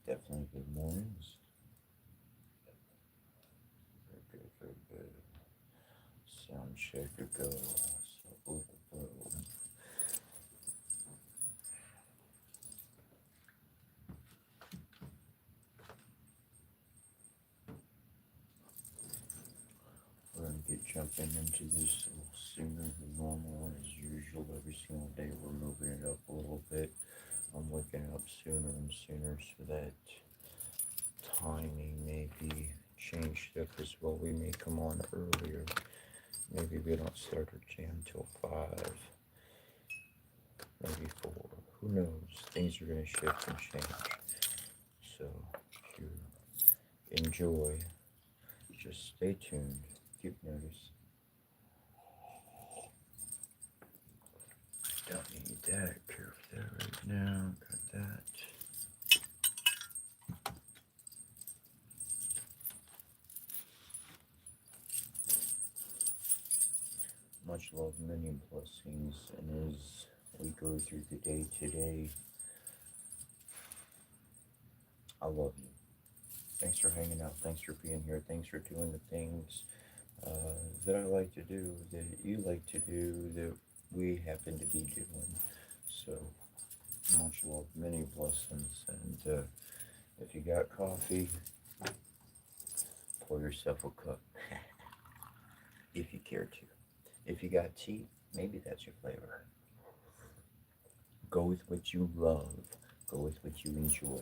Definitely good mornings. Very good, very good. Sound check to go. So look at we're gonna get jumping into this a little sooner than normal, as usual. Every single day we're moving it up a little bit. I'm waking up sooner and sooner so that timing may be changed up as well. We may come on earlier. Maybe we don't start our jam till 5, maybe 4. Who knows? Things are gonna shift and change. So if you enjoy, just stay tuned. Keep notice. Don't need that. Care for that right now. Got that. Much love, many blessings, and as we go through the day today, I love you. Thanks for hanging out. Thanks for being here. Thanks for doing the things that I like to do, that you like to do, that we happen to be doing. So, much love, many blessings, and if you got coffee, pour yourself a cup if you care to. If you got tea, maybe that's your flavor. Go with what you love, go with what you enjoy.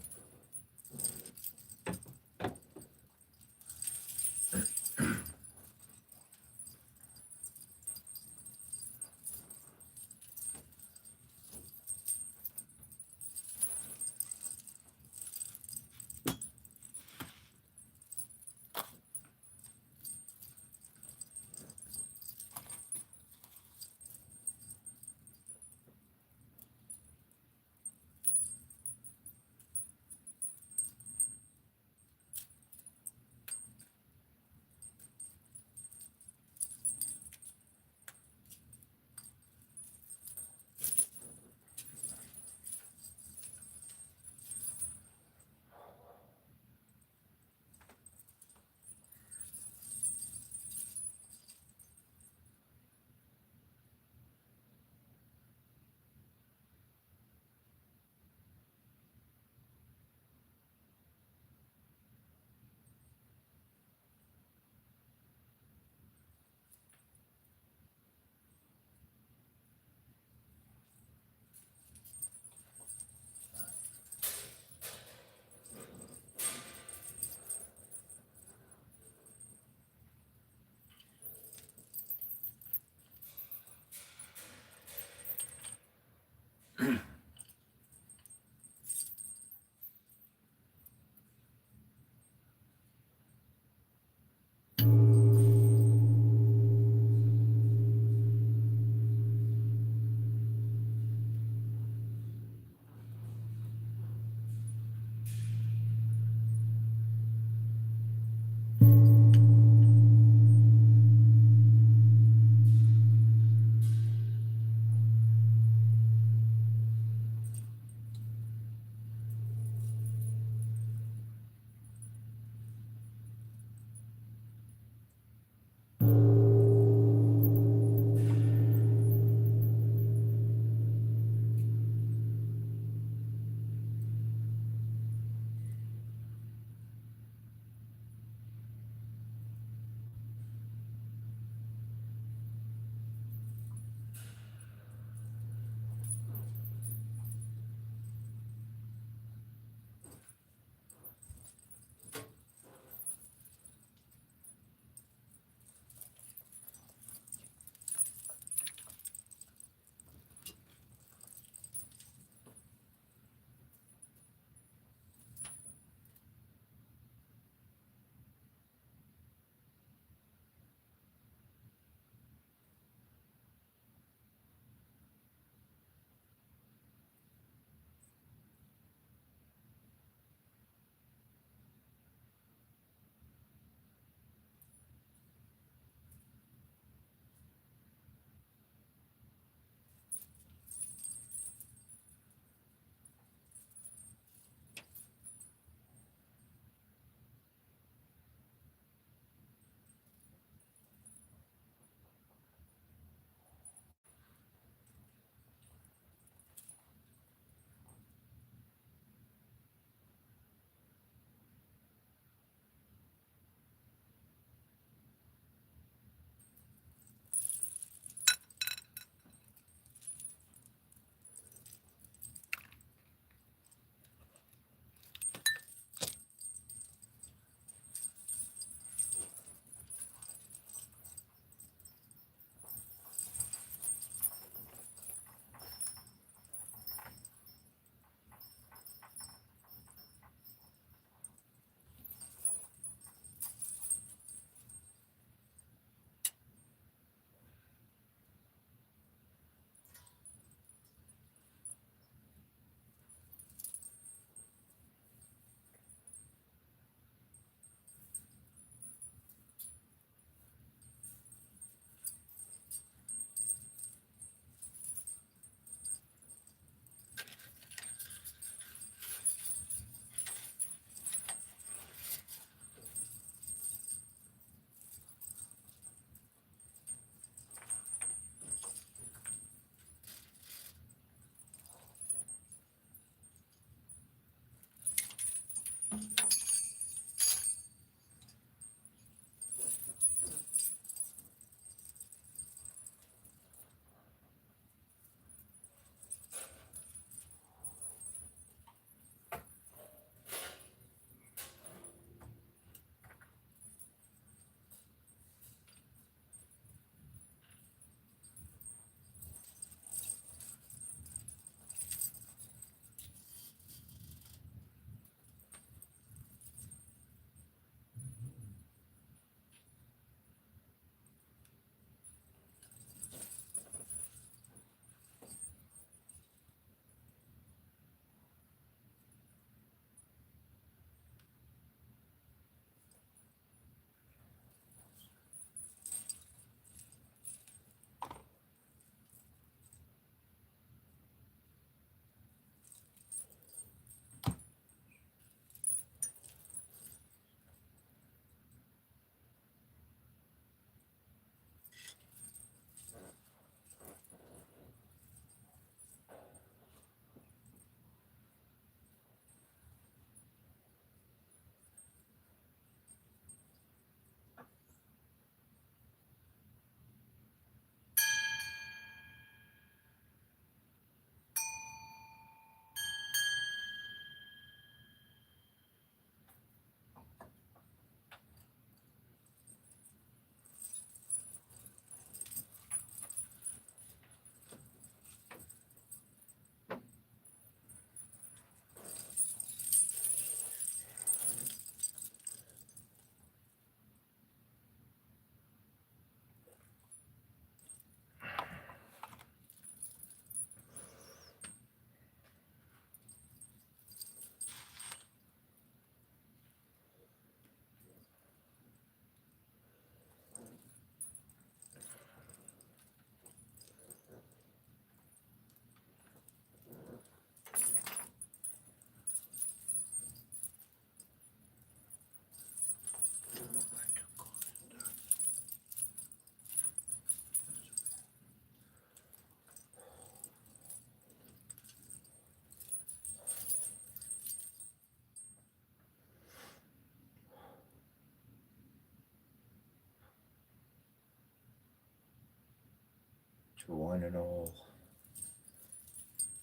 To one and all,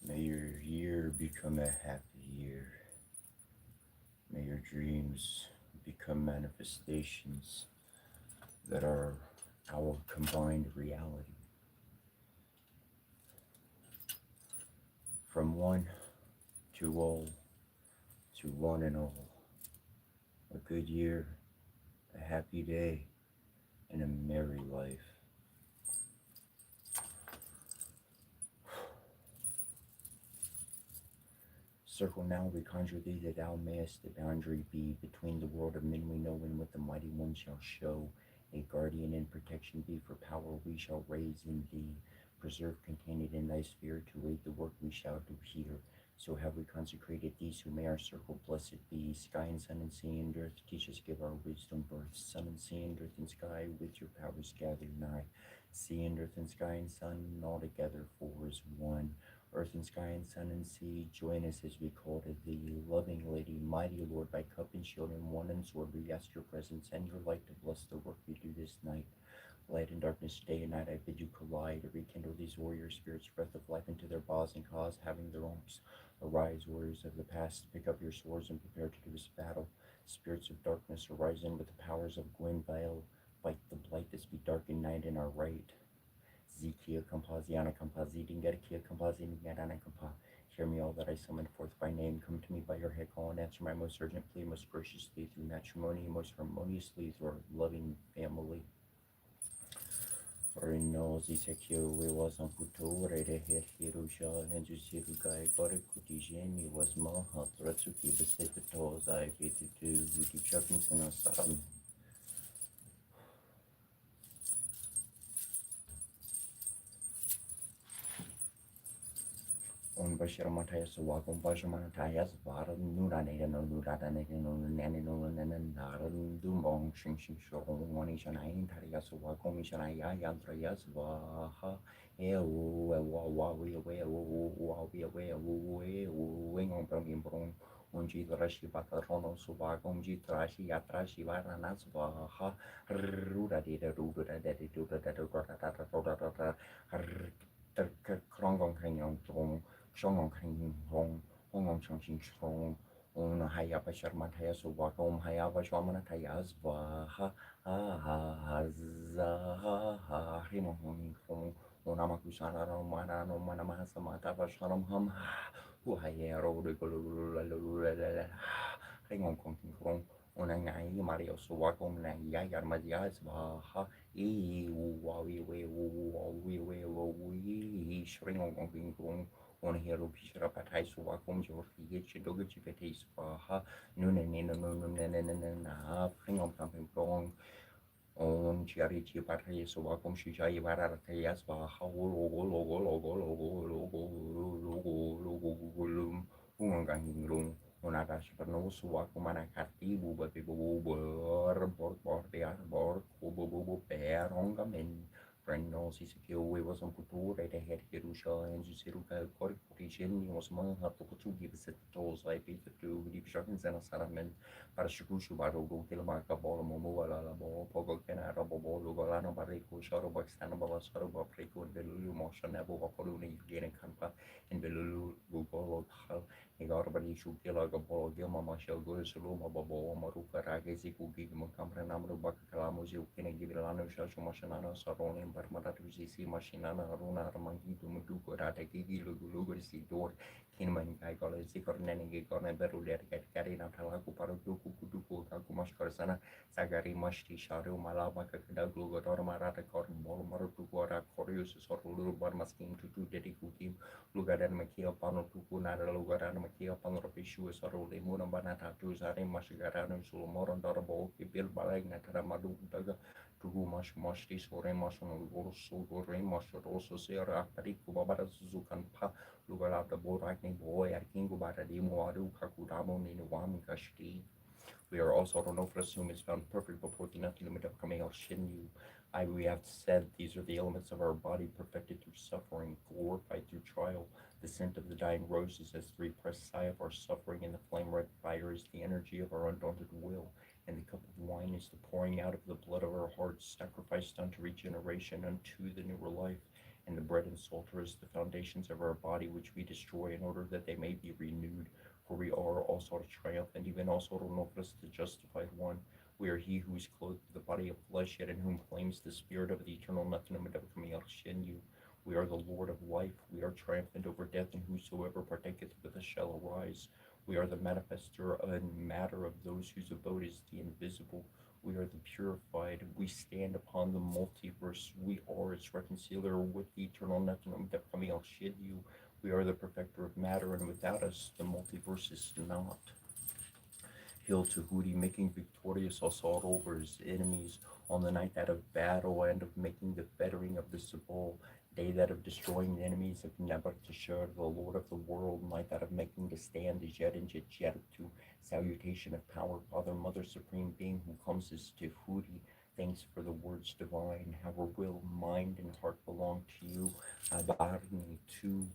may your year become a happy year. May your dreams become manifestations that are our combined reality. From one to all, to one and all, a good year, a happy day, and a merry life. Circle now, we conjure thee that thou mayest the boundary be between the world of men we know and what the mighty one shall show. A guardian and protection be for power we shall raise in thee. Preserve contained in thy spirit to aid the work we shall do here. So have we consecrated thee, so may our circle blessed be. Sky and sun and sea and earth, teach us, give our wisdom birth. Sun and sea and earth and sky, with your powers gather nigh. Sea and earth and sky and sun, all together four is one. Earth and sky and sun and sea, join us as we call to thee. Loving Lady, mighty Lord, by cup and shield and one and sword, we ask your presence and your light to bless the work we do this night. Light and darkness, day and night, I bid you collide, to rekindle these warrior spirits, breath of life into their bodies and cause having their arms. Arise, warriors of the past, pick up your swords and prepare to do this battle. Spirits of darkness, arise in with the powers of Gwenvale, fight the blight that speed dark and night in our right. Zikia Compaziana Compazidingerkia Compaziniana Compa. Hear me, all that I summon forth by name. Come to me by your head call and answer my most urgent plea, most graciously through matrimony, most harmoniously through our loving family. For in no Zisekio, we was on Puto, Rede Hirusha, and Jusirugai, Gorikutijemi was Maha, Ratsuki, the Sepatos, I hated to keep sharpens in us. On Bashamatayas walk on Bashamatayas, Varan, Nuraneda, no Nuraneda, no Nanino, and Naran, Dumong, Shing Shing Shong, Monishanai, Tarias, Wakomishanai, Yantrayas, Vaha, Wing on Bramimbron, Unji Rashi Batarono, Subagom, Jitrashi, Yatrashi, Varanas, Vaha, Ruda did a Ruda that it do that Krongong Hang Shongong Hang Hong, Hongong Chongqing Chong, on Hayapa Sharmataya Subakom, Hayapa Shamanatayas, Baha, Zaha, Himong Hong, Onamakusana, Romana, no Manamasamata, Vasharam Hum, Uhayero, the Hangong Kong Kong, Onangai, Mario Subakom, Nayar Madias, Baha. Shring on hero picture up at high so welcome your feet doga chipetis for no fling on something wrong on chiarichi patri so welcome shishai varatayas for how logo ungang room on atas penuh suatu mana kati buba pibu bor bor kubu perong kamen Brandon Sisakio was on Putura, they had Hirusha and Zusiruka, Corporation, was among her to give us tolls I paid to deep shockings and a salaman, Parashukushu Baro, Kilmaka, Bolomo, Alabo, Pogo Canara, Bobo, Lugolano, Barrico, Shoroba, Stanabala, Soroba, Preco, and Belulu, Motion, Nabo, Apoluni, Gain Campa, and Belulu, Google, Egarbali, Shukilaga, Bolo, Gilma, Marshall, Gursuluma, Bobo, Maruka, Ragezi, Kugi, Mukamra, Namru, Bakalamo, Zilkin, Givilano, Shashumashanano, Saronin, Barmata, Zisi, Mashinana, Runa, Ramangi, Muduko, Rata, Gigi, Lugu, Sidor, Kinman, Kaikola, Zikor, Nenegi, Gorna, Beru, Karina, Talaku, Paruku, Kuduku, Kakumash Korsana, Sagari, Mashti, Sharu, Malaba, Kakadagu, Marata, Korn, Bol, Marutukora, Corius, Sorulu, Barmaskin, Tutu, Dedikukim, Lugaran, Makia, Pano, Tukunara, Lugaran, Makia, Panropishu, Soruli, Munabanata, Tuzari, Mashigarano, Sulumoron, Dorabo, Bil Balag, Nataramadu, Daga. Tugu mash mashti sore mashon urso gore mashot also sera pariku babara suzukan pa lugala the borakni boy arkingu bara di moadu kakudamo ni wami kashti. We are also don't know for assume is found perfect before the nothing limit of coming out shin you. We have said these are the elements of our body perfected through suffering, glorified through trial. The scent of the dying roses as the repressed sigh of our suffering, and the flame red fire is the energy of our undaunted will. And the cup of wine is the pouring out of the blood of our hearts, sacrificed unto regeneration, unto the newer life. and the bread and salt are as the foundations of our body, which we destroy in order that they may be renewed. For we are also to triumph, and even also to know us the justified one. We are he who is clothed with the body of flesh, yet in whom flames the spirit of the eternal nothing of coming out in you. We are the Lord of life. We are triumphant over death, and whosoever partaketh with us shall arise. We are the manifester and matter of those whose abode is the invisible. We are the purified. We stand upon the multiverse. We are its reconciler with the eternal nothing of coming out you. We are the perfecter of matter, and without us, the multiverse is not. Hail to Hooty, making victorious assault over his enemies on the night that of battle and of making the fettering of the Sabal, day that of destroying the enemies of Nebuchadnezzar, the Lord of the world, night that of making to stand the Jed and Jet to salutation of power, Father, Mother, Supreme Being who comes as to Hooty. Thanks for the words divine. Our will, mind, and heart belong to you. Abarni too.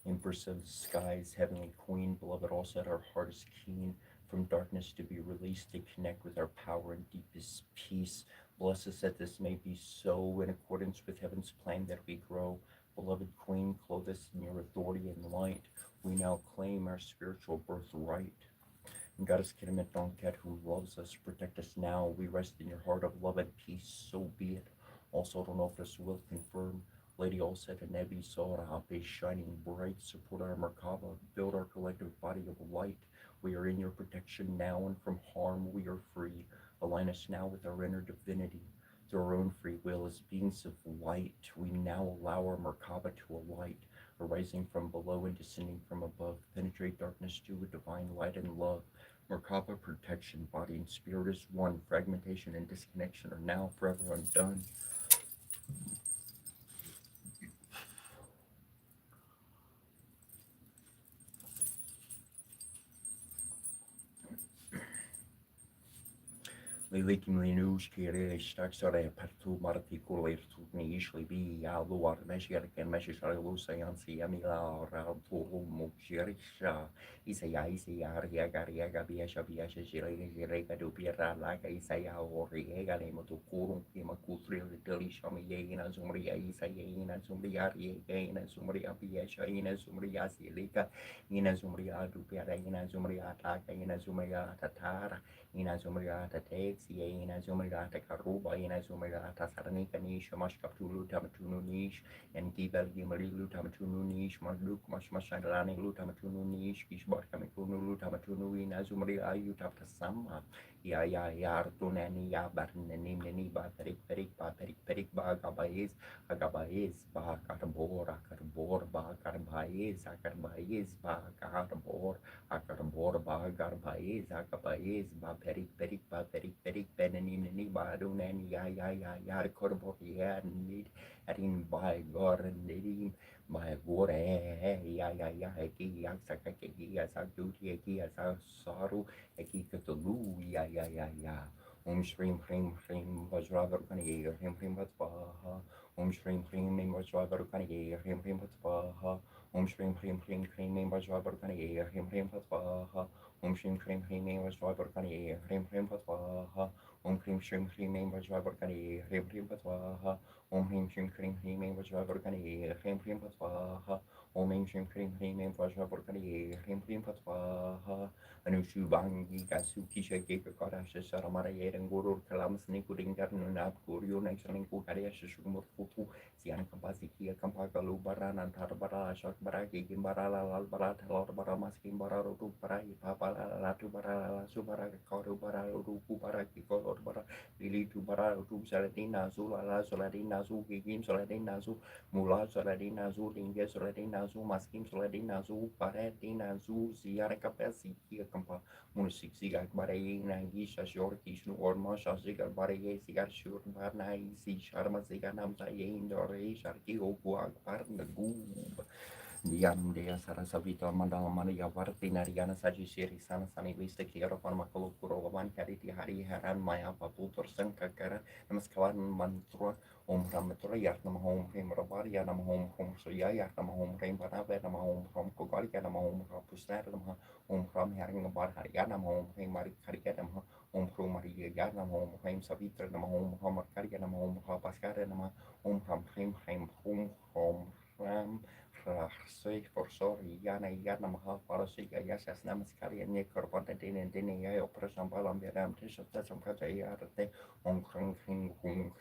Empress of the skies, heavenly queen, beloved, all set our heart is keen from darkness to be released to connect with our power and deepest peace. Bless us that this may be so in accordance with heaven's plan that we grow. Beloved queen, clothe us in your authority and light. We now claim our spiritual birthright. And Goddess Kitamet Donket, who loves us, protect us now. We rest in your heart of love and peace, so be it. Also, Donofris will confirm. Lady Olset and Nebi Sora, be shining bright, support our Merkaba, build our collective body of light. We are in your protection now, and from harm we are free. Align us now with our inner divinity. Through our own free will as beings of light, we now allow our Merkaba to alight, arising from below and descending from above. Penetrate darkness to a divine light and love. Merkaba protection, body and spirit is one. Fragmentation and disconnection are now forever undone. Lilikim Linus, Kiri, Staxare, Patu, Martico, Tutni, Ishli, B, Aluar, Meshiak, and Meshish, Luciansi, Amila, Rautu, Mukshirisha, Isaya, Isaya, Gariaga, Biasha, Biasha, Jirega, Dupira, Laga, Isaya, or Riega, Nemotu, Kurum, Kimakutri, Delisha, Yena, Zumria, Isayena, Zumria, Yena, Zumria, Biasha, Ina, Zumria, Silika, Ina, Zumria, Dupira, Ina, Zumria, Taka, Ina, Zumria, Tatara. Ina Zumigata takes, Ina Zumigata Karuba, Ina Zumigata Saranika Nish, Mashkapulu Tamatunu Nish, and Gibel Gimarilu Tamatunu Nish, Marduk Mashmashangalani Lutamatunu Nish, Kishbar Kamikunu Lutamatunu, Ina Zumria, Utapasama, Yartunani, Yabarnani, Neniba, Perik, Agabaez, Karbor, Akarbaez, Akarbor, Agarbaiz, Perik, Benini, Badunan, Ya, Korbor, need, Arin by God, Nedim, by Gore, Eki, Yaksaki, Yasakuti, Eki, Saru, Eki Katulu, Shrim, was rather funny, him, but Baha, Shrim, was rather funny, him, but Baha, Shrim, was rather funny, him, but Baha. Shrim was Robertani, Patwaha, Shrim was Robertani, Patwaha, Shrim was Robertani, Patwaha, Shrim was Robertani, Patwaha, Anushu Bangi, Gasuki, Shake, Kodash, Saramara, and Guru, Kalams, Nikuring, Garnunab, Guru, Nexon, Kukariash, Shumurfutu, Sian Kampasiki, Kampakalu, Baran, and Tarbara, Shak Baraki, Barala, Barat, Lord Baramaskin, Bararu, Parai, Papa, Latu Barala, Subara, Koru, Bararu, Kubaraki, Kolor, Bara, Lili to Bararu, Salatina, Zula, Soladina, Zuki, Kim, Soladina, Zu, Mula, Soladina, Zu, Linga, Soladina, Zu, Maskim, Soladina, Zu, Paratina, Zu, Siara Capesi, Kampa, Munisik, Barayina, Gisha, Shorkish, Orma, Shazigar, Baray, Sigar, Shur, Barnai, Si, Sharma, Ziganam, Zayin, Dore, Sharki, Oguak, Parna, Goob. Dianum dea sarasavita mandala mania varti nariana sajisiri sana sani vista kiara parmakalo kurovan kariti hari haran maya paputor sankakara namaskavan mantra om ramatra yarnam home him rabar yanam home home soya yarnam home rain banave nam home from kogali yanam home rapusnar nam home from haring bar haryanam home him mari karyanam home from maria yarnam home him savitra nam home home karyanam home paskara nam home from him home from Rasoi forsori jana jana maha parasi ya sas namas kali ne korban dene ya operation balam beram tisha tasam kata ya rate on kring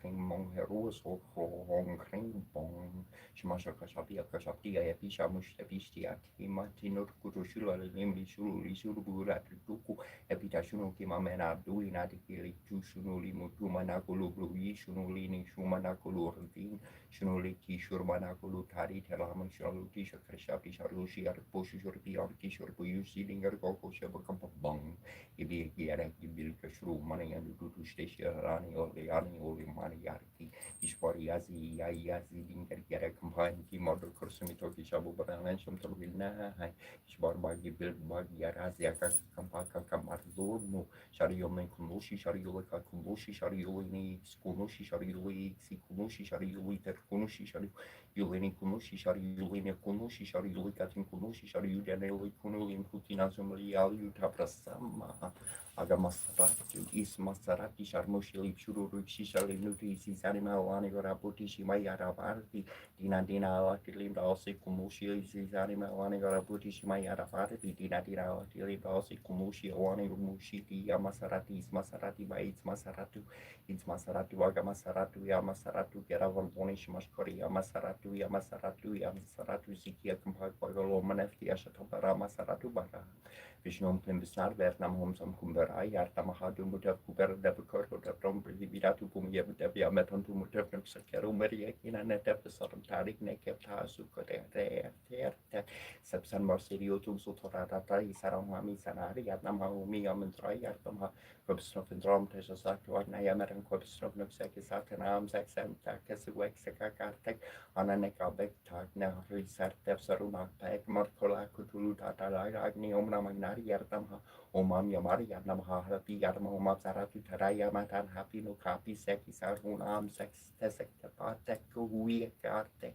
mong heru so on kring bong shmasha kasapi ya pisha mushta pistia kima tinor kurushula limbi shulu lisuru bura tuku epita shunu kima mena dui na dikili shunu limu tumana kulu blu shunu lini shumana kulu rdin Shunoliki Shurmanakulu Tari Telaman Shaluti Shakashapi Shalushi Arposhi Shurpi Arki Shurpu Singer Goko Shabakamba Bang Ibi Giara Gibil Kashru Mani and Dutu Station Rani Oli Mani Yarki Ishwariazi Yazi Dinger Giara Combine Kimodel Kursimitoki Shabu Baran Shamtavina Ishwarbagi Bill Bagi Yarazia Kampaka Kamar Lurmu Shariomen Kumushi Shariolaka Kumushi Shariolini Skunushi Sharioli Sikunushi Sharioli Kunushi Shari Yulini Kunushi Shari Yulina Kunushi Shari Yulikatin Kunushi Shari Udaneli Kunulin Kutinazumali Utaprasama Agamasaratu Ismasarati Sharmushili Churu Shishali Nuti Sisanima Lani Raputi Shimayara Varti Dina Lakilinda also Kumushi Sisanima Lani Raputi Shimayara Varti Dina Lakilinda also Kumushi Lani Rumushi Yamasarati Ismasarati by It's Masaratu Agamasaratu Yamasaratu Geravan Bonish Mashkori Yamasaratu Zikia Kampak Bagalo Manefti Ashatopara Masaratu Baka Vishnum Plimbisar Vernam Homsam Kumbera Yartamahadu Mutav Kuber Debukor Debrom Vidatu Pumia Devia Meton to Mutavnuk Sakeru Mariakina Netepesam Tarik Nekepta Sukote Sepsan Marsidio Tum Sotorata Saramami Sanari Yatnamaumi Amantrai Yartama Kwebsnof and Drom Tesha Nayamar and Kwebsnof Nuksaki Satanam Saxam Takas Wexakakartek Ananekabek Tagna Risar Tefsaruna Pek Markola Kutulu Tata Agni Omna Magnari Yartamha Omam Yamari Yarnamha Happy Yarma Omazaratu Taraya Matan Happy no Kapi Seki Sarunam Sex Tesek Patek Hui Karte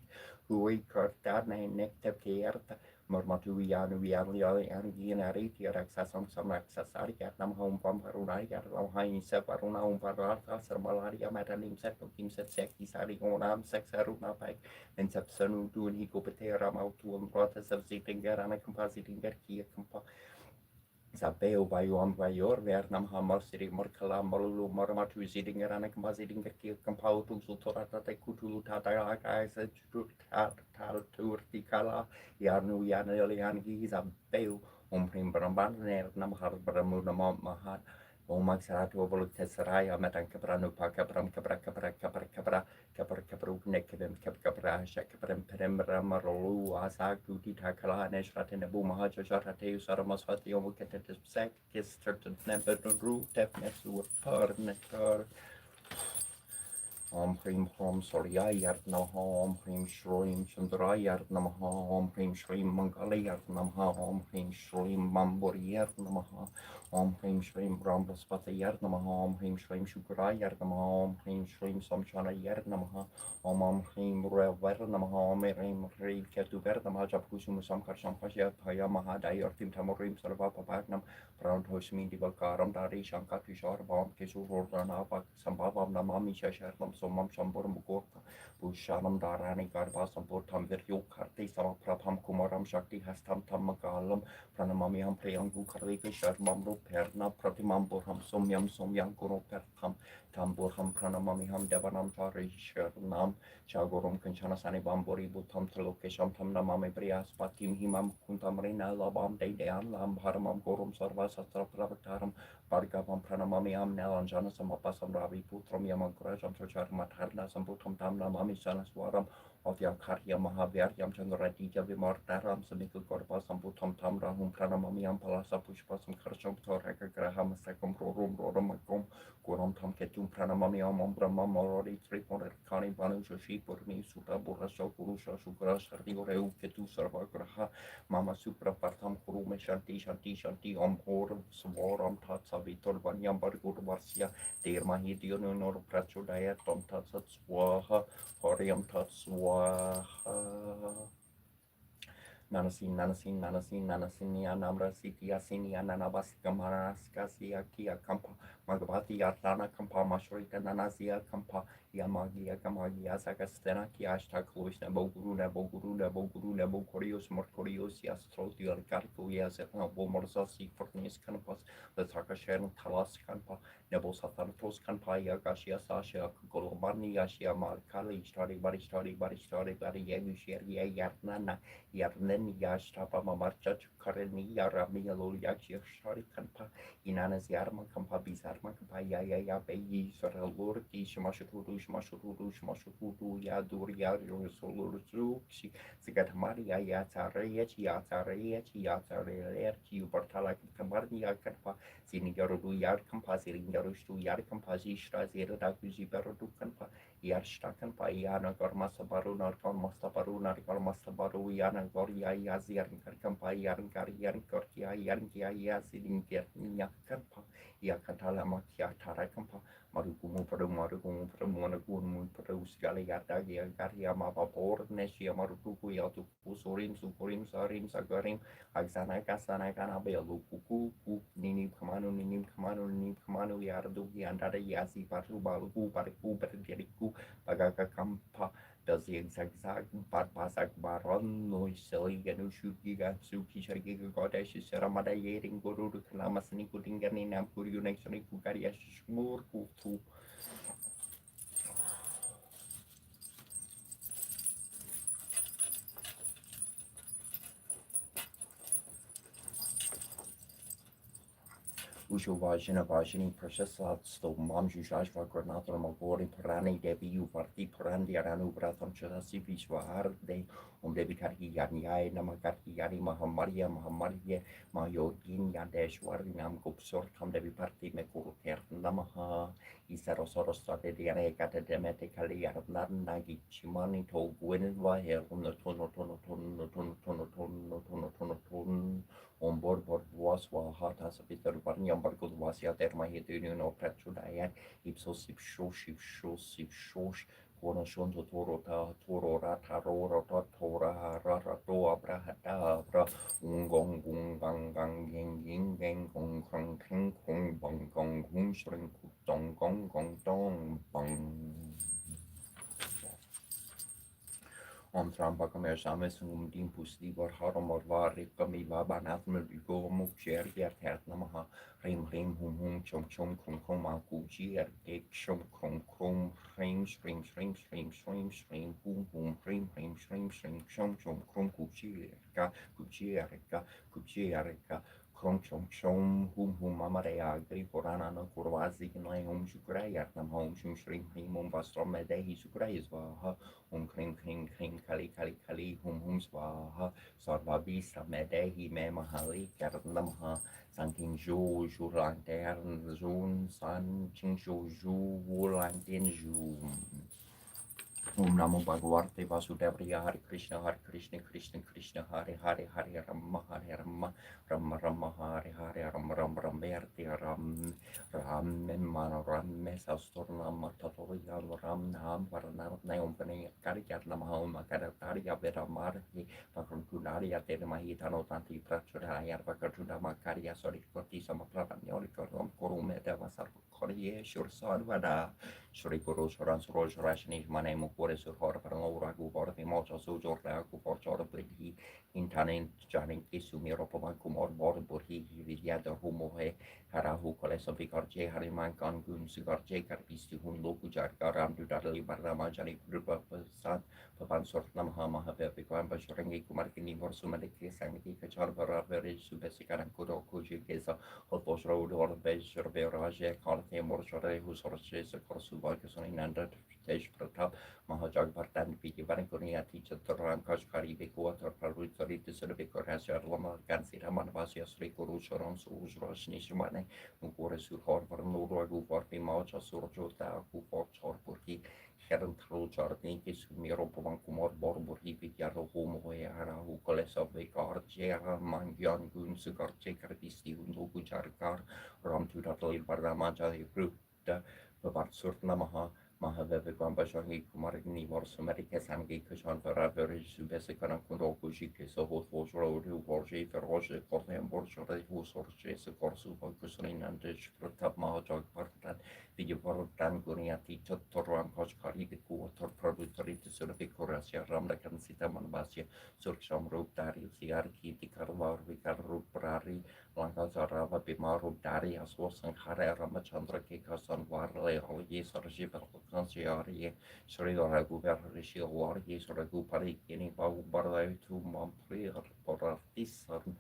Hui Kartana Nectep Kierta Mormatuianu Viali and Gianariti Raxasam Samaxasari Yarnam Home Pamparuna Yarlamhain Separuna Umparata Sermalaria Matanim Sekim Seki Sari Onam Sexaruna Pike and Sepsanu doing Hicopetera Mautu and Brothers of Zitingarana compositing Gerkia Compa. Sabeo Bayom Bayor, Vernam Hamar City, Morkala, Morlu, Mormatu, Zidinger, Compositing Gerkia Compautum, Sultorata, Kutu, Tata, Guys, Turtikala, Yarnu Yanelian, Zabeo, Umprim Bramban, Namhar Bramuna Mahat. Omak Saratu Overlook Tessaraya, Matan Caprano Pacabram Capra Nekadem Capra Shakapram Perembra Marolu, Asaku Takala, Neshrat and Bumahaja Jarate, Saramaswati, Omukatis Sack, Kiss Turtle Nember, Root, Deafness, Partner. Hrim Hom Sorya Yartnam Hrim Shrim Chandra Yartnam Hrim Shrim Mangali Yartnam Hrim Shrim Mamburi Yartnam Hrim Shrim Brahmaspati Yartnam Hrim Shrim Shukra Yartnam Hrim Shrim Samchana Yartnam Hrim Vernam Hrim Hrim Ketu Vernam Japushum Samkar Sampasya Payamaha Dayortim Tamorim Sarva Papagnam Brown Hosmin Divakaram Dari Shankati Sharbam Kesur Rana Sambhavam Namami Shasharlam Somam Shambur Mugorta Bushanam Darani Garba Samportam Viryu Karti Samaprabham Kumaram Shakti Hastam Tamagalam Pranamamiam Priyangu Kariki Sharmam Ruperna Pratimam Burham Somyam Guru Pertam Tamburham Pranamamiham Devanam Tari Shernam Chagurum Kanchana Sani Bamburi Butam Talokesham Tam Namami Brias Patim Himam Kuntamrina Labam Deyan Lam Haramam Gurum Sarva Sastra Pravataram Bargavam Pranamamiam Nalanjana Samapasam Ravi Putram Yamagrajam Matarna Samputam Tamna Mami Sanaswaram Avyam Karya Mahavyam Chandradiya Vimartaram Samika Gorba Samputam Tam Rahum Pranamamiam Palasa Pushpasam Karsham Toraka Graham Sakam Rorum Rodamakum Guram Tam Ketum Pranamamiam Brahma Morori Tripon Kani Banu Shoshi Purni Suta Burasho Kurusha Shukra Sardi Reu Ketu Sarva Graha Mama Supra Partam Kurume Shanti Om Or Swaram Tatsa Vitor Vanyam Bargur Varsia Dear Mahidiono Nor Pracho Diet Tom Tatsa Swaha Horiam Tatswaha Nanasin Namra Siti Asini Ananabasika Maraskasia Kia Kampa Magavati Atana Kampa Mashrika Nanazia Kampa Yamagia Sakastena Kiashta Kloishna Boguru Korios Morkorios Yastroti Alcarco Yazet Bomorzasi Fornis Kampas the Takashan Talas Kampa Nebo Satantos Kampa Yagashia Sasha Golomani Yashia Markali Bari Yagushia Yarnana Yarnen Yashtapa Mamarcha Kareni Yarami Yachia Shari Kampa Inanas Yarma Kampa Bizarma Kampa Yaya Bayi Soralur Shmashuru Yadur Yadur Solur Zuxi Sigatamari Yatare Ubertala Kamarni Yakampa Sinigaru Yar Kampa Siringarustu Yar Kampa Zishra Zera Dakuzi Berodu Kampa Yarshtakan Payana Gormasa Baru Narkon Mastabaru Narkon Mastabaru Yana Goria Yazian Karkampa Yaran Karian Korkia Yankia Yazidin Gernia Kampa Yakatala Makia Tarakampa Marukumu Managun Produce Galiata Garia Mapapor Nesia Maruku Yatu Pusurim Sukurim Sarim Sagarim Aksana Kasana Kanabelu Kuku Nini Kamanu Yardu Yandada Yasi Patu Baluku Pariku Perjeriku Pagaka Kampa does the exact Pasak Baron no silly Ganushuki Suki Shagi Godesh Saramada Yering Guru Kalamasani Kutingani Nampuri Nexoni Kukaria Shmur Kutu Vajini Prasasat Sto Mamju Shashva Granatra Magori Parani Devi Uparti Parandi Aranu Bratham Chasasi Vishwahar De Devi Karki Yanyai Namakarki Yari Mahamaria Mayogin Yadeshwari Nam Gupsor Tam Devi Parti Mekuru Namaha Isarosoros started the Anekata Demeticali Arabnan Nagi Chimani told Gwynva here on the ton on board was Hatas Peter Barniam Barcud Vasia Termahidunion of Prachudayan, Ipsos Ipshosh, Konoshon to Torora, Tarora, Tora, Ratoa, Brahata, Ungong, Gang, Gang, Gong, Kang, Kong, Bong, Gong, Hum, Shrink, Dong, Gong, Bong. Om Trambakam Sames Dim Pusti var Haramor var Rikami Vabanat Mulgo Mukcher Yert Namaha Rim Chom Krom Akuchi Ertek Shom Krom Stream Boom Shrim Shom Krom Kuchi Erka Krom Chom Mamarea Griporana no Kurvazi Naum Shukrayat Nam Home Shrim Vastrom Medehi Sukrais Kring Kali Swaha Sarvabisa Medehi Memahali Karnamha Sanking Ju Lanterns Zun San Chingshu Ju Wulantin Ju Om Namo Bhagavate Vasudevaya Hare Krishna Krishna Hare Hare Rama Hare Ram Verti Ram Mano Ram Mesastorna Matatoria Ram Nam Varana Naum Pane Karikat Namahom Karatariya Vera Marhi Pakundaria Telmahitano Tanti Prachuraya Vakatuna Makaria Sori Koti Samaprata Yorikorum Korume Devasar Korea Shur Sarvada Shri Guru Suran Suroj Rashni Mane Mukure Surhor Parangora Guborti Mocha Sujorla Guporchor Bridi Intanin Janin Isumi Ropoman Kumor Borburhi Vidyada Humohe Harahu Kalesa Vikarje Hariman Kangun Sigarje Karpisti Hun Lokujar Garam Dudali Baramajani Purpasan Papan Sort Namaha Mahabevikwan Basharangi Kumarkini Morsumadiki Sangi Kachar Baraveri Subesikaran Kuro Kuji Geza Hopos Road or Bejar Veraje Karate Morshore Husorche Korsu Vakasoni Nanda Tej Pratap Mahajag Bartan Piki Varankunia teacher Toran Kashkari Bikuatar Parutari Tisurabiko Hasha Lama Gansira Manavasia Sri Kuru Shoron Surus Nishmane Mukore Surhor Varnuro Guvarti Macha Surjota Gufor Chorpurki Heron Tru Charniki Sumiro Povankumor Borburhi Pikiaro Homo Yara Hukolesa Vikar Jera Mangyan Gun Sugar Checker Pisti Undugu Jarkar Ram Tudatali Baramaja Ruta Babat Surnamaha Mahavekwan Bashangi Kumarni Morsumerika Sangi Kashan Varavari Subesikaran Kundokushi Kesoho Fosro Vorji Feroje Kortem Borshore Husorje Korsu Fokusin and Protap Mahajag Partan Vijavartan Guniati Totoran Koshkari Kuator Produtari to Survikorasia Ramdakan Sitaman Basia Sursham Ruptari Siarki Tikarvar Vikar Ruprari Lankazarava Bimaru Dari Aswas and Hare Ramachandra Kekasan Warle Hoye Sarji Kansiari Sridora Guverrishi Wargi Suragu Parikini Bau Barlai to Montreal Poratisarn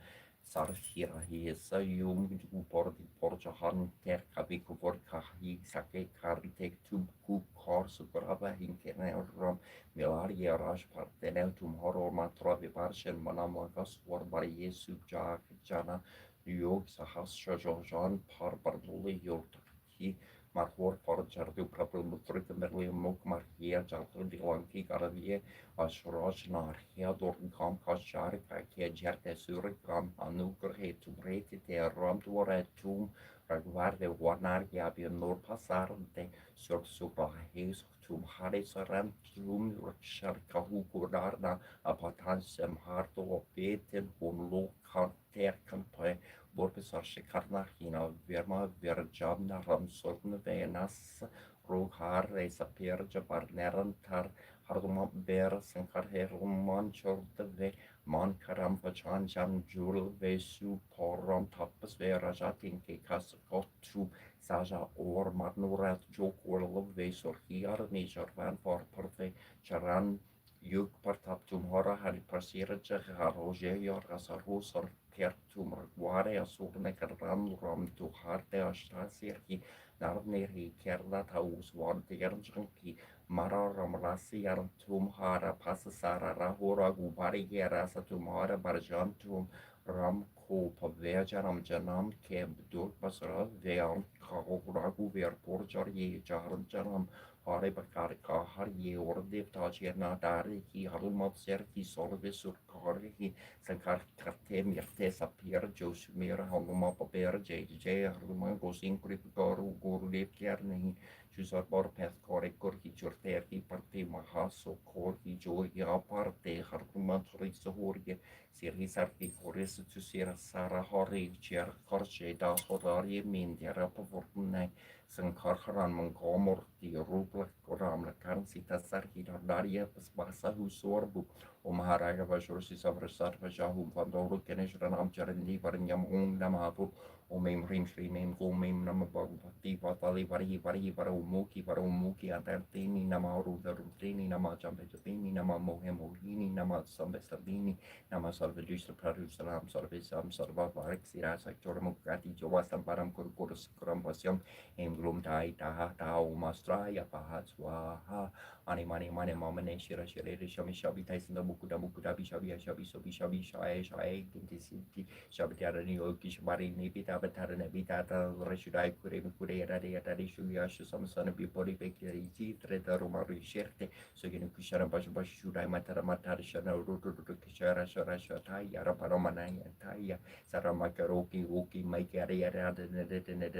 Sarhira he is a young Bordi Porjahan Terkabiku Vorkahi Sake Kartek to Cook Horse Brava Hinkenerum Milaria Rash Partenel tomorrow Matravi Parshan Manamagas Warbari Yesu Jak Jana Yog Sahas Jojan Parbaruli Yorki Marhor Porjardu Prabhutrika Merli Mok Marhia Jaltu Dilanki Garavie Ashroj Narhia Dorn Kashar Kakia Jerte Surikam Anukur Tum Reti Ram Dore Tum Ragvarde Warnar Yabi Nur Pasarante Sur Supa Hes Tum Harisaram Tum Rikshar Kahu Kurdarna Apatansem Harto Beten Hunlo Kanter Kampai Borpesar Shikarna Hina Verma Verjamna Ramsorn Venas Rohar Resa Perja Barnerantar Harduma Ber Sankar Heruman Chordave Man Karam Pachan Jan Jul Vesu Poram Tapas Verajatin Kekas Kotu Saja or Marnurat Jok or Love Vesor Hiar Nishar Van for Perfe Charan Yuk Partap Tumhora Hari Pasira Jahar Roger Yorgasarus or Kertum Guare Asurne Karam Ram to Harte Ashtasirki Narneri Kerla Taus Wan Ternjanki Mara Ramrasi Tum Hara Pasasara Rahura Gubari Gerasa Tumara Barjan Tum Ram Ko Pavejaram Janam Keb Dur Basra Vean Ragu Ver Porjari Jaram Janam Hare Bakarika Hari or Devtajana Dari Harumat Serki Solvisur Kari Sankar Karte Mirte Sapir Josmir Haluma Paper JJ Haruman Gosing Kripgaru Guru Devkerni Jusar Borpeth Kore Korki Jurterki Parti Mahaso Korki Joya Parte Haruman Risohorge Sirisarki Koris to Sira Sara Hori Cher Korche Da Hodari Min Terapavurne Sankarharan Mongomor di Rubla Koram la Kansita Sarki Daria Pasbasa Husorbu Omaharaga Vajorsi Savrasar Vajahum Vandoro Keneshranam Charandi Varnyam Namabu Omem Rim Shri Mem Gomem Namabati Vatali Vari Varumuki Antartini Namaru Darutini Nama Jambetini Nama Mohemohini Nama Sambesabini Nama Salvadusha Pradusalam Salvisam Salva Varexira Saktoramukati Jawasam Param Kurkurus Kurambasiam Emglum Tai Taha Tao Mastraya Pahatswaha Animani Mane Mamane Shira Shire Shami Shabi Tyson the Mukuda Mukudabi Shabi Shabi Sobi Shabi Shai Shai Kinti Shabitarani Okishbari Nipita Batara Nebitata Reshudai Kure Radi Shuyash some son of Bipori Bekiri Treta Romari Sherte so you know Kushara Bashabash Shudai Matara Matarishana Rutu Kishara Shara Yara Paramanai and Taya Saramakaroki Woki Maikari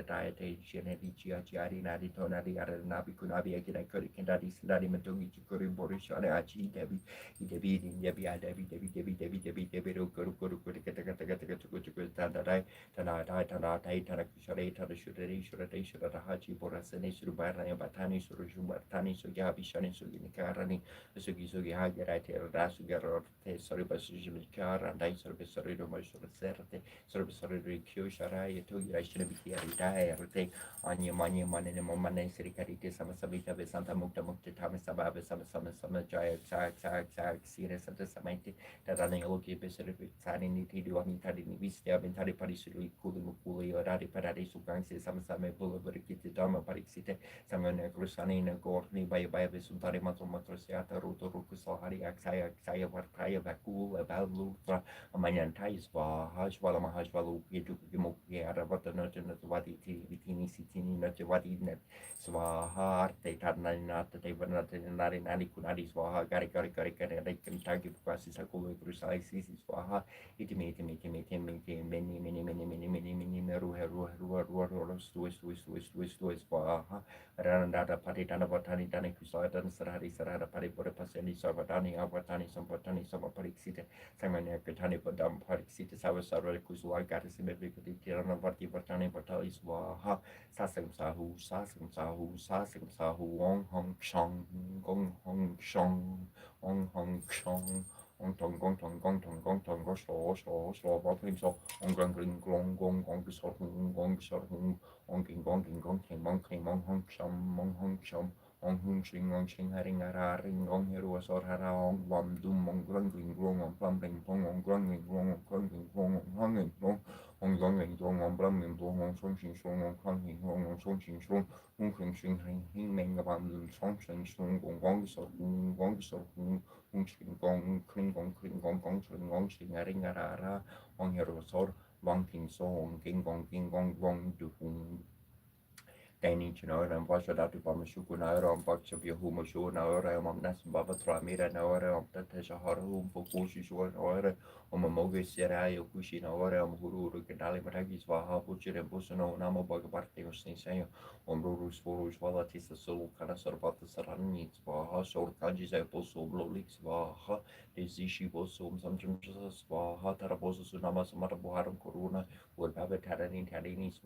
Diet Generici Chiari Nadi Aranabi Kunabi again Kuri Kendadi Sindari Matungi Chikuri Borishana Achi Debi Debi Debi Debi Debi Debi Debi Debi Guru Guru Guru Tadai Tanadai Tanadai Tanakushare Tanashuri Shurade Shuradahaji Borasane Surubarani Batani Surujubartani Sugabi Shani Suginikarani Sugi Sugi Hagarate Rasugaro Soribasujimikar and I Sorbisorido Mashuraserte Sorbisori Kyusharai to Yashinabi Dai Anya Manya Manimo Mane Sirikarite Samasabita Santa Mukta Mukta Tamisaba Sama Jaya Chak Sina Santa Samati Tarani Oki Pacific Tani Niti Duani Tadi Vistia Bentari Parisuli Kulumukuli or Radi Paradi Sugansi Samasame Boulevard Dama Parixite Samana Grusanina Gorni by Visutari Mato Matrosiata Ruto Rukusahari Aksaya Varkaya Bakul about Lutra Amanyantais Hajwala Mahajwalu Yamuki Arabatanajan Wadi Vitini Sitini Natawadi Net Swaha Arte Tarnanata Devanata Nari Kunadi Swaha Gari Kentucky Pukasi Sakulu Krusai Sisi Swaha Itimi many Meru Swaha Ranada Patitana Botani Dani Kusadan Sarada Paripura Paseni Savadani Avatani Sampatani Samaparixita Samania Katani Padam Parixita Savasara Kusua Gatasime Tirana Vati Vatani Patali Swaha Sasam Sahu Wong Hong Shong Gong Hong Shong Ong Hong Shong Ong Tong Gong Tong Gong Tong Gong Tong Go Slow Bopping So Ong Gong Gong Gong Gong Sor Hung Ong King Gong Hong Shom Ong Hung Shing Haring Ring Ong Heru Sor Hara Ong Wam Dum Ong Glong Ong Plum Pong Ong Glong Ong Hung Ong Gong Ong Blum Ong Song Shing Song Ong Kong Ong Song Shing Song Ong Kong Shing Hing Meng Bam Song Shing Song Gong Sor Hung Ong Shing Gong Shing Haring Ong Heru Sor Wang King So King Gong Du Hung Danny Chinora and Basha Datu Pamashukunara and Bakcha Yahumashu Naora and Mamnas Baba Tramira Naora and Tatasha Harum Fukushi Shore Naora and Mamoga Sierra Yokushi Naora and Huru Kadali Matagis Vaha Butcher and Busano Nama Bagabarte of Sinsay on Rurus Forus Valatis the Solo Kanasarbata Sarani Vaha Sor Kajis Aposo Blolix Vaha Desishi Bosom sometimes Vaha Tarabosa Sunama Samarabuharam Corona would have a Tadani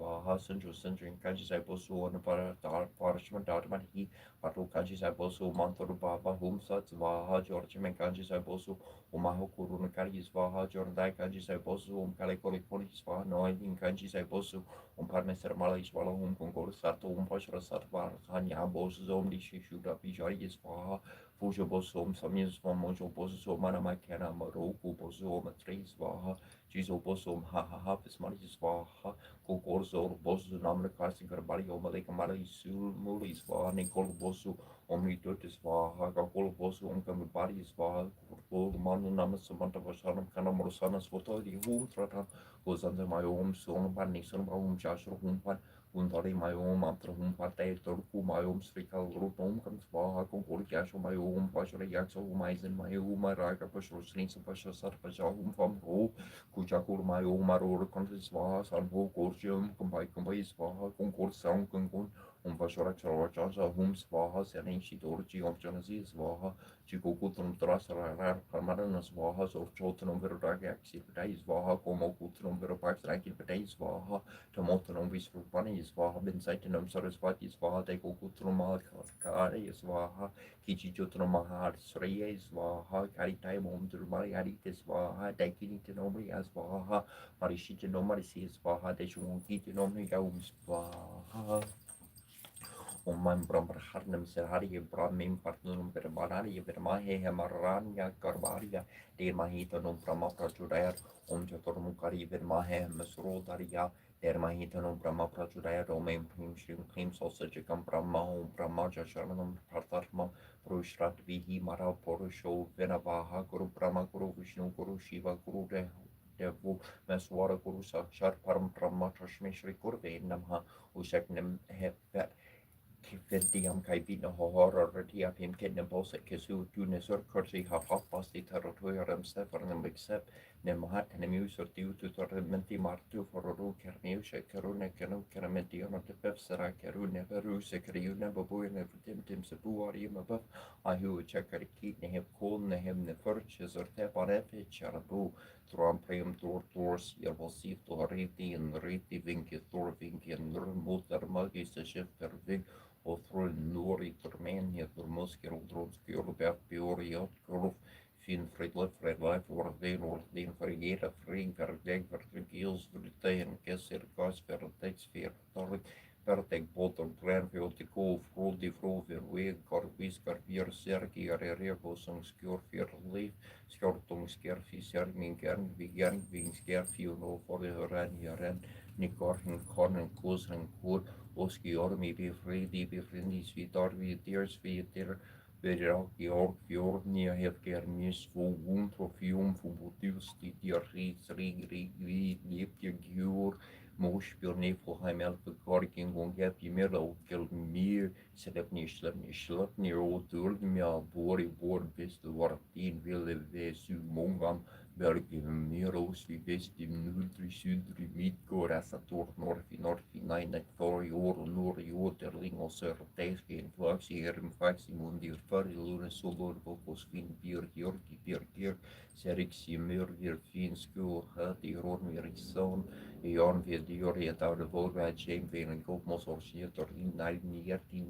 Vaha Central Century Kajis Aposo Parchment Darmani, Patu Kanjis Abosu, Mantor Baba, Humsat, Vaha, George Kanjis Abosu, Umaho Kuruna Kanjis Vaha, Jordan Kanjis Abosu, Kalikoli Polis Vaha, Noin Kanjis Abosu, Parmeser Malis Valahum, Concord Sato, Pashra Satvar, Hanya Bos, Zomdi Shishuda, Pijaris Vaha, Fujo Bosom, Samis from Mojo Bosu, Manamakana, Maroku, Bosu, Matris Vaha, Jizo Bosom, Haha, Pismaris Vaha. Kokorzo Bosu Namre Casting Bari Omaleka Mari Sul Mulis Va Nicol Bosu Omni Totis Va Hagakol Bosu Omkam Bari is Va Manu Namas Samantha Vasanam Kanamorosanas Voto di Hum Trata goes under my home son Bani Son Home Joshua Humpan Untari my home after whom Pate Turku my home Strikal Rutom comes Va Kokol Casho my home Pashra Yaxo Maizen my home Raga Pashro Slings Pasha Sarpaja Hum from Ho Kuchakur my home Maror Countries Va Sanho Gorgium Kumbai Svaha Concorsão Cancun Pashora Characha Hum Svaha Serenchi Dorji of Genesis Svaha Chikukutum Trasara Kamaranas Svaha of Chotanum Veragaxi Patais Svaha Como Kutum Verapax Rankin Patais Svaha Tomotanum Visrupani Svaha Bensaitinum Sarasvati Svaha Tekokutruma Kari Svaha Kichi Jotrumahar Srey Svaha Karitai Mom Durmari Aritis Svaha Dekini Tenomri as Svaha Marishita no Marisi Svaha Deshunki Nomri Gaum Svaha Oman Brambar Harnam Serhari Brahmim Partnum Bermanari Bermahe Hamarania Garbaria De Mahita no Brahma Prachudayar Jotormukari Bermahe Mesrodaria Der Mahita no Brahma Prachudayar Omem Prim Sausage Brahma Brahma Jasharanam Partarma Prushrat Vihi Mara Porusho Venavaha Guru Brahma Guru Vishnu Guru Shiva Guru Devu Meswara Guru Sakshar Param Brahma Trashmeshri Kurve Namha Ushaknem Hefet Ventiam kai vina horror ratia pim ketne bolsa kesu tunesor korsi ha hopasti territorium sefernem except ne mahat ne musor tiu tutormenti martu fororu kerniusha kerune kenu keramenti ono te pepsera kerune veru se kriune babuir ne tim sebuari mabaf ahu chakar kit ne heb kol ne hem ne furches or te parefe charabu trom prium tors yerbol sif to riti en riti vinki tor vinki en motor magis se shifter ving og through Nori Turmenia, Turmosker, Dromski, Robert Biori, Jotkorov, Finn Fridlef, Fredlife, Ordin, Friera, Fring, Verdeg, Vergils, Vritein, Kesser, Gas, Vertex, Vertorg, Verteg, Botor, Granfield, Tikov, Frodi, Frover, Weg, Korvis, Karvier, Sergi, Arerebo, Skjor, Fjerleif, Skjortung, Skerfi, Sermin, Gern, Vigern, Ving, Skerfi, og for det Ren, Jaren, Nikorn, Korn, Kosen, Kor, Oski ormi befrindi svitar vi tiers viter Verrak York Jornia hef germis vo trofium vo botus tier rig liepje gjur Mosh Bjorneflheim elke korking gon gep je meer ook kel meer slepni o turmia bor beste wartien wille we su mongan welke meer os vi best nutri sudri mitko rasator norfi nine for nor der lingos teski inflaxie faxi mundir fari lune solor vokos fin bier serixi murdir fin skur hati ronmir son Jan weer diori et oude voorwaarts James weer een kopmos orsiert door in 19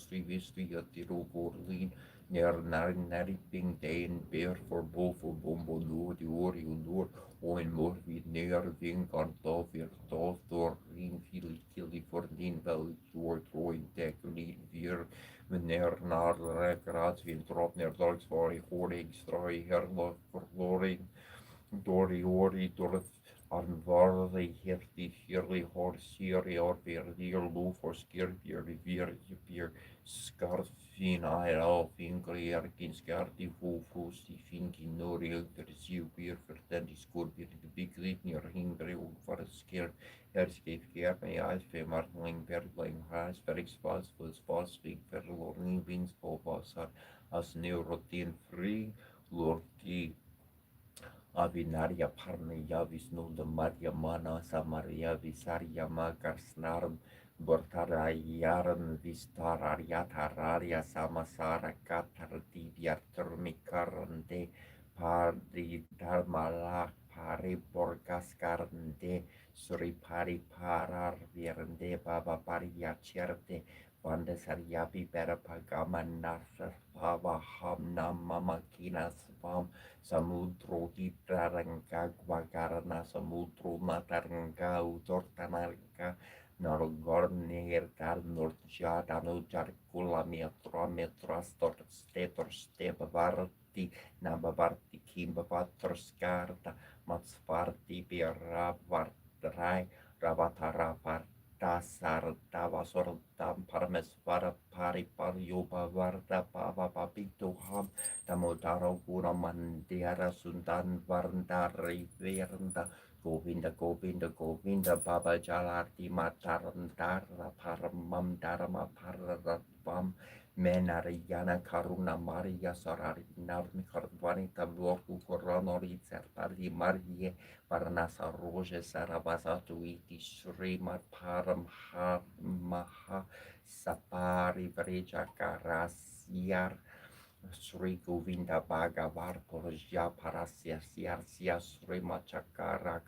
3 wistri at die roborlin naar die ping deen beer voor boven bombo noor die ori noor o en mor wie neer wing kan tof weer tof door rin kili voor din wel door trooi dek niet weer meneer naar rekraat wie drop neer dorks voor ik hoorde ik strooi herlof verloring door die ori door het Arnvarði hefti hirli hor siri or verdir lú for skirpir vir skarfin air al fingri erkin skarti fusti finki nori ögder siu bir vertendi skurpir de bigritnir hingri og for skir erskeif germe alfe martling verling has verix fas vig verlorin vins på basar as neurotin fri lorti Avinaria Parmeia Visnunda Maria Mana Samaria Visaria Magar Snarm Bortarayaram Vistarariatararia Samasara Katar Divya Termikarante Pari Dharmala Pari Borgaskarante Suri Pari Parar Virande Baba Paria Cherte Vanda Saryapi Perapagaman Narsa Pava Hamna Mama Kinas Vam Samudro Hidrarangka Gwagarana Samudro Matarangka Utortanarka Nargornir Dar Nurjadano Jarkula Metrastor Stetor Stebavarti Nabavarti Kimbavatr Skarta Matsvarti Biravartrai Ravatara Dasar Davasor Dam Parmesvara Pari Paryoba Varda Pava Papito Ham Damodaro Gura Mandiara Sundan Varndari Veranda Govinda Baba Jalarti Matarandara Paramam Dharma Pararatvam Menariyana Karuna Maria Sarari Narmi Kardvanita Bloku Koronori Serpari Marie Paranasa Roja Sarabasatu Iti Srimat Param Maha Sapari Vreja Karasyar Sri Govinda Bhagavar Porja Parasya Siarsia Sri Machakara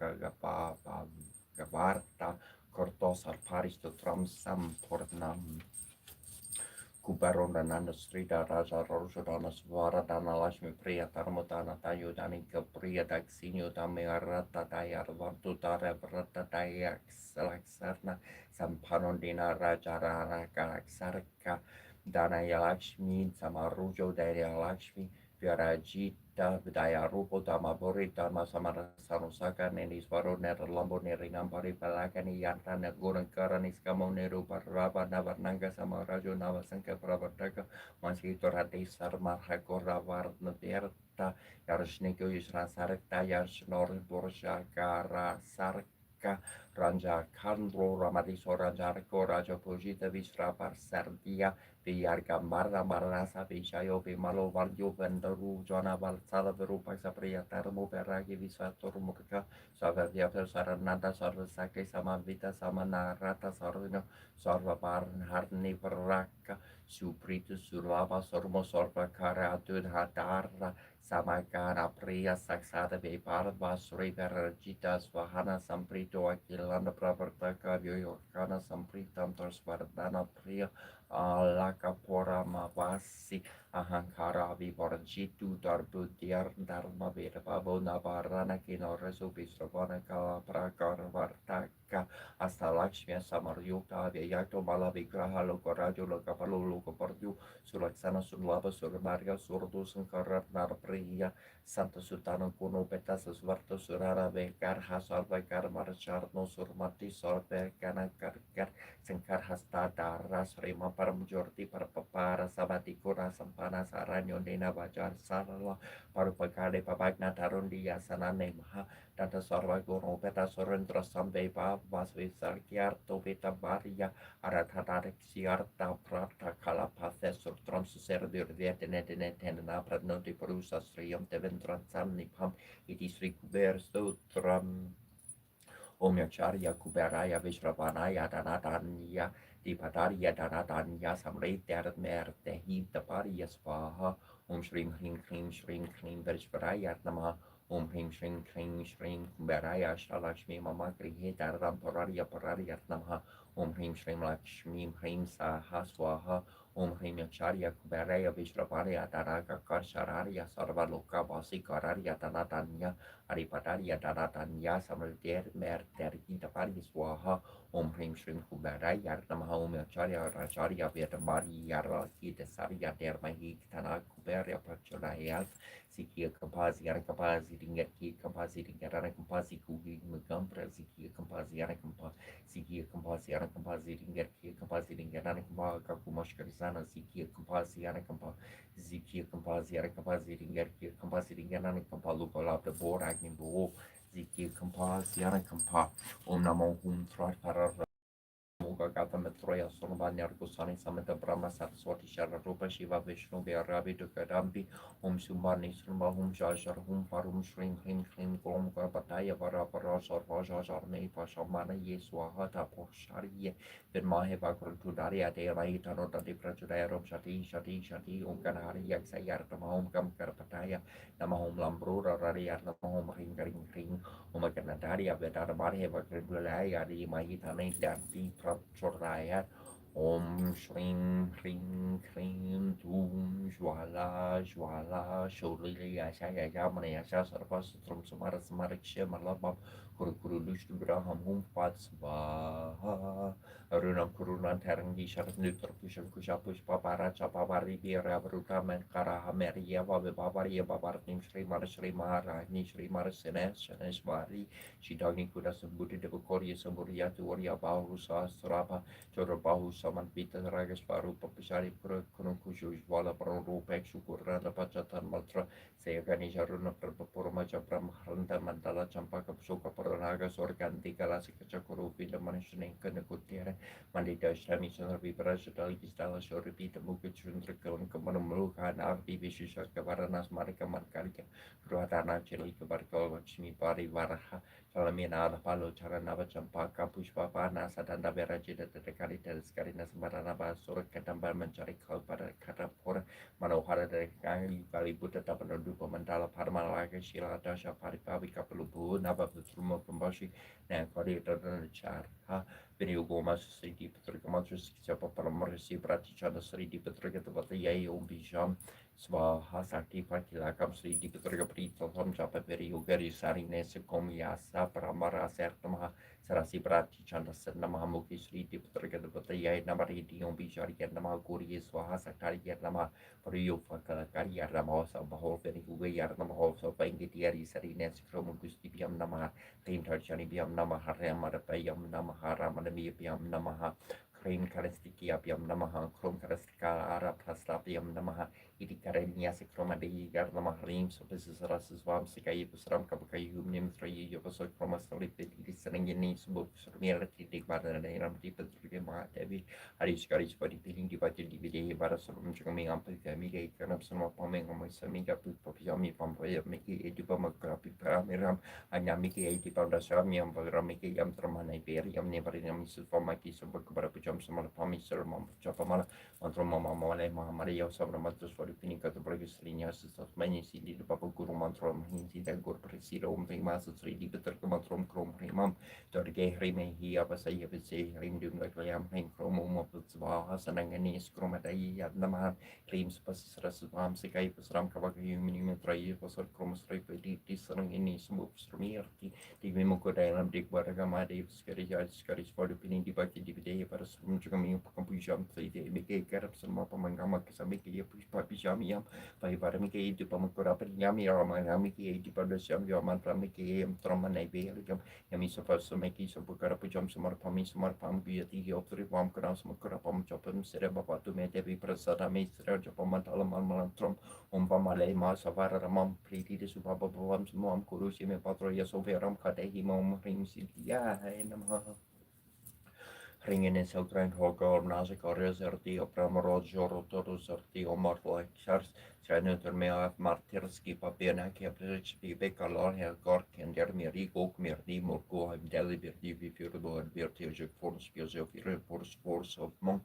Gavarta Kortosar Paristotram Sampurnam Kubarondananda Srida Raja Rojodana Svaradana Lashmi Priya Tarmodana Tayudanika Priya Daxinio Damearata Dayar Vantutara Vrata Dayak Salaksarna Sampanondina Raja Galaksarka Danaya Lakshmi Samarujo Daya Lakshmi Virajita Vidaya Rupo Damabori Dharma Samara Sanusaka Nenis Varo Nera Lambo Nerinambari Palakani Yanta Neguran Karanis Kamo Neru Parava Navarnanga Samarajo Navasanka Pravartaka Mansito Rati Sarmar Hakora Varna Verta Yarshniku Yusra Sarkta Yarshnor Borja Kara Sark Raka Ranja Kandro Ramadiso Ranjarko Raja Pujita Vishrapar Sardia Viyar Gambara Marasa Vishayo Vimalo Valyo Vendaru Jona Valsala Verupa Sapriya Tarmo Beragi Visator Murka Savavya Sarananda Sarva Sake Samavita Samanarata Sarvino Sarva Barn Harni Varaka Suprita Surava Sormo Sorva Kara Adudha Samakara Priya Saksada Viparva Sri Verajita Swahana Samprito Akilanda Pravartaka Yoyokana Sampritam Tarsvardana Priya Alaka Pora Mavasi Ahankara Vivarjitu Darbu Diar Dharma Vedababo Navarana Kino Resu Visravana Kala Prakar Vartaka Astalakshmi Samaryuta Vyato Malavigraha Lokorajo Lokapalu Lokopardu Sulaksana Sulava Surmaria Surdu Sankara Narpriya Santa Sultana Kuno Petasa Svarta Surara Vekar Hasarva Karmarcharno Surmati Sorve Kana Karkar Sankar Hasta Dara Srima Paramjorti Parapapara Sabati Kura Sampana Saranyo Nena Bajar Sarala Parupakade Papagna Tarundi Yasana Nemaha Tata Sarva Guru Peta Surendra Sambeva Vasvi Sarkiarto Vita Varia Arathatarxiarta Prata Kalapathe Surtrons Serdur Vietnetena Pradnoti Perusa Sriam Deventran Samnipam Itis Ricuber Sutram Omyacharya Kuberaya Vishravanaya Danatanya Dipataria Danatanya Samriter Merte Hitaparia Swaha Shrim Hrim Krim Shrim Krim Vishvaraya Namaha Hrim Shrim Krim Shrim Kuberaya Shalakshmi Mama Kriheta Rampararia Pararia Namaha Hrim Shrim Lakshmi Hrim Saha Swaha Hrim Acharya Kuberaya Vishravanaya Danaka Karshararia Sarvaloka Vasikararia Danatanya Aripataria Daratanya Samalder Merter Intapari Swaha Hrim Shrim Kuberaya Namaha Acharya Racharya Vedamari Yara Hitasaria Dermahi Tana Kuberia Pachorayat Sikia Kampazi Arakapazi Ringaki Kampazi Ringarana Kampazi Kugi Mugampra Sikia Kampazi Arakampa Sikia Kampazi Arakampazi Ringaki Kampazi Ringarana Kampa Kakumashkarizana Sikia Kampazi Arakampa Zikia Kampazi Arakapazi Ringarki Kampazi Ringarana Kampa Lukola the board Agni Bo Zikia Kampazi Arakampa Namo Hum Tratara Muga Gata Metroya Sonobanya Kusani Samata Brahma Saraswati Shara Rupa Shiva Vishnu Vyaravi Dukadambi Sumani Srima Jajar Parum Shrim Hrim Hrim Gom Gabadaya Varapara Sarva Jajar Nepa Shamana Yeswaha Tapo Shariye Vidmahe Vakrutudari Ade Raitano Dadi Prajudaya Shati Umkanari Yaksayartama Gam Karpataya Namahom Lambrura Rariat Namahom Ring Umakanadaria Vedara Marhe Vakradulaya Di Mahitane Dadi Prapchoraya Shrim Hrim Hrim Tum Jwala Sholiya Shaya Yamana Yasha Sarvasutram Samara Samarik Shemalabam Kuru Lushtu Graham Pad Svaha Arunam Kurunan Tarangi Sharat Nutra Pushan Kushapush Papara Chapavari Bira Bruta Menkara Meria Babaria Babartim Shri Maharani Shri Marasenes Shanesvari Shidagni Kuda Sambuti Devokoria Samburia Tuoria Bahusa Strapa Chorobahu Saman Pita Ragas Paru Papishari Kunukushu Vala Paru Pexukurana Pachatan Matra Sayagani Jaruna Purmacha Brahmanda Mandala Champaka Suka Paranaga Sorganti Galasika Chakuru Vida Manishan Kanakutere Mandita Shami Sana Vibrajal Gistala Shoripita Mukachundrakon Kamanamuka Nardi Vishisha Kavaranas Marika Markarika Ruatana Chelika Barko Lakshmi Pari Varaha Salamina Palo Charanava Champaka Pushpa Pana Sadanda Verajita Tekarita Skarina Smaranava Surakatamba Manchari Kalpara Katapura Manohara de Gangi Bali Buddha Tapanadupa Mandala Parmalaka Shila Dasha Paripavi Kapalubu Nava Putruma Pambashi Nankari Char Video Goma City Petrikamatris Chapa Paramorisi Pratichana Sri Petrikata Yay Umbijam Swaha Sakti Pakilakam Sri Petrikaprita Tom Chapa Video Gari Sarines Komiasa Paramara Sertamaha Sarasi Pratichana Namahamuki Sri Petrikata Yay Namari Umbijari Namakuri Swaha Sakari Nama Rio Fakari Ramos Baho Very Yarnam of Bangitiari Sarines Kromugustipiam Nama Cream Tarchani Biam Namaha Ramadapayam Namaha Ramadamiam Namaha Cream Karastiki Apiam Namaha Chrome Karastika Ara Plastapiam Namaha Idikarenia Sekromadi Garnamarim, so this is Rasiswam Sikai, Pusram Kabakayu, Nimfree, Yokoso Chromasoli, listening in needs books, reality, Dick Barnam, Deep Devi, Arishkaris for the Ping divided DVD, Barasum Jami, Ampami, Kanapsum of Poming on my Samiga, Popiami, Pompoy, Miki, Edipama, Paramiram, and Yamiki, Edipanda Sami, and Ramiki, Yamtraman, Iberiam, Nebariam, Mrs. for my piece of book, Barapujam, some of Pommy, Sir Mom, Chapamala. Antro mama mole mama Maria sabra matros for the pinica to break lineas of many city the papa guru mantro hinti da gur presiro primas 3D better mantrom chrome primam torge rime hi abasa yebse rindum like lam hin chromum of the zwa hasanangani scromatai yadnama claims passes rasam sekai pasram kavaki minimum trai pasar chromos trai pedi disarangani smooths from here the memo dalam dik baragama de skari for the pinin dibaki divide para sum jugami kampujam sai de meke karap sama pamangama kasami ke pushpa pijami yam pai para meke itu pamakura yami ramami ke itu pada syam yaman rami ke trauma nai be yam yami sofa sameki so bukara pujam samar pam biati yopri pam kram samakura pam chopam sere bapa tu me devi prasada me sere chopam malam malam trom umpamale ma savara ramam priti de subaba bam semua kurusi me patro ya soveram kadehi mom rim sidia nama ringen in Southern Hogor, Nazikar, Zerti, Opramaro, Joro, Toro, Zerti, Omar, Lakshars, Senator Mea, Martirski, Papena, Keprich, Beka, Lorher, Gork, and Dermiri, Gok, Mirdi, Murko, Deliberti, Vifurdo, and Bertiojik, Force, Piozofir, Force of Monk,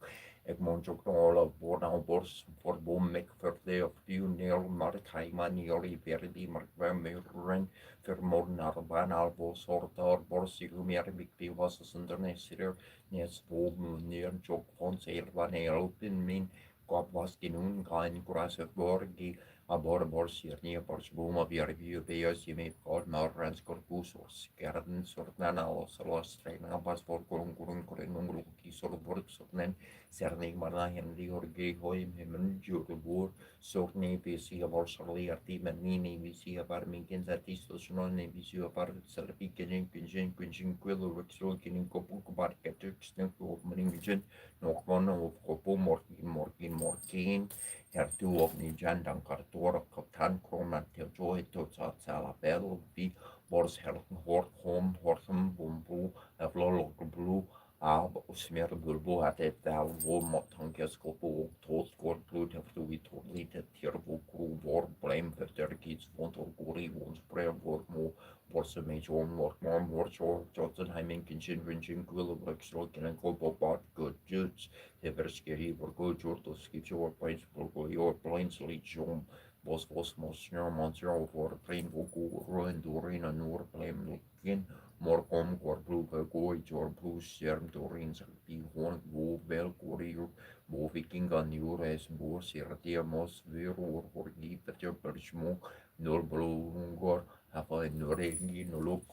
Egmont, Joknola, Bornau, Bors, for Boom, Make, Ferde of Pioneer, Markaiman, Yori, Verdi, Markvam, Ren, Fermor, Narban, Alvo, Sortor, Borsigum, Yerbik, Pivas, Undernesir, Nes volgen neer jok von selvan elpin min kapvaskin unkain kurasef borgi abor borsir nie bors buma viervio beos jemi kod marrans korpusos kerden sortnan alos alos treina pas for kurun ungruki sor borg sortnen sernig marna henri orgi hoim hemen jurubur sortne visi abor sorli arti menini visi abar minken zatistos non ne visi abar serpi kenen kunjen kwelo rexol kenen kopuk barket tuksnen op meningen nog van of kopo morkin Hertu of Nijan Dankartor, Kaptan Kroman Joy to Sala Bell, V. Bors Helton Horthom, Hortham, Bumbu, Avlolo Blue, Ab Smer Bulbu at it, thou Womot Hankaskopo, Toast Gord Blue, Heftu with Torlita, Tiervo Crew, War, Blame, the Turkeys, Font or Gori, Wounds, Prayer, Word Mo, Borsa Major, Mortmore, Morchor, Jotunheim, Kinchin, Ringing, Quill, Rexrock, and Kobo Bart, Good Jutes. Everskeri vorgo jorto skipjo or plains vorgo your plains legion vos mosnor monster vor plain vogu ruin dorina nor plain likin morcom gor blue vergo jor blue serm dorin salpi horn vo vel gorir vo viking an jures bo sirtia mos virur vorgi petjo perchmo nor blue gor hafa noregi no look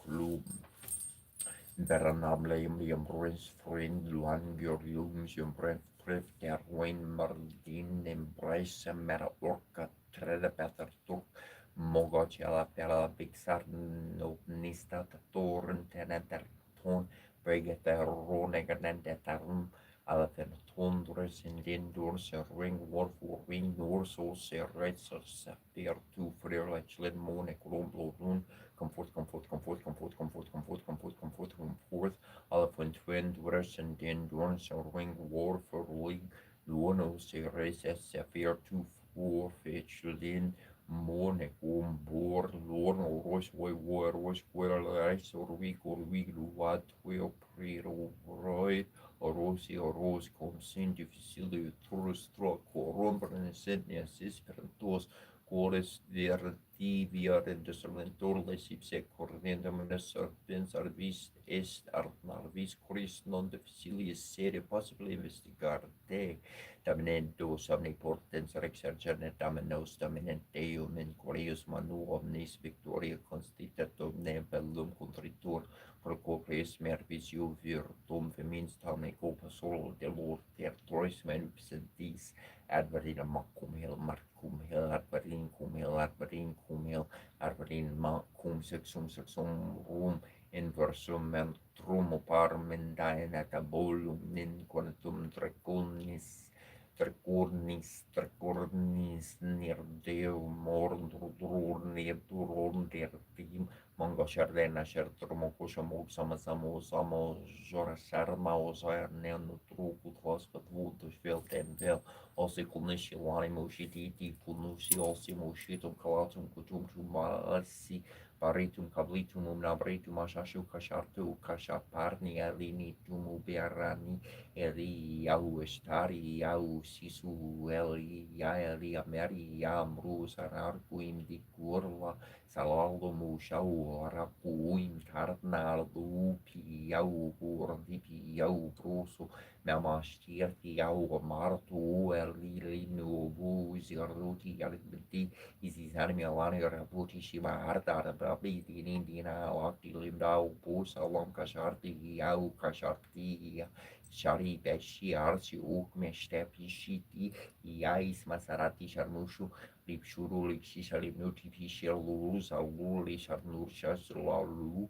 Bernable Liam Prince Friend Luan Gorium Brent Fref der Wayne Mardin Embrace Mera Orca Trede Peter Turk Mogocella Pella Pixar no Nista Torn Teneter Ton Bregeter Ronegaden Term Alafen Tondres in Dindors Ring War for Ring Norso Serrets Sapir to Freelachlen Mone Colombo comfort, alle von Twin Dwars and den Dorns or Ring War for League, Luono Series Sapphire 2 4 Fetchlin, Mone Bor, Lorno, Royce War, Royce Square Rice or Week, Luat, Will Prero, Roy, or Rosie or Rose, Comsin, Difficile, Tourist, Stroke, or Romper and Sydney, Assistant, Quotes via rendersamentorles ipse correndamenes pensar vis est arnar vis coris non difficilis sere possibile investigarte damnendo omnipotens rexergene damenos damenente eum in corius manu omnis victoria constitutum ne bellum contritur procopres mervisio virtum femins tame copa solo delor ter trois menipsentis adverina macum hel marcum hel adverin cum hel adverin macum sexum rum inversum mentrum opar mendae natabolum nin quantum trecunis Terkurnis nirdeu morndrur nirturundirtim Mongo Shardena Sherturmoko Shamok Samasamo Samo Jora Sharma Osair Neonutruku Tvoska Tvutus Veltenvel Osi Kunishi Lani Moshiti Kunushi Osi Moshitum Kalatum Kutum Tumasi Paritum Kablitum Nabritum Ashashu Kashartu Kashaparni Alini Tumu Biarani Eli Yau Estari Yau Sisu Eli Yaeli Ameri Yamru Sararkuim di Kurla Salalu Shau Rapuim Tarnaldu Piau Burdi Piau Prusu Namastirti Yau Martu Elilinu Zirruti Alibiti Izizarmi Alani Raputi Shiva Arta Babi Dina Lakti Limdau Pusa Lam Kasharti Yau Kasharti Shari Beshi Arsi Ukmestepi Shiti Yais Masarati Sharmushu Lipshuru Lipshisha Lipnuti Pishir Lulu Salu Lishar Nursha Sulalu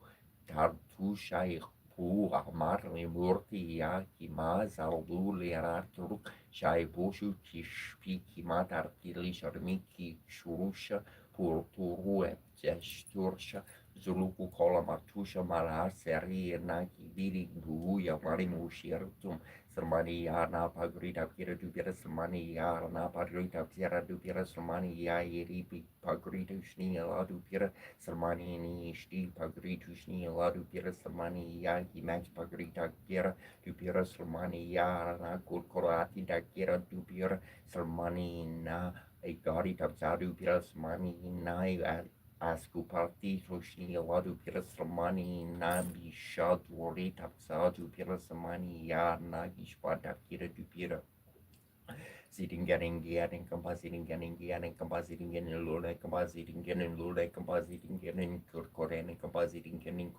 Tartusha Pu Amar Limurti Yaki Mazaldu Leratur Shai Bushu Kishpi Kimatar Tili Sharmiki Shurusha Purturu Gestursha Zuluku Kola Martusha Malar Seri Naki Biri Guya Marimu Shirtum Sermania na pagrita pira dupira sermania na pagrita pira dupira sermania yeri pagrita shni la dupira sermani ni shti pagrita shni la dupira sermania himax pagrita pira dupira sermania na kurkorati da kira dupira sermani na egari tabzadu pira sermani na Ascultati roshni ladu pirasramani na bishad wori tapsadu pirasramani ya na gishpada kira dupira. Sitting getting getting compositing getting lula compositing getting lula compositing getting corcoran compositing getting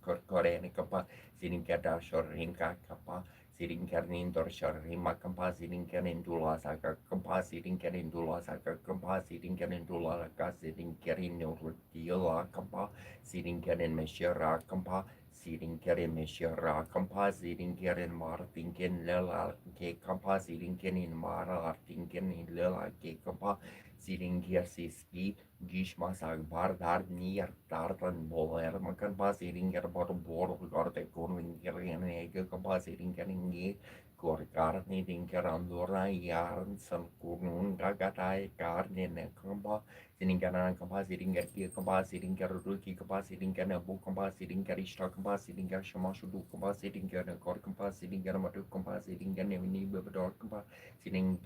corcoran capa sitting geta shorinka capa sitting getting dorsharima compositing getting dula saka compositing getting dula saka compositing getting dula sitting getting dila capa sitting getting meshera compa sitting getting meshera compa sitting getting martin lela ke compa sitting getting mara artingen lela ke compa sitting gersiski Gishma Sagbar Dar Nier Tartan Boler Makan Pasiring at bottom board of Gorte Corvin Gerian Ege Compositing getting Gorgar needing Gerandora Yarn San Kurnun Gagatai Garden and Compa sitting at compositing at Kia compositing Garuki compositing at a book compositing Garishta compositing at Shamashu compositing at a cord compositing at a matu compositing at Nevini Bebador compa sitting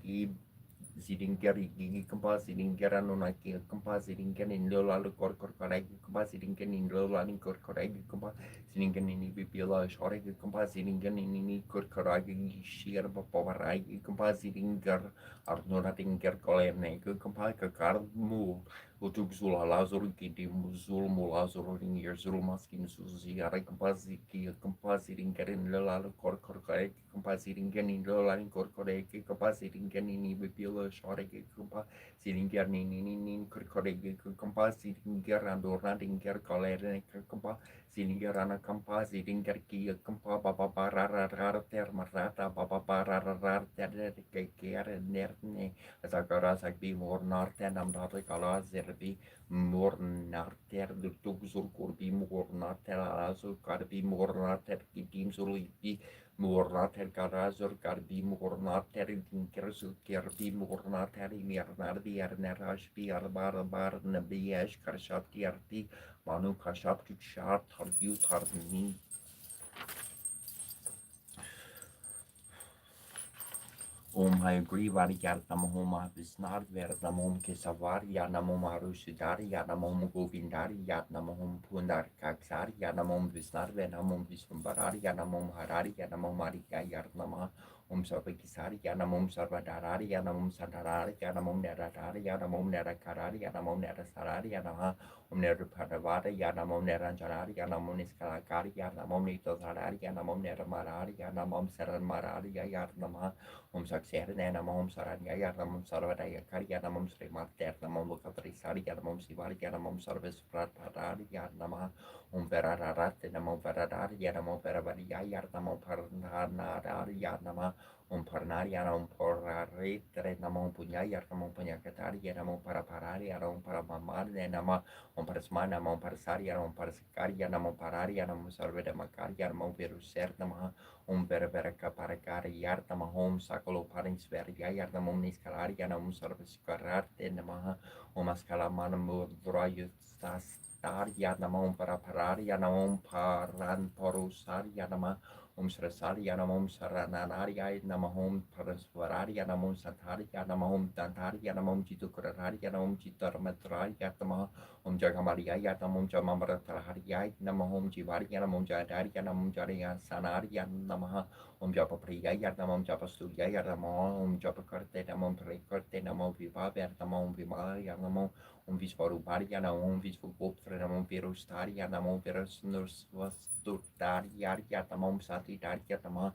sitting gigi compositing garanonaki compositing in lola corcoregi compositing in lola corcoregi compositing in bipila shoreg compositing in corcoragi sheer pavaragi compositing gar arnorating gercolene compica card move Utugzula Lazur Gidi Muzul Mulazur in your Zulmaskin Suzi compositing getting Lola Corcorec compositing getting Lola Corcorec compositing getting Bipila Shoreg compositing getting Corcorec compositing Gerandoranding Gercolere compositing Gerana compositing Gerkia compa Baba Barara Termarata Baba Barara Terre Nerne Zagarazak be more Narten Amdala Zerbi more Narter the Tugzul Kurbi more Narter Azul Karbi more Narter Kitim Zuliti more Narter Karazur Karbi more Narter Kersu Kerbi more Narter Mirnardi Arnerashi Arbar Bar Nabiash Karshati Arti Manu Kashap to Chart Tarbu Tarni I agree, Variartamom Visnar, Vertamom Kesavar, Yanamom Arushidari, Yanamom Govindari, Yanamom Pundar Kaksar, Yanamom Visnar, Venamom Visumbarari, Yanamom Harari, Yanamom Marika Yarnama, Sarvakisari, Yanamom Sarvadarari, Yanamom Sadarari, Yanamom Neratari, Yanamom Nerakarari, Yanamom Nerasarari, Yanama, Nerpadavada, Yanamom Neranjarari, Yanamom Niskalakari, Yanamom Nitozarari, Yanamom Neramarari, Yanamom Saran Marari, Yarnama. Sakseren Namom Saranya Yanamom Sarvadaya Karyanamom Srimater Namom Lukatrisari Yanamom Sivari Yanamom Sarvis Pratari Yanama Verarat Namom Veradari Yanamom Veravaria Yanamom Paranari Yanama Parnariana, Porare, Namo Punyaya, Namo Punyakataria, Namo Parapararia, Namo Paramamane, Nama, Parasmana, Namo Parasaria, Namo Parascaria, Namo Pararia, Namo Salveda Macaria, Namo Viruser, Nama, Berberaca Paracari, Nama Home, Sacolo Parins Veria, Namo Niscalaria, Namo Salvescarate, Nama, Mascalamana, Mudroyus. Staria namom Parapararia namom Paran Porusaria nama Srasaria namom Sarananaria namahom Parasvararia namom Santaria namahom Dantaria namom Jitukraria namom Jitarmatraria namah Jagamaria namom Jamamaratraria namahom Jivaria namom Jadaria namom Jaria Sanaria namaha Japapriya namom Japastuya namom Japakarte namom Prekarte namom Vivaver namom Vimaria namom Visvaruparia namom Visvugoptra namom Virustaria namom Virusnurstutaria namom Satitaria namom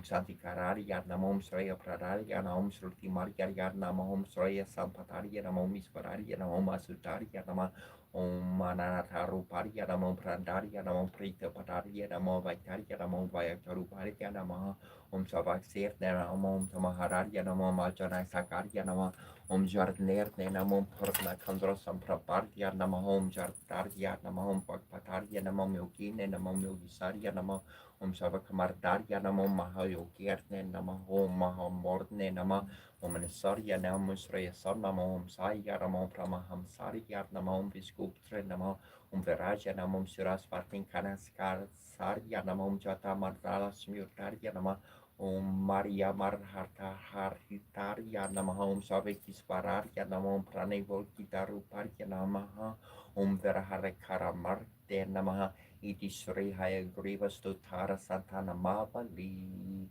Santikararia namom Sreya Pradaria namom Srutimaria namom Sreya Sampataria namom Isvararia namom Asutaria namom Manataruparia namom Prandaria namom Prita Pataria namom Vaitaria namom Vayataruparia namom Savaxir namom Tamahararia namom Ajana Sakaria namom Jardner namom Purna Kandra Sampraparia namahom Jardaria namahom Pagpataria namom Yogine namom Yogisaria namom Savakamardaria namom Mahayogirne namahom Mahamordne namah Manisaria namom Sreyasan namom Saya namom Pramahamsaria namom Viskuptre namom Veraja namom Suras Partin Kanaskar Saria namom Jata Mandala Smurtaria namah Maria Marhata Haritaria Namaha Savekisvararia Namam Pranevol Gitaruparia Namaha Verahare Karamarte Namaha Itisri Haya Grivas Tara Santana Mavali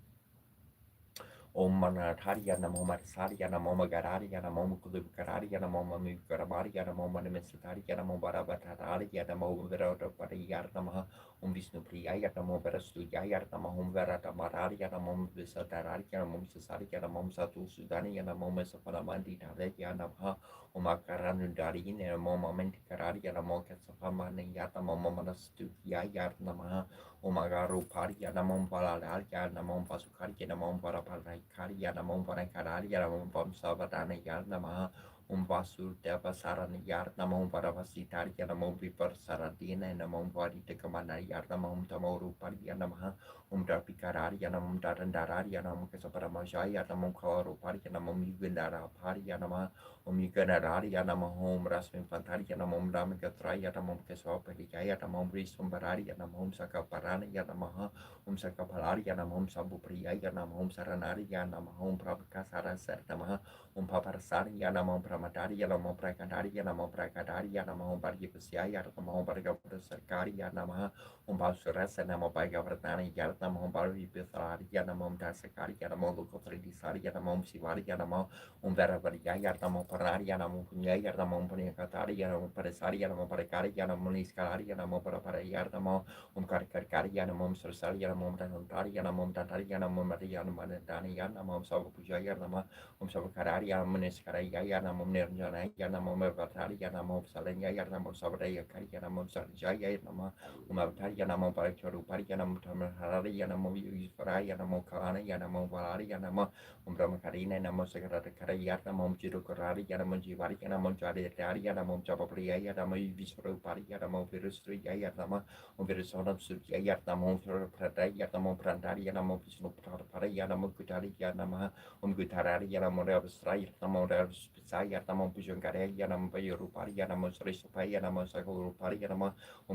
Manataria Namo Marsaria Namo Magararia Namo Kulukararia Namo Mukaramaria Namo Manimesataria Namo Barabatararia Namo Verata Pariyar Namaha Vishnu Priya Namo Verastuyar Namo Verata Mararia Namo Visatararia Namo Sasaria Namo Satu Sudania Namo Mesapalamandi Taleya Namaha Makaranudari Namo Mamentikaria Namo Kasapamani Yatamo Manastuyar Namaha Umagaru Paria Namom Palalaria Namom Pasukaria Namom Paraparakaria Namom Parakararia Namom Pamsavadana Yarnama Vasur Devasarana Yarnamom Paravasitaria Namom Vipar Saradina Namom Vadita Kamana Yarnamom Tamoru Paria Namaha Darpikararia Namom Darandararia Namom Kasaparamajaya Namom Kawaru Paria Namom Yugandara Paria Nama Yugandararia Namahom Rasmin Fantaria Namom Ramikatraya Namom Kasapariya Namom Risumbaria Namom Sakaparana Yanamaha Sakapalaria Namom Sabupriya Namom Saranaria Namahom Prabhakasara Sartamaha Paparasaria Namom Pramataria Namom Prakadaria Namom Prakadaria Namom Pargipasya Namom Pargapasarkaria Namaha Basurasa Namom Pagavartana Yarnamom Parvipasaria Namom Dasakaria Namom Lukotrisaria Namom Sivaria Namom Veravaria Namom Pararia Namom Punya Namom Punyakataria Namom Parasaria Namom Parakaria Namom Niskalaria Namom Paraparaya Namom Karkaria Namom Sarsaria Namom Tantaria Namom Tantaria Namom Maria Manadania Namom Savapujaya Namom Savakararia Maniskaraia Namom Nirjanaya Namom Vataria Namom Salanya Namom Savaraya Karia Namom Sarjaya Namom Umavataria Namom Paracharuparia Namom Tamararia Namom Yusvaraya Namom Kalana Namom Valaria Namom Brahmakarina Namom Sakarakaria Namom Jirukararia Namom Jivaria Namom Jadaria Namom Japapriya Namom Visvaruparia Namom Virusriya Namom Virisonam Sukyaya Namom Pradaya Namom Prandaria Namom Vishnu Praparaya Namom Gutaria Namah Gutararia Namom Ravasraya Namom Ravaspisaya Namom Pujankaraya Namom Payuruparia Namom Srisupaya Namom Sakuruparia Namom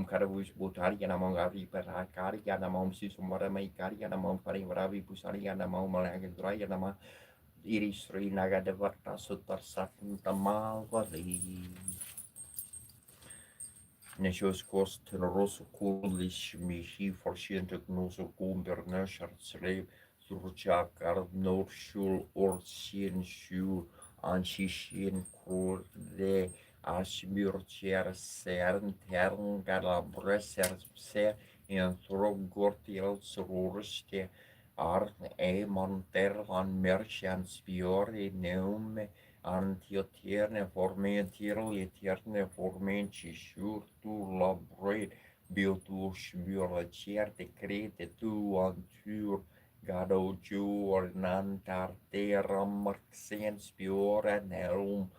Karavush Butaria Namom Gavi Parakaria Namom Sisumara Maikaria Namom Parivaravi Pusaria Namom Malagandraya Namah Iris Sri Nagadevarta Sutar Satantamavali Nesjos kost rosu kulish mihi forsciente gnoso gumber nöshar slev surjakar norshul orsien shul anshishin kurde asmurcher cern tern galabreser se en throgortil sururste arn eman tervan merchant spiori neume Antiotierne formentirl etierne formenti shurtu labred biotu shmuracierte crete tu antur Gado Jornantarte Ramarxen Spiora Nelum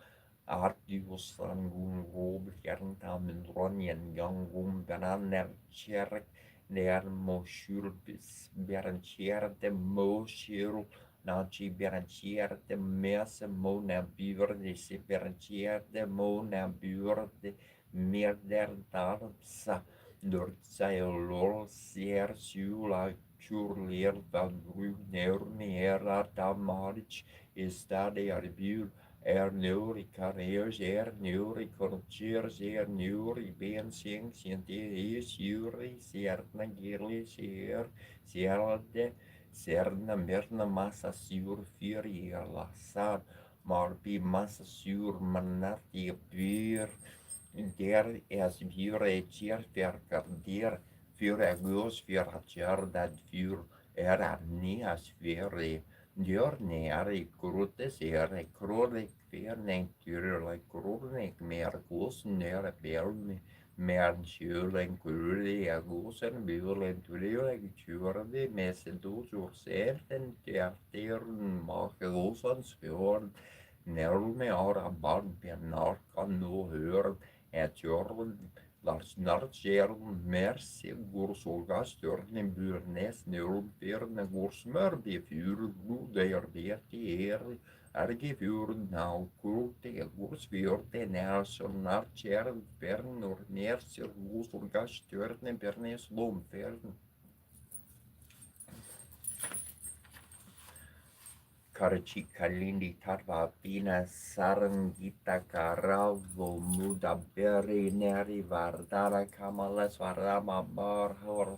Artius Rangun Rob Kerntamen Ronjen Youngum Bananer Cherk Der Moschulbis Beranchier de Moschir Naci Beranchier de Messe Mona Bur de Seperanchier de Mona Bur de Merder Darsa Dortsailor Sier Sula Churlier van Brunner Damarich is daar de arbur Nuri carriers Nuri cortiers Nuri ben sing is Yuri Sierna Gilly Sierde Serna Merna Massa Sur Furier Lassar Marpi Massa Sur Manati Pur Der es Vure Chier Verkardir für Agus für Hatjar für Nias für Diorne krutes krore kverne kyrle krone mer kusen nere belme mer sjulen kurli agusen bulen turile kyrde mesen dosur serten tertern makerosan spjorn nerme ara barn per kan no hör et jorn Lars Nartjern mersi gursolgas stjörnen burnes neurum perne gursmör de fjur der veti erge fjur nau kurte gursfjörte närson Nartjern pernor mersi gursolgas stjörnen pernes lom pern Karchi Kalindi Tarva Pina Sarangita Karavo Muda Beri Neri Vardara Kamala Svarama Bar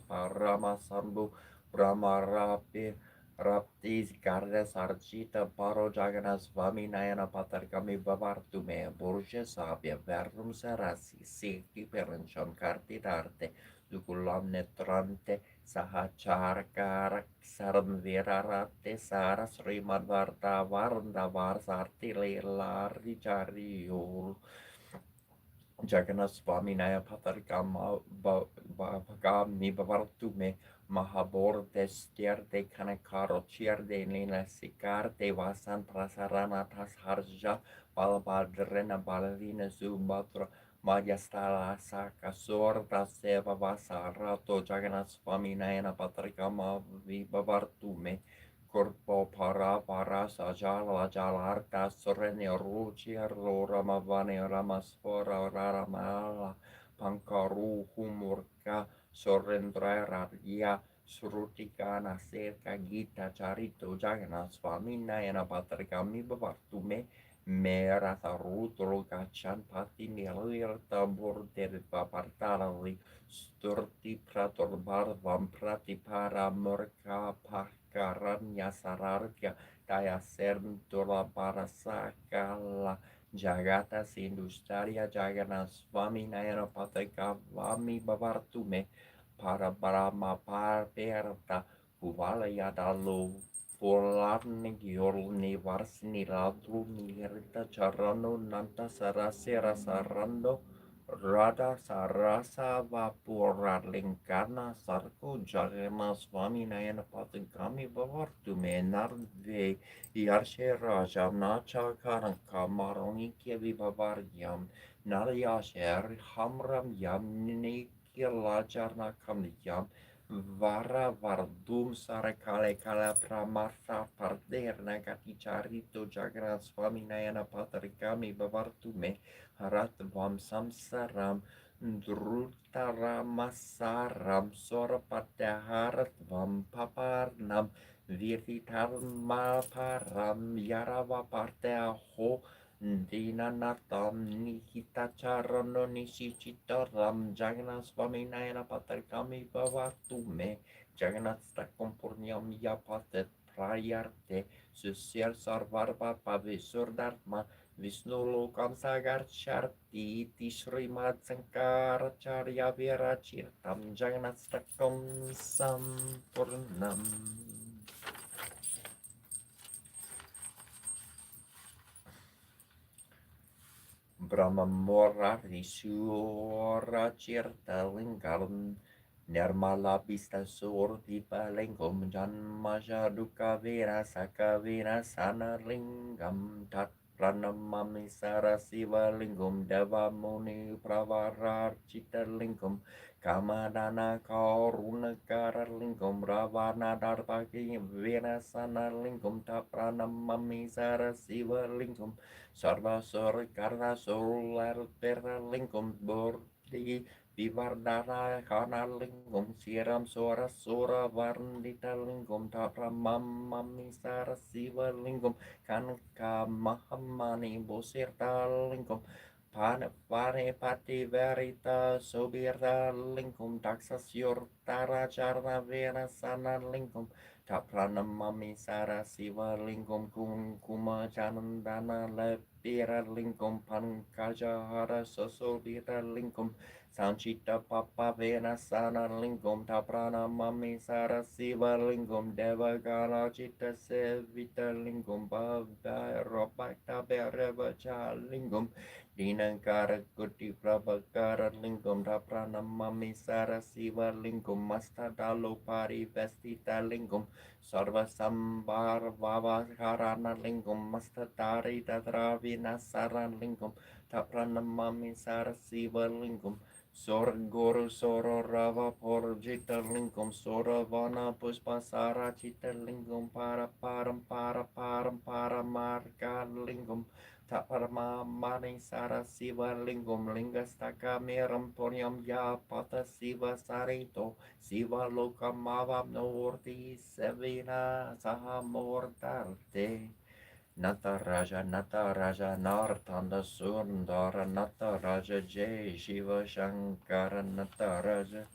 Farama Sambu Brahma Rapi Raptis Gardes Archita Paro Jaganas Vami Nayana Patarkami Bavartume Burje Sabia Verum Sarasi Sekti Perenchon Kartidarte Dukulam Netrante Sahacharkarak Saram Virarate Saras Rimad Varta Varnda Varsarti Lari Jariul Jaganas Vaminaya Patargama Bhavagami Bavartume Mahabor Destierde Kanakaro Chierde Nina Sikarte Vasan Prasarana Tasharja Balbadrena Balarina Zubatra Majastala Saka Sorta Seva Vasarato Jaganas Vaminayana Patrikama Vibavartume Corpo para Sajala Jalarta Sorene Ruci Rama Vane Ramasfora Raramala Pankaru Humurka Sorendra Radia Srutikana Serka Gita Charito Jaganas Vaminayana Patrikami Bavartume Mera Rutro Gachan Pati Nelir Tabur Derva Partarali Sturti Prator Barvam Prati Para Murka Parkaranya Sararkia Daya Serndura Parasakala Jagata Sindustaria Jagana Swami Nayana Pataka Vami Bavartume Para Brahma Parperta Kuvalaya Dalu Polarni Giorni Varsni Ladru Mirta Charano Nanta Sarasera Sarando Rada Sarasa Vapora Linkana Sarko Jagana Swami Nayana Patigami Bavartume Narve Yarshe Raja Nacha Karanka Maroni Kevi Bavariam Narya Sher Hamram Yam Niki Lajarna Kamyam Vara Vardum Sarakale Kala Pramartha Parderna Gati Charito Jagana Swami Nayana Patarikami Bavartume Haratvam Samsaram Druttaramasaram Sorapataharatvam Paparnam Virtitarma Param Yarava Parteaho Dinanatam Nihitacharano Nishitaram Jagannath Swami Nayana Patarkami Bhavatume Jagannath Stakom Purnyam Yapatet Prayarte Susir Sarvarva Pavisurdharma Vishnu Lokam Sagar Sharti Tishrimad Sankara Charya Virachirtam Jagannath Stakom Sampurnam Brahma Mora Rishura Chirta Lingaram Nirmala pista surti palengkum janmasha dukkha vera saka vera sana lingam tat pranamami sarasiva lingam deva muni pravarar cita lingam kamadana karunakara lingam ravana dartaki vera sana lingam tat pranamami sarasiva lingam sarva sur karna surular pera lingam bordi Vivardhana Karnalingam Siram Sora Sora Varnita Lingam Tapramamami Sara Siva Lingam Kanaka Mahamani Bosirta Lingam Pane Pati Verita Sobirta Lingam Taxasyur Tara Charna Vera Sana Lingam Tapranamami Sara Siva Lingam Kuma Janandana Lepira Lingam Pankaja Hara Sosobira Lingam Sanchita Papa Vena Sana Lingam Taprana Mami Sara Siva Lingam Devagana Chitta Sevita Lingam Bhava Robakta Bereva Cha Lingam Dinankara Kuti Prabhakara Lingam Taprana Mami Sara Siva Lingam Masta Dalo Pari Vestita Lingam Sarva Sambar Vava Karana Lingam Masta Tari Tadravina Sara Lingam Taprana Mami Sara Siva Lingam Sorgoro Soro Rava Porjita Lingam Sora Vana Puspasara Chita Lingam para Marga Lingam Taparama Mani Sara Siva Lingam Lingastaka Meram Ponyam Ya Pata Siva Sarito Siva Lokamava Norti Sevina Saha Mortarte Nataraja Nataraja Nartanda Sundara Nataraja Jai Shiva Shankara Nataraja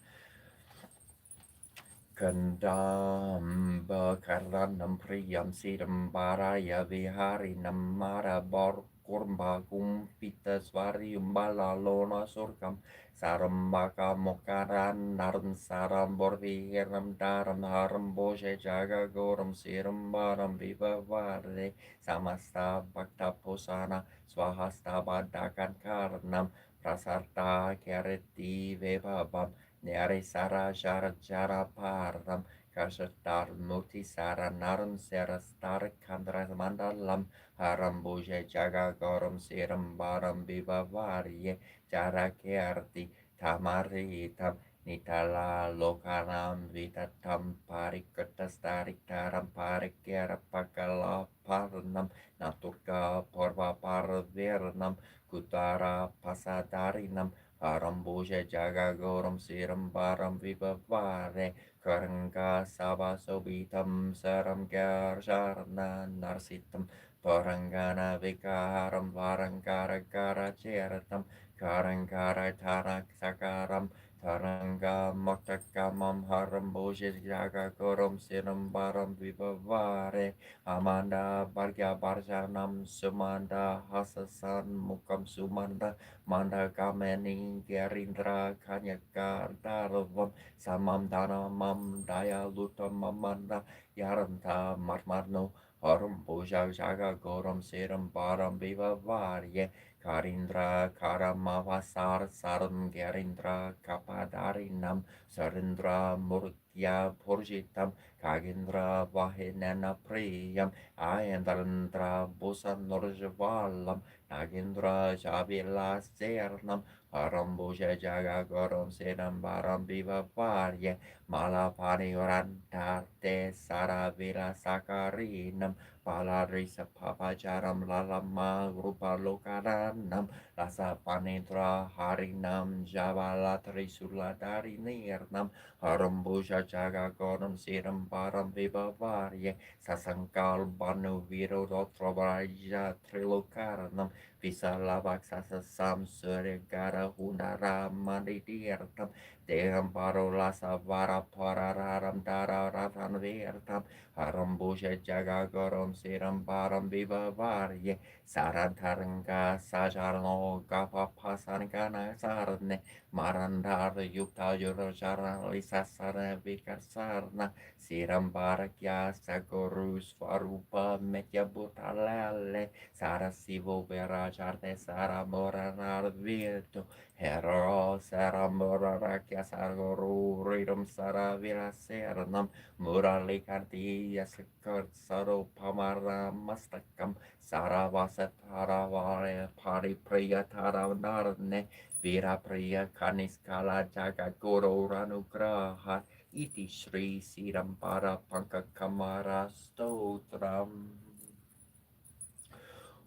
Kandamba Karanam Priyam Sidam Baraya Vihari Namara Bar Kurma Kumpita Swarium Balalona Surkam Sarambaka Mokaran Naran Saram Borvi Hiram Daram Haram Boshe Jaga Goram Siram Baram Viva Vare Samasta Bhakta Posana Swahasta Badakan Karanam Prasarta Kereti Vebabam Nare Sara Jara Jara Param Kashatar Muti Sara Naram Sera Star Kandra Mandalam Haram Buje Jaga Goram Siram Baram Biba Varye Jara Kerti Tamari Tam Nitala Lokanam Vitatam Parikatas Tarikaram Parikera Pakala Paranam Naturka Porva Parvernam Kutara Pasadarinam Arambuja Jaga Goram Siram Baram Vivavare Karanga Sava Sobitam Saram Garsharna Narsitam Parangana Vikaram Varangara Gara Cheratam Karangara Tarak Sakaram Taranga Moktakamam Haram Boja Jaga Goram Siram Baram Vivavare Amanda Barga Barjanam Sumanda Hasasan Mukam Sumanda Manda Kameni Gerindra Kanyaka Daravam Samam Dana Mam Daya Luta Mamanda Yaranta Marmarno Harum Puja Jaga Goram Seram Baram Viva Varye Karindra Karamavasar Saram Gerindra Kapadarinam Sarindra Murtya Purjitam Kagindra Vahinana Priyam Ayandrandra Busan Nurjavalam Nagendra Javila Sernam Harambuja Jaga Gorom Senam Baram Viva Varya Malapani Orandarte Saravila Sakarinam Palarisa Papajaram Lalama Rupa Lokaranam Rasa Panitra Harinam Javala Trisuladari Nirnam Harambuja Jaga Gorom Senam Baram Viva Varya Sasangkal Banu Viro Dotrobraja Trilokaranam Visalavaksa Sam Surigara Hundara Mandidirtam Deham Parolasa Vara Parararam Dara Ratan vertam haram bosha jaga gorom seram param viva varye sarantaranga sajarno gapa pasangana sarne marandar yukta yorojara lisasara vikarsarna siram barakya sagoru svarupa metya butalale sara sivo verajarte sara moranar virtu Hero Saramurarakia Sagoru Ridum Saravira Sernam Muralikanti Yasikurt Saro Pamara Mastakam Saravasatara Vare Pari Priya Taravarne Vira Priya Kaniskala Jaga Guru Ranugraha Iti Sri Sirampara Panka Kamara Stotram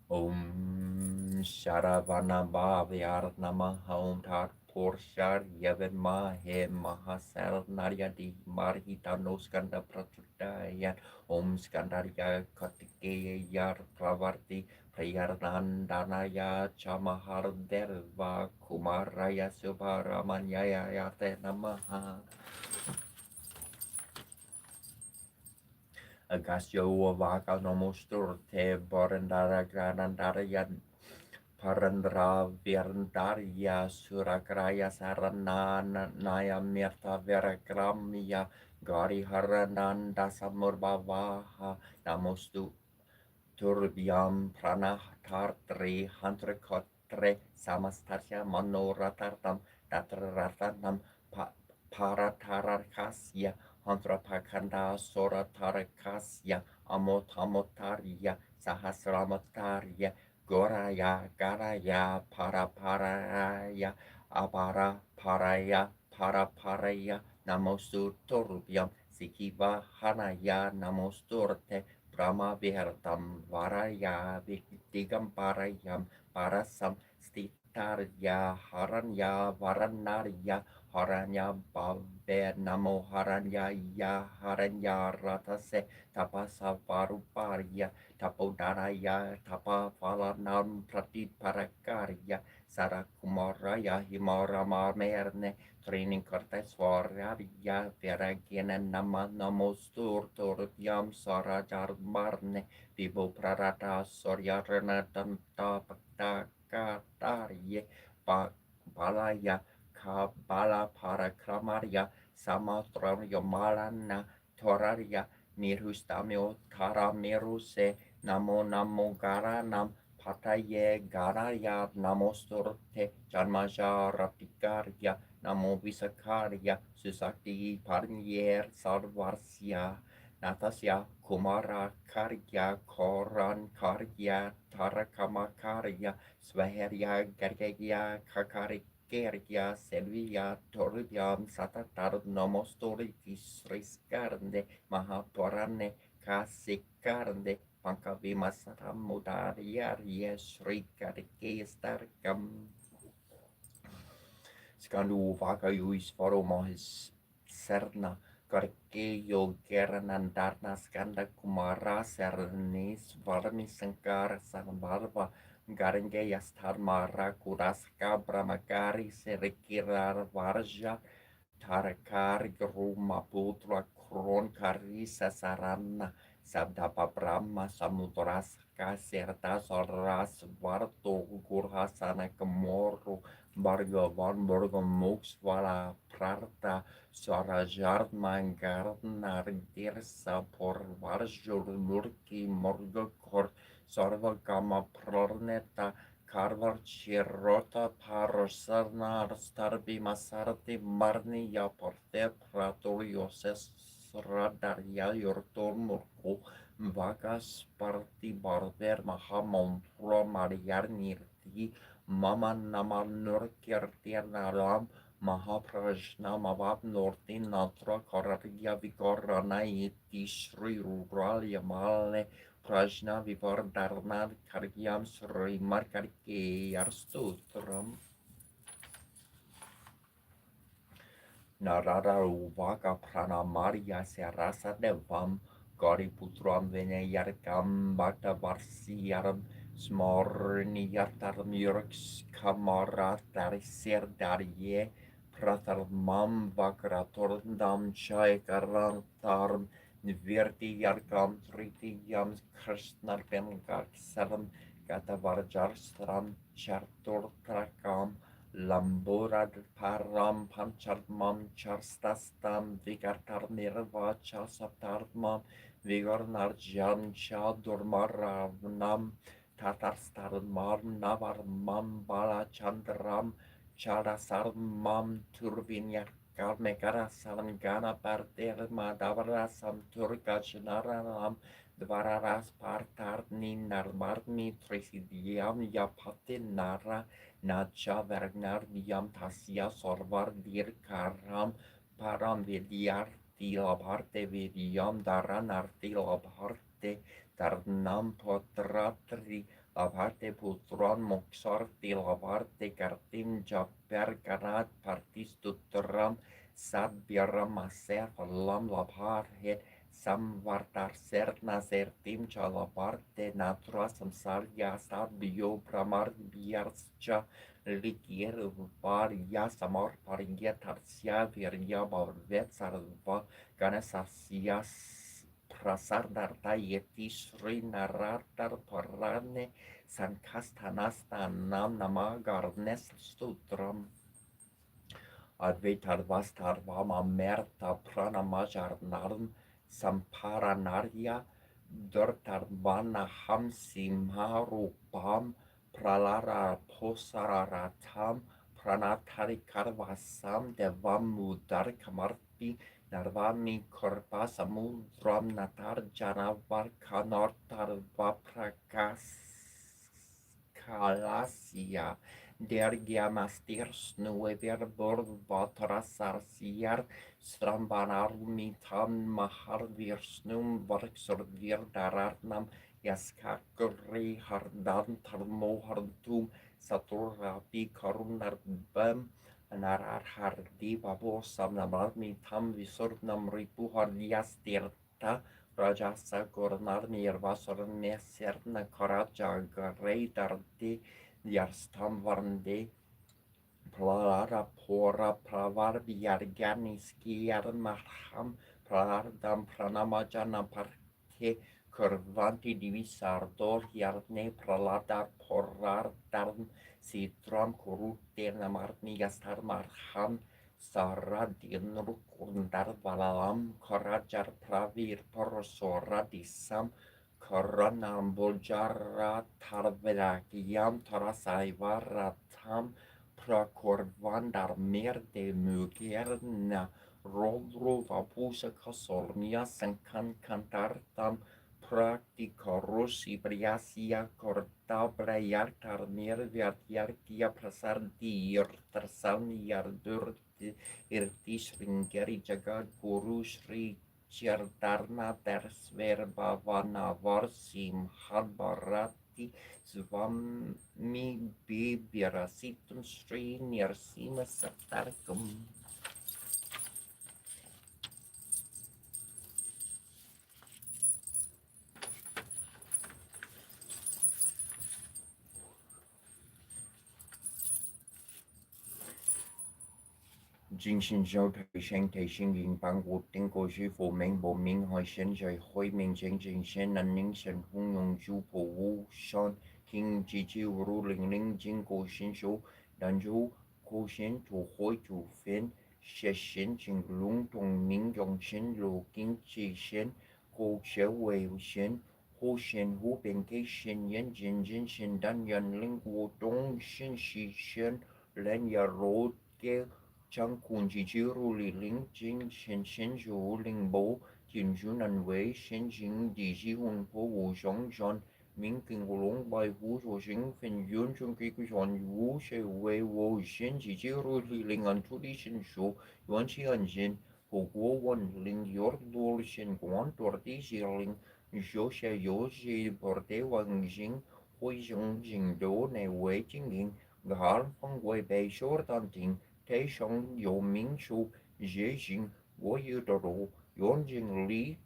Om Sharavana Bhavyar Namaha Om Tat Purshar Yavan Mahe Mahasal Naryadi Marhita No Skanda Pratudaya Om Skandarya Katikeya Yar Pravarti Prayarnandanaya Chamahar Derva Kumaraya Subharamanyaya Yate Namaha Agasio Vaka Nomustur Te Borandara Granandara Yan Parandra Virndarya Surakraya Sarana Naya Mirta Verakramya Gari Harananda Samurbavaha Namostu Turbyam Pranahartri Hantrakotre Samastasya Manoratartam Datraratanam Paratararkasya Hantrapakanda Soratarakasya Amotamotarya Sahasramatarya Goraya Garaya Paraparaya Apara Paraya Paraparaya Namostu Turbyam Sikiva Hanaya Namosturte Brahma Vihartam Varaya Digamparayam Parasam Stitarya Haranya Varanarya Haranya Bhave Namo Haranya Ya Haranya Ratase Tapasa Varuparya Tapodaraya Tapa Valanam Pratit Parakarya Sarakumaraya Himarama Merne Training Kartesvarya Veragena Nama Namostur Torutyam Sarajar Marne Vivo Prarata Soryarana Danta Pakta Katarye Balaya Kabala Parakramarya Samastram Yomalana Toraria Nirustamyo Tara Miruse Namo Namo Garanam Pataye Garaya Namosturte Janmaja Rapikarya Namo Visakarya Susakti Parnyer Sarvarsya Natasya Kumara Karya Koran Karya Tarakama Karya Svaherya Gargaya Kakari Kerja Selvia Torubiam Satatar Nomostori Kisriskarne Mahaporane Kasikarne Pankavimasara Mudarya Sri Karikestarkam Skandu Vakayuis Foromahis Serna Karkeyo Geranandarna Skanda Kumara Sernis Varmi Sankar Sambarva Garangeya Starmara Kuraska Brahmakari Serikirar Varja Tarakar Gruma Putra Kron Karisa Sarana Sabdapa Brahma Samudraska Serta Soras Varto Gurhasana Kamoro Bargavan Borgo Mux Vala Prarta Sarajar Mangarnar Dirsa Por Varjur Murki Morgokor Sarva Gama Prorneta Karvar Chirota Parosarnar Starbi Masarti Marni Yaporte Pratorioses Radaria Yortor Murku Vagas Parti Barber Mahamon Pro Mariarnirti Mama Namanur Kirtirnaram Mahaprajna Mavab Nortin Natra Kararia Vigorana Tishri Ruralia Male Prajna Vivardarna Kargyam Sri Markarike Arstutram Narada Uvaka Prana Maria Serasa Devam Gori Putram Veneyarkam Bhakta Varsiyaram Smorni Yartaram Yurks Kamara Tarisir Darye Pratarmam Vakratorndam Chai Karantaram Virtiyarkam tritiyam krishnarpemkar salam katavarjarstram charturtrakam lamborad param pancharmam charstastam vigartar nirva chasaptarmam vigornarjan chadurmaravnam tatarstarmam navarmam balachandram chadasarmam turvinyar Kalmekara Salangana Parter Madavara Samturgajnaralam Dvararas Partarni Narmarni Trisidiam Yapati Nara Nacha Vergnardiam Tasya Sorvar Dir Karam Param Vidyar Tilabharte Vidyam Daranarti Labharte Darnam Potratri Labharte Putron Moksarti Labharte Kartim Japer Karat Partistutram Sabbiaramaser lam labhar het samvartar serna sertim chalaparte natura samsarya sabbio pramar biarscha likier var ya samar paringia tarsya virya bavet sarva ganasasya prasardarta yeti sri naratar parane sankasthanasta nam namagarnes stutram Advaitarvastarvama merta pranamajarnarm samparanarya dortarvana hamsimharupam pralara posararatam pranatarikarvasam devamudar kamarpi narvami korpasamudram natar janavar kanortarvaprakas kalasya Dergiamastirs nuever borvatrasarsiar strambanarmitam maharvirsnum varxorvir dararnam yaskakri hardan tarmohardum saturapi karunarbam narar hardi babosam namarmitam visurnam ripuhardiastirta Rajasa Gornarni Vasarne Serna Karaja Greidardi Yarstam Varnde Pralara Pora Pravar Yarganiski Yarmarham Pralardam Pranamajana Parke Kurvanti Divisardor Yarne Praladar Porar Darm Sitram Kurute Namarni Yastar Marham Saradin Rukundar Valalam Karajar Pravir Porosora Disam Karanam Boljara Tarvelakiam Tarasaivaраtam Prakorvandar Merde Mugerna Rodro Vapusa Kasornia Sankan Kantartam Praktika Rusi Briasia Korta Brayartar Nerviat Yarkia Prasardir Tarsan Yardur Irtish Ringeri Jagad Guru Shri Chirdarna Tersverbhavana Varsim Hadbarati Swami Bibirasitum Sri Nirsima Satarkum. Jing Shin Zhou Tai Sheng Tai Shing Ying Bang Wu Ting Go Xu Fu Ming Bo Ming Hoi Shen Zhui Hui Ming Jing Jing Shen Nan Ning Shen Hung Yong Zhu Po Wu Shan King Ji Ji Ru Ling Ling Jing Go Shin Zhou Dan Zhou Ko Shen Tu Hui Tu Fen She Shen Jing Lung Tong Ning Yong Shen Lu King Ji Shen Ko Che Wei Shen Hu Shen Hu Ben Ke Shen Yen Jin Jin Shen Dan Yan Ling Wu Dong Shen Shi Shen Len Ya Ro Ge Chang Kun Ji Ji Ru Li Ling Jing Shen Shen Zhu Ling Bo Jin Zhu Nan Wei Shen Jing Di Ji Hun Po Wu Zhong Zhon Ming King Wu Long Bai Wu Zhu Xing Fen Yun Chung Ki Ku Zhuan Wu She Wei Wu Shen Ji Ji Ru Li Ling An Tu Li Shen Shu Yuan Qi An Jin Hu Guo Wan Ling Yor Lu Shen Guan Tor Di Ji Ling Zhou She Yu Ji Bor De Wang Jing Hui Zhong Jing Do Ne Wei Jing Ying Gehal Feng Wei Bei Shor Dan Ting 台上有民书热情，我有的路，远近里，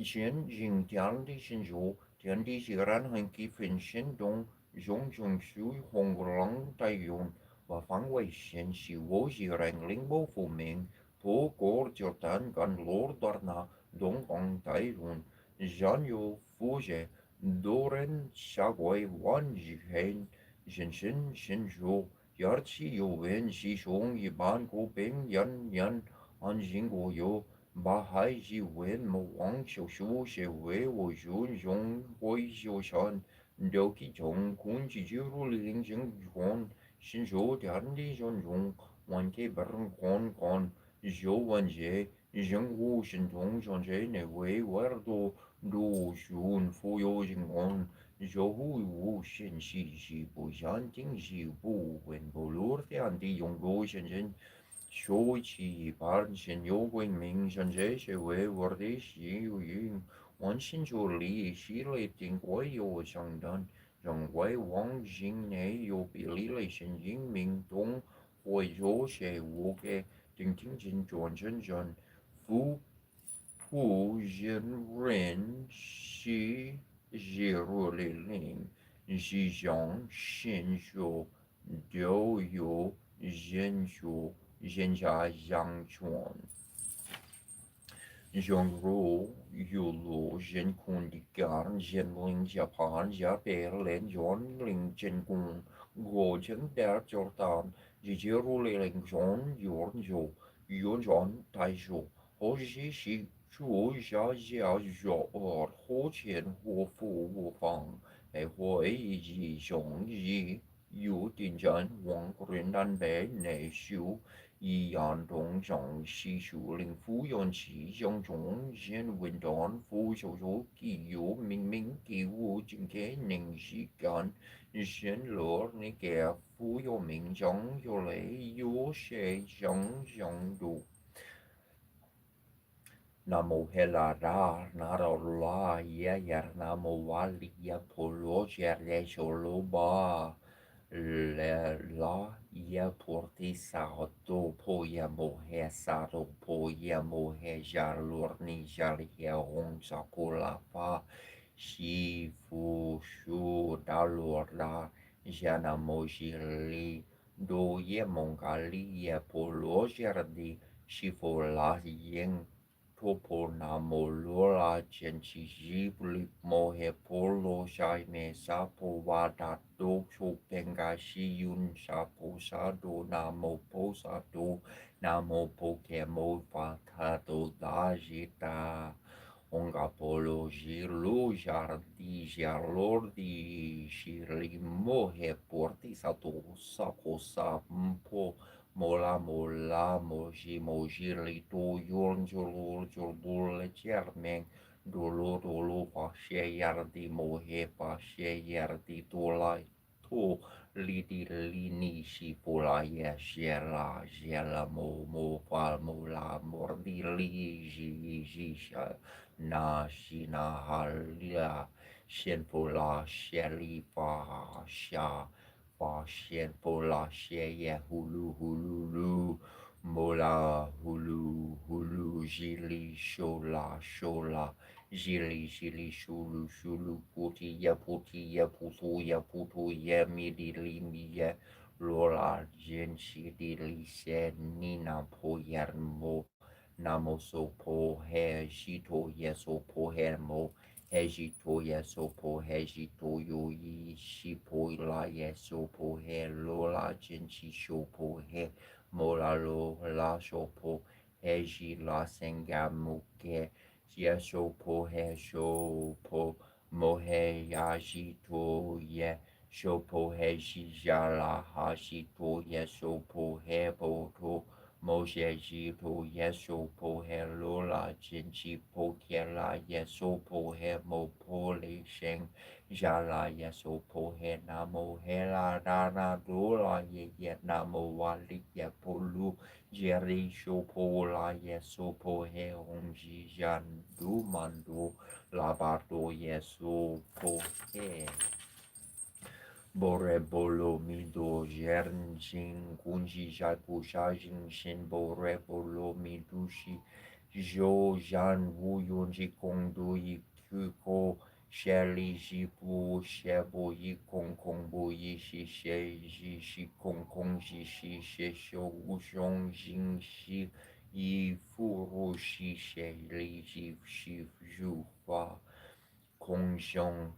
现人天地心主，天地自然很基本行动，种种属红浪带用，我方为现实我是人领不负命，不过就单干罗多那， Đông Quang Tai Run, Zhan Yu Fu Jie, Doren Xia Guai Wan Ji Hen, Shen Shen Shen Zhou, Yar Qi Yu Wen Xi Shong Yi Ban Gu Bing Yan Yan, An Jing Gu Yu, Ba Hai Ji Wen Mo Wang Xiu Shu Xie Wei Wo Yun Yong Hui Xiu Shan, Liu Qi Chong Kun Ji Ji Ru Ling Jing Yuan, Shen Zhou Tian Li Zhong Zhong, Wan Ke Bern Guan Guan, Zhou Wan Jie, 人物神通上这内为尔多鲁迅富有人工，就无限信息不相定息不稳不落的地用路先生。学习版先有文明上这些为我的习有用，完全就理系列定规有相当，认为往境内有比例类神经命动会有些无给定听进转成转。夫仆人是000是让先说都有人说人家养犬，让路有路人空的干人领下盘下别人人领进攻，我真的就当000人就有人太说。或许是主要要做花钱或付房，会议上议有点人往困难被内修，一样东上西树林富阳气象中间运动富小手机有明明给我今天能时间，先落你给富有名将有来有些想度。Namo Helara, Narala, Yayar, Namo Wali, Yapolo, Jerde, Sholoba, La, Yapurti, Sato, Poya Mohe, Sato, Poya Mohe, Jalurni, Jalia, Hong, Sakula, Pa, Shifu, Shu, Dalora, Jana Mojili, Do Yemongali, Yapolo, Jardi, Shifola, Yeng. Toponamo lola genci gibli mohe polo shaime sapo wada do chopenga shiyun sapo sado namo posado namo pokemo fatado dajita onga polo gilo jardi jalordi shiri mohe porti sato sapo sampo mola mola moji moji li to yon jolo jolo le cermeng dolo pa she yardi mohe pa she yardi to lai to li ni shi pola ye shela mo pa mola mordi li ji sha na shi na halia shen pola sheli pa sha fa shen pola she ye hulu lu mola hulu jili shola jili shulu puti ya putu ya mi ya lola jen shi di li se ni na po yer mo namo so po he shito ye so po he mo Heji to ye so po heji to yo yi shi po la ye so po he lo la jin chi sho po he mo la lo la sho po heji la senga mu ke ye so po he sho po mo he ya ji to ye sho po heji ja la ha shi to ye so po he po to mo xie ji po ye so po he lo la jin chi po ke la ye so po he mo po li sheng ja la ye so po he na mo he la da na do la ye na mo wa li ye po lu je ri sho po la ye so po he hong ji jan du man do la ba do ye so po he Bore bolo mi do jern jin kunji jai pusha jin shin bore bolo mi du shi jo jan wu yun ji kong du yi ku ko sheli ji bu she bo yi kong bo yi shi she ji shi kong ji shi she shou wu shong jin shi yi fu shi she li ji shi ju hua kong xiong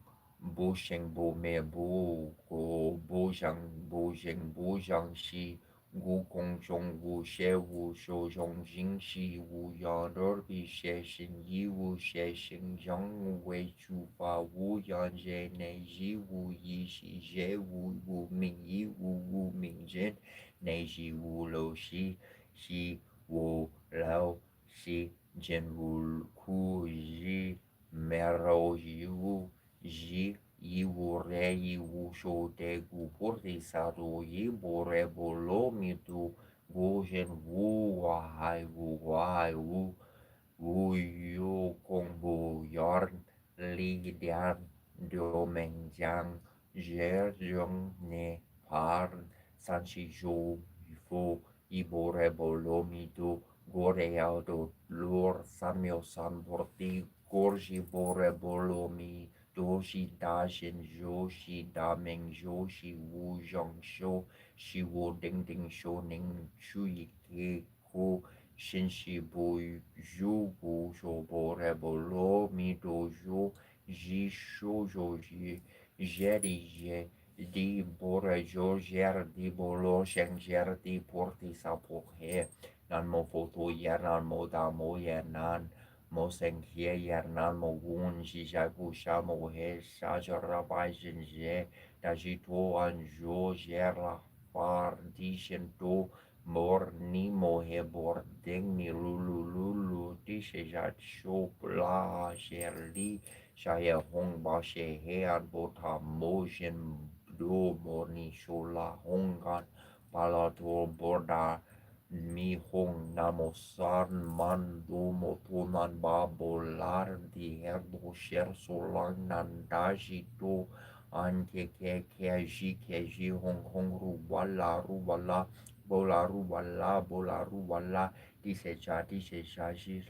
bo sheng bo me bo go bo zhang bo zheng bo zhang shi gu kong zhong gu she wu shou zhong jing shi wu yan er bi she xin yi wu she xing zhang wei chu fa wu yan zhe ne ji wu yi shi zhe wu ming yi wu ming zhen ne ji wu lo shi wu lao shi jian wu ku ji mero yi wu ji yi wu re yi wu shou de gu por de sa do yi bo re bo lo mi du gu zhen wu hai wu yu kong bu yarn li dian do meng jiang zhe zhong ne par san shi zhou fu yi bo re bo lo mi du gore ao do lor samyo san borti gorji bore bolomi doji da jin jo shi da meng jo shi wu zhong shou shi wo ding ding shou ning chu yi ke ko shin shi bu ju bu shou bore bolomi dojo ji shou jo ji je di bore jo jer di bolo sheng jer di porti sa po he nan mo foto yer nan mo da mo yer nan mo seng hie yer nan mo wun ji ja gu sha mo he sha ja ra bai jin je da ji to an jo jer la far di shen to mor ni mo he bor ding ni lu di she ja cho bla jer li sha ye hong ba she he an bo ta mo shen do mor ni sho la hong gan ba la to bor da mi hong namo san man do mo to nan ba bolar di her do sher so lang nan da ji to an ke ji ru wala bola ru wala di se cha ji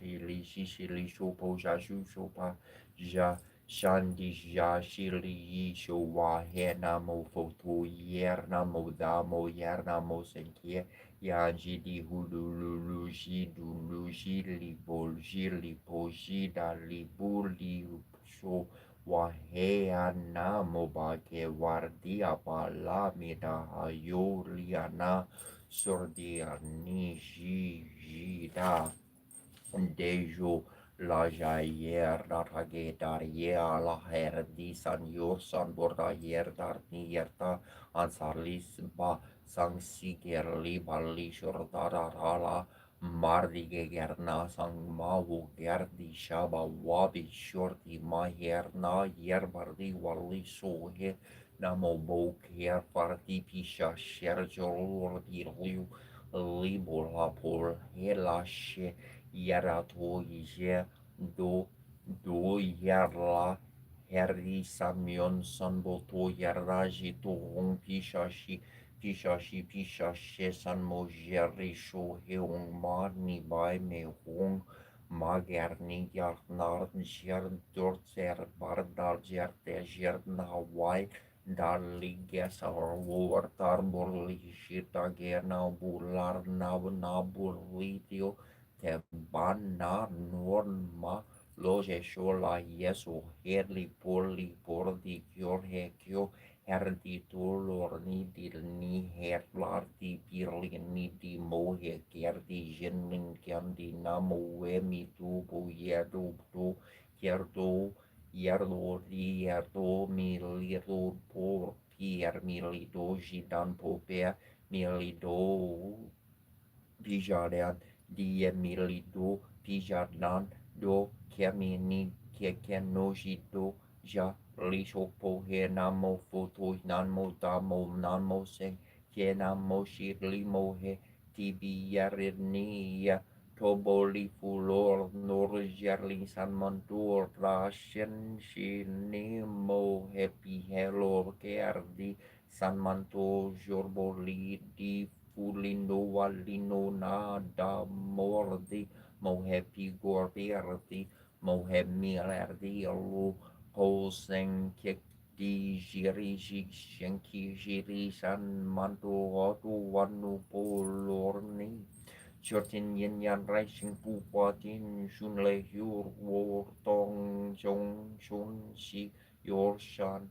li sho po ja shu sho pa ja shan di ja shi li yi sho wa he na mo fo to yer na mo da mo yer na mo sen kie yan ji di hu lu ji du lu ji li bol ji li po ji da li bu li sho wa he an na mo ba ke war di a pa la mi da ha yo li ana sur di a ni ji da dejo la jayer dar hage dar ye la her di san yor san borda yer dar ni yerta ansarlis ba sang siger li balli shor dar ala mardi ge gerna sang ma wo gerdi shaba wabi shorti ma yerna yer bardi walli so he namo bo ker parti pisha sher jolor di liu libo la por he la she yara to ye do yarla heri samyon sanbo to yaraji to hong pisha she san mo jeri sho he hong ma ni bai me hong ma gerni yarnar jer dort ser bardar jer te jer na wai dar liges ar war tar borli shita gerna bular na burlitio te banna norma loge shola yeso herli pordi kyor he kyo herdi tolor ni dil ni herlar di pirli ni di mo he kerdi jenling kendi namo we mi tu bo yedo to kerdo yerdo di yerdo mi lido por pier mi lido jidan po per mi lido Bijardan diemilido Bijardan do kemini kekenoji do ja lisho pohe namo foto namo damo namo se kenamo shirlimo he tibi yarnia toboli fulor nor jarlin san mantur rashen shinimo happy hello kerdi san manto jorboli di Fulino Walino Nada Mordi Mohepi Gorberti Mohemi Lerdi Alu Poseng Kekdi Jiri Shenki Jiri San Manto Otu Wanu Polorni Shorten yin yan rising pu pa tin shun le hyur war tong jong shun shi yor shan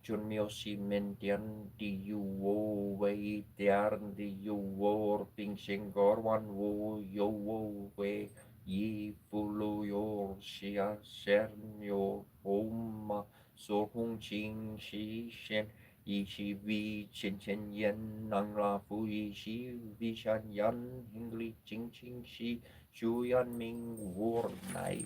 chun myo si men tian di yu wo wei tian di yu wo ping shing gor wan wo yo wo wei yi fu lu yor xia shen yo hom ma so hung ching shi shen yi shi vi chen chen yen nang la fu yi shi vi shan yan hing li ching ching shi shu yan ming wor nai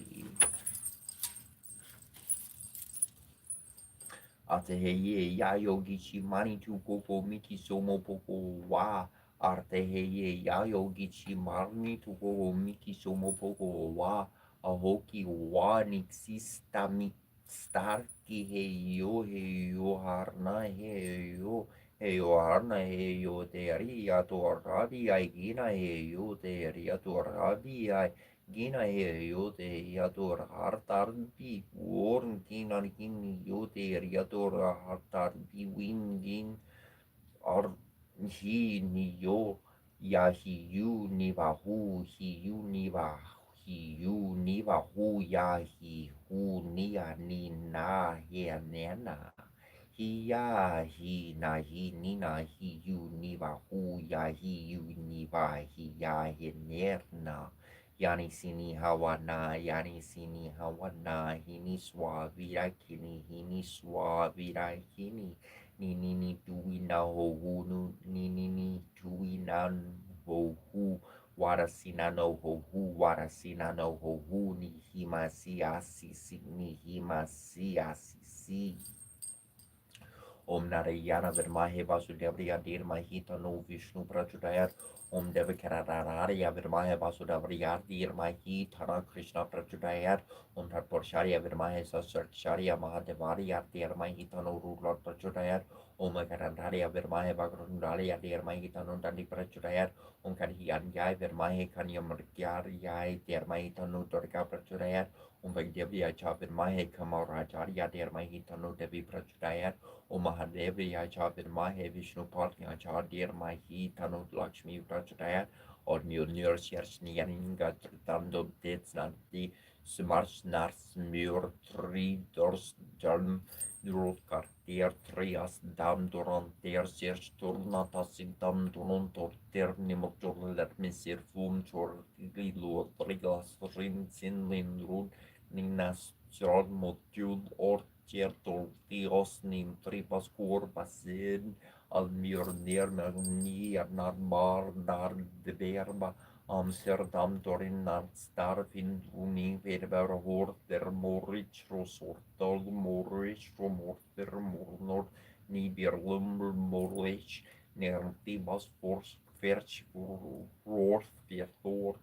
ate he ye ya yogi chi mani tu popo miki somo popo wa arte he ye ya yogi chi mani tu popo miki somo popo wa a hoki wa nixista mi starki he yo harna he yo harna he yo teari ya to rabi ai gina he yo teari ya to rabi ai Gina he yote yator hartarbi worn ginan gin yote yator hartarbi win gin ar hi ni yo ya hi yu ni va hu hi yu ni va hi yu ni va hu ya hi hu ni ya ni na he ne na hi ya hi na hi yu ni va hu ya hi yu ni va hi ya he ne na Yani sini hawana, yani sini hawana, hini swavira kini, hini swavira kini, ni tuina hohunu, ni tuina hohu, warasina no hohu, warasina no hohu, ni himasi asisi, ni himasi asisi. Om Narayana Virmahe Vasudevaya Dhirmahi Tanu Vishnu Prachodayat Om Devakarararya Virmahe Vasudevaya Dhirmahi Tana Krishna Prachodayat Om Tatparsharya Virmahe Sasarksharya Mahadevarya Dhirmahi Tanu Rudra Prachodayat Om Karandharya Virmahe Vagrundarya Dhirmahi Tanu Dandi Prachodayat Om Kanhiyanyay Virmahe Kanyamargyarya Dhirmahi Tanu Durga Prachodayat Om Vaidevya Cha Virmahe Kamaracharya Dhirmahi Tanu Devi Prachodayat O Mahadeviya cha Virmahe Vishnu Patnya cha Dhirmahi Tanu Lakshmi Prachadayat or Mjolnir Sjersnyaninga Tritando Detsnanti Smarsnars Mur Tri Dors Jalm Drukar Der Trias Dam Duran Der Sjers Turnata Sigdam Duron Torter Nimurtur Lermisir Fum Chor Lilo Trigas Rin Sin Lindrun Ninas Jord Motul Or Cierto Dios nim tripas curvasin al mirnir nier nar bar nar de verba Amsterdam dorin nar starfin uni verber hor der morich rosortol morich romor der mornor ni berlum morich ner tibas fors ferch roor vertor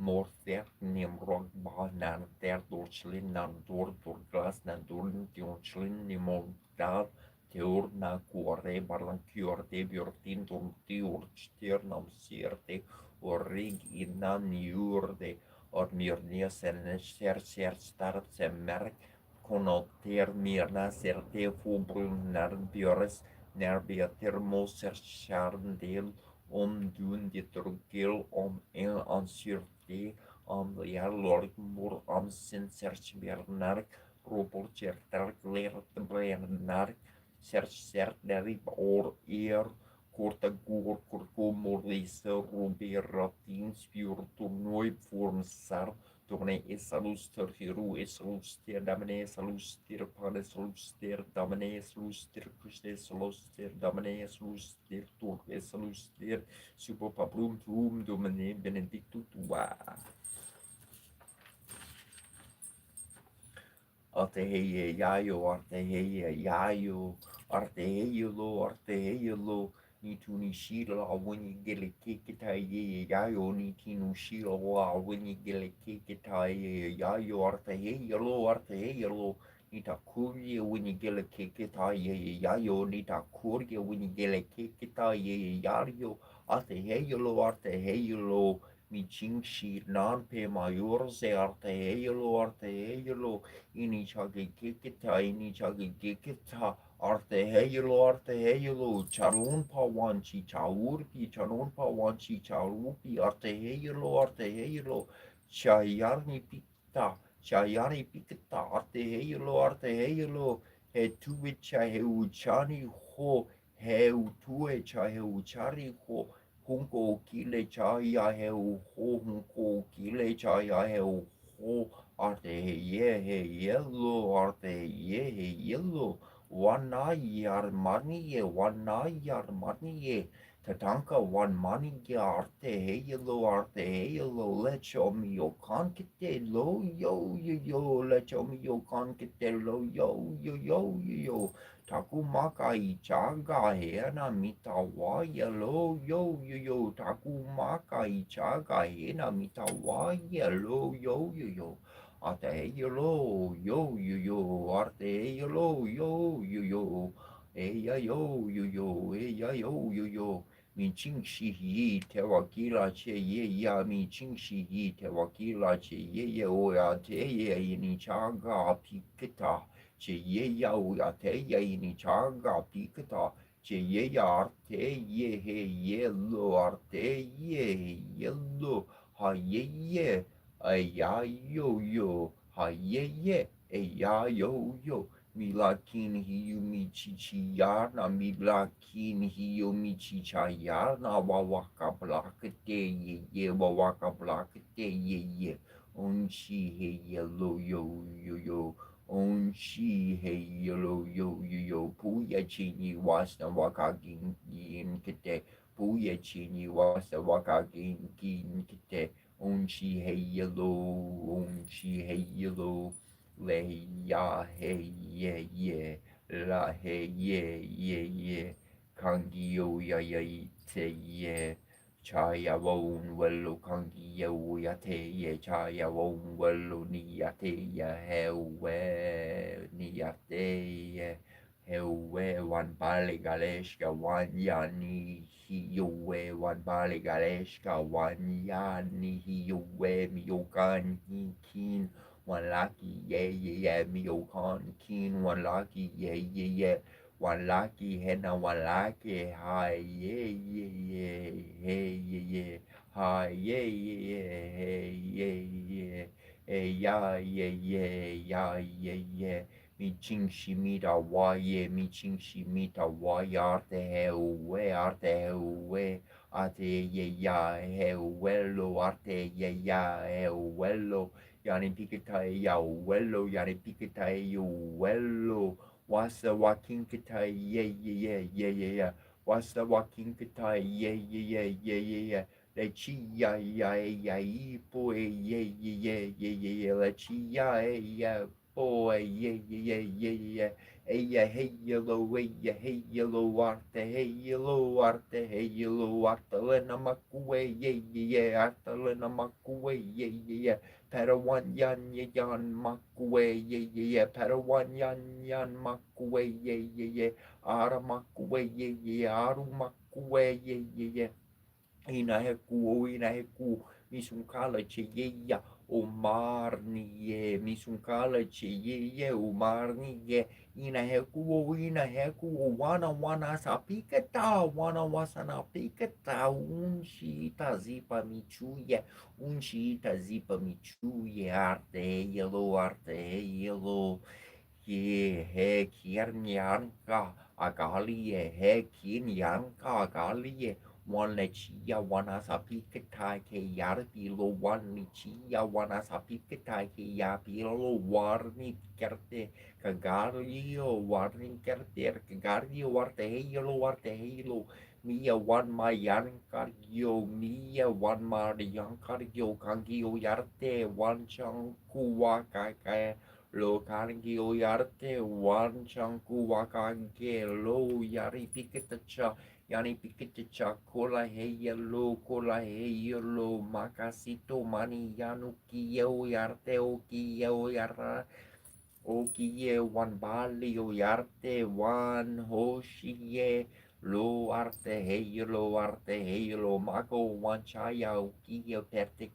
Morter nimrod banan der dorchlin nan dor glas nan dorn dorchlin nimon dar teor na cuore barlan cure de bjortin dom teor sternam sierte orig innan jurde or mirnia sen ser start sem merk konoter mirna serte fubrun nar bjores nerbia termos ser charndel om doen dit rugil om en ansyrte om lord mor om sin search bernark robot certar ler bernark search derib or eer korta goor korko morlise roberatin spur toernooi vorm sar Tournee is aluster hiru is aluster damene is aluster panes aluster damene is aluster kustes aluster damene is aluster tur is aluster super pablum tum domine benedictu tua arte heye yayo arte heye yayo arte heye lo arte heye lo ni tu ni shira when you get a kick it ye yayo ni tinu shira when you get a kick it ye yayo arte heye lo ni ta kurye when you get a kick it ye yayo ni ta kurye when you get a kick it ye yayo arte heye lo mi chingshi nan pe mayur se arte heyelo ini chagi kikita ini chagi kikita arte heyelo charun pawanchi chaurpi charun pawanchi charupi arte heyelo chayarni pikta chayani pikta arte heyelo he tuicha he uchani ho he utue cha he uchari ho hunko kile chaya he ho hunko kile chaya he ho arte he yellow arte he yellow wana yar mani ye tatanka wan mani ye arte he yellow let yo mi yo kankite lo yo let yo mi yo kankite lo yo Takumaka ichaga hena mitawaya lo yo takumaka ichaga hena mitawaya lo yo ate yo arte yo eya yo mi chingshi yi tewakila che ye ya mi chingshi yi tewakila che ye o ya te ye ni chaga pikita che ye ya u ya te ye ni chaga pikata che ye ya arte ye he ye lo arte ye lo ha ye a ya yo ha ye a ya yo mi la kin hi yu mi chi chi ya na mi la kin hi yu mi chi cha ya na wa waka blaka te ye wa waka blaka te ye on chi he ye lo yo on shi he yo puya chini wasta wakagin yin kite puya chini wasta wakagin kin kite on shi he yellow le ya he ye la he ye kangi yo ya ite ye Chaya won wello kangi yo ya te ye chaya won wello ni ya te ya hewe ni ya te ye hewe wan bale galeshka wan ya ni hi yo we wan bale galeshka wan ya ni hi yo we mi yo kan hi kin wan laki ye mi yo kan kin wan laki ye one lucky henna one lucky hi yeah hi yeah mi ching shimita wa ye mi ching shimita wa arte he arte he wello arte he wello yani pikita ya wello yani pikita you wello Wasa walking kitai yeah. Wasa walking kitai yeah. Le chi ya boy yeah. Le chi ya boy yeah. Hey yellow arte hey yellow arte lena makue yeah arte lena makue yeah Padawan yan makwe ye Padawan yan makwe ye Ara makwe ye Aru makwe ye ina heku misunkala che ye Omar ni ye misunkala che ye Omar ni ye ina heku wana sapikata wana wasana pikata unshi tazipa michuye unshi tazipa michuye arte yellow ye he kiernianka agali he kiernianka agali one lechia wana sapikata ke yarpilo one lichia wana sapikata ke yapilo warni kerte Kagario warning kerter Kagario warte halo Mia one my yan cargio Mia one marian cargio Kangio yarte one chanku waka Lo cargio yarte one chanku waka lo yari piketacha Yani piketacha kola heyelo makasito mani yanuki yo yarte oki yo yara Okiye wan bali o yarte wan hoshiye lo arte heilo arte heilo mago wanchaya ukiye perte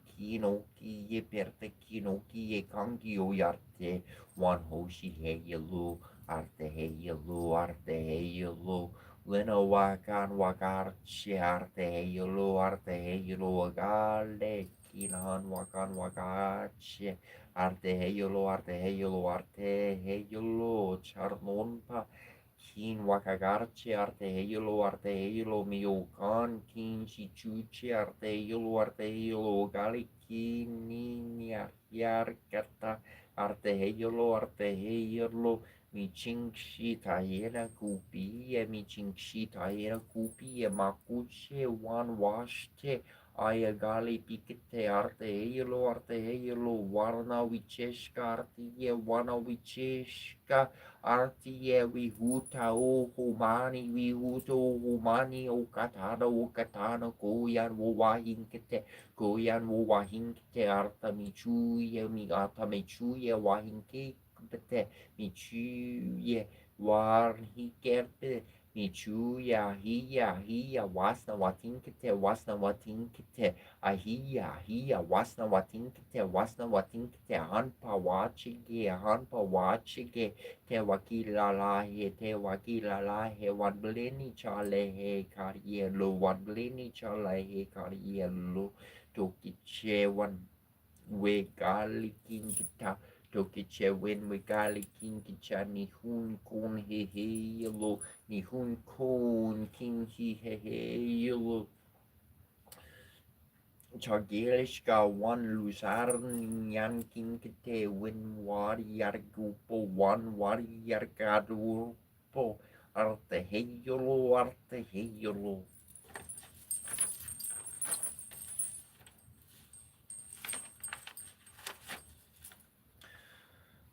kino kiye kangio yarte wan hoshi heilo arte heilo leno wakarche arte heilo wagale kinan wakache arte heilo charnonpa Kin wakagarche arte heilo miokan kin shichuche arte heilo gali kin ninya yarkata arte heilo mi chingshi tayena kupi mi chingshi tayena kupi makuche wan washte ayagali pikite arte heilo warna wicheshka arte wana wicheshka Artie we huta o humani we huto humani o katana koyan wo wahinkete arta michuye mi arta michuye wahinkete michuye warhikerte michuya wasna watinkete ahia wasna watinkete hanpa wachige te wakila lahe wan bleni chale he karielo wan bleni chale he karielo tokiche wan we gali kinkita tokiche wen we gali kinkicha ni hun kun he he lo ni hun kun kin he he lo Chagilishka one Lusarn Yankin Kite win warrior gupo one warrior gadurpo arte heyolo.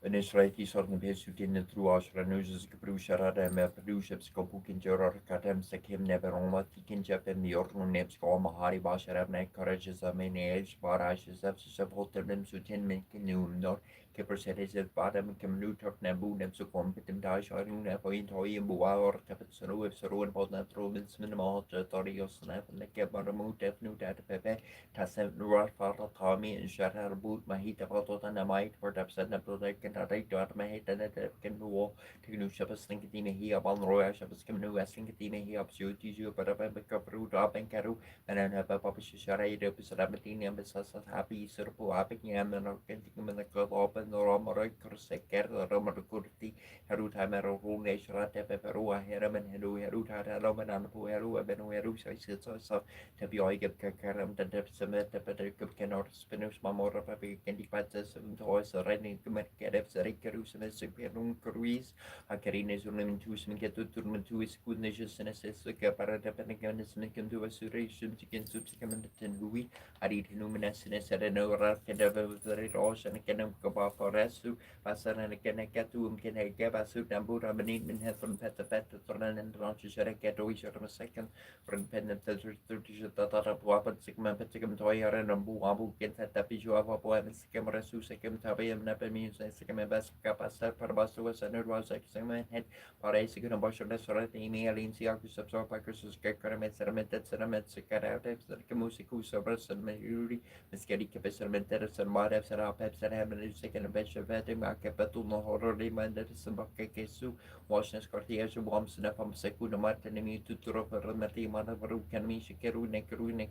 Yn Israeli sorgen pesutine truas renuzes gebruisharade me produceps kopukin joror kadem sekim neberoma tikin jepem yorno neps koma hari basharab ne courages amene age barashes of sepultem sutin minkinum nor kepersedes of badam kemnu tok nebu neps competent dasharun nepoint hoy buar kapetsru if seruan podna trobins minimal torios nep ne kebaramu defnu dat pepe tasem nuar farta tami and shatter boot mahita patota namite for depset neprodek dot my head that can do to shapas linkatine he up on the royal shapas come no aslinkatine he up so you but up and up root up and caru and then have a papa shara up is rabatin and besas happy serpo apic yam and organic in the club open the romero corsecer the romero curti haru tamero rune shrata peperua heraman heru tata roman and pueru benueru so to be I get karam the depth summit the better cannot spinus mamora papi candy patas and toys running to make Rickerus and Seperun Cruise, a Carines Ornamentus and get to Turmentus, good nations and assess the Caparapanicans and can do a suration to get subsequent and Louis, I read Numinescence at an over cadaver with the Rosh and a cannon Kaba for Resu, Passan and a Canacatu, can I give a suit and boot up an evening head from Peta Peta Tornan and Ranches at a Catoish or a second, for independent 30 that weapon, Sigma Peticum Toyer and Abu get that Tapijo of a poem, Sikam Resu, Sikam Tabi and Napamis and Sikam best kapasar perbasu sanur was examined head para isik no basho de sora email in sia ku subsor packers ke karamet seramet sekarate ke musiku sobre sermeri meskeri ke permenter sermare sera pep sera men second bench vete ma ke patu no horror reminder sembak ke su washnes cortia ju bom sna pam seku no mate nemi tuturo per mati mana baru kan mi shikeru ne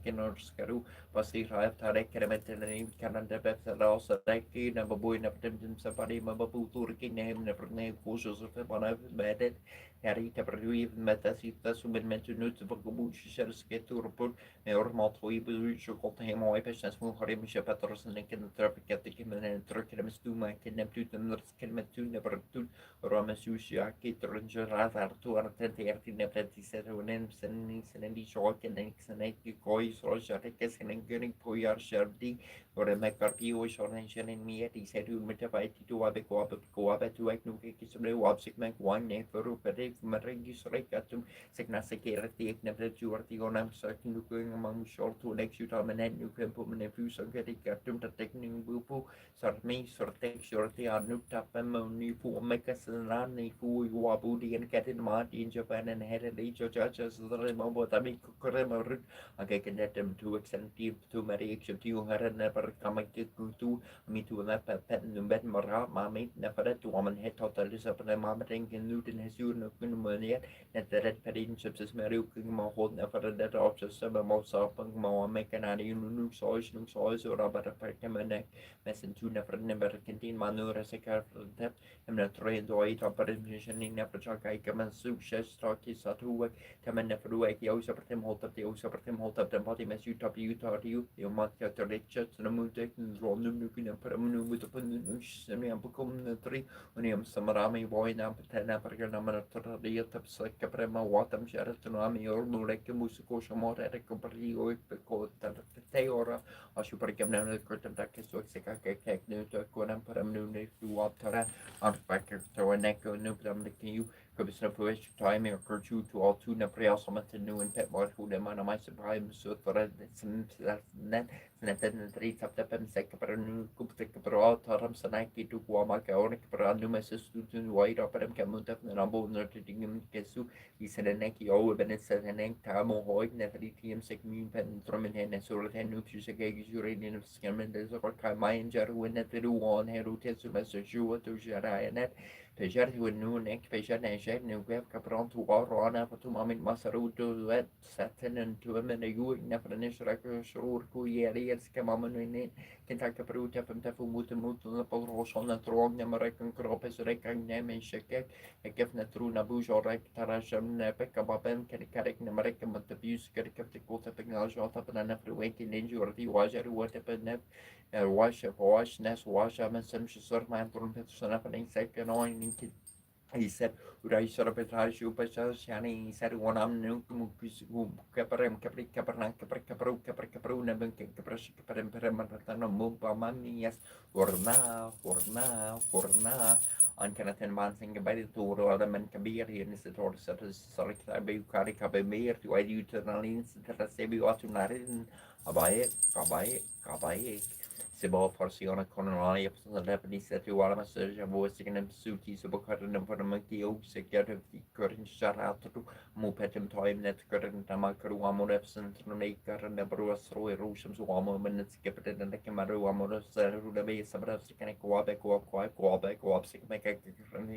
kenor skaru pasti raif tare keremet ne kanan de pep sera osaki na babuy na ptem sapari mabaputur kinem na perne kursus of one bedded Harry Taperui metasita submentu nut vagubuch sketur put or maltoi bujo got him oi pesas mu harim shepatros and can traffic at the kimen and turkims to my kidnap to the nurse kilmetu never to Ramasushia Kitranger Razar to Artenti Nepeti Serunen Sendi Shok and Xanaki Koi Roger Rekes and Gunning Poyar Shardi or a McCarthy or Shorention in me at he said to metabyte to Abecoa to Agnuki Kisable Wabsik Mac one name for Rupert Srik Marigis Rekatum, Signasakirati, never Juartionam, certain going among short to next you time and then you can put me a few Sankarikatum to taking Bupu, Sarmi, Sortek, Shorty, Anutapamoni, for make us run, who you are booty and cat in Marty in Japan and headed each of judges, the Remember Tamik Kurema. Okay, can let them to extensive to marry except you had never come to me to that pet and bed mara, mammy, never to woman head total is up and mamma thinking Newton has you no money that the red petting chips is Mary my hold never that option some most up and more make an idea new soils or about a peckham and neck messing to never contain manure as a car for the depth and not trained to eat operation in never chalk I come and soup chest stock is at work. Tamen nefer wek jau seperti holtap jau seperti holtap dan pati mes you tap you tar you mat ya terlechat na mutek rom num nukin na para menu with upon the semi ampukum na tri uniam samarami boy na patena perga na mana terdia tap sek prema watam sharat no ami or mulek musiko shamora de compari o peko tar teora asu perga na kurtam tak so seka kek nu to konam para menu ne watara on back to a neck no plam de you Kubisna Puish time or Kurchu to all two Napriasoma to new and pet more who them on my surprise so for some net and three tapped up and second new Kuptik Pro, Taram Sanaki to Guamaka or Paranumas student white up at Kamuta and Ambo Nurting Kesu, he said a necky over Benet and Enk Tamo Hoy, Nathalie TM Sek Mean Pen Drummond and so ten Nupus Agagis uranium of Scammanders or Kamai and Jaru net to one Heru Tetsu Jua to Jarai and net. Pejar who knew neck, Pejar Najan, new web capron to war on after to Mammy Masaru to wet Satin and to him and a good never initial record, sure, Kuyeri, Scamaman in it, Kentucky Peru, Tefum Tefu, Mutamut, Napol Roson, and Throng, American crop as a recang name and shake, a gifna through Nabuj or Rek Tarasham, Nepeka Babem, Kerikarik, American, but the abuse, Kerikap the Kota Technology, up and after waiting injury, was every whatever nep. Wash, Ness, wash, I'm a some sort of man from Peterson up and second on. He said, would I sort of petrage you, but Shani said, one I'm new Caparem, Capri, Capernac, Capru, Nebun, Caprash, Caperem, Perematano, Mumpa, Mammy, yes, for now. On Canatan man sing about it to other men Kabir and is the total settles sorry Kabi Kabir to I do to the lines that I say we ought to Narin Kabaye. Sibo Forciona Conroy, the Lebanese said to all my surgeon was in them suities of a curtain for the monkey oaks, a get of the curtain shut out to Mupetum time net curtain Tamakaru Amorefs and Maker and the Bruce Roy Rushams Wamo minutes kept it and the Kamaru Amorus, the base of the Sikan Quabec or Quabec or Psic make a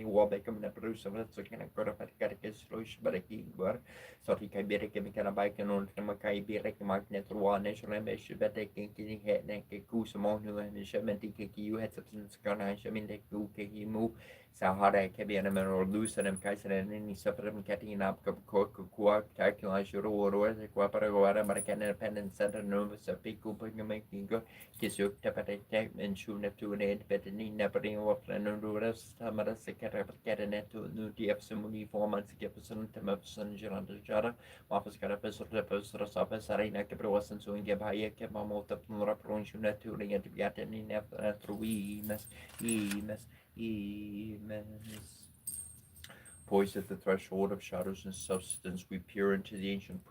Wabek and the Bruce of the Sikan got up at Catechus Rush, but a king were so he can be a chemical bike and on the Makai be like magnet one nation and they should be taking head neck a goose among you and the Shamanti you had substance garnish. I mean, they go kiki move. Sahara Kabianam or Lucian Kaiser and any separate catting up Kuak, Taculize your or the Quapara, American Independent Center, Nervous, a pico, making go, kiss your tapate and shoot up to an end, but any napping of Flanurus, Tamara, Secretary Cabinet to New DF Simuni, 4 months, Gibson, Timopson, Geranda Jara, Office Carapus, Repos, Office, Arena Capros, and so in Gabaya, Kemamota, Rapronshuna, to the Antibiatin, through Poised at the threshold of shadows and substance, we peer into the ancient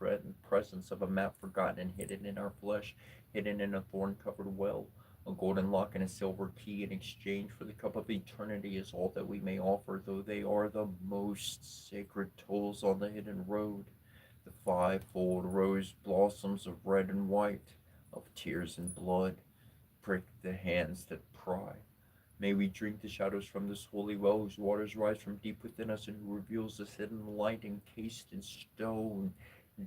presence of a map forgotten and hidden in our flesh, hidden in a thorn-covered well. A golden lock and a silver key in exchange for the cup of eternity is all that we may offer, though they are the most sacred tolls on the hidden road. The fivefold rose blossoms of red and white, of tears and blood, prick the hands that pry. May we drink the shadows from this holy well whose waters rise from deep within us and who reveals this hidden light encased in stone.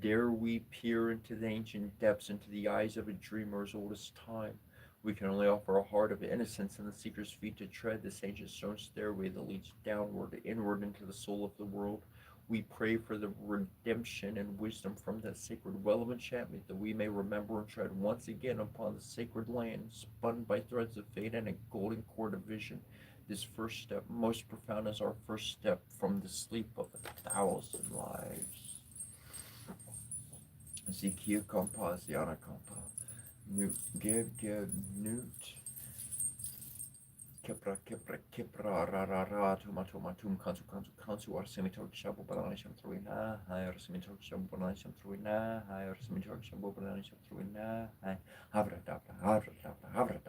Dare we peer into the ancient depths, into the eyes of a dreamer as old as time. We can only offer a heart of innocence and the seeker's feet to tread this ancient stone stairway that leads downward, inward into the soul of the world. We pray for the redemption and wisdom from that sacred well of enchantment, that we may remember and tread once again upon the sacred land, spun by threads of fate and a golden cord of vision. This first step, most profound, is our first step from the sleep of 1,000 lives. Ezekiel Kompa, Ziana Kompa, Newt, Geb, Newt, kepra ra ra ra tuma tuma tum kansu arsimitor shabu balanisham truina hai arsimitor shabu balanisham truina hai arsimitor shabu balanisham truina hai havra havra.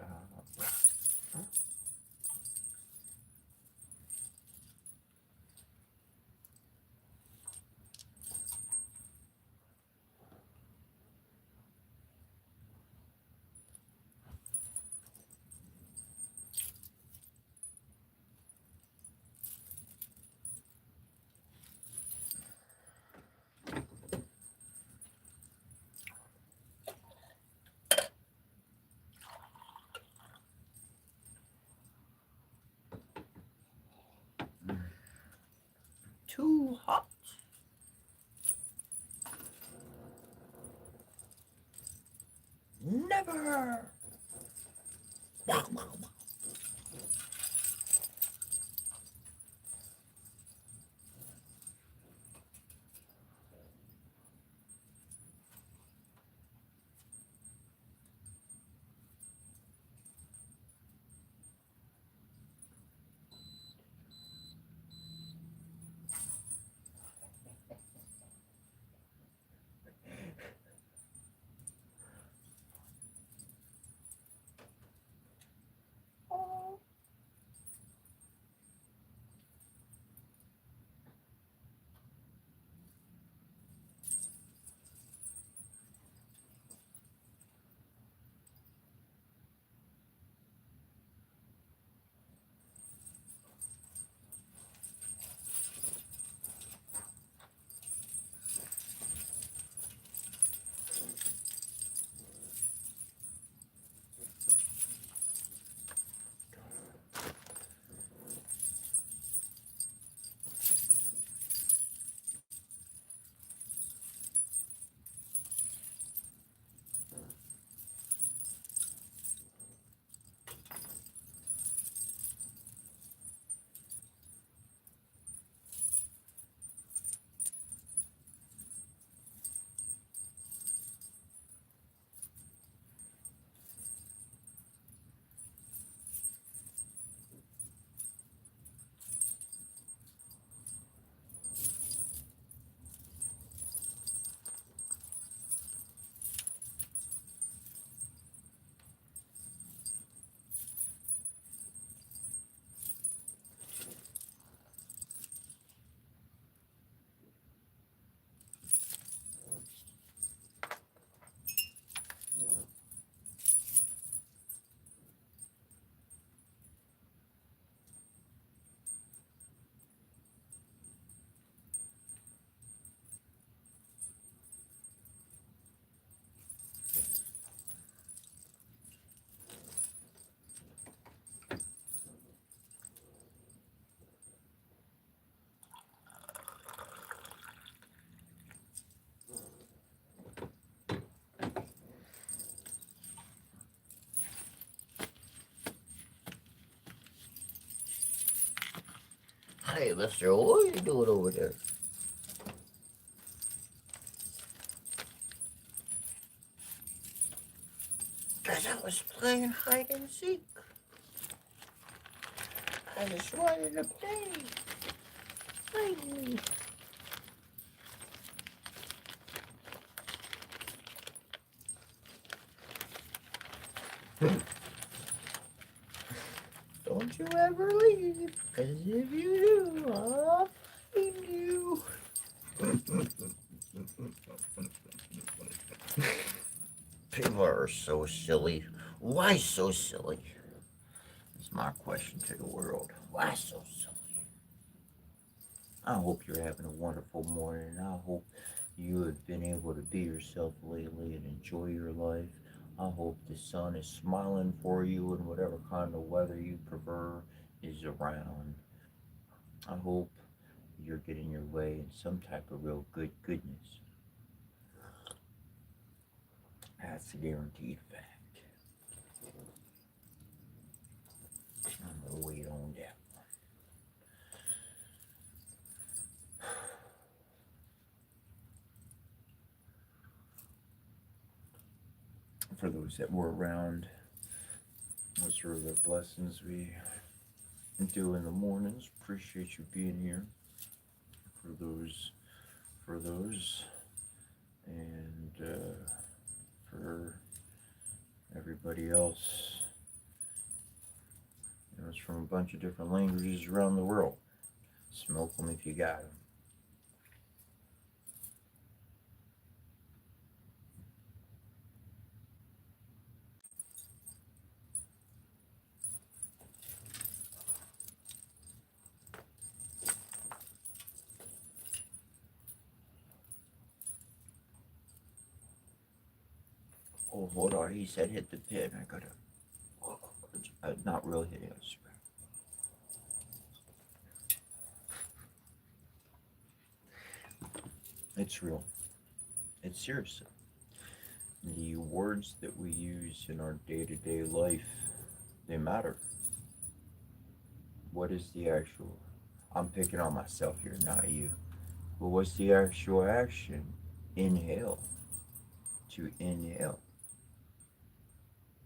Too hot. Never. Hey, mister, what are you doing over there? Because I was playing hide and seek. I just wanted to play. Find me. Don't you ever leave, because if you do, I'll find you. People are so silly. Why so silly? It's my question to the world. Why so silly? I hope you're having a wonderful morning. I hope you have been able to be yourself lately and enjoy your life. I hope the sun is smiling for you and whatever kind of weather you prefer is around. I hope you're getting your way in some type of real goodness. That's a guaranteed fact. I'm gonna wait on that. For those that were around, those were the blessings we do in the mornings. Appreciate you being here for those, and for everybody else. It's from a bunch of different languages around the world. Smoke them if you got them. Oh, hold on. He said hit the pin. I gotta. Not really hit it. It's real. It's serious. The words that we use in our day-to-day life, they matter. What is the actual? I'm picking on myself here, not you. But what's the actual action? Inhale. To inhale.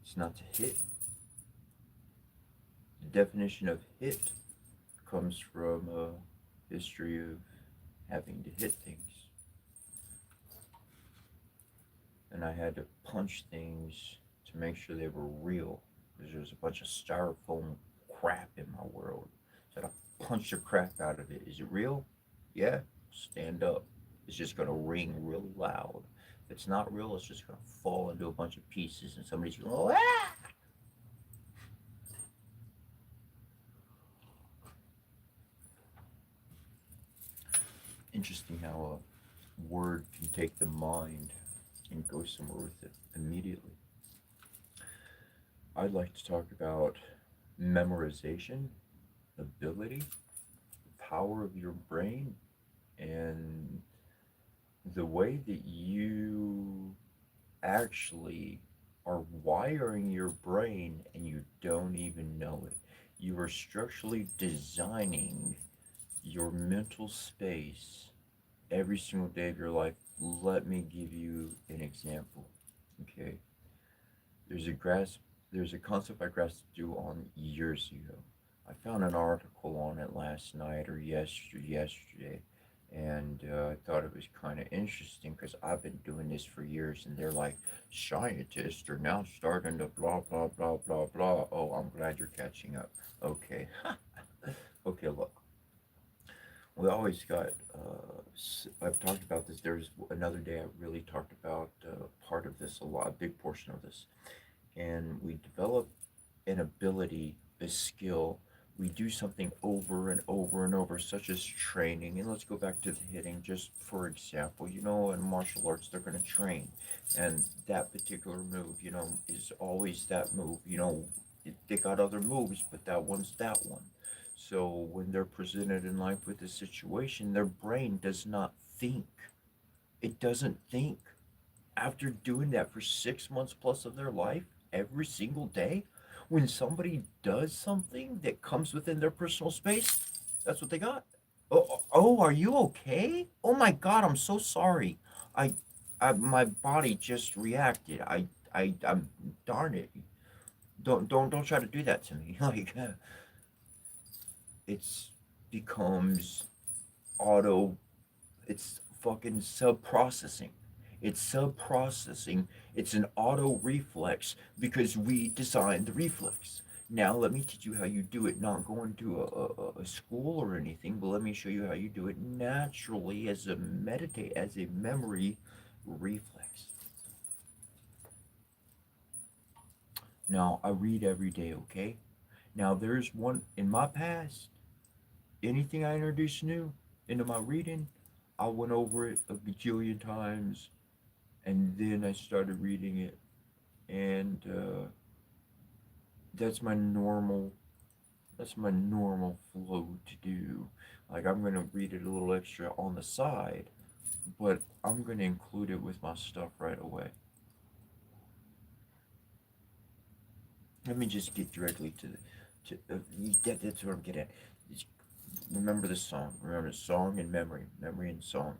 It's not to hit. The definition of hit comes from a history of having to hit things. And I had to punch things to make sure they were real. Because there's a bunch of styrofoam crap in my world. So I punched the crap out of it. Is it real? Yeah. Stand up. It's just gonna ring really loud. If it's not real, it's just gonna fall into a bunch of pieces and somebody's going, oh, ah! Interesting how a word can take the mind and go somewhere with it immediately. I'd like to talk about memorization, ability, the power of your brain, and the way that you actually are wiring your brain and you don't even know it. You are structurally designing your mental space every single day of your life. Let me give you an example. Okay. There's a grass there's a concept I grasped you on years ago. I found an article on it last night or yesterday, and I thought it was kind of interesting because I've been doing this for years, and they're like, scientists are now starting to blah blah blah blah blah. Oh, I'm glad you're catching up. Okay, okay, look, we always got. I've talked about this. There's another day I really talked about part of this a lot, a big portion of this, and we develop an ability, a skill. We do something over and over and over, such as training. And let's go back to the hitting, just for example. In martial arts, they're going to train. And that particular move, is always that move. They got other moves, but that one's that one. So when they're presented in life with a situation, their brain does not think. It doesn't think. After doing that for 6 months plus of their life, every single day, when somebody does something that comes within their personal space, that's what they got. Oh, are you okay? Oh my God, I'm so sorry. I, my body just reacted. I'm darn it. Don't try to do that to me. Like, it's becomes auto. It's fucking sub processing. It's sub processing. It's an auto reflex because we designed the reflex. Now let me teach you how you do it, not going to a school or anything, but let me show you how you do it naturally as a memory reflex. Now I read every day, okay? Now there's one in my past, anything I introduced new into my reading, I went over it a bajillion times and then I started reading it, and that's my normal that's my normal flow to do. Like I'm gonna read it a little extra on the side, but I'm gonna include it with my stuff right away. Let me just get directly that's what I'm getting at. Just remember the song. Remember the song and memory and song.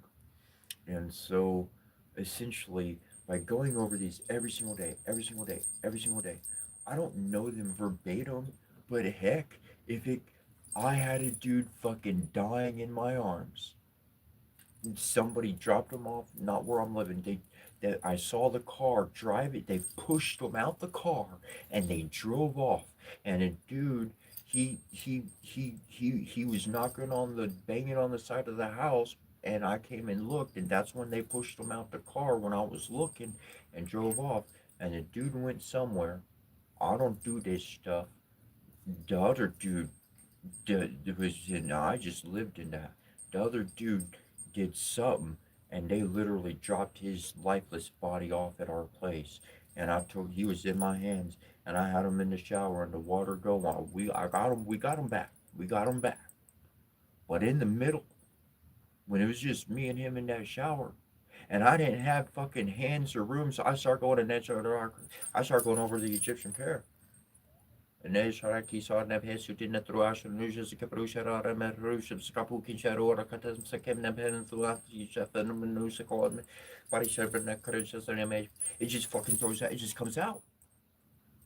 And so essentially, by going over these every single day, every single day, every single day, I don't know them verbatim, but heck, if it I had a dude fucking dying in my arms. Somebody dropped him off, not where I'm living. I saw the car drive it. They pushed him out the car and they drove off. And a dude, he was banging on the side of the house. And I came and looked, and that's when they pushed him out the car when I was looking and drove off. And the dude went somewhere. I don't do this stuff. The other dude I just lived in that. The other dude did something, and they literally dropped his lifeless body off at our place. And he was in my hands, and I had him in the shower, and the water go on. I got him. We got him back. We got him back. But in the middle, when it was just me and him in that shower, and I didn't have fucking hands or rooms, so I started going to I started going over the Egyptian prayer. Nežaraki sarne pesutin netruash nujas kaprusharara merushim skapu kincharora katas sakem nepen throughout the phenomenusakon parishaban encourages an image. It just fucking throws out, it just comes out.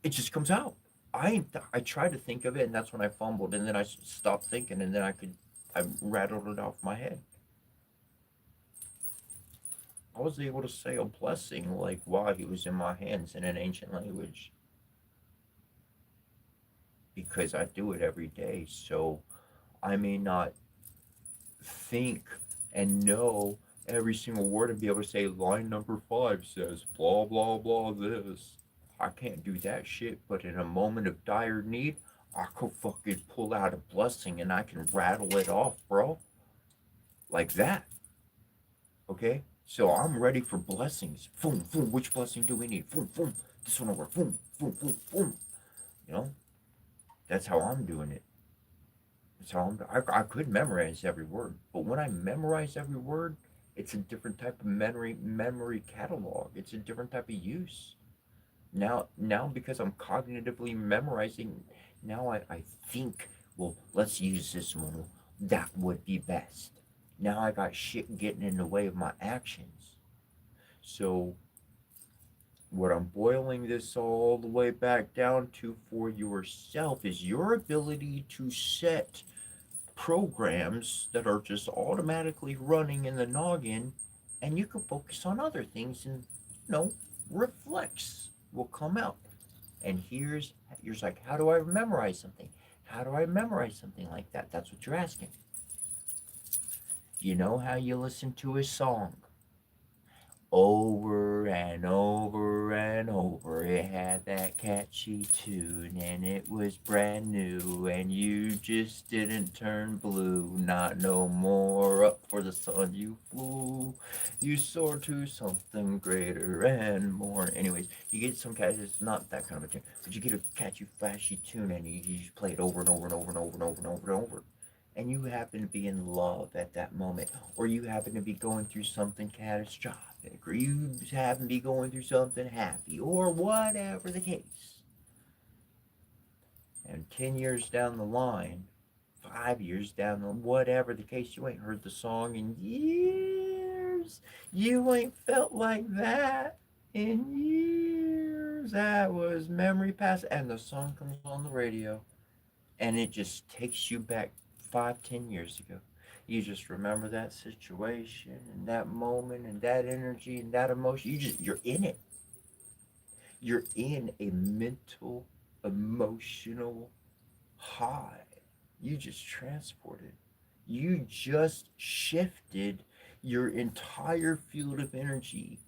It just comes out. I tried to think of it, and that's when I fumbled, and then I stopped thinking, and then I rattled it off my head. I was able to say a blessing like while he was in my hands in an ancient language, because I do it every day. So I may not think and know every single word and be able to say line number 5 says blah blah blah this. I can't do that shit, but in a moment of dire need, I could fucking pull out a blessing and I can rattle it off, bro. Like that. Okay? So I'm ready for blessings. Boom, boom. Which blessing do we need? Boom, boom. This one over. Boom, boom, boom, boom. You know? That's how I'm doing it. So I could memorize every word, but when I memorize every word, it's a different type of memory catalog. It's a different type of use. Now because I'm cognitively memorizing, now I think, well, let's use this one. That would be best. Now I got shit getting in the way of my actions. So what I'm boiling this all the way back down to for yourself is your ability to set programs that are just automatically running in the noggin, and you can focus on other things, and reflex will come out. And here's you're like, how do I memorize something? How do I memorize something like that? That's what you're asking. You know how you listen to a song over and over and over? It had that catchy tune and it was brand new, and you just didn't turn blue. Not no more. Up for the sun you flew. You soared to something greater and more. Anyways, you get some catchy, it's not that kind of a tune, but you get a catchy, flashy tune, and you just play it over and over and over and over and over and over and over. And you happen to be in love at that moment, or you happen to be going through something catastrophic, or you happen to be going through something happy, or whatever the case. And 10 years down the line, 5 years down the whatever the case, you ain't heard the song in years. You ain't felt like that in years. That was memory pass, and the song comes on the radio, and it just takes you back 5, 10 years ago. You just remember that situation and that moment and that energy and that emotion. You're in it. You're in a mental, emotional high. You just transported. You just shifted your entire field of energy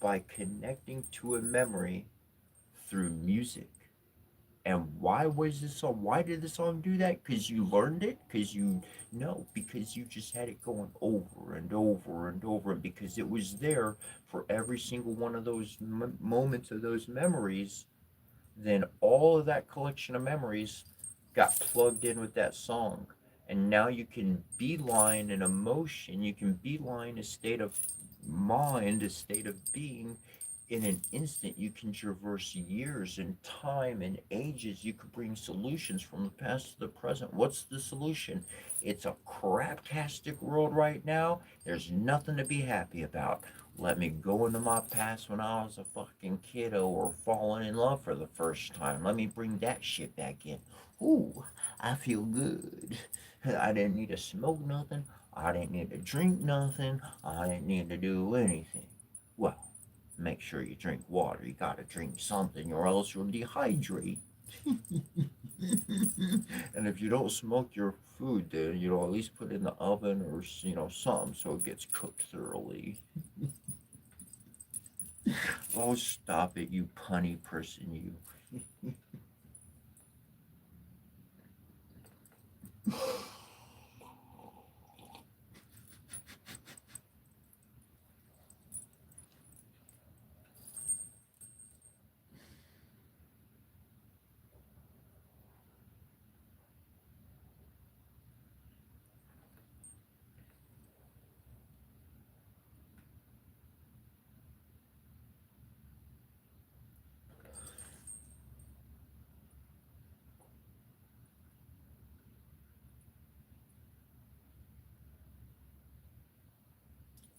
by connecting to a memory through music. And why did the song do that? Because you learned it? Because because you just had it going over and over and over, and because it was there for every single one of those moments of those memories. Then all of that collection of memories got plugged in with that song. And now you can beeline an emotion, you can beeline a state of mind, a state of being in an instant, you can traverse years and time and ages. You could bring solutions from the past to the present. What's the solution? It's a craptastic world right now. There's nothing to be happy about. Let me go into my past when I was a fucking kiddo or falling in love for the first time. Let me bring that shit back in. Ooh, I feel good. I didn't need to smoke nothing. I didn't need to drink nothing. I didn't need to do anything. Well, make sure you drink water. You gotta drink something or else you'll dehydrate. And if you don't smoke your food, then at least put it in the oven or something so it gets cooked thoroughly. Oh, stop it, you punny person, you.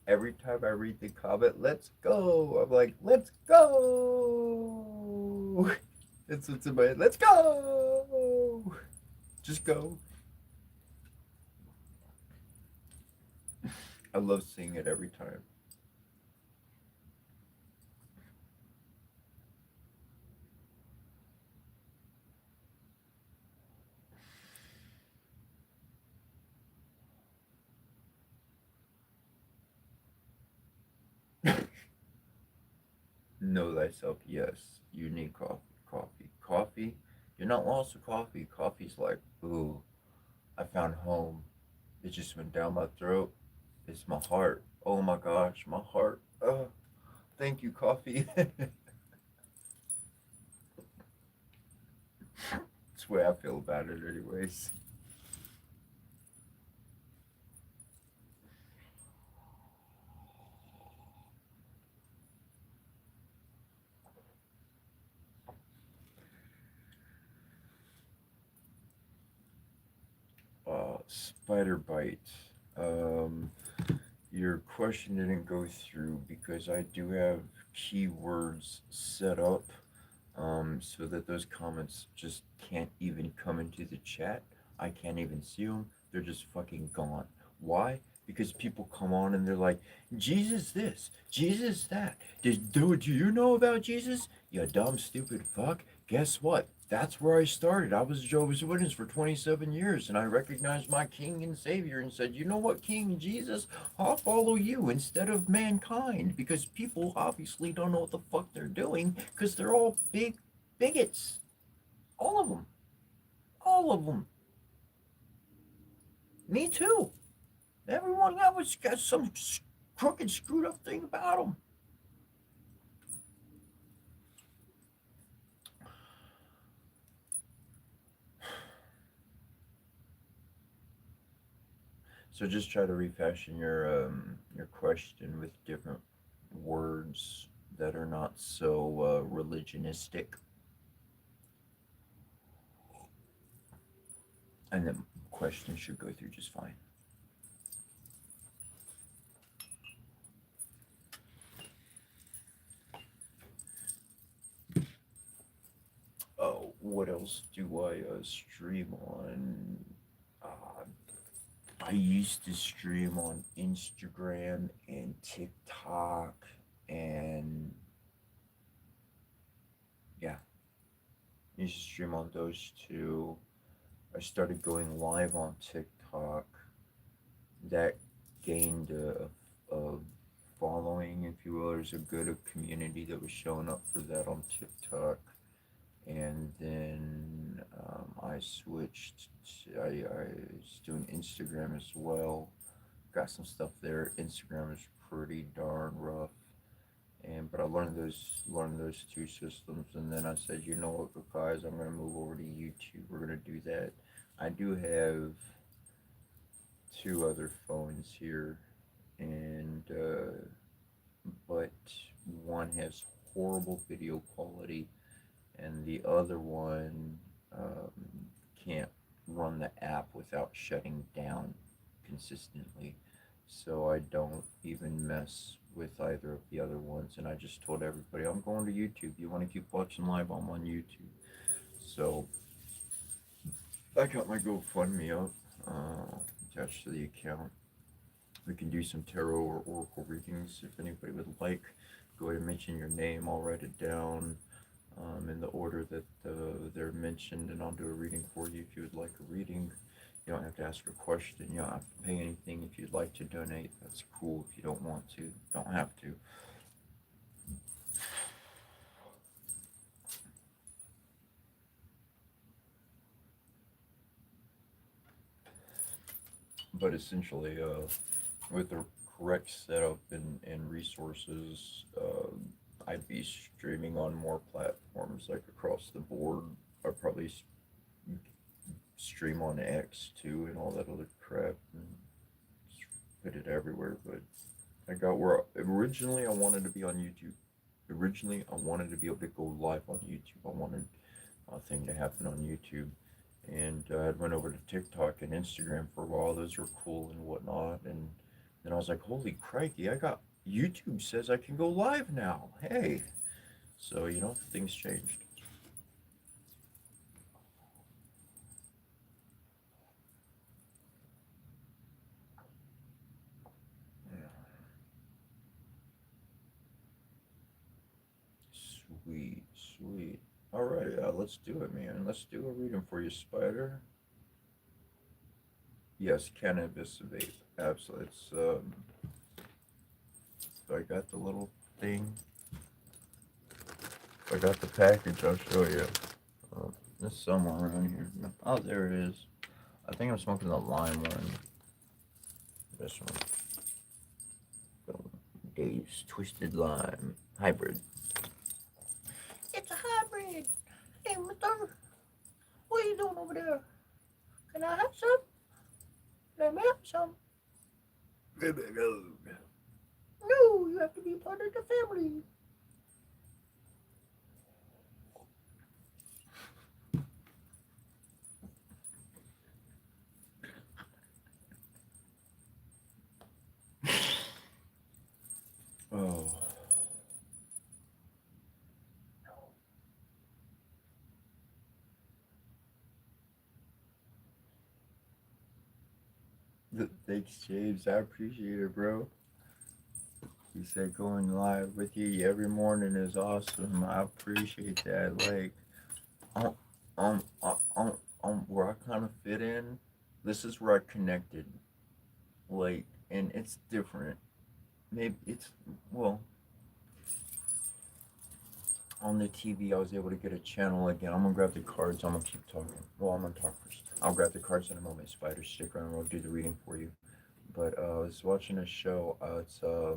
Every time I read the comment, let's go. I'm like, let's go. That's what's in my head. Let's go. Just go. I love seeing it every time. Know thyself, yes. You need coffee. Coffee. Coffee. You're not lost to coffee. Coffee's like, ooh, I found home. It just went down my throat. It's my heart. Oh my gosh, my heart. Thank you, coffee. That's the way I feel about it, anyways. Spider bite. Um, your question didn't go through because I do have keywords set up so that those comments just can't even come into the chat. I can't even see them. They're just fucking gone. Why? Because people come on and they're like, Jesus this, Jesus that. Do you know about Jesus? You dumb, stupid fuck. Guess what? That's where I started. I was a Jehovah's Witness for 27 years and I recognized my King and Savior and said, you know what, King Jesus? I'll follow you instead of mankind because people obviously don't know what the fuck they're doing because they're all big bigots. All of them. All of them. Me too. Everyone else got some crooked, screwed up thing about them. So just try to refashion your question with different words that are not so religionistic, and the question should go through just fine. Oh, what else do I stream on? Uh, I used to stream on Instagram and TikTok, and yeah, I used to stream on those two. I started going live on TikTok. That gained a following, if you will. There's a good community that was showing up for that on TikTok. And then I switched. I was doing Instagram as well. Got some stuff there. Instagram is pretty darn rough, and but I learned those two systems, and then I said, you know what, guys, I'm gonna move over to YouTube. We're gonna do that. I do have two other phones here, and but one has horrible video quality, and the other one can't run the app without shutting down consistently. So I don't even mess with either of the other ones. And I just told everybody, I'm going to YouTube. You want to keep watching live? I'm on YouTube. So I got my GoFundMe up attached to the account. We can do some tarot or oracle readings if anybody would like. Go ahead and mention your name. I'll write it down in the order that they're mentioned, and I'll do a reading for you if you would like a reading. You don't have to ask a question. You don't have to pay anything. If you'd like to donate, that's cool. If you don't want to, don't have to. But essentially, with the correct setup and resources, I'd be streaming on more platforms like across the board. I'd probably stream on X too and all that other crap and put it everywhere. But I got where originally I wanted to be on YouTube. Originally, I wanted to be able to go live on YouTube. I wanted a thing to happen on YouTube. And I went over to TikTok and Instagram for a while. Those were cool and whatnot. And then I was like, holy crikey, I got YouTube says I can go live now. Hey. So, things changed. Sweet, sweet. All right, let's do it, man. Let's do a reading for you, Spider. Yes, cannabis vape. Absolutely. So I got the little thing. I got the package. I'll show you. It's somewhere around here. Oh, there it is. I think I'm smoking the lime one. This one. Dave's Twisted Lime Hybrid. It's a hybrid. Hey, Mr. What are you doing over there? Can I have some? Let me have some. No, you have to be part of the family. Oh. Thanks, James. I appreciate it, bro. He said going live with you every morning is awesome. I appreciate that. Like, um, where I kind of fit in, this is where I connected. Like, and it's different. Maybe it's, well, on the TV, I was able to get a channel again. I'm gonna grab the cards. I'm gonna keep talking. Well, I'm gonna talk first. I'll grab the cards in a moment. Spider, stick around. We'll do the reading for you. But I was watching a show. It's uh,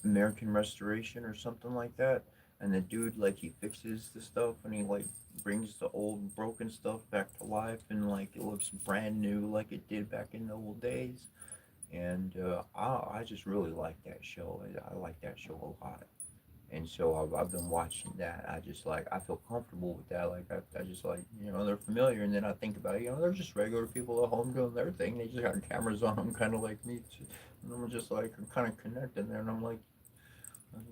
American Restoration or something like that. And the dude, like, he fixes the stuff and he, like, brings the old broken stuff back to life and, like, it looks brand new like it did back in the old days. And I just really like that show. I like that show a lot. And so I've been watching that. I just like, I feel comfortable with that. Like, I just like, they're familiar. And then I think about it, they're just regular people at home doing their thing. They just got cameras on them, kind of like me. Too. And I'm just like, I'm kind of connected there. And I'm like,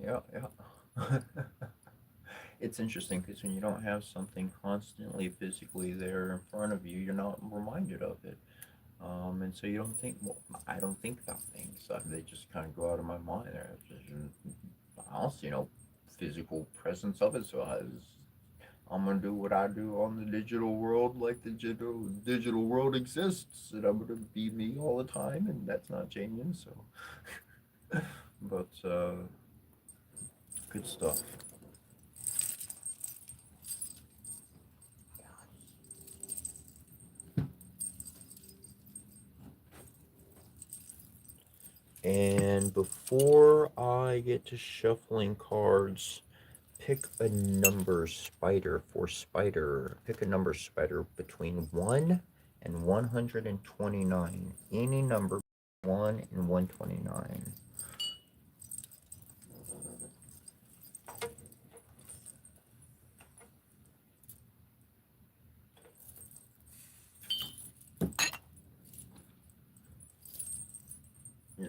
yeah, yeah. It's interesting because when you don't have something constantly physically there in front of you, you're not reminded of it. And so you don't think, well, I don't think about things. They just kind of go out of my mind. I don't see no physical presence of it, so I'm gonna do what I do on the digital world, like the digital world exists, and I'm gonna be me all the time, and that's not changing. So, but good stuff. And before I get to shuffling cards, pick a number, Spider, for Spider. Pick a number, Spider, between 1 and 129. Any number 1 and 129.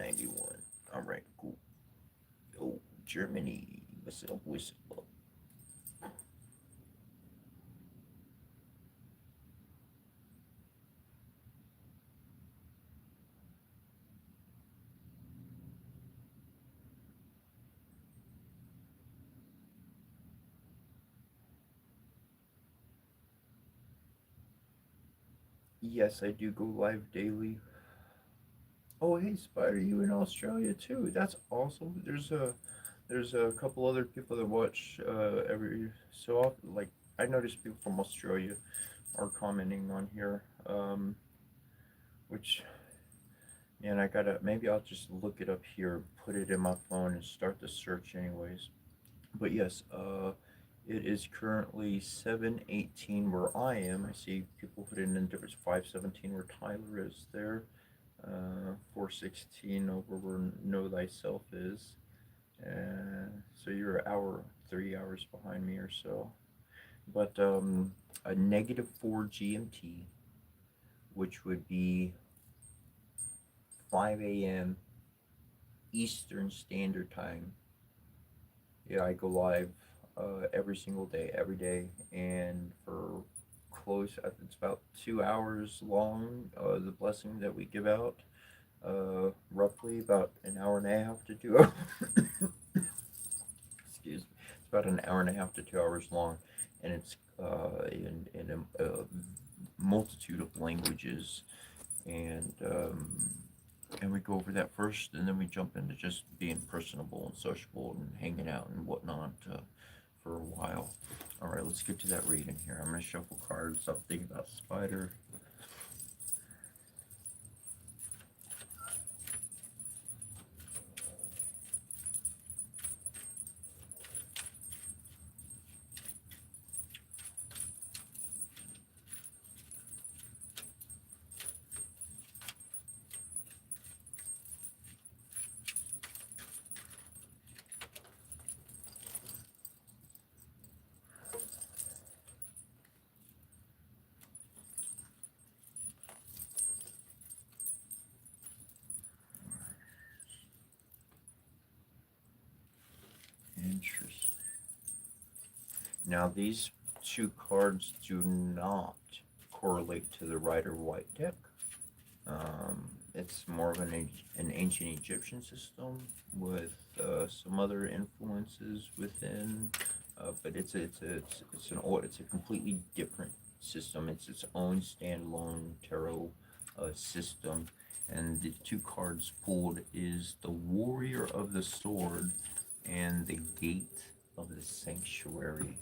91. All right, cool. Yo, Germany. What's up? What's up? Yes, I do go live daily. Oh, hey, Spider, you in Australia too? That's awesome. There's a couple other people that watch every so often. Like I noticed people from Australia are commenting on here. Which man, I gotta maybe I'll just look it up here, put it in my phone, and start the search anyways. But yes, it is currently 7:18 where I am. I see people put in difference 5:17 where Tyler is there. 4:16 over where Know Thyself is. So you're an hour, 3 hours behind me or so. But a -4 GMT, which would be 5 a.m. Eastern Standard Time. Yeah, I go live every single day, every day, and for close, it's about 2 hours long. The blessing that we give out, roughly about an hour and a half to 2 hours. Excuse me. It's about an hour and a half to 2 hours long, and it's in a multitude of languages, and and we go over that first, and then we jump into just being personable and sociable and hanging out and whatnot for a while. All right, let's get to that reading here. I'm gonna shuffle cards. I'm thinking about Spider. Interesting. Now these two cards do not correlate to the Rider White deck. It's more of an ancient Egyptian system with some other influences within, but it's a completely different system. It's its own standalone tarot system, and the two cards pulled is the Warrior of the Sword and the Gate of the Sanctuary.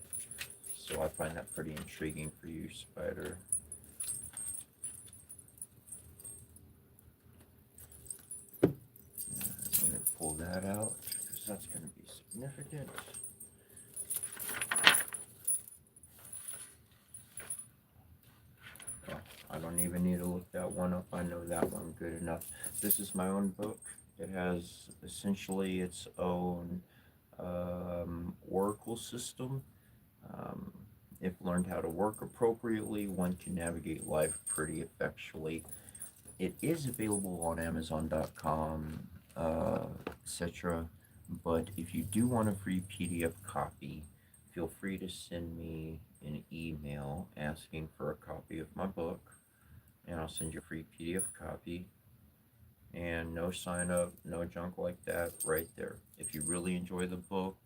So I find that pretty intriguing for you, Spider. Let me pull that out because that's going to be significant. Oh, I don't even need to look that one up. I know that one good enough. This is my own book. It has essentially its own oracle system. Um, if learned how to work appropriately, one can navigate life pretty effectually. It is available on Amazon.com, etc. But if you do want a free PDF copy, feel free to send me an email asking for a copy of my book, and I'll send you a free PDF copy. And no sign up, no junk like that, right there. If you really enjoy the book,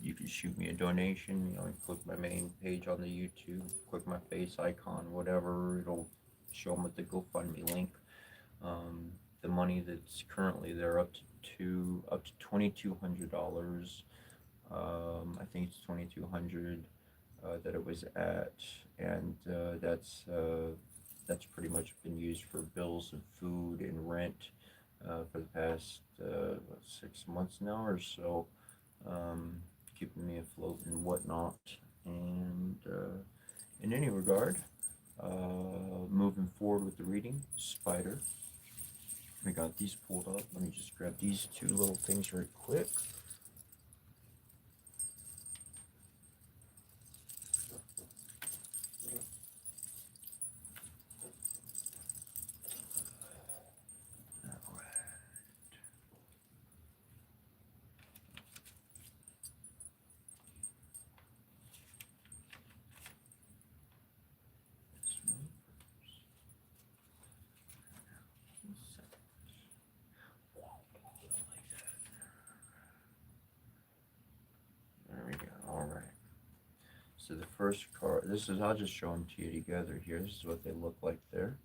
you can shoot me a donation. Click my main page on the YouTube, click my face icon, whatever. It'll show them with the GoFundMe link. The money that's currently there up to $2,200. I think it's 2,200 that it was at, and that's pretty much been used for bills and food and rent for the past 6 months now or so, keeping me afloat and whatnot. And in any regard, moving forward with the reading, Spider. We got these pulled up. Let me just grab these two little things right quick. All right. So the first card, this is, I'll just show them to you together here. This is what they look like there.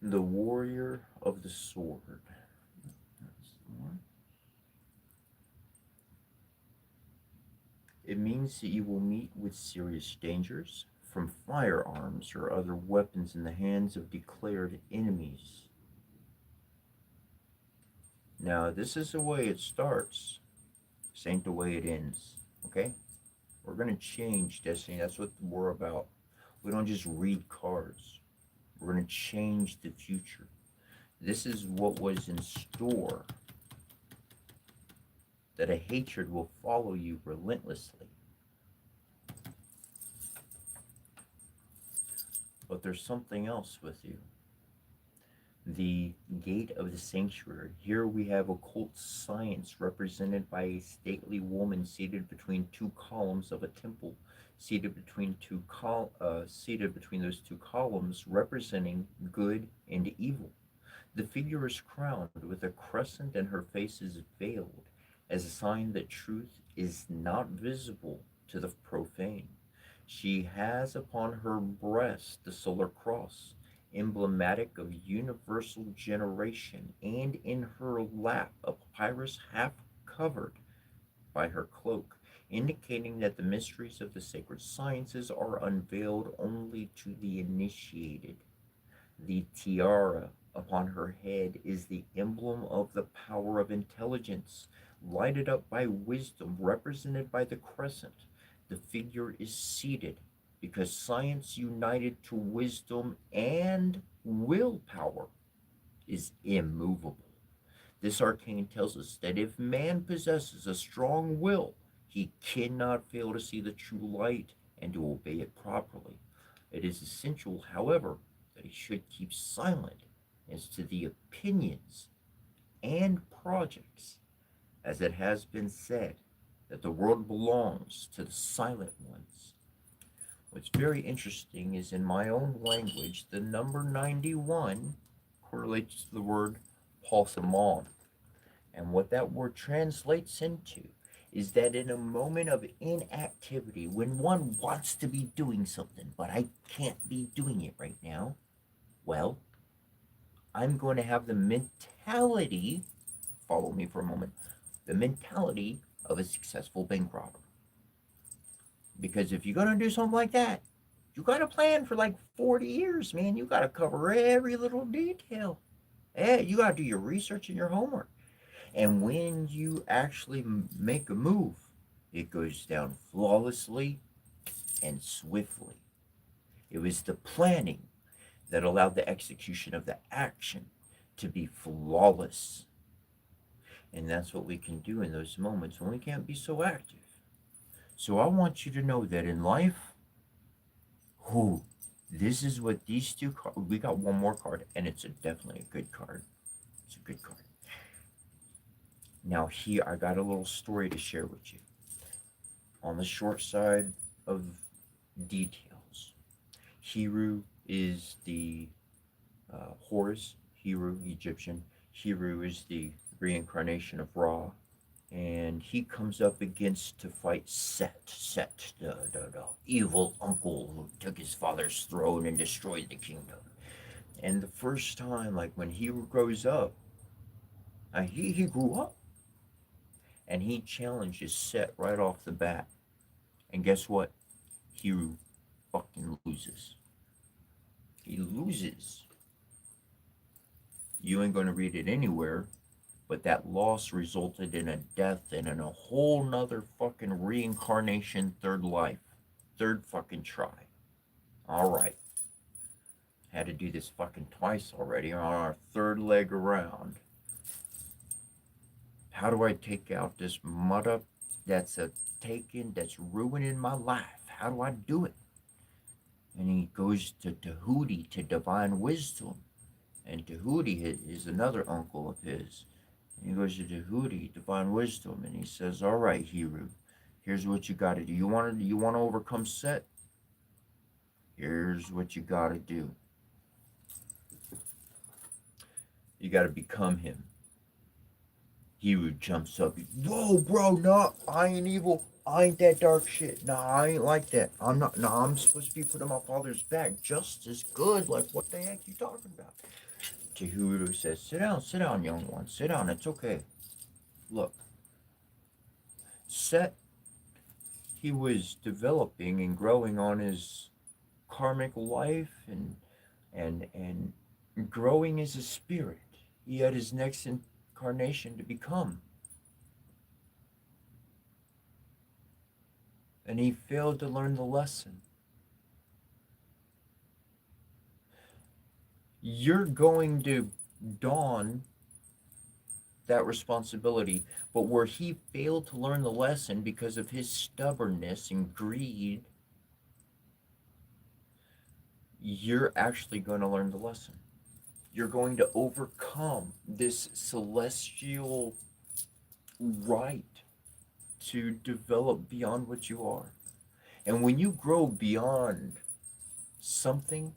The Warrior of the Sword. That's the one. It means that you will meet with serious dangers from firearms or other weapons in the hands of declared enemies. Now, this is the way it starts. This ain't the way it ends. Okay? We're going to change destiny. That's what we're about. We don't just read cards. We're going to change the future. This is what was in store. That a hatred will follow you relentlessly. But there's something else with you. The gate of the sanctuary. Here we have occult science represented by a stately woman seated between two columns of a temple, seated between those two columns, representing good and evil. The figure is crowned with a crescent, and her face is veiled, as a sign that truth is not visible to the profane. She has upon her breast the solar cross, emblematic of universal generation, and in her lap a papyrus half covered by her cloak, indicating that the mysteries of the sacred sciences are unveiled only to the initiated. The tiara upon her head is the emblem of the power of intelligence, lighted up by wisdom, represented by the crescent. The figure is seated because science united to wisdom and willpower is immovable. This arcane tells us that if man possesses a strong will, he cannot fail to see the true light and to obey it properly. It is essential, however, that he should keep silent as to the opinions and projects, as it has been said that the world belongs to the silent ones. What's very interesting is in my own language, the number 91 correlates to the word Paulsamon. And what that word translates into is that in a moment of inactivity, when one wants to be doing something, but I can't be doing it right now, well, I'm going to have the mentality, follow me for a moment, the mentality of a successful bank robber. Because if you're going to do something like that, you got to plan for like 40 years, man. You got to cover every little detail. Yeah, you got to do your research and your homework. And when you actually make a move, it goes down flawlessly and swiftly. It was the planning that allowed the execution of the action to be flawless. And that's what we can do in those moments when we can't be so active. So I want you to know that in life, this is what these two cards, we got one more card, and it's definitely a good card. It's a good card. Now here, I got a little story to share with you. On the short side of details, Heru is the Horus, Heru, Egyptian. Heru is the reincarnation of Ra, and he comes up against to fight Set, the evil uncle who took his father's throne and destroyed the kingdom. And the first time, like when he grows up, he grew up, and he challenges Set right off the bat. And guess what? Heru fucking loses. He loses. You ain't gonna read it anywhere, but that loss resulted in a death and in a whole nother fucking reincarnation, third life, third fucking try. All right. Had to do this fucking twice already on our third leg around. How do I take out this mud that's ruining my life? How do I do it? And he goes to Tahuti, to divine wisdom. And Tahuti is another uncle of his. And he goes to Tahuti, divine wisdom, and he says, all right, Heru, here's what you got to do. You want to overcome Set? Here's what you gotta do. You gotta become him. Hero jumps up. Whoa, bro, no, I ain't evil. I ain't that dark shit. Nah, I ain't like that. I'm not. Nah, I'm supposed to be put on my father's back just as good. Like, what the heck you talking about? Chihiro says, sit down, young one. Sit down. It's okay. Look, Set, he was developing and growing on his karmic life and growing as a spirit. He had his next incarnation to become. And he failed to learn the lesson. You're going to dawn that responsibility, but where he failed to learn the lesson because of his stubbornness and greed, you're actually going to learn the lesson. You're going to overcome this celestial right to develop beyond what you are. And when you grow beyond something,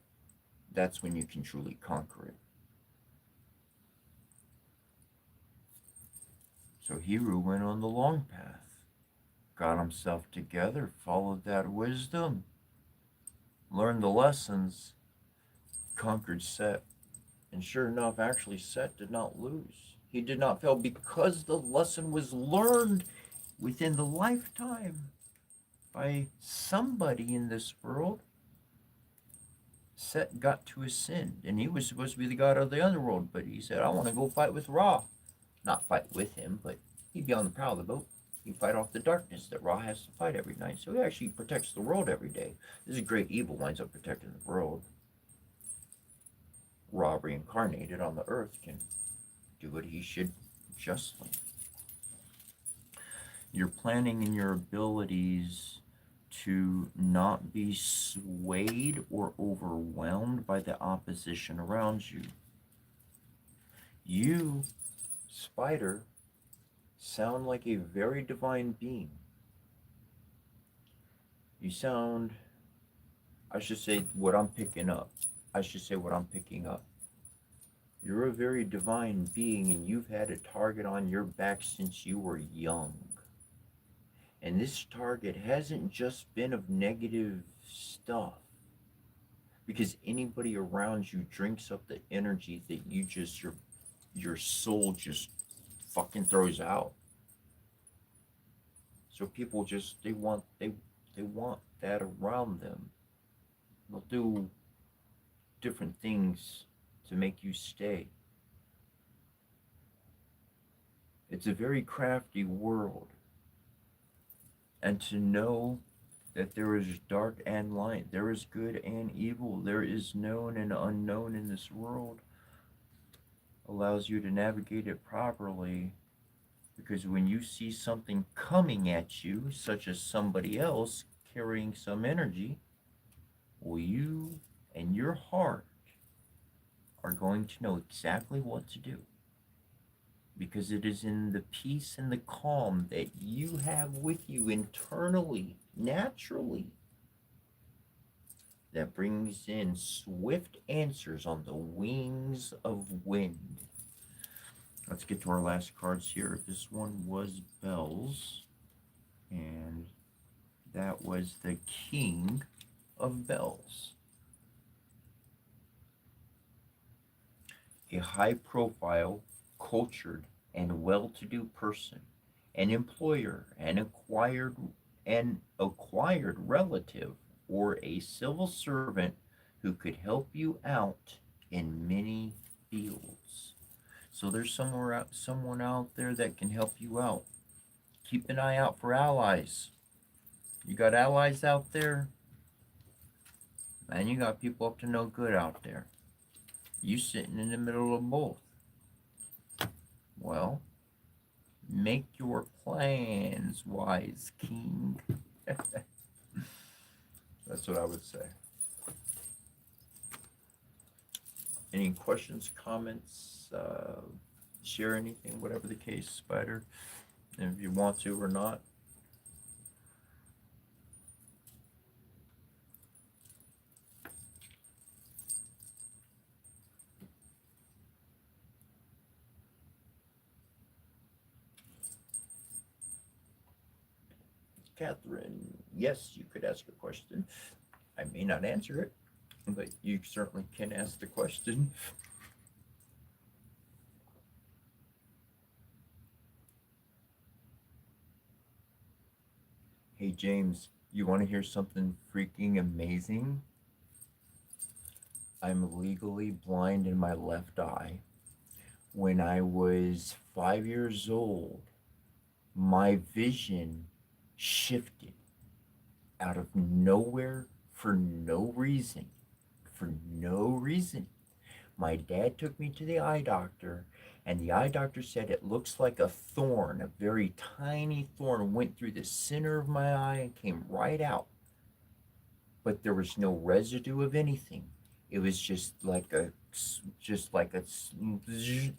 that's when you can truly conquer it. So Hiro went on the long path, got himself together, followed that wisdom, learned the lessons, conquered Set. And sure enough, actually, Set did not lose. He did not fail because the lesson was learned within the lifetime by somebody in this world. Set got to ascend, and he was supposed to be the god of the underworld, but he said, I want to go fight with Ra. Not fight with him, but he'd be on the prow of the boat. He'd fight off the darkness that Ra has to fight every night. So he actually protects the world every day. This is great evil winds up protecting the world. Ra reincarnated on the earth can do what he should justly. Your planning and your abilities to not be swayed or overwhelmed by the opposition around you. You, Spider, sound like a very divine being. You sound, I should say what I'm picking up. You're a very divine being, and you've had a target on your back since you were young. And this target hasn't just been of negative stuff, because anybody around you drinks up the energy that you just, your soul just fucking throws out. So people just, they want that around them. They'll do different things to make you stay. It's a very crafty world. And to know that there is dark and light, there is good and evil, there is known and unknown in this world, allows you to navigate it properly. Because when you see something coming at you, such as somebody else carrying some energy, well, you and your heart are going to know exactly what to do. Because it is in the peace and the calm that you have with you internally, naturally, that brings in swift answers on the wings of wind. Let's get to our last cards here. This one was Bells, and that was the King of Bells. A high-profile, cultured, and well-to-do person, an employer, an acquired relative, or a civil servant who could help you out in many fields. So there's someone out there that can help you out. Keep an eye out for allies. You got allies out there? Man, you got people up to no good out there. You sitting in the middle of both. Well, make your plans, wise king. That's what I would say. Any questions, comments, share anything, whatever the case, Spider, if you want to or not. Catherine. Yes, you could ask a question. I may not answer it, but you certainly can ask the question. Hey, James, you want to hear something freaking amazing? I'm legally blind in my left eye. When I was 5 years old, my vision shifted out of nowhere for no reason. For no reason. My dad took me to the eye doctor, and the eye doctor said it looks like a thorn, a very tiny thorn went through the center of my eye and came right out. But there was no residue of anything. It was just like a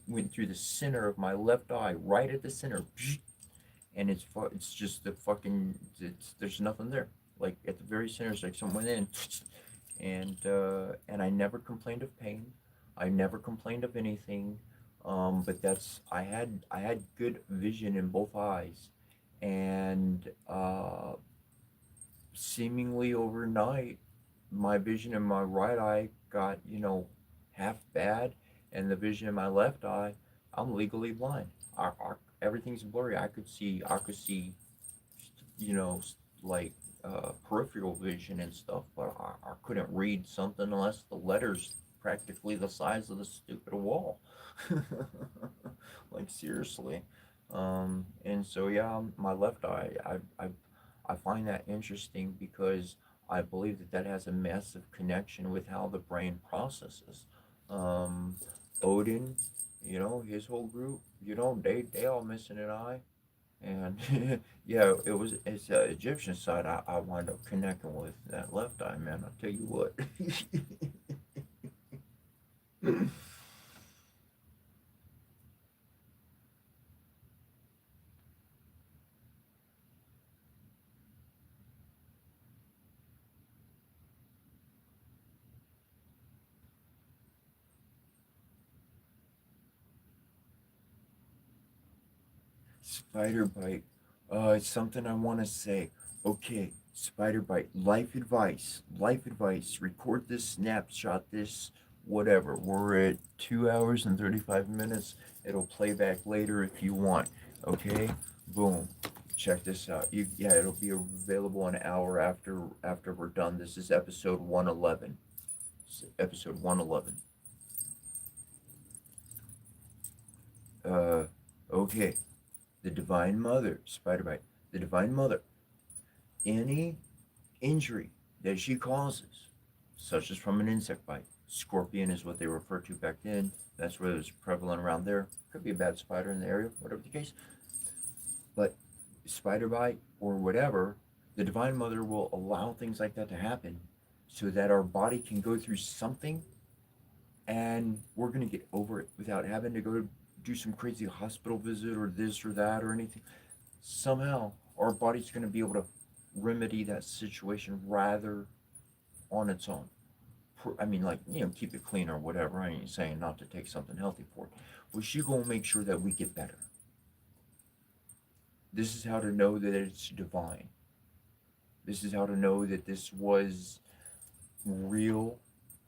went through the center of my left eye, right at the center, and it's just the fucking there's nothing there. Like at the very center, it's like someone went in, and I never complained of pain. I never complained of anything. But that's I had good vision in both eyes, and seemingly overnight, my vision in my right eye got half bad, and the vision in my left eye, I'm legally blind. Everything's blurry. I could see, you know, like peripheral vision and stuff, but I couldn't read something unless the letters practically the size of the stupid wall. Like seriously. And so yeah, my left eye, I find that interesting because I believe that that has a massive connection with how the brain processes. Um, Odin, his whole group, they all missing an eye, and yeah, it's the Egyptian side. I wind up connecting with that left eye, man. I'll tell you what. Spider bite. It's something I want to say. Okay, spider bite. Life advice. Life advice. Record this snapshot. This whatever. We're at 2 hours and 35 minutes. It'll play back later if you want. Okay. Boom. Check this out. Yeah, it'll be available an hour after we're done. This is episode 111. Episode 111. Uh. Okay. The Divine Mother, spider bite, the Divine Mother, any injury that she causes, such as from an insect bite, scorpion is what they refer to back then. That's where it was prevalent around there. Could be a bad spider in the area, whatever the case. But spider bite or whatever, the Divine Mother will allow things like that to happen so that our body can go through something and we're going to get over it without having to go do some crazy hospital visit or this or that or anything. Somehow our body's going to be able to remedy that situation rather on its own. I mean, like, keep it clean or whatever. I ain't saying not to take something healthy for it. But she going to make sure that we get better. This is how to know that it's divine. This is how to know that this was real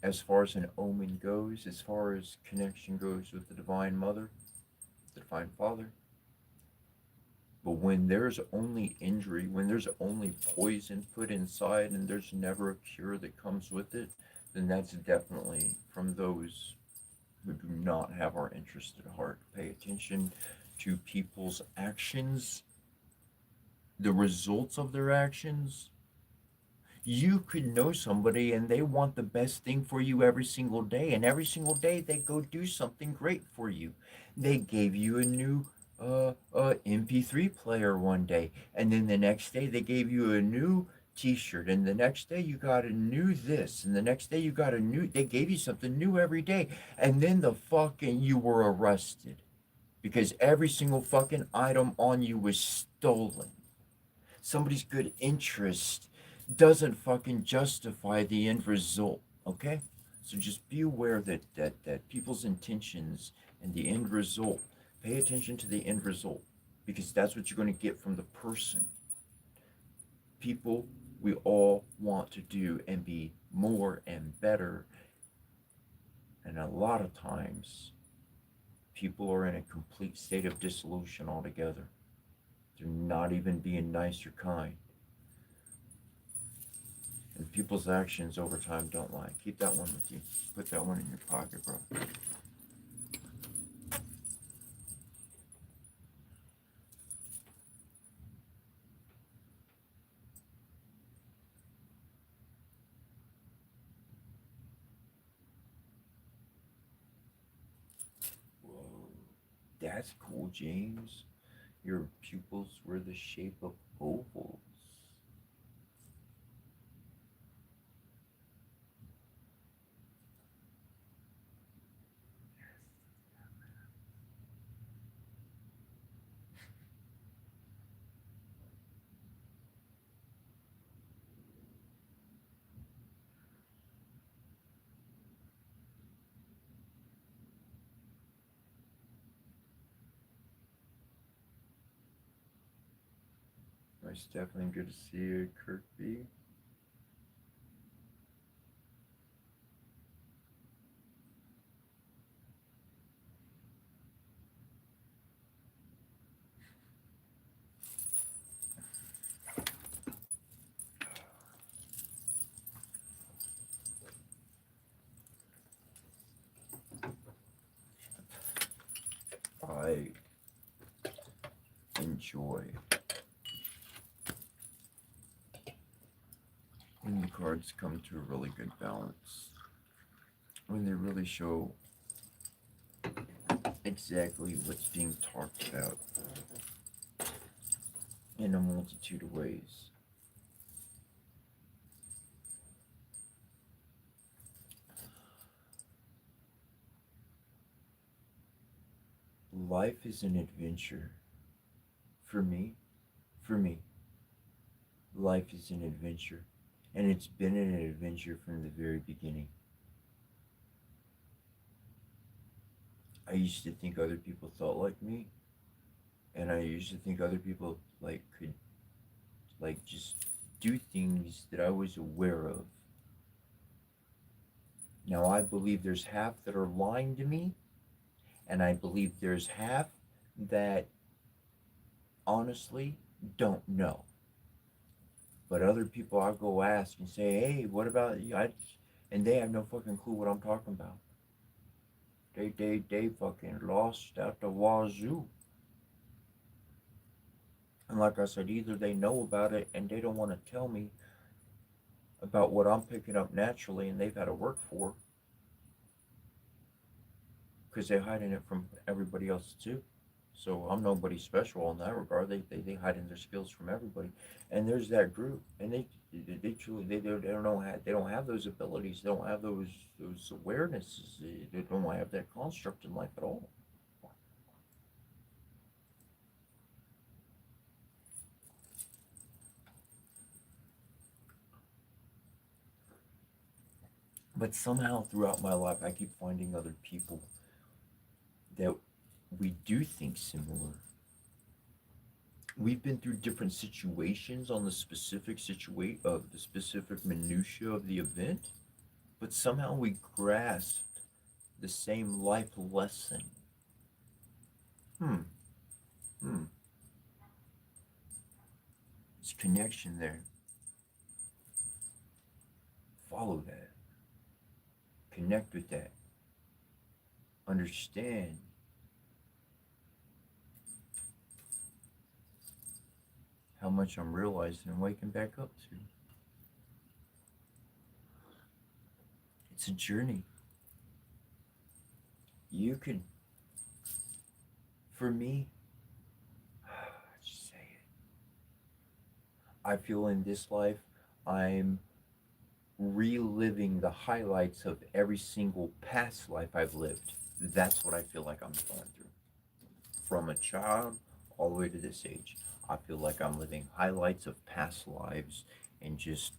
as far as an omen goes, as far as connection goes with the Divine Mother, the Divine Father. But when there's only injury, when there's only poison put inside and there's never a cure that comes with it, then that's definitely from those who do not have our interest at heart. Pay attention to people's actions, the results of their actions. You could know somebody and they want the best thing for you every single day, and every single day they go do something great for you. They gave you a new MP3 player one day, and then the next day they gave you a new t-shirt, and the next day you got a new this, and the next day you got a new, they gave you something new every day, and then the fucking you were arrested because every single fucking item on you was stolen. Somebody's good interest doesn't fucking justify the end result, okay? So just be aware that people's intentions and the end result, pay attention to the end result because that's what you're going to get from the person. People, we all want to do and be more and better. And a lot of times, people are in a complete state of dissolution altogether. They're not even being nice or kind. And people's actions over time don't lie. Keep that one with you. Put that one in your pocket, bro. Whoa. That's cool, James. Your pupils were the shape of ovals. It's definitely good to see you, Kirby. I enjoy when the cards come to a really good balance. When they really show exactly what's being talked about in a multitude of ways. Life is an adventure. For me, for me, life is an adventure. And it's been an adventure from the very beginning. I used to think other people thought like me, and I used to think other people could just do things that I was aware of. Now I believe there's half that are lying to me, and I believe there's half that honestly don't know. But other people I go ask and say, hey, what about you? And they have no fucking clue what I'm talking about. They fucking lost out the wazoo. And like I said, either they know about it and they don't want to tell me about what I'm picking up naturally and they've had to work for, because they're hiding it from everybody else too. So I'm nobody special in that regard. They hide in their skills from everybody, and there's that group, and they truly they don't know they don't have those abilities. They don't have those awarenesses. They don't have that construct in life at all. But somehow throughout my life, I keep finding other people that we do think similar. We've been through different situations on the specific of the specific minutia of the event, but somehow we grasped the same life lesson. Hmm, hmm. There's connection there. Follow that. Connect with that. Understand how much I'm realizing and waking back up to. It's a journey. You could, for me, just say it. I feel in this life, I'm reliving the highlights of every single past life I've lived. That's what I feel like I'm going through. From a child all the way to this age, I feel like I'm living highlights of past lives and just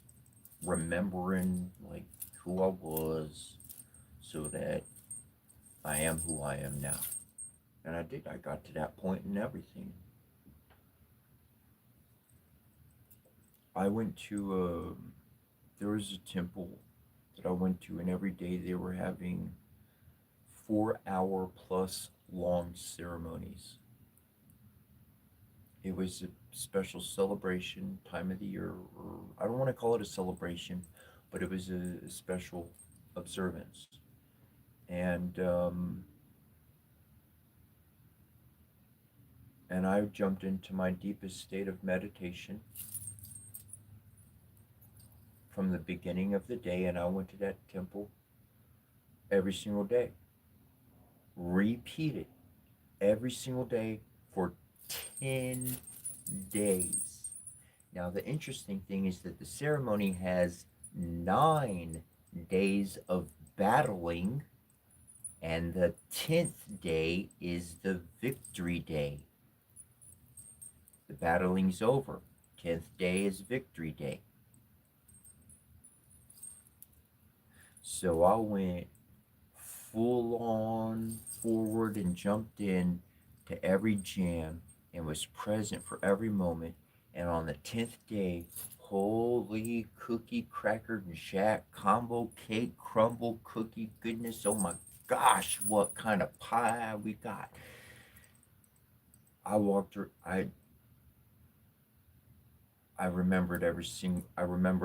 remembering like who I was so that I am who I am now. And I did. I got to that point in everything. I went to there was a temple that I went to, and every day they were having 4 hour plus long ceremonies. It was a special celebration time of the year, or I don't want to call it a celebration, but it was a special observance. And and I jumped into my deepest state of meditation from the beginning of the day, and I went to that temple every single day. Repeat it every single day for 10 days. Now, the interesting thing is that the ceremony has 9 days of battling, and the 10th day is the victory day. The battling's over. 10th day is victory day. So I went full on forward and jumped in to every jam and was present for every moment. And on the 10th day, holy cookie cracker jack combo cake crumble cookie goodness, oh my gosh, what kind of pie we got. I walked her, I remembered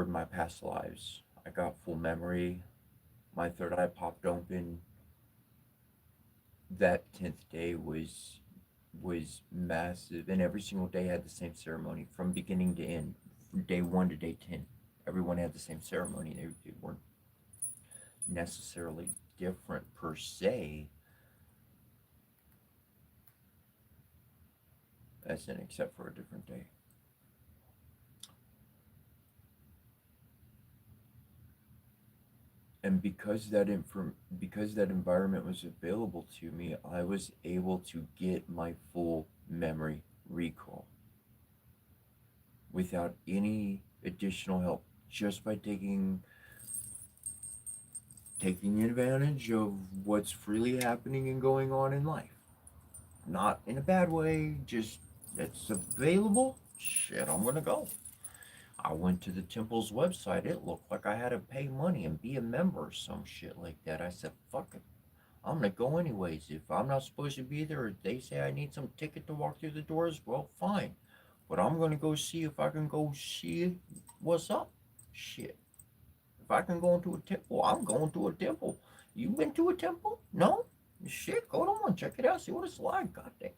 my past lives. I got full memory. My third eye popped open. That 10th day was massive, and every single day had the same ceremony from beginning to end, from day 1 to day 10. Everyone had the same ceremony. They weren't necessarily different per se, as in except for a different day. And because that environment was available to me, I was able to get my full memory recall without any additional help, just by taking advantage of what's freely happening and going on in life. Not in a bad way, just it's available. Shit, I'm gonna go. I went to the temple's website. It looked like I had to pay money and be a member or some shit like that. I said, fuck it. I'm gonna go anyways. If I'm not supposed to be there, or they say I need some ticket to walk through the doors, well, fine. But I'm gonna go see if I can go see what's up. Shit. If I can go into a temple, I'm going to a temple. You been to a temple? No? Shit, go to one, check it out, see what it's like. God damn.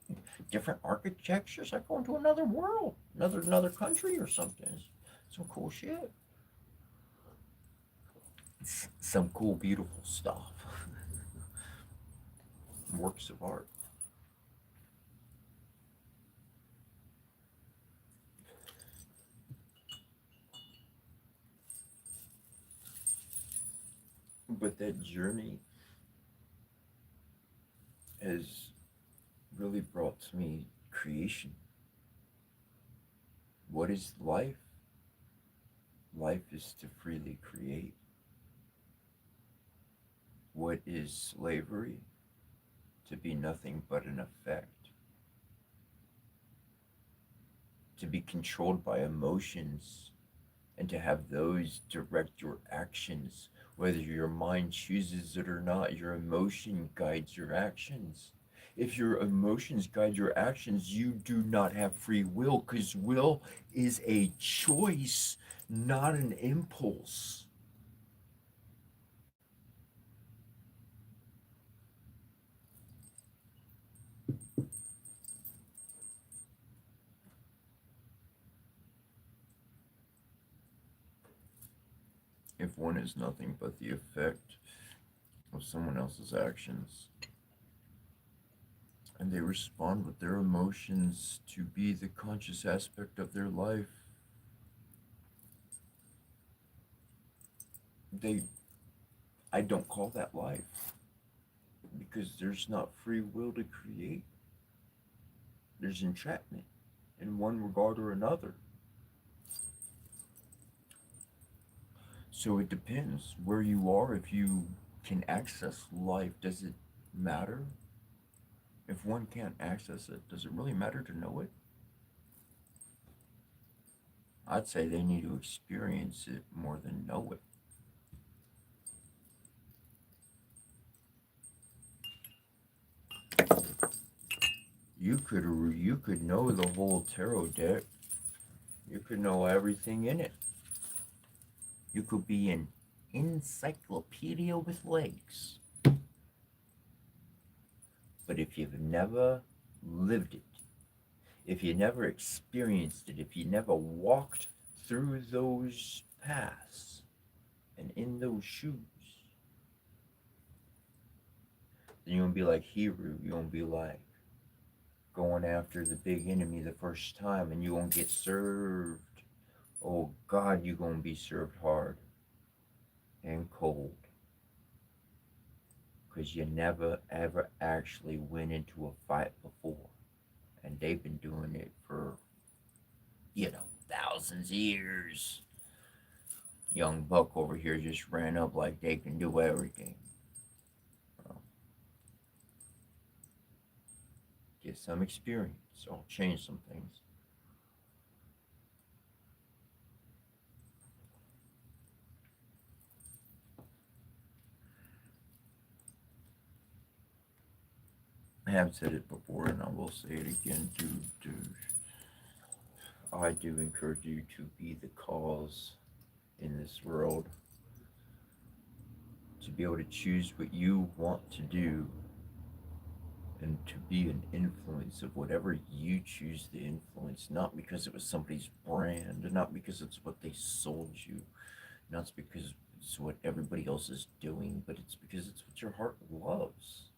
Different architectures. I go into another world, another country or something. Some cool shit. Some cool, beautiful stuff. Works of art. But that journey has really brought to me creation. What is life? Life is to freely create. What is slavery? To be nothing but an effect. To be controlled by emotions and to have those direct your actions. Whether your mind chooses it or not, your emotion guides your actions. If your emotions guide your actions, you do not have free will, because will is a choice, not an impulse. If one is nothing but the effect of someone else's actions, and they respond with their emotions to be the conscious aspect of their life, they I don't call that life, because there's not free will to create. There's entrapment in one regard or another. So it depends where you are. If you can access life, does it matter? If one can't access it, does it really matter to know it? I'd say they need to experience it more than know it. You could know the whole tarot deck. You could know everything in it. You could be an encyclopedia with legs. But if you've never lived it, if you never experienced it, if you never walked through those paths and in those shoes, then you won't be like Hebrew. You won't be like going after the big enemy the first time and you won't get served. Oh God, you gonna be served hard and cold. Because you never ever actually went into a fight before. And they've been doing it for, thousands of years. Young Buck over here just ran up like they can do everything. Well, get some experience. I'll change some things. I have said it before and I will say it again, dude. I do encourage you to be the cause in this world, to be able to choose what you want to do and to be an influence of whatever you choose to influence, not because it was somebody's brand, not because it's what they sold you, not because it's what everybody else is doing, but it's because it's what your heart loves.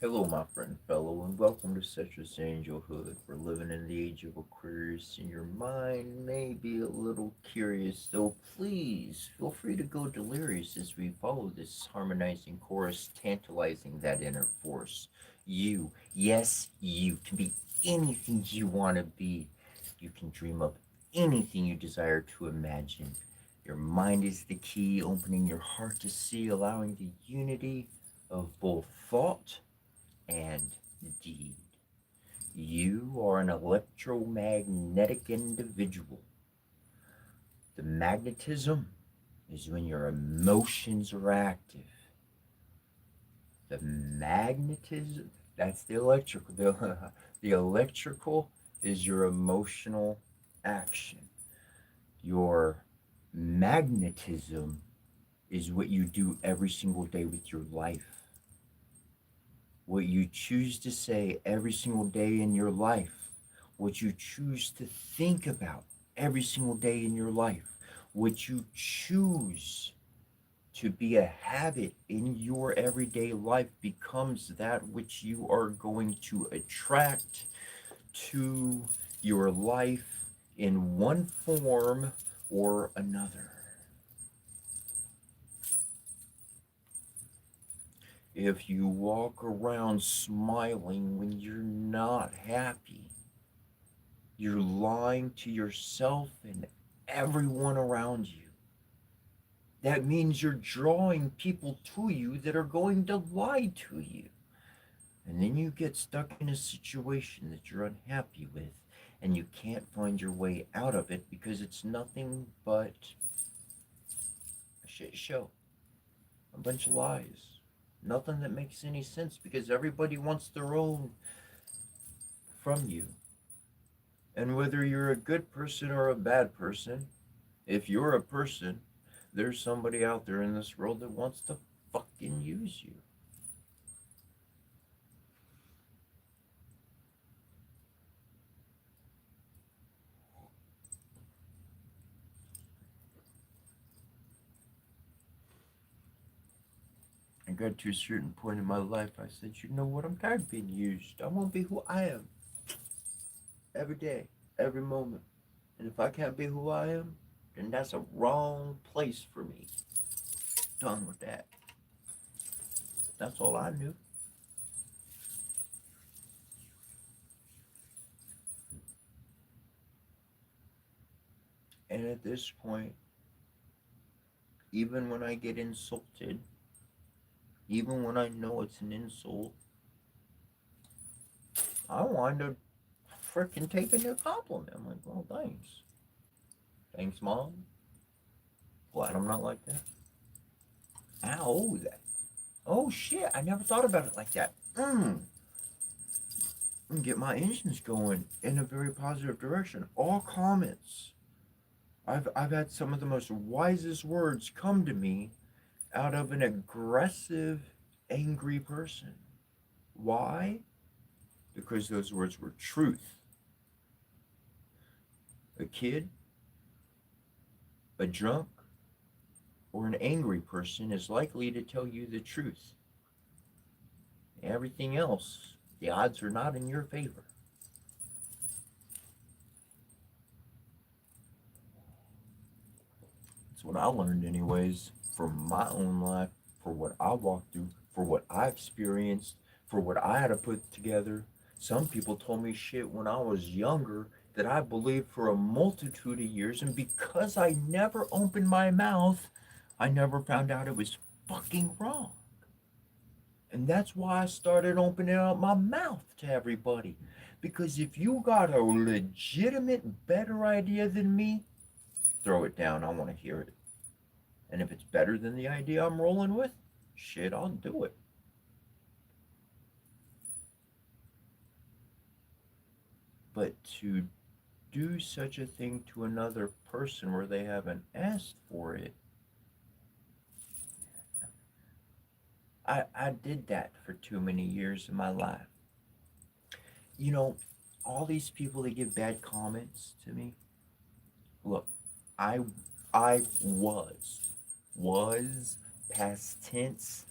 Hello, my friend, fellow, and welcome to Citrus Angelhood. We're living in the age of Aquarius, and your mind may be a little curious, though please feel free to go delirious as we follow this harmonizing chorus, tantalizing that inner force. You, yes, you can be anything you want to be. You can dream up anything you desire to imagine. Your mind is the key, opening your heart to see, allowing the unity of both thought and deed. You are an electromagnetic individual. The magnetism is when your emotions are active. The magnetism, that's the electrical. The electrical is your emotional action. Your magnetism is what you do every single day with your life. What you choose to say every single day in your life, what you choose to think about every single day in your life, what you choose to be a habit in your everyday life becomes that which you are going to attract to your life in one form or another. If you walk around smiling when you're not happy, You're lying to yourself and everyone around you. That means you're drawing people to you that are going to lie to you. And then you get stuck in a situation that you're unhappy with and you can't find your way out of it because it's nothing but a shit show, a bunch of lies, nothing that makes any sense because everybody wants their own from you. And whether you're a good person or a bad person, if you're a person, there's somebody out there in this world that wants to fucking use you. I got to a certain point in my life, I said, you know what, I'm tired of being used. I want to be who I am. Every day, every moment. And if I can't be who I am, then that's a wrong place for me. Done with that. That's all I knew. And at this point, even when I get insulted, even when I know it's an insult, I wind up freaking taking a compliment. I'm like, well, thanks. Thanks, Mom. Glad I'm not like that. Ow, that. Oh, shit. I never thought about it like that. And get my engines going in a very positive direction. All comments. I've had some of the most wisest words come to me out of an aggressive, angry person. Why? Because those words were truth. A kid, a drunk, or an angry person is likely to tell you the truth. Everything else, the odds are not in your favor. That's what I learned, anyways, from my own life, for what I walked through, for what I experienced, for what I had to put together. Some people told me shit when I was younger that I believed for a multitude of years, and because I never opened my mouth, I never found out it was fucking wrong. And that's why I started opening up my mouth to everybody. Because if you got a legitimate, better idea than me, throw it down. I want to hear it. And if it's better than the idea I'm rolling with, shit, I'll do it. But to do such a thing to another person where they haven't asked for it, I did that for too many years in my life. You know, all these people that give bad comments to me, look, I I was past tense,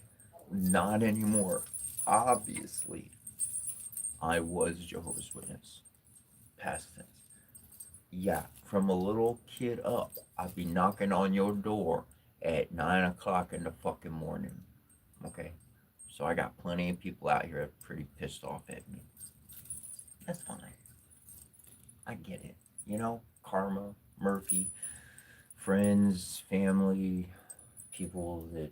not anymore. Obviously, I was Jehovah's Witness, past tense. Yeah, from a little kid up, I'd be knocking on your door at 9 o'clock in the fucking morning. Okay, so I got plenty of people out here pretty pissed off at me. That's fine. I get it. You know, karma, Murphy, friends, family, people that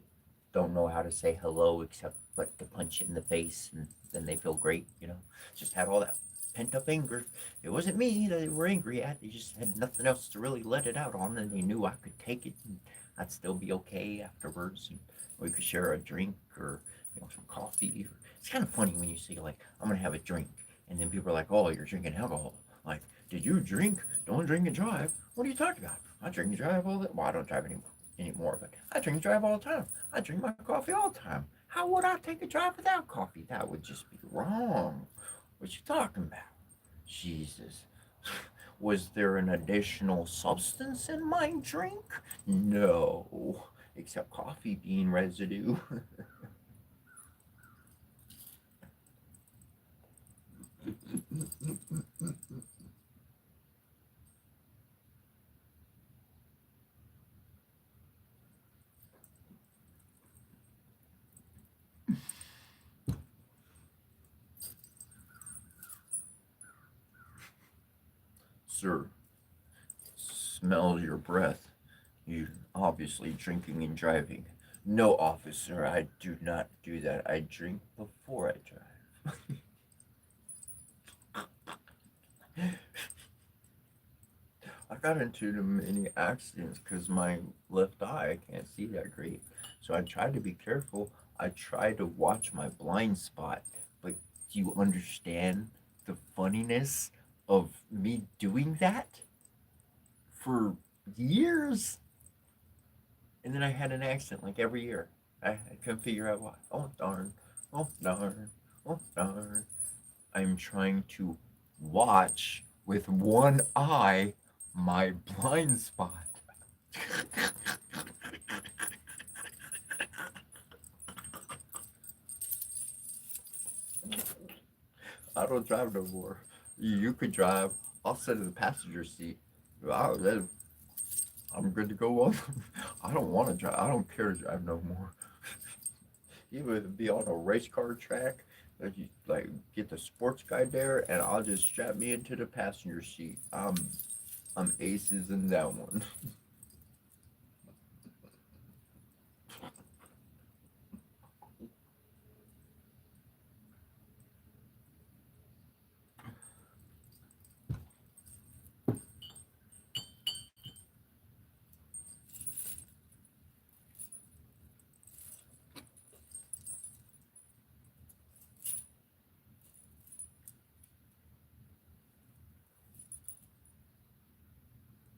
don't know how to say hello except but to punch it in the face and then they feel great, you know. Just had all that pent up anger. It wasn't me that they were angry at, they just had nothing else to really let it out on and they knew I could take it and I'd still be okay afterwards and we could share a drink or some coffee. Or, it's kind of funny when you say like I'm gonna have a drink and then people are like, oh, you're drinking alcohol. Like, did you drink? Don't drink and drive. What are you talking about? I drink and drive all the. Well, I don't drive anymore, but I drink and drive all the time. I drink my coffee all the time. How would I take a drive without coffee? That would just be wrong. What you talking about? Jesus. Was there an additional substance in my drink? No, except coffee bean residue. Sir, smell your breath. You obviously drinking and driving. No, officer, I do not do that. I drink before I drive. I got into many accidents because my left eye, I can't see that great. So I tried to be careful. I tried to watch my blind spot. But do you understand the funniness of me doing that for years? And then I had an accident like every year. I couldn't figure out why. Oh, darn. Oh, darn. Oh, darn. I'm trying to watch with one eye my blind spot. I don't drive no more. You could drive. I'll sit in the passenger seat. I, I'm good to go on. I don't want to drive. I don't care to drive no more. Even be on a race car track, you like get the sports guide there, and I'll just strap me into the passenger seat. I'm aces in that one.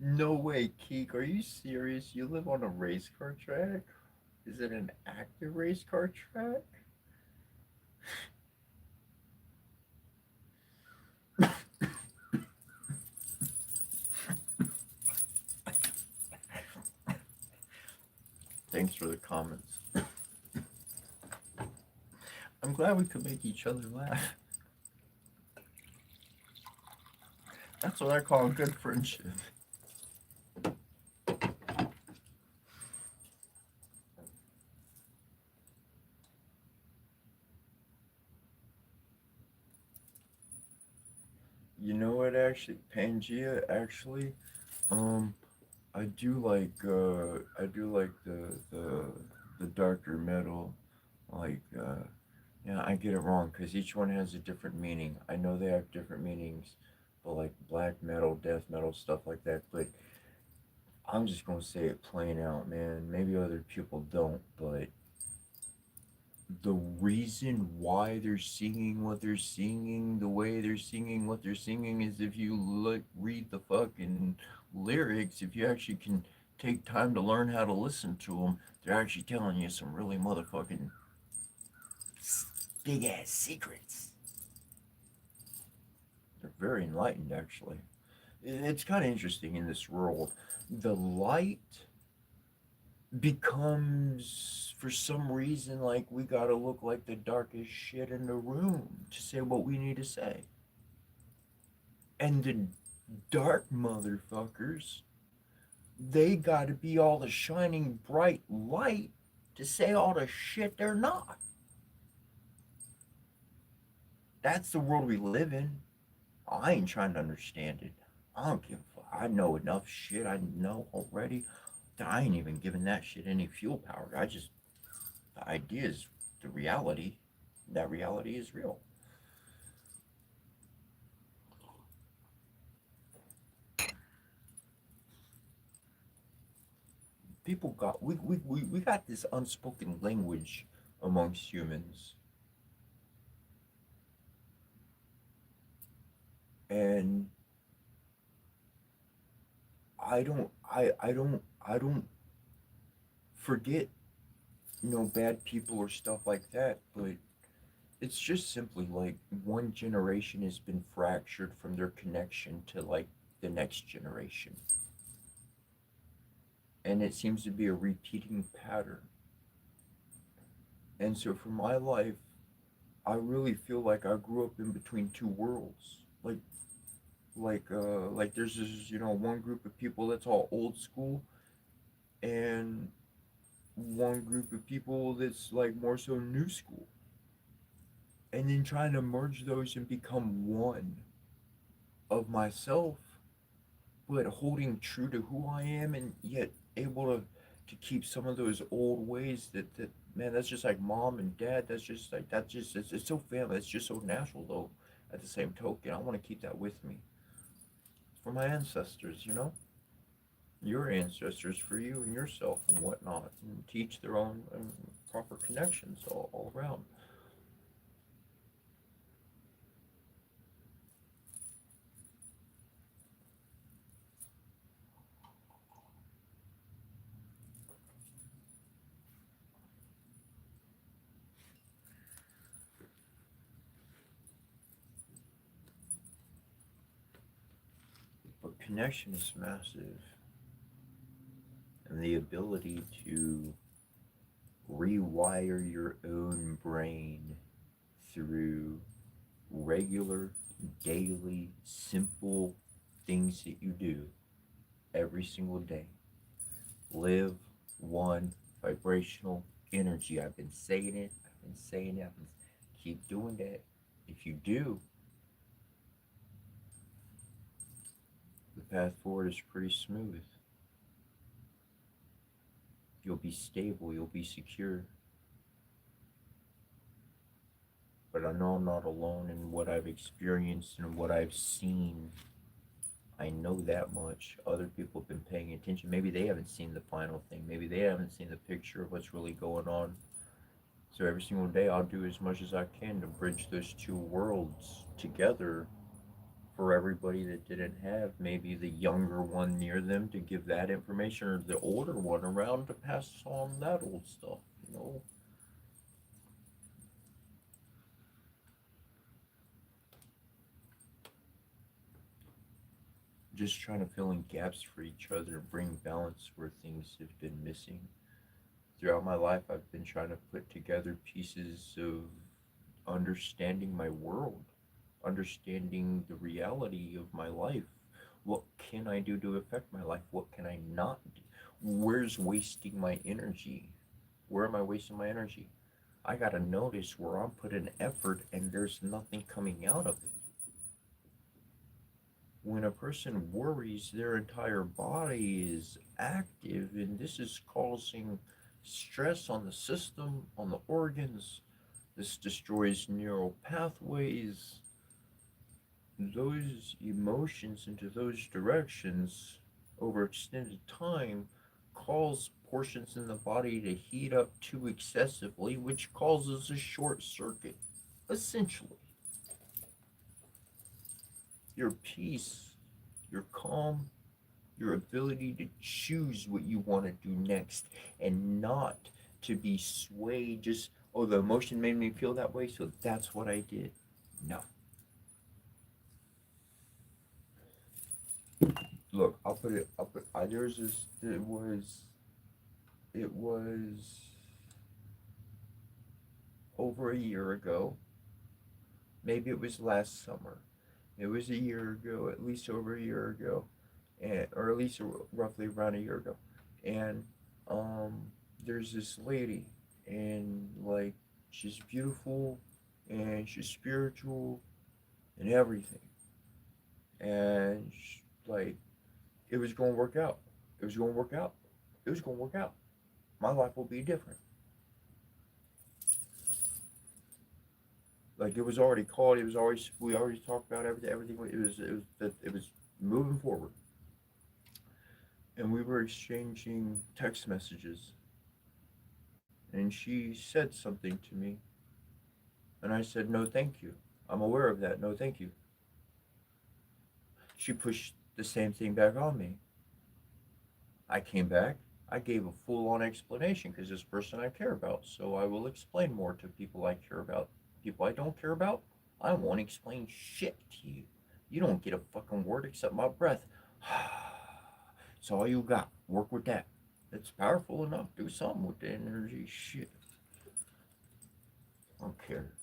No way, Keek. Are you serious? You live on a race car track? Is it an active race car track? Thanks for the comments. I'm glad we could make each other laugh. That's what I call a good friendship. You know what? Actually, Pangea. Actually, um, I do like the darker metal. Like yeah, I get it wrong because each one has a different meaning. I know they have different meanings, but like black metal, death metal, stuff like that. But I'm just gonna say it plain out, man. Maybe other people don't, but the reason why they're singing what they're singing, the way they're singing what they're singing, is if you look, read the fucking lyrics, if you actually can take time to learn how to listen to them, they're actually telling you some really motherfucking big ass secrets. They're very enlightened, actually. It's kind of interesting in this world. The light becomes, for some reason, like we gotta look like the darkest shit in the room to say what we need to say. And the dark motherfuckers, they gotta be all the shining bright light to say all the shit they're not. That's the world we live in. I ain't trying to understand it. I don't give a fuck. I know enough shit I know already that I ain't even giving that shit any fuel power. The idea is the reality. That reality is real. People got, we got this unspoken language amongst humans. And I don't forget, bad people or stuff like that, but it's just simply like one generation has been fractured from their connection to like the next generation. And it seems to be a repeating pattern. And so for my life, I really feel like I grew up in between two worlds. Like there's this, one group of people that's all old school, and one group of people that's like more so new school. And then trying to merge those and become one of myself but holding true to who I am and yet able to keep some of those old ways that man, that's just like mom and dad. That's just like that's just it's so family. It's just so natural though. At the same token, I want to keep that with me for my ancestors. Your ancestors, for you and yourself and whatnot, and teach their own proper connections all around. But connection is massive, and the ability to rewire your own brain through regular, daily, simple things that you do every single day. Live one vibrational energy. I've been saying it. I've been saying it. Keep doing that. If you do, the path forward is pretty smooth. You'll be stable. You'll be secure. But I know I'm not alone in what I've experienced and what I've seen. I know that much. Other people have been paying attention. Maybe they haven't seen the final thing. Maybe they haven't seen the picture of what's really going on. So every single day, I'll do as much as I can to bridge those two worlds together for everybody that didn't have maybe the younger one near them to give that information, or the older one around to pass on that old stuff, you know. Just trying to fill in gaps for each other, bring balance where things have been missing. Throughout my life, I've been trying to put together pieces of understanding my world, understanding the reality of my life. What can I do to affect my life? What can I not do? Where's wasting my energy? Where am I wasting my energy? I gotta notice where I'm putting effort and there's nothing coming out of it. When a person worries, their entire body is active, and this is causing stress on the system, on the organs. This destroys neural pathways. Those emotions into those directions over extended time cause portions in the body to heat up too excessively, which causes a short circuit. Essentially, your peace, your calm, your ability to choose what you want to do next and not to be swayed just, oh, the emotion made me feel that way, so that's what I did. No. Look, there's this, it was over a year ago. Maybe it was last summer. It was a year ago, at least over a year ago, and or at least roughly around a year ago. And there's this lady, and like she's beautiful, and she's spiritual, and everything. And like it was going to work out. It was going to work out. It was going to work out. My life will be different. Like it was already called. It was already we already talked about everything. Everything. It was moving forward, and we were exchanging text messages. And she said something to me, and I said, "No, thank you. I'm aware of that. No, thank you." She pushed the same thing back on me. I came back. I gave a full-on explanation because this person I care about. So I will explain more to people I care about. People I don't care about, I won't explain shit to you. You don't get a fucking word except my breath. It's all you got. Work with that. It's powerful enough. Do something with the energy. Shit. I don't care.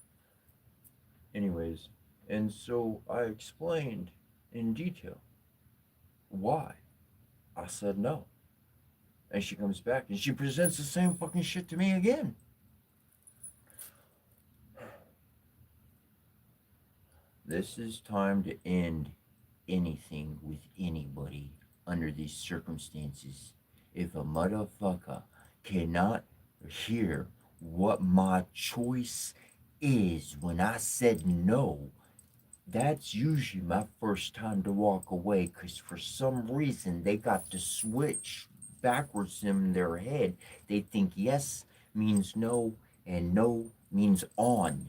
Anyways, and so I explained in detail why I said no. And she comes back and she presents the same fucking shit to me again. This is time to end anything with anybody under these circumstances. If a motherfucker cannot hear what my choice is when I said no, that's usually my first time to walk away, because for some reason they got the switch backwards in their head. They think yes means no and no means on.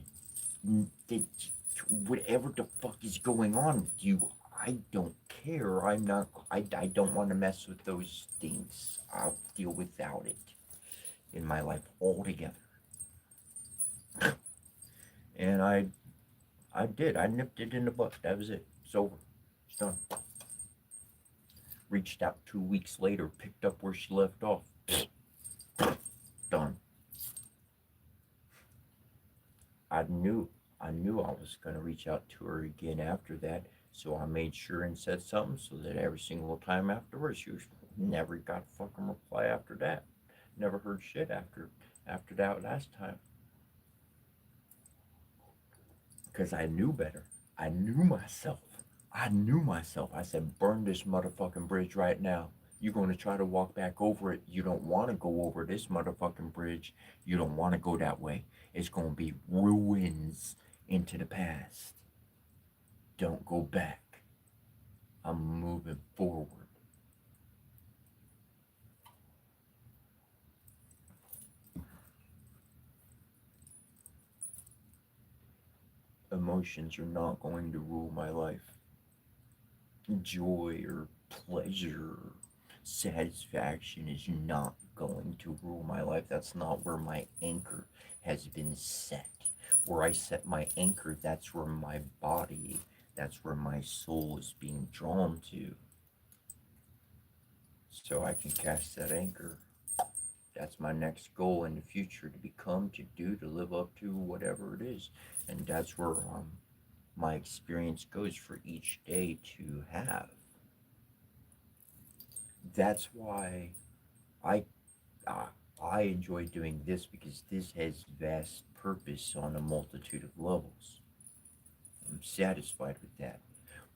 Whatever the fuck is going on with you, I don't care. I don't want to mess with those things. I'll deal without it in my life altogether. And I did. I nipped it in the butt. That was it. It's over. It's done. Reached out 2 weeks later, picked up where she left off. Done. I knew I was gonna reach out to her again after that, so I made sure and said something so that every single time afterwards she never got a fucking reply after that. Never heard shit after that last time. Because I knew better. I knew myself. I said, burn this motherfucking bridge right now. You're going to try to walk back over it. You don't want to go over this motherfucking bridge. You don't want to go that way. It's going to be ruins into the past. Don't go back. I'm moving forward. Emotions are not going to rule my life. Joy or pleasure, satisfaction is not going to rule my life. That's not where my anchor has been set. Where I set my anchor, that's where my body, that's where my soul is being drawn to. So I can cast that anchor. That's my next goal in the future, to become, to do, to live up to, whatever it is. And that's where my experience goes for each day to have. That's why I uh, I enjoy doing this, because this has vast purpose on a multitude of levels. I'm satisfied with that.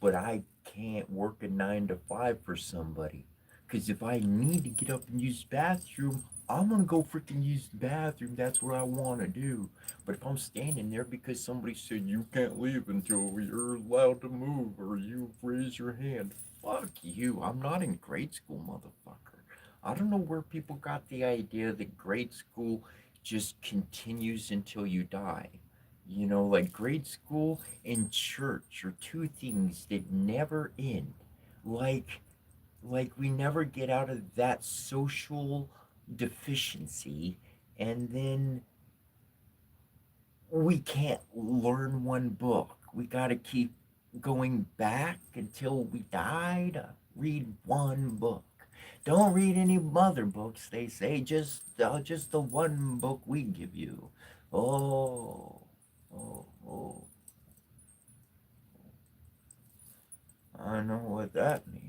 But I can't work a 9 to 5 for somebody. Because if I need to get up and use the bathroom, I'm gonna go freaking use the bathroom. That's what I want to do. But if I'm standing there because somebody said you can't leave until you're allowed to move or you raise your hand, fuck you. I'm not in grade school, motherfucker. I don't know where people got the idea that grade school just continues until you die. You know, like grade school and church are two things that never end. Like we never get out of that social deficiency, and then we can't learn one book. We got to keep going back until we die to read one book. Don't read any other books, they say, just the one book we give you. Oh, oh. I know what that means.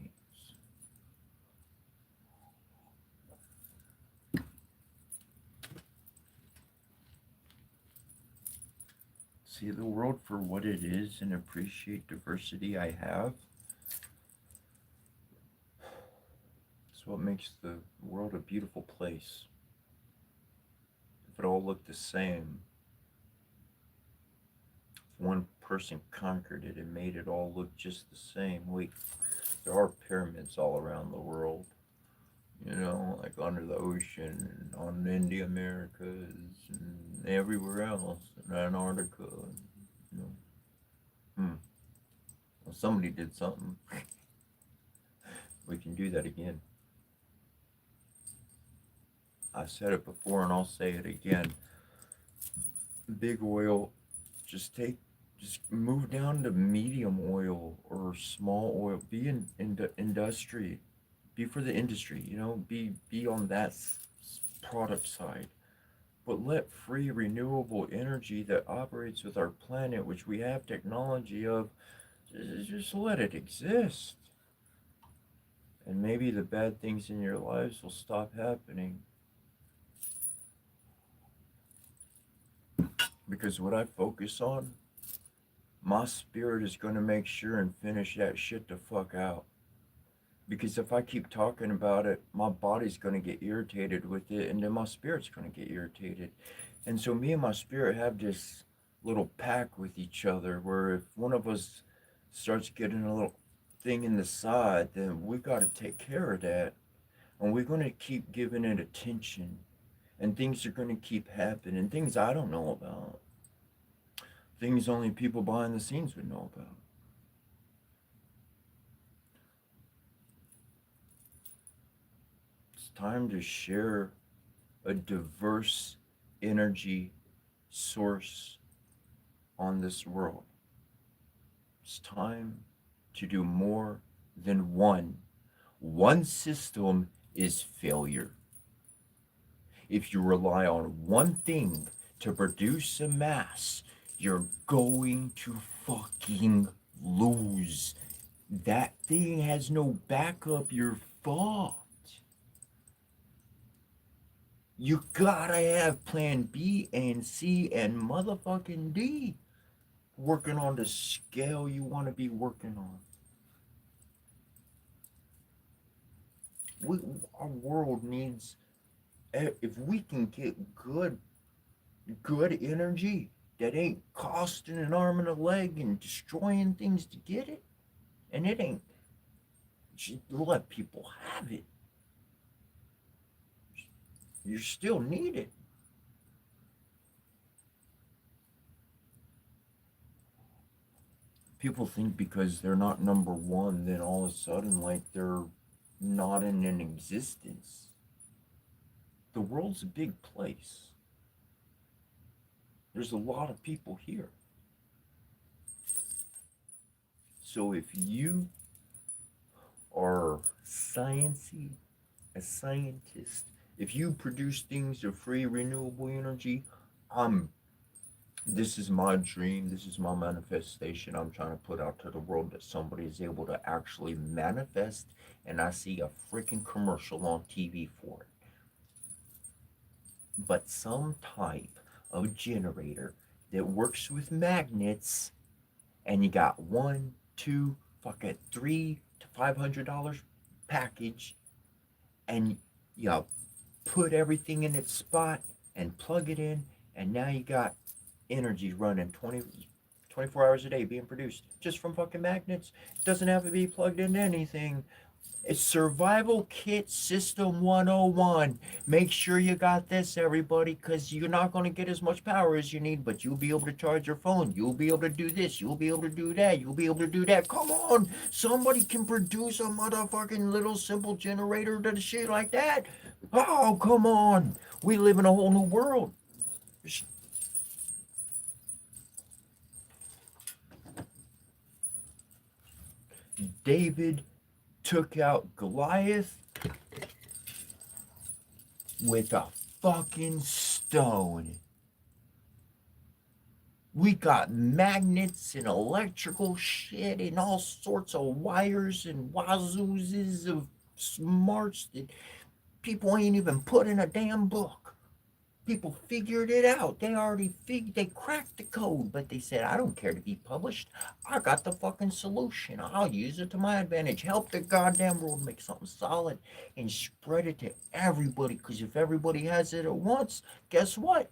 See the world for what it is and appreciate diversity I have. It's what makes the world a beautiful place. If it all looked the same, if one person conquered it and made it all look just the same, wait, there are pyramids all around the world, you know, like under the ocean and on the Indian Americas and everywhere else, in Antarctica, and, you know. Well, somebody did something. We can do that again. I said it before and I'll say it again. Big oil, just move down to medium oil or small oil. Be in the industry. Be for the industry, you know, be on that product side. But let free renewable energy that operates with our planet, which we have technology of, just let it exist. And maybe the bad things in your lives will stop happening. Because what I focus on, my spirit is going to make sure and finish that shit the fuck out. Because if I keep talking about it, my body's going to get irritated with it, and then my spirit's going to get irritated. And so me and my spirit have this little pact with each other where if one of us starts getting a little thing in the side, then we got to take care of that. And we're going to keep giving it attention. And things are going to keep happening. Things I don't know about. Things only people behind the scenes would know about. It's time to share a diverse energy source on this world. It's time to do more than one. One system is failure. If you rely on one thing to produce a mass, you're going to fucking lose. That thing has no backup, you're fucked. You gotta have plan B and C and motherfucking D working on the scale you want to be working on. Our world needs, if we can get good energy that ain't costing an arm and a leg and destroying things to get it, and it ain't, just let people have it. You still need it. People think because they're not number one, then all of a sudden, like, they're not in an existence. The world's a big place. There's a lot of people here. So if you are sciencey, a scientist, if you produce things of free renewable energy, this is my dream, this is my manifestation I'm trying to put out to the world, that somebody is able to actually manifest, and I see a freaking commercial on TV for it. But some type of generator that works with magnets, and you got $1, $2, fucking $300 to $500 package, and you put everything in its spot and plug it in, and now you got energy running 24 hours a day being produced just from fucking magnets. It doesn't have to be plugged into anything. It's Survival Kit System 101. Make sure you got this, everybody, because you're not going to get as much power as you need, but you'll be able to charge your phone. You'll be able to do this. You'll be able to do that. You'll be able to do that. Come on. Somebody can produce a motherfucking little simple generator to shit like that. Oh, come on. We live in a whole new world. David took out Goliath with a fucking stone. We got magnets and electrical shit and all sorts of wires and wazoozes of smarts that people ain't even put in a damn book. People figured it out. They cracked the code, but they said, I don't care to be published. I got the fucking solution. I'll use it to my advantage. Help the goddamn world make something solid and spread it to everybody. Because if everybody has it at once, guess what?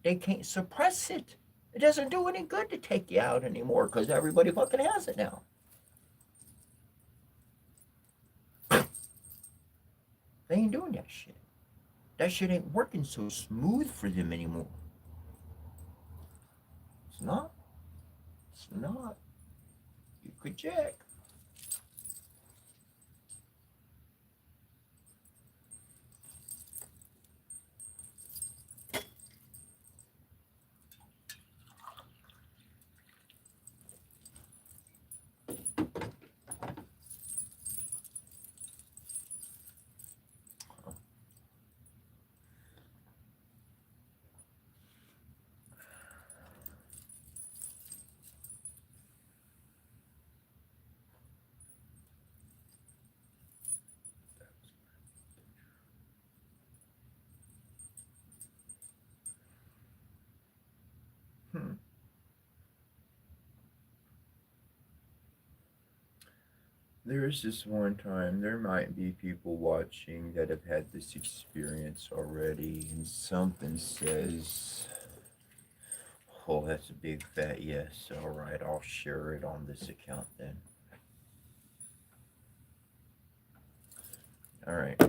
They can't suppress it. It doesn't do any good to take you out anymore because everybody fucking has it now. They ain't doing that shit. That shit ain't working so smooth for them anymore. It's not. It's not. You could check. There's this one time, there might be people watching that have had this experience already, and something says, oh, that's a big fat yes. All right, I'll share it on this account then. All right,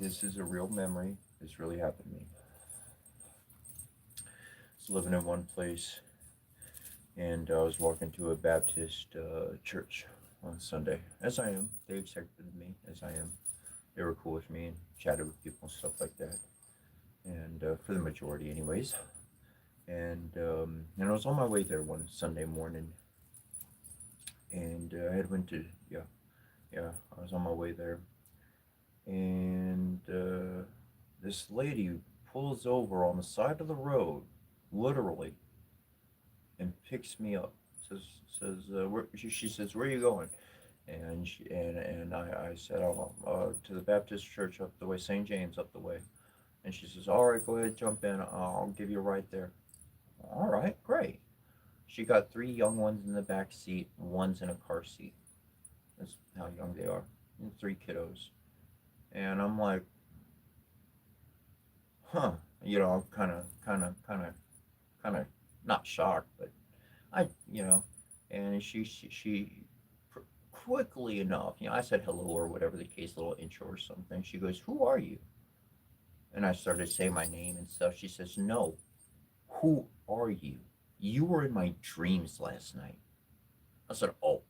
this is a real memory. This really happened to me. I was living in one place, and I was walking to a Baptist church on Sunday, as I am. They accepted me as I am. They were cool with me and chatted with people and stuff like that. And for the majority, anyways. And I was on my way there one Sunday morning, and I had went to yeah, I was on my way there, and this lady pulls over on the side of the road, literally, and picks me up. She says, where are you going? And I said, oh, to the Baptist church up the way, St. James up the way. And she says, all right, go ahead, jump in. I'll give you a ride there. All right, great. She got three young ones in the back seat, one's in a car seat. That's how young they are. And three kiddos. And I'm like, huh. I'm kind of not shocked, but I. And she quickly enough, I said hello or whatever the case, little intro or something. She goes, who are you? And I started saying my name and stuff. She says, no, who are you? You were in my dreams last night. I said, oh,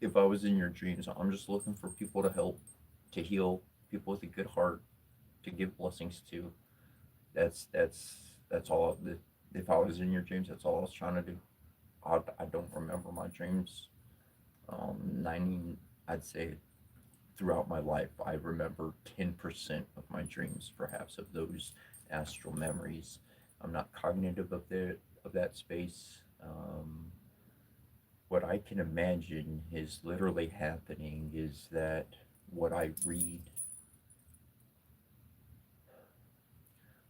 if I was in your dreams, I'm just looking for people to help, to heal, people with a good heart, to give blessings to. That's all. If I was in your dreams, that's all I was trying to do. I don't remember my dreams. 90, I'd say throughout my life, I remember 10% of my dreams, perhaps, of those astral memories. I'm not cognitive of that space. What I can imagine is literally happening is that what I read,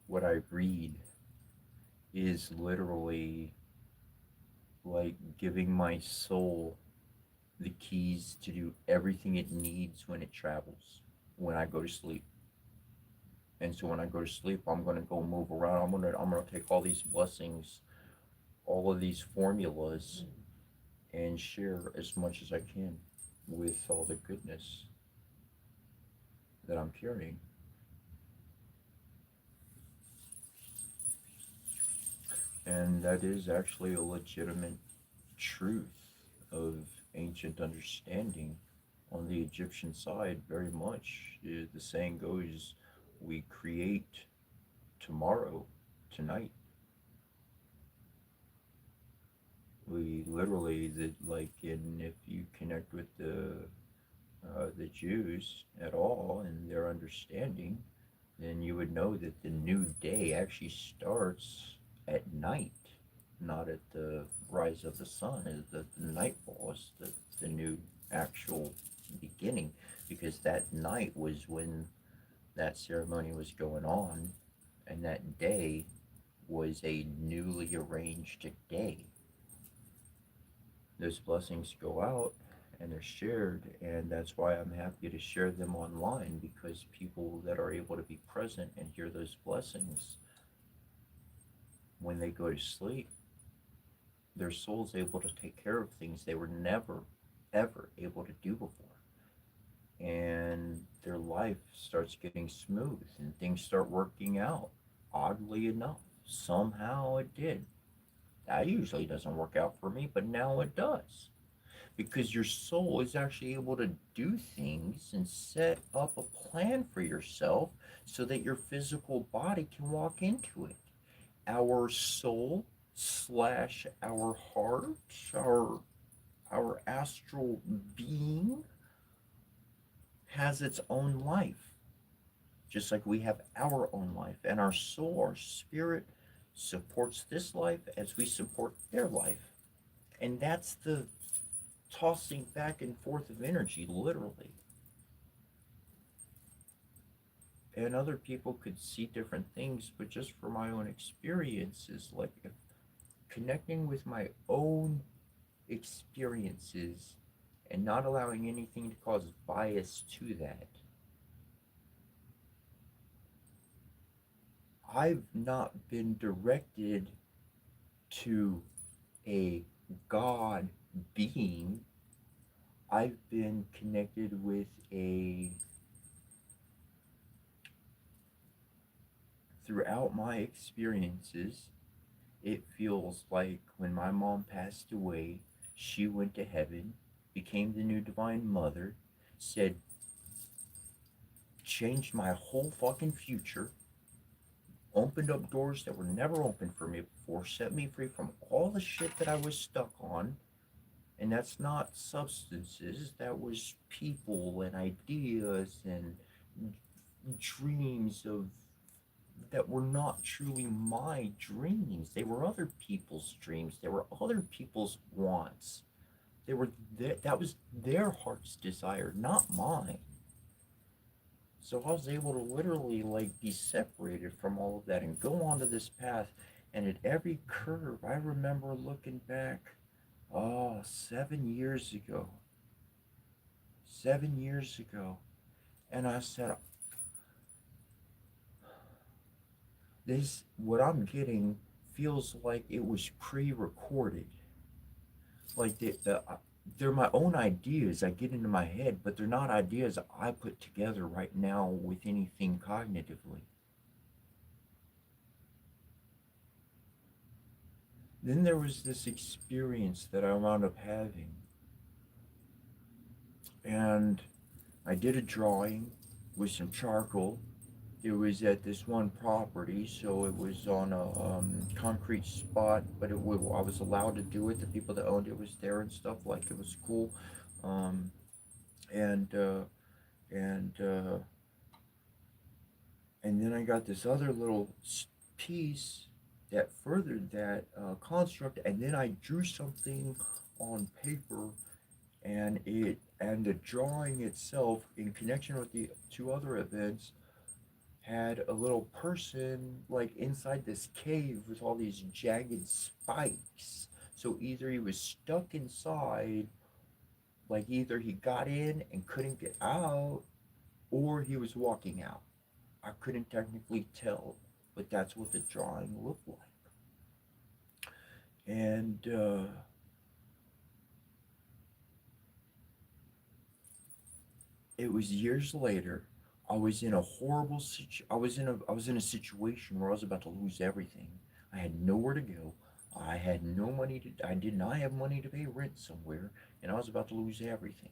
what I read is literally like giving my soul the keys to do everything it needs when it travels, when I go to sleep. And so when I go to sleep, I'm gonna go move around. I'm gonna take all these blessings, all of these formulas, and share as much as I can with all the goodness that I'm carrying. And that is actually a legitimate truth of ancient understanding on the Egyptian side, very much. The saying goes, we create tomorrow, tonight. We literally, like, in if you connect with the Jews at all and their understanding, then you would know that the new day actually starts at night, not at the rise of the sun. The nightfall is the new actual beginning, because that night was when that ceremony was going on, and that day was a newly arranged day. Those blessings go out and they're shared, and that's why I'm happy to share them online, because people that are able to be present and hear those blessings when they go to sleep, their soul's able to take care of things they were never ever able to do before, and their life starts getting smooth and things start working out. Oddly enough, somehow it did. That usually doesn't work out for me, but now it does, because your soul is actually able to do things and set up a plan for yourself so that your physical body can walk into it. Our soul slash our heart, our our astral being has its own life, just like we have our own life, and our soul, our spirit, supports this life as we support their life. And that's the tossing back and forth of energy, literally. And other people could see different things, but just for my own experiences, like if connecting with my own experiences and not allowing anything to cause bias to that. I've not been directed to a God being. I've been connected with a, throughout my experiences, it feels like when my mom passed away, she went to heaven, became the new divine mother, said, changed my whole fucking future, opened up doors that were never open for me before, set me free from all the shit that I was stuck on. And that's not substances, that was people and ideas and dreams of that were not truly my dreams. They were other people's dreams. They were other people's wants. They were that was their heart's desire, not mine. So I was able to literally like be separated from all of that and go onto this path. And at every curve, I remember looking back, oh, 7 years ago. 7 years ago. And I said, this, what I'm getting feels like it was pre-recorded. Like they're my own ideas I get into my head, but they're not ideas I put together right now with anything cognitively. Then there was this experience that I wound up having, and I did a drawing with some charcoal. It was at this one property, so it was on a concrete spot, but I was allowed to do it. The people that owned it was there and stuff. Like, it was cool, um, and and uh, and then I got this other little piece that furthered that construct, and then I drew something on paper, and the drawing itself, in connection with the two other events, had a little person like inside this cave with all these jagged spikes. So either he was stuck inside, like either he got in and couldn't get out, or he was walking out. I couldn't technically tell, but that's what the drawing looked like. And it was years later. I was in a horrible I was in a situation where I was about to lose everything. I had nowhere to go. I had no money to I did not have money to pay rent somewhere, and I was about to lose everything.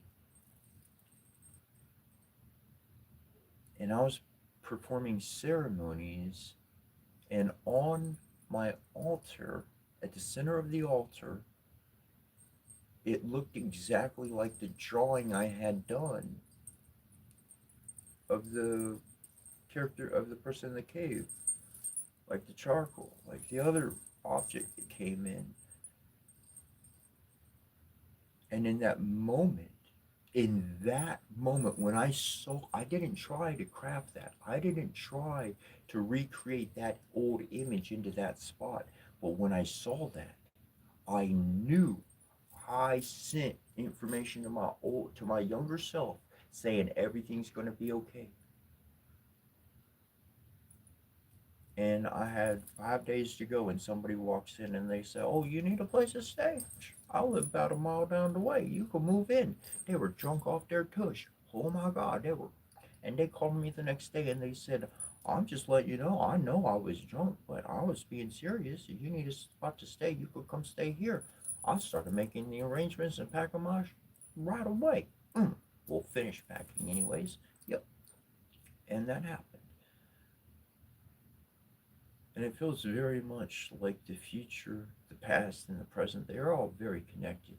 And I was performing ceremonies, and on my altar, at the center of the altar, it looked exactly like the drawing I had done of the character of the person in the cave, like the charcoal, like the other object that came in. And in that moment, when I saw, I didn't try to craft that. I didn't try to recreate that old image into that spot. But when I saw that, I knew I sent information to my younger self saying everything's going to be okay. And I had 5 days to go, and somebody walks in and they say, "Oh, you need a place to stay? I live about a mile down the way. You can move in." They were drunk off their tush. Oh my God, they were. And they called me the next day and they said, "I'm just letting you know, I know I was drunk, but I was being serious. If you need a spot to stay, you could come stay here." I started making the arrangements and packing my right away. We'll finish packing anyways. Yep. And that happened. And it feels very much like the future, the past, and the present. They are all very connected.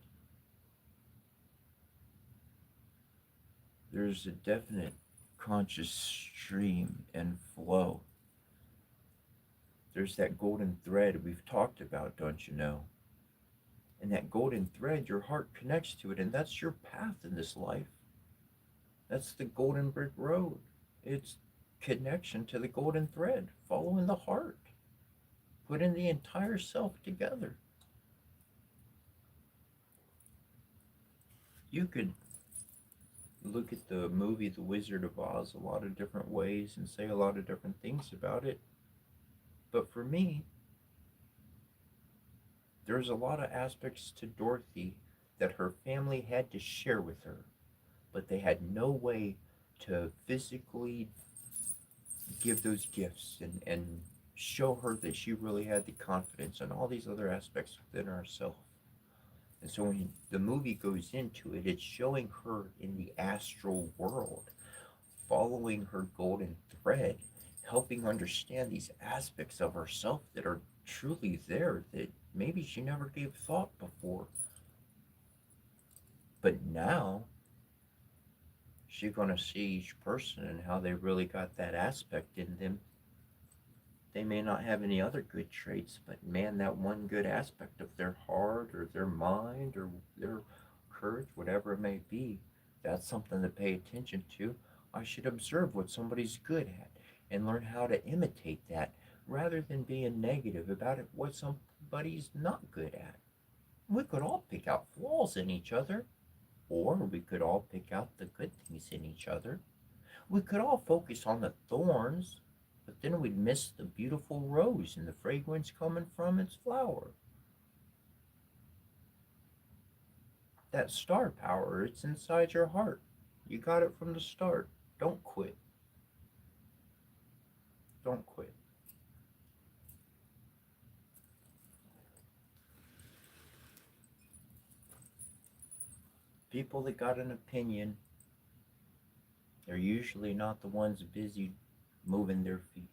There's a definite conscious stream and flow. There's that golden thread we've talked about, don't you know? And that golden thread, your heart connects to it, and that's your path in this life. That's the golden brick road. It's connection to the golden thread, following the heart, putting the entire self together. You could look at the movie The Wizard of Oz a lot of different ways and say a lot of different things about it. But for me, there's a lot of aspects to Dorothy that her family had to share with her, but they had no way to physically give those gifts and show her that she really had the confidence and all these other aspects within herself. And so when the movie goes into it, it's showing her in the astral world, following her golden thread, helping understand these aspects of herself that are truly there that maybe she never gave thought before. But now she's going to see each person and how they really got that aspect in them. They may not have any other good traits, but man, that one good aspect of their heart or their mind or their courage, whatever it may be, that's something to pay attention to. I should observe what somebody's good at and learn how to imitate that rather than being negative about it, what somebody's not good at. We could all pick out flaws in each other, or we could all pick out the good things in each other. We could all focus on the thorns, but then we'd miss the beautiful rose and the fragrance coming from its flower. That star power, it's inside your heart. You got it from the start. Don't quit. Don't quit. People that got an opinion, they're usually not the ones busy moving their feet.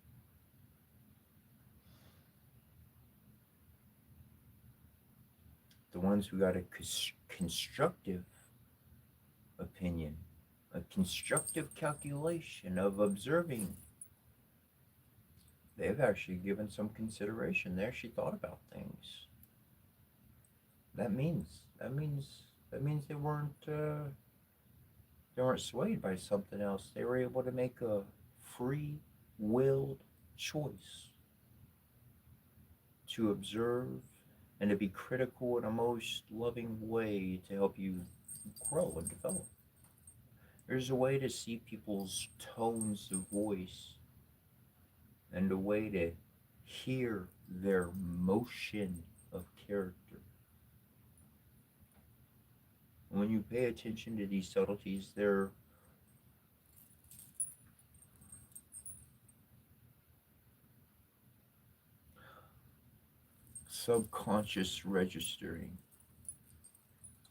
The ones who got a constructive opinion, a constructive calculation of observing, they've actually given some consideration. They actually thought about things. That means they weren't swayed by something else. They were able to make a free willed choice to observe and to be critical in a most loving way to help you grow and develop. There's a way to see people's tones of voice and a way to hear their motion of character. When you pay attention to these subtleties, they're subconscious registering.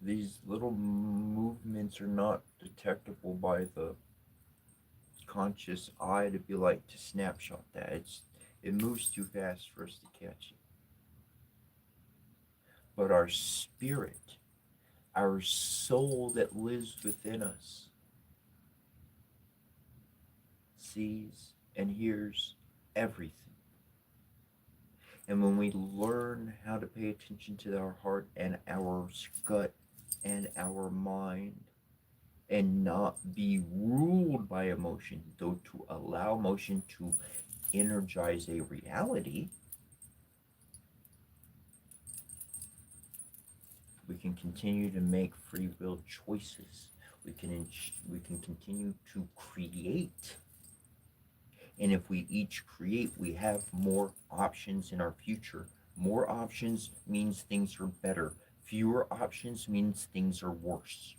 These little movements are not detectable by the conscious eye to be like to snapshot that. It moves too fast for us to catch it. But our spirit, our soul that lives within us, sees and hears everything. And when we learn how to pay attention to our heart and our gut and our mind and not be ruled by emotion, though to allow emotion to energize a reality, we can continue to make free will choices. We can continue to create. And if we each create, we have more options in our future. More options means things are better. Fewer options means things are worse.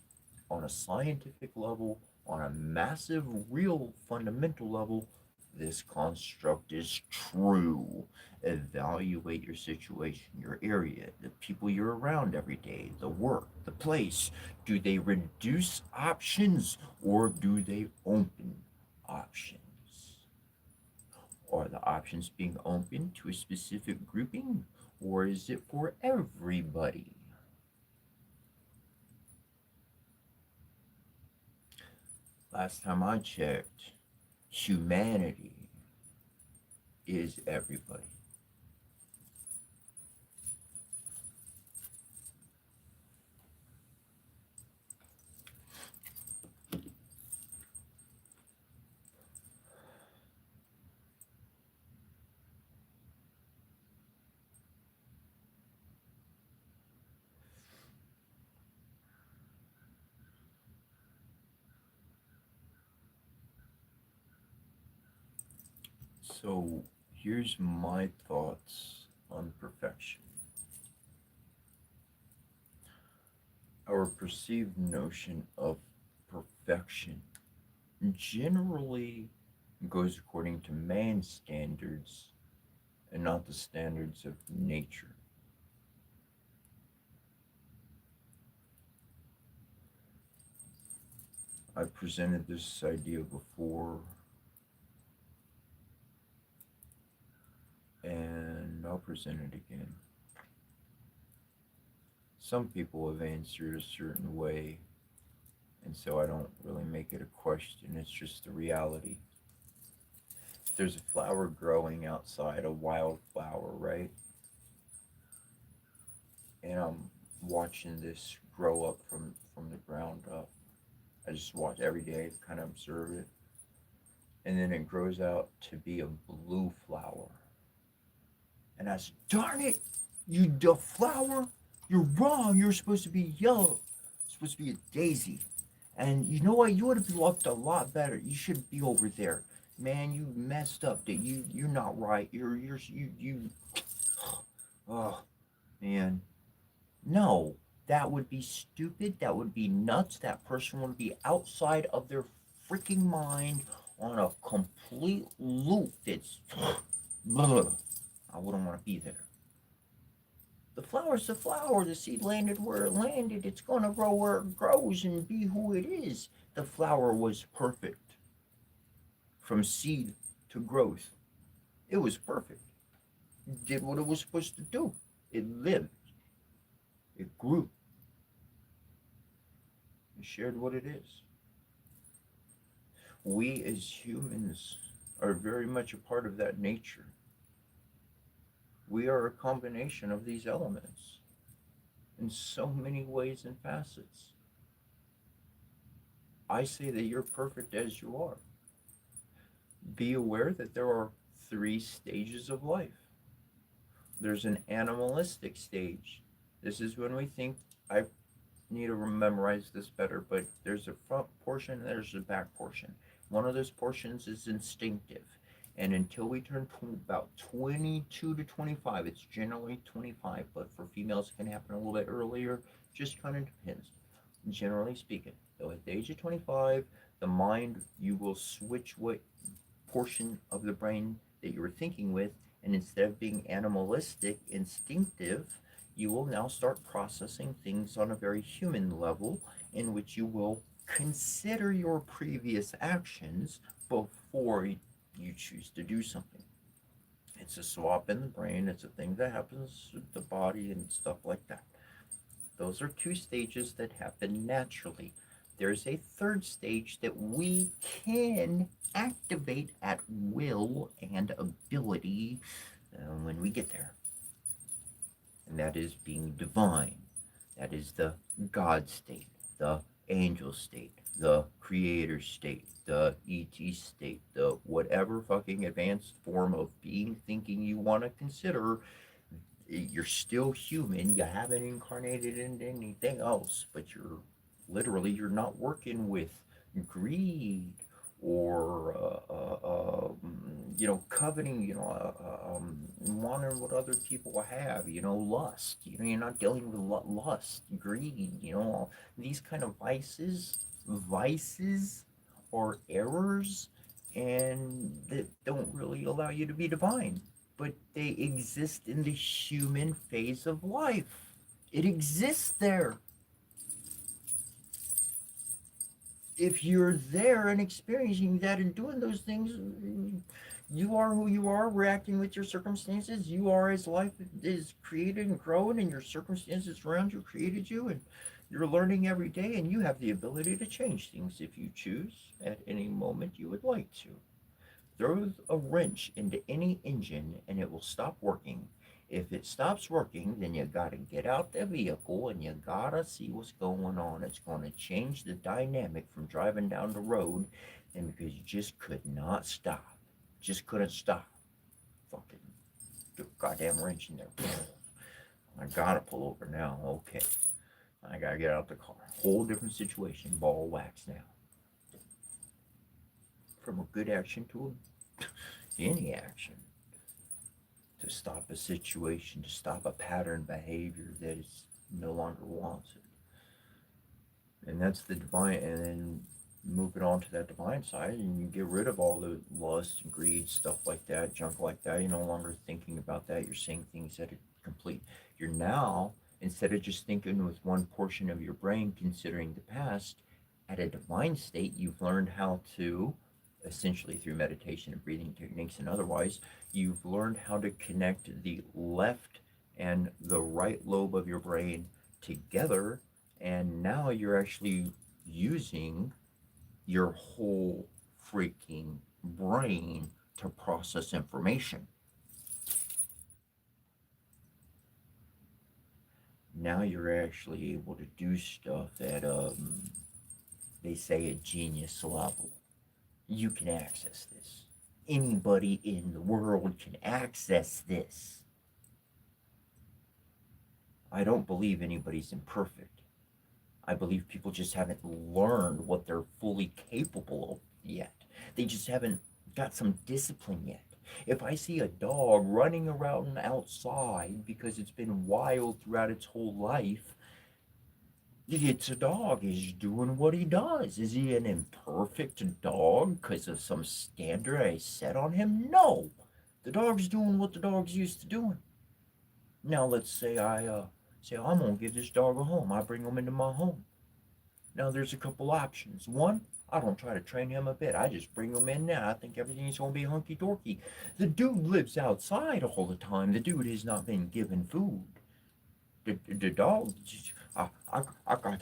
On a scientific level, on a massive, real, fundamental level, this construct is true. Evaluate your situation, your area, the people you're around every day, the work, the place. Do they reduce options or do they open options? Are the options being open to a specific grouping or is it for everybody? Last time I checked, humanity is everybody. So here's my thoughts on perfection. Our perceived notion of perfection generally goes according to man's standards and not the standards of nature. I've presented this idea before, and I'll present it again. Some people have answered a certain way, and so I don't really make it a question, it's just the reality. There's a flower growing outside, a wildflower, right? And I'm watching this grow up from the ground up. I just watch every day, kind of observe it. And then it grows out to be a blue flower. And I said, darn it, the flower, you're wrong. You're supposed to be yellow. It's supposed to be a daisy. And you know what? You would have looked a lot better. You should be over there. Man, you messed up. That you're not right. You. Oh man, no. That would be stupid. That would be nuts. That person would be outside of their freaking mind on a complete loop. That's. I wouldn't want to be there. The flower's the flower. The seed landed where it landed. It's going to grow where it grows and be who it is. The flower was perfect. From seed to growth, it was perfect. It did what it was supposed to do. It lived. It grew. It shared what it is. We as humans are very much a part of that nature. We are a combination of these elements in so many ways and facets. I say that you're perfect as you are. Be aware that there are 3 stages of life. There's an animalistic stage. This is when we think, I need to memorize this better, but there's a front portion and there's a back portion. One of those portions is instinctive. And until we turn about 22 to 25, it's generally 25, but for females it can happen a little bit earlier, just kind of depends. Generally speaking, though at the age of 25, the mind, you will switch what portion of the brain that you were thinking with, and instead of being animalistic, instinctive, you will now start processing things on a very human level, in which you will consider your previous actions before you choose to do something. It's a swap in the brain. It's a thing that happens with the body and stuff like that. Those are 2 stages that happen naturally. There's a 3rd stage that we can activate at will and ability when we get there. And that is being divine. That is the God state, the angel state, the creator state, the ET state, the whatever fucking advanced form of being thinking you want to consider. You're still human. You haven't incarnated into anything else, but you're not working with greed or coveting, wanting what other people have, lust. You're not dealing with lust, greed, these kind of vices or errors, and that don't really allow you to be divine, but they exist in the human phase of life. It exists there. If you're there and experiencing that and doing those things, you are who you are, reacting with your circumstances. You are as life is created and growing, and your circumstances around you created you, and you're learning every day, and you have the ability to change things if you choose at any moment you would like to. Throw a wrench into any engine and it will stop working. If it stops working, then you gotta get out the vehicle and you gotta see what's going on. It's gonna change the dynamic from driving down the road, and because you just could not stop. Just couldn't stop. Fucking goddamn wrench in there. I gotta pull over now. Okay. I gotta get out the car. Whole different situation. Ball wax now. From a good action to a any action, to stop a situation, to stop a pattern behavior that is no longer wants it. And that's the divine, and then move it on to that divine side, and you get rid of all the lust and greed, stuff like that, junk like that. You're no longer thinking about that. You're seeing things that are complete. You're now, instead of just thinking with one portion of your brain, considering the past, at a divine state, you've learned how to, essentially through meditation and breathing techniques and otherwise, you've learned how to connect the left and the right lobe of your brain together. And now you're actually using your whole freaking brain to process information. Now you're actually able to do stuff at they say a genius level. You can access this. Anybody in the world can access this. I don't believe anybody's imperfect. I believe people just haven't learned what they're fully capable of yet. They just haven't got some discipline yet. If I see a dog running around outside because it's been wild throughout its whole life, it's a dog. He's doing what he does. Is he an imperfect dog because of some standard I set on him? No. The dog's doing what the dog's used to doing. Now let's say I say I'm gonna give this dog a home. I bring him into my home. Now there's a couple options. One, I don't try to train him a bit. I just bring him in now. I think everything's gonna be hunky dorky. The dude lives outside all the time. The dude has not been given food. The dog, I got,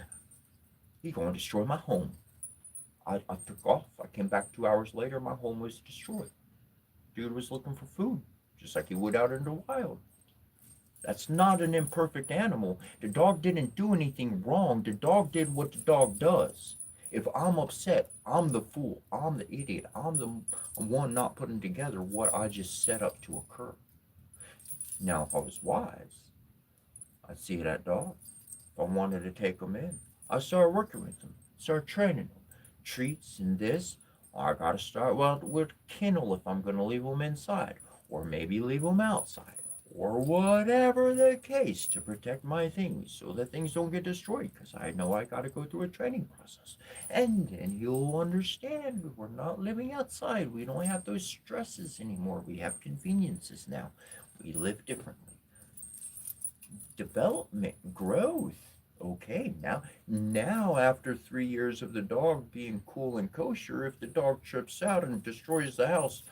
he's gonna destroy my home. I took off. I came back 2 hours later. My home was destroyed. Dude was looking for food, just like he would out in the wild. That's not an imperfect animal. The dog didn't do anything wrong. The dog did what the dog does. If I'm upset, I'm the fool. I'm the idiot. I'm the one not putting together what I just set up to occur. Now, if I was wise, I'd see that dog. If I wanted to take him in, I'd start working with him, start training him. Treats and this. I gotta start with kennel if I'm gonna leave him inside, or maybe leave him outside, or whatever the case, to protect my things so that things don't get destroyed, because I know I got to go through a training process. And then you'll understand we're not living outside. We don't have those stresses anymore. We have conveniences now. We live differently. Development, growth. Okay, now after 3 years of the dog being cool and kosher, if the dog trips out and destroys the house,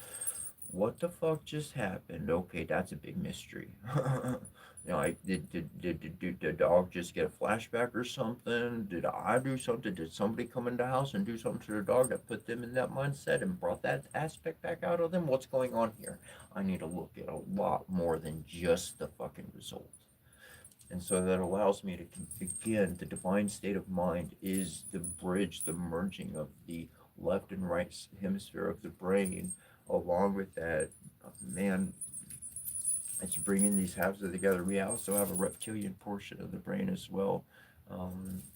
what the fuck just happened? Okay, that's a big mystery. Did the dog just get a flashback or something? Did I do something? Did somebody come in the house and do something to the dog that put them in that mindset and brought that aspect back out of them? What's going on here? I need to look at a lot more than just the fucking result. And so that allows me to, again, the divine state of mind is the bridge, the merging of the left and right hemisphere of the brain. Along with that, man, it's bringing these halves together. We also have a reptilian portion of the brain as well.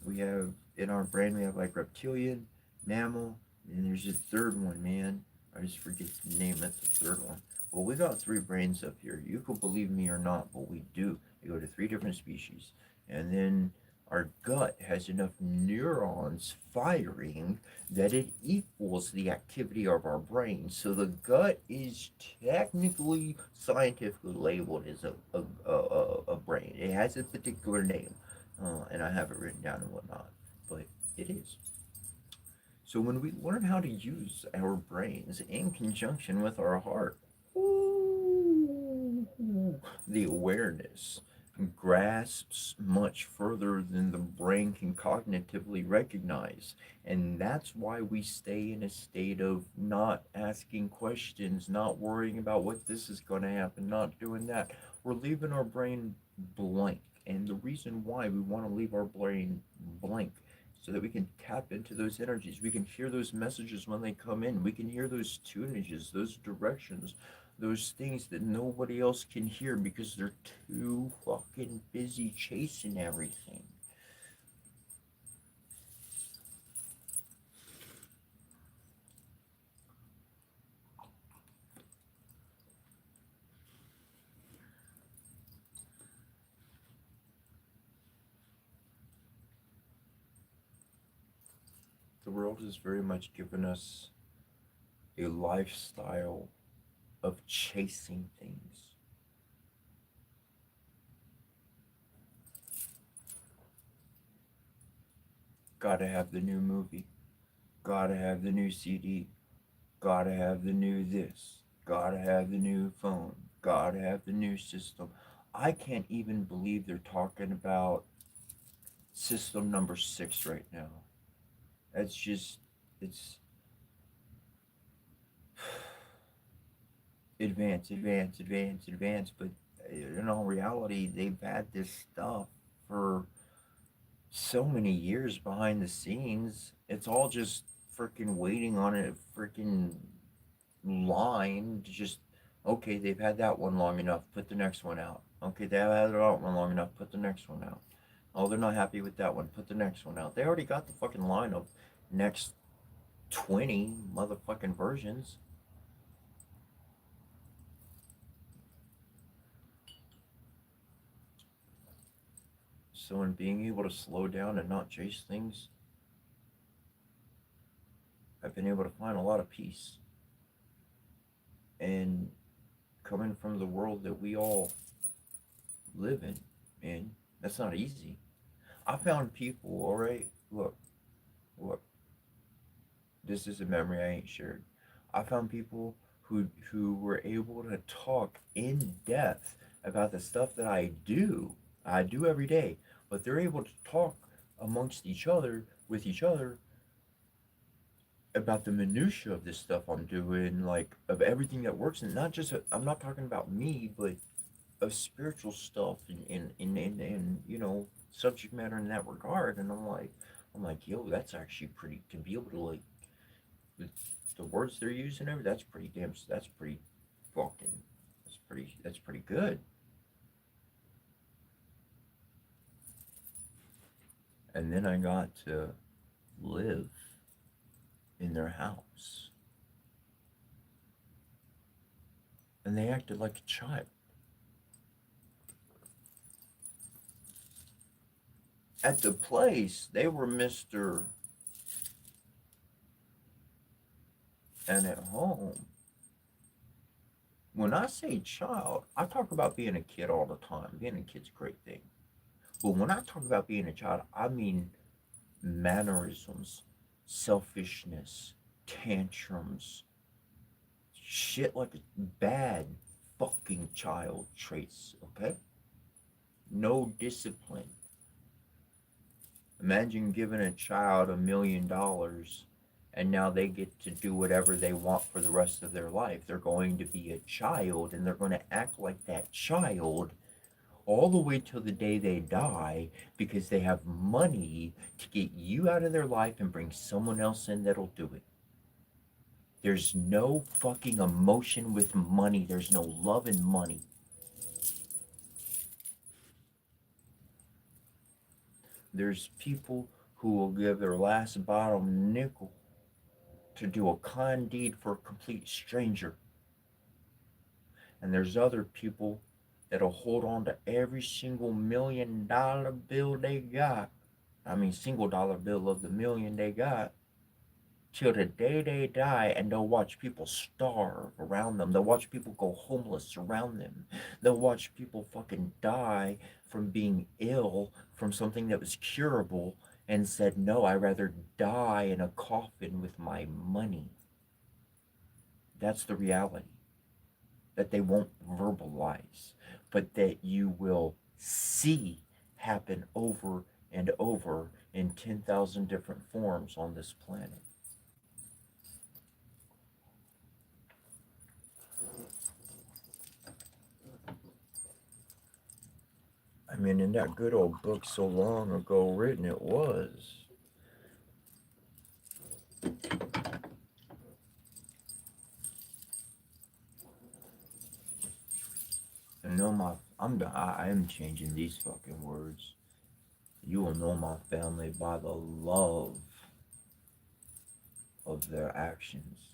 We have, in our brain, we have like reptilian, mammal, and there's a third one, man. I just forget the name. That's the third one. Well, we got 3 brains up here. You can believe me or not, but we do. They go to 3 different species. And then our gut has enough neurons firing that it equals the activity of our brain. So the gut is technically, scientifically labeled as a brain. It has a particular name, and I have it written down and whatnot, but it is. So when we learn how to use our brains in conjunction with our heart, ooh, the awareness grasps much further than the brain can cognitively recognize. And that's why we stay in a state of not asking questions, not worrying about what this is going to happen, not doing that. We're leaving our brain blank. And the reason why we want to leave our brain blank, so that we can tap into those energies. We can hear those messages when they come in. We can hear those tunages, those directions, those things that nobody else can hear because they're too fucking busy chasing everything. The world has very much given us a lifestyle of chasing things. Gotta have the new movie. Gotta have the new CD. Gotta have the new this. Gotta have the new phone. Gotta have the new system. I can't even believe they're talking about system number 6 right now. That's just, it's advance. But in all reality, they've had this stuff for so many years behind the scenes. It's all just freaking waiting on a freaking line to just, okay, they've had that one long enough, put the next one out. Okay, they've had that one long enough, put the next one out. Oh, they're not happy with that one, put the next one out. They already got the fucking line of next 20 motherfucking versions. So in being able to slow down and not chase things, I've been able to find a lot of peace. And coming from the world that we all live in, man, that's not easy. I found people, alright, look, this is a memory I ain't shared. I found people who were able to talk in depth about the stuff that I do every day, but they're able to talk amongst each other, with each other, about the minutia of this stuff I'm doing, like of everything that works, and not just I'm not talking about me, but of spiritual stuff and you know, subject matter in that regard. And I'm like, yo, that's actually pretty, to be able to like the, the words they're using over, that's pretty damn, that's pretty fucking, that's pretty good. And then I got to live in their house, and they acted like a child. At the place, they were Mr. And at home, when I say child, I talk about being a kid all the time. Being a kid's a great thing. But when I talk about being a child, I mean mannerisms, selfishness, tantrums, shit like a bad fucking child traits, okay? No discipline. Imagine giving a child $1 million and now they get to do whatever they want for the rest of their life. They're going to be a child and they're going to act like that child all the way till the day they die because they have money to get you out of their life and bring someone else in that'll do it. There's no fucking emotion with money. There's no love in money. There's people who will give their last bottom nickel to do a kind deed for a complete stranger. And there's other people that'll hold on to every single $1 million bill they got. I mean, single dollar bill of the million they got till the day they die, and they'll watch people starve around them. They'll watch people go homeless around them. They'll watch people fucking die from being ill from something that was curable and said, no, I'd rather die in a coffin with my money. That's the reality that they won't verbalize, but that you will see happen over and over in 10,000 different forms on this planet. I mean, in that good old book so long ago written, it was. And know my, I am changing these fucking words. You will know my family by the love of their actions.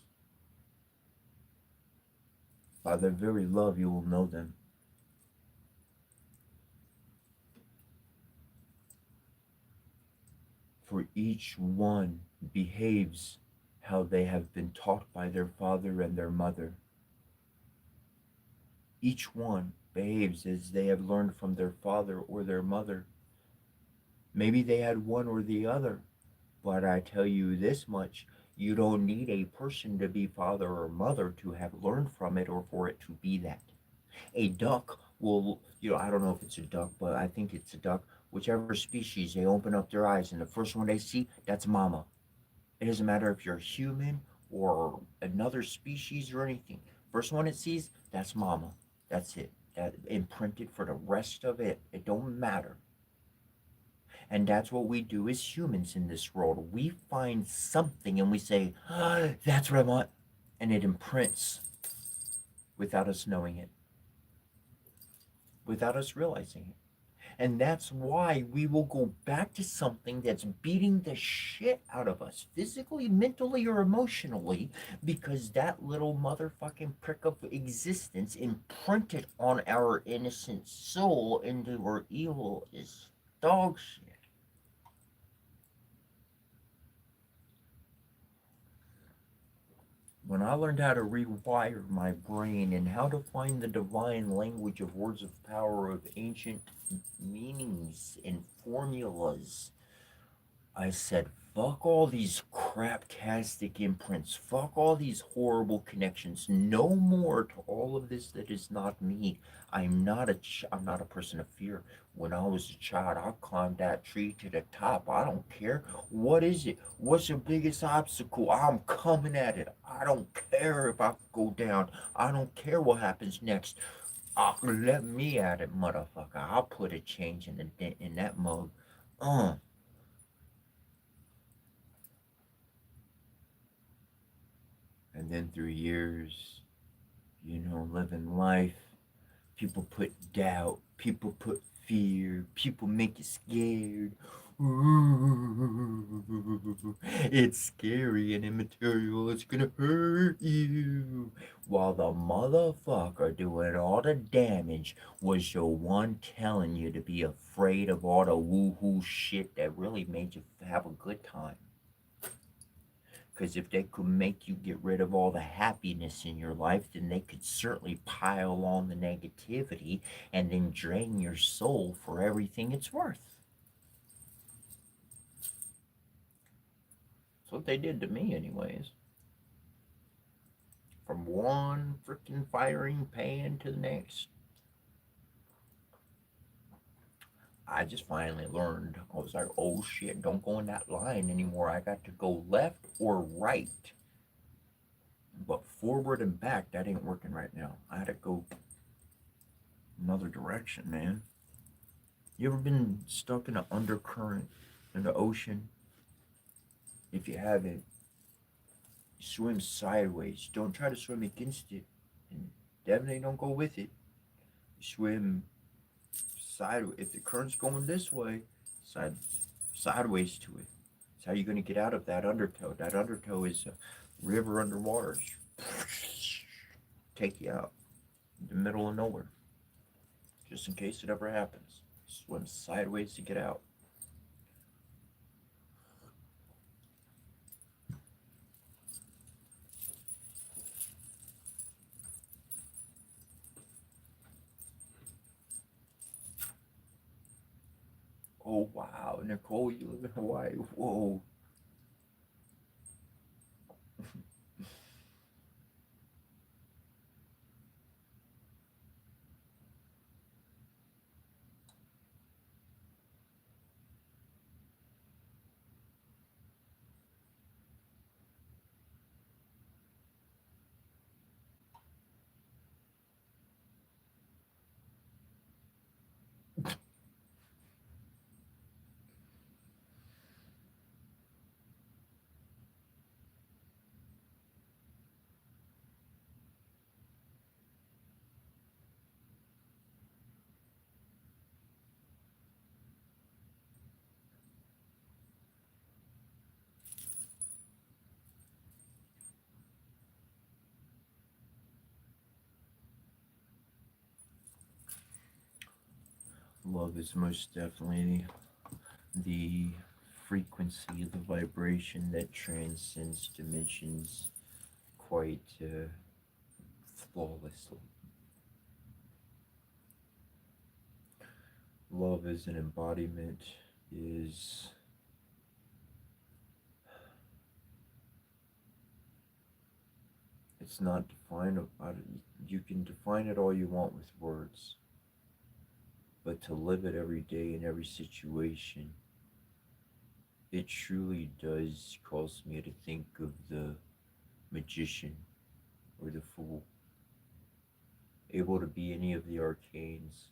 By their very love, you will know them. for each one behaves how they have been taught by their father and their mother. Each one behaves as they have learned from their father or their mother. Maybe they had one or the other, but I tell you this much, you don't need a person to be father or mother to have learned from it or for it to be that. A duck will, I don't know if it's a duck, but I think it's a duck. Whichever species, they open up their eyes, and the first one they see, that's mama. It doesn't matter if you're a human or another species or anything. First one it sees, that's mama. That's it. That imprinted for the rest of it. It don't matter. And that's what we do as humans in this world. We find something and we say, that's what I want. And it imprints without us knowing it, without us realizing it. And that's why we will go back to something that's beating the shit out of us, physically, mentally, or emotionally, because that little motherfucking prick of existence imprinted on our innocent soul into our evil is dog shit. When I learned how to rewire my brain and how to find the divine language of words of power, of ancient meanings and formulas, I said, fuck all these craptastic imprints. Fuck all these horrible connections. No more to all of this that is not me. I'm not a person of fear. When I was a child, I climbed that tree to the top. I don't care. What is it? What's the biggest obstacle? I'm coming at it. I don't care if I go down. I don't care what happens next. Let me at it, motherfucker. I'll put a change in that mug. Uh. And then through years, living life, people put doubt, people put fear, people make you scared. It's scary and immaterial, it's gonna hurt you. While the motherfucker doing all the damage was the one telling you to be afraid of all the woohoo shit that really made you have a good time. Because if they could make you get rid of all the happiness in your life, then they could certainly pile on the negativity and then drain your soul for everything it's worth. That's what they did to me, anyways. From one freaking firing pan to the next. I just finally learned. I was like, oh shit, don't go in that line anymore. I got to go left or right. But forward and back, that ain't working right now. I had to go another direction, man. You ever been stuck in an undercurrent in the ocean? If you haven't, swim sideways. Don't try to swim against it. And definitely don't go with it. Swim sideways. If the current's going this way, sideways to it. That's how you're going to get out of that undertow. That undertow is a river underwater. Take you out in the middle of nowhere. Just in case it ever happens. Swim sideways to get out. Oh wow, Nicole, you live in Hawaii. Whoa. Love is most definitely the frequency, the vibration that transcends dimensions quite flawlessly. Love as an embodiment is it's not defined. You can define it all you want with words, but to live it every day in every situation, it truly does cause me to think of the magician or the fool, able to be any of the arcanes,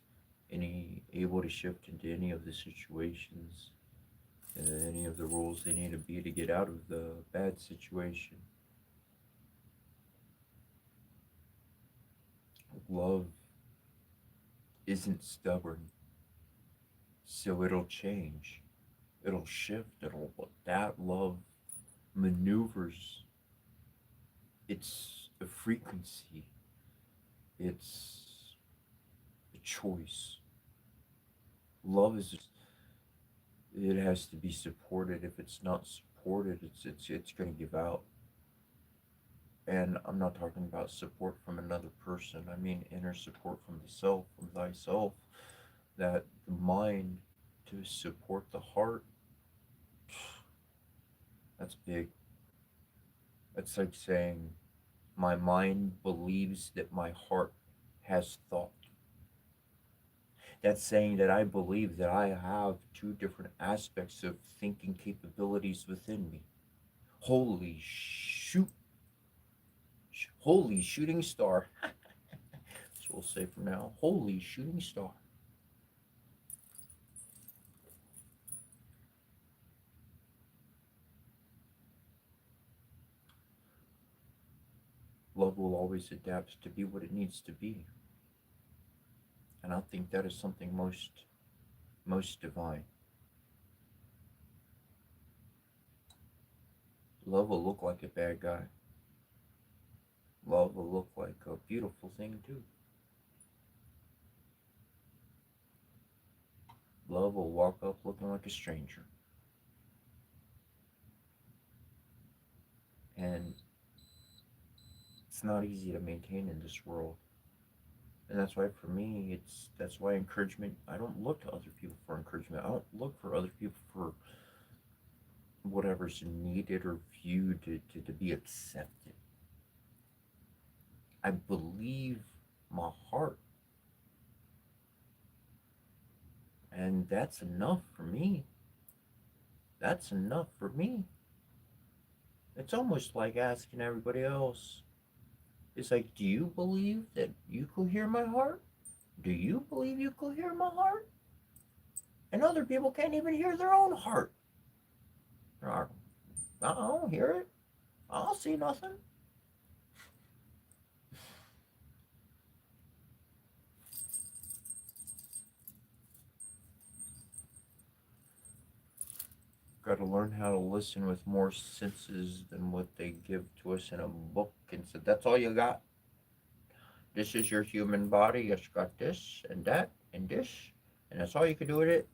able to shift into any of the situations, any of the roles they need to be to get out of the bad situation. Love isn't stubborn, so it'll change, it'll shift, it'll that love maneuvers. It's a frequency, it's a choice. Love is it has to be supported. If it's not supported, it's going to give out. And I'm not talking about support from another person. I mean inner support from the self, from thyself. That the mind to support the heart. That's big. That's like saying my mind believes that my heart has thought. That's saying that I believe that I have two different aspects of thinking capabilities within me. Holy shoot. Holy shooting star. So we'll say for now, holy shooting star. Love will always adapt to be what it needs to be. And I think that is something most divine. Love will look like a bad guy. Love will look like a beautiful thing too. Love will walk up looking like a stranger. And it's not easy to maintain in this world. And that's why for me, that's why encouragement, I don't look to other people for encouragement. I don't look for other people for whatever's needed or viewed to be accepted. I believe my heart. And that's enough for me. That's enough for me. It's almost like asking everybody else. It's like, do you believe that you could hear my heart? Do you believe you could hear my heart? And other people can't even hear their own heart. I don't hear it. I don't see nothing. Got to learn how to listen with more senses than what they give to us in a book. And so that's all you got. This is your human body. It's got this and that and this. And that's all you can do with it.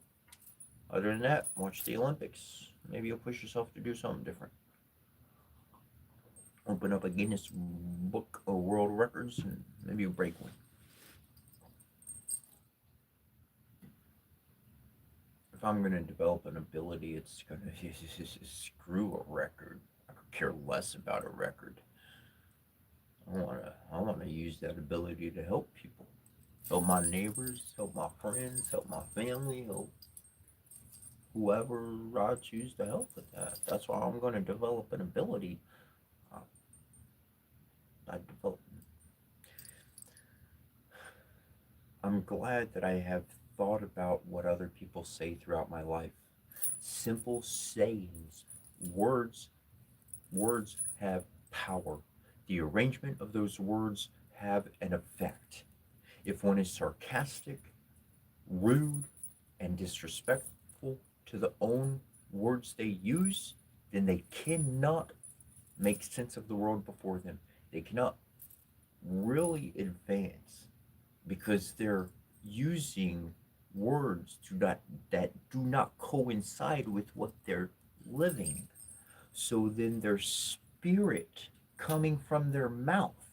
Other than that, watch the Olympics. Maybe you'll push yourself to do something different. Open up a Guinness Book of World Records and maybe you break one. If I'm going to develop an ability, it's going to screw a record. I could care less about a record. I want to use that ability to help people. Help my neighbors, help my friends, help my family, help whoever I choose to help with that. That's why I'm going to develop an ability. I develop. I'm glad that I have thought about what other people say throughout my life. Simple sayings, words have power. The arrangement of those words have an effect. If one is sarcastic, rude, and disrespectful to the own words they use, then they cannot make sense of the world before them. They cannot really advance because they're using words that do not coincide with what they're living. So then their spirit coming from their mouth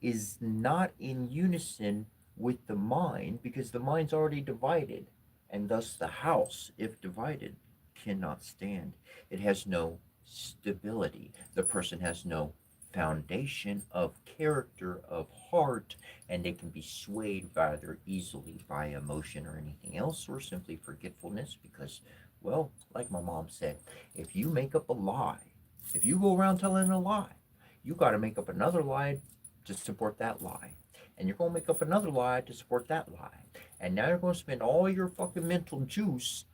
is not in unison with the mind, because the mind's already divided, and thus the house, if divided, cannot stand. It has no stability. The person has no foundation of character, of heart, and they can be swayed rather easily by emotion or anything else, or simply forgetfulness, because, well, like my mom said, if you make up a lie, if you go around telling a lie, you got to make up another lie to support that lie. And you're going to make up another lie to support that lie. And now you're going to spend all your fucking mental juice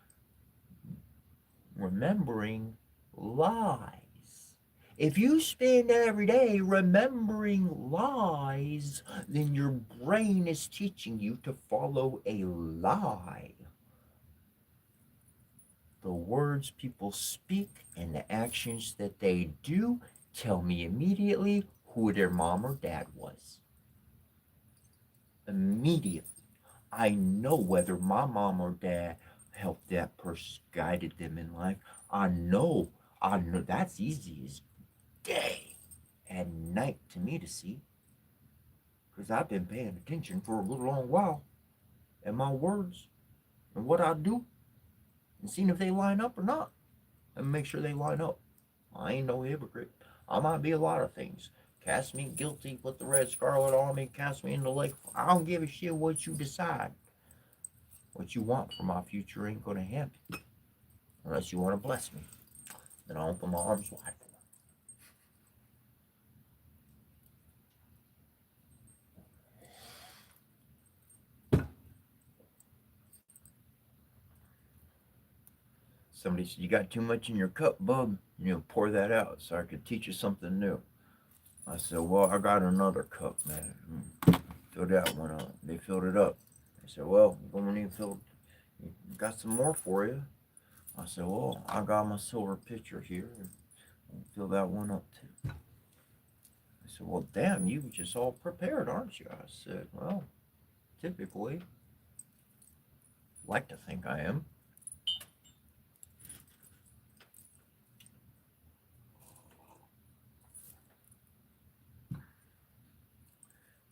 remembering lies. If you spend every day remembering lies, then your brain is teaching you to follow a lie. The words people speak and the actions that they do tell me immediately who their mom or dad was. Immediately. I know whether my mom or dad helped that person, guided them in life. I know that's easy as day and night to me to see, because I've been paying attention for a little long while, and my words and what I do, and seeing if they line up or not, and make sure they line up. I ain't no hypocrite. I might be a lot of things. Cast me guilty, put the red scarlet on me, cast me in the lake. I don't give a shit what you decide. What you want for my future ain't gonna happen unless you want to bless me. Then I'll open my arms wide for it. Somebody said, "You got too much in your cup, bub. Pour that out so I could teach you something new." I said, "Well, I got another cup, man. Fill that one up." They filled it up. They said, "Well, you're going to need to fill. Got some more for you." I said, "Well, I got my silver pitcher here. Fill that one up too." I said, "Well, damn, you just all prepared, aren't you?" I said, "Well, typically, like to think I am."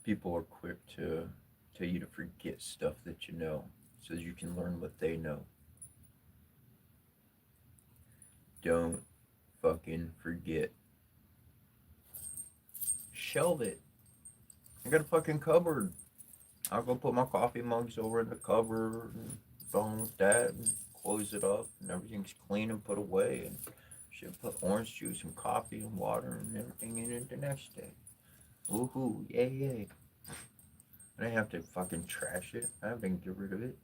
People are quick to tell you to forget stuff that you know so that you can learn what they know. Don't fucking forget. Shelve it. I got a fucking cupboard. I'll go put my coffee mugs over in the cupboard and go on with that and close it up and everything's clean and put away, and should put orange juice and coffee and water and everything in it the next day. Woohoo, yay yay. I didn't have to fucking trash it. I have to get rid of it.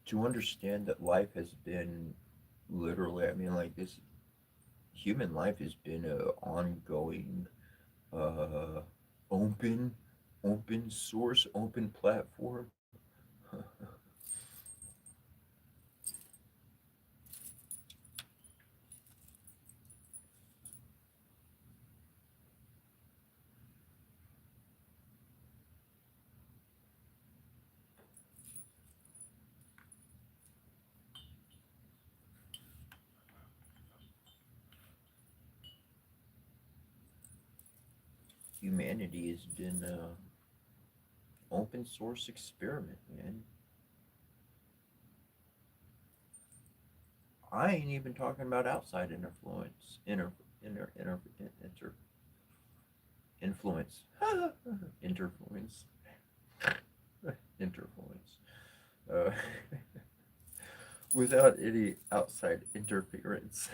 To understand that life has been literally, I mean, like this human life has been a ongoing, uh, open, open source, open platform. Humanity has been a open source experiment, man. I ain't even talking about outside influence, influence, interfluence, interfluence. Uh, without any outside interference.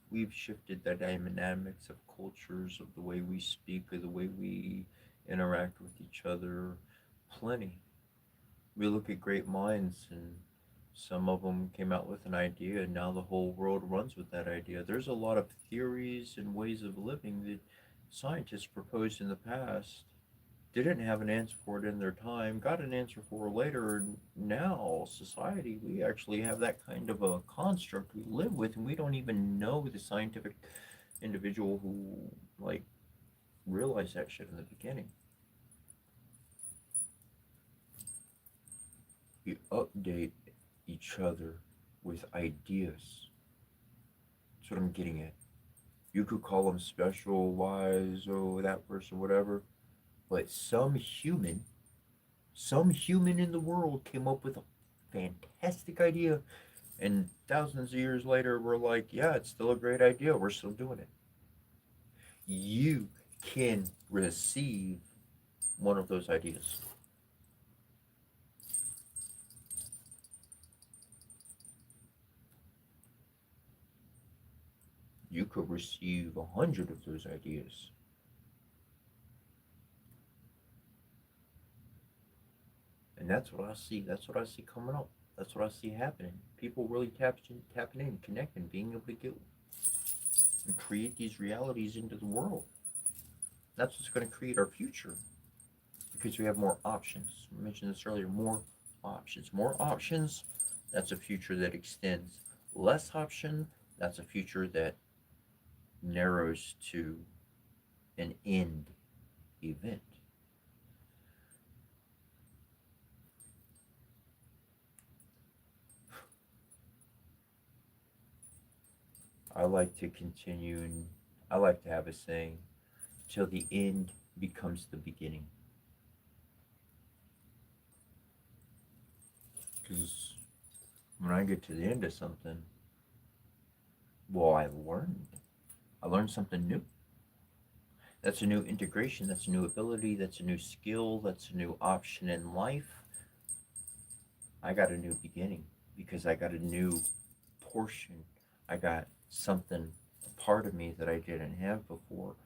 We've shifted the dynamics of cultures, of the way we speak, of the way we interact with each other, plenty. We look at great minds, and some of them came out with an idea, and now the whole world runs with that idea. There's a lot of theories and ways of living that scientists proposed in the past didn't have an answer for it in their time, got an answer for it later, and now society, we actually have that kind of a construct we live with, and we don't even know the scientific individual who like realized that shit in the beginning. We update each other with ideas. That's what I'm getting at. You could call them special, wise, oh, that person, whatever. But some human in the world came up with a fantastic idea. And thousands of years later, we're like, yeah, it's still a great idea. We're still doing it. You can receive one of those ideas. You could receive 100 of those ideas. And that's what I see. That's what I see coming up. That's what I see happening. People really tapping in, connecting, being able to get and create these realities into the world. That's what's going to create our future because we have more options. I mentioned this earlier, more options. More options, that's a future that extends. Less option, that's a future that narrows to an end event. I like to continue and I like to have a saying till the end becomes the beginning. Because when I get to the end of something, well, I learned something new. That's a new integration, that's a new ability, that's a new skill, that's a new option in life. I got a new beginning because I got a new portion. I got something, a part of me that I didn't have before.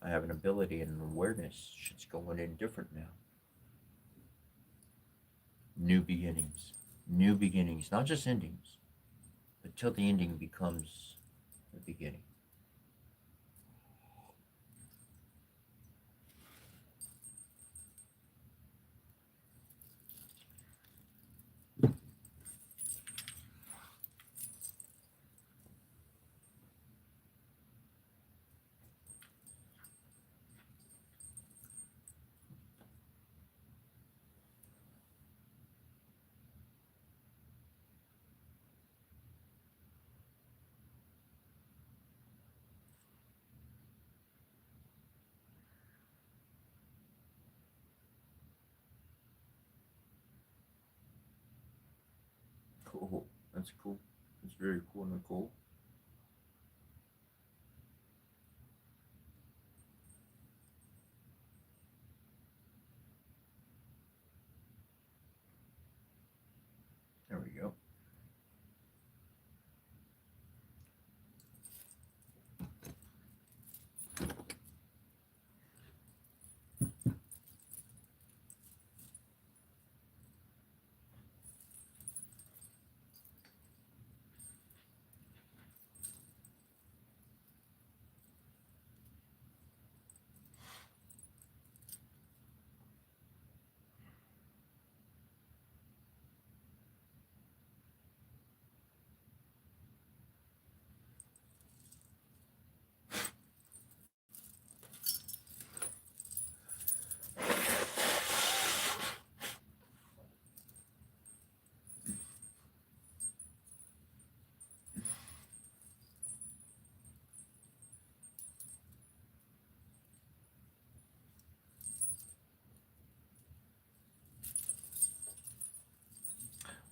I have an ability and an awareness. Shit's going in different now. New beginnings. New beginnings, not just endings, but till the ending becomes the beginning. Cool. That's cool. That's very cool, Nicole. There we go.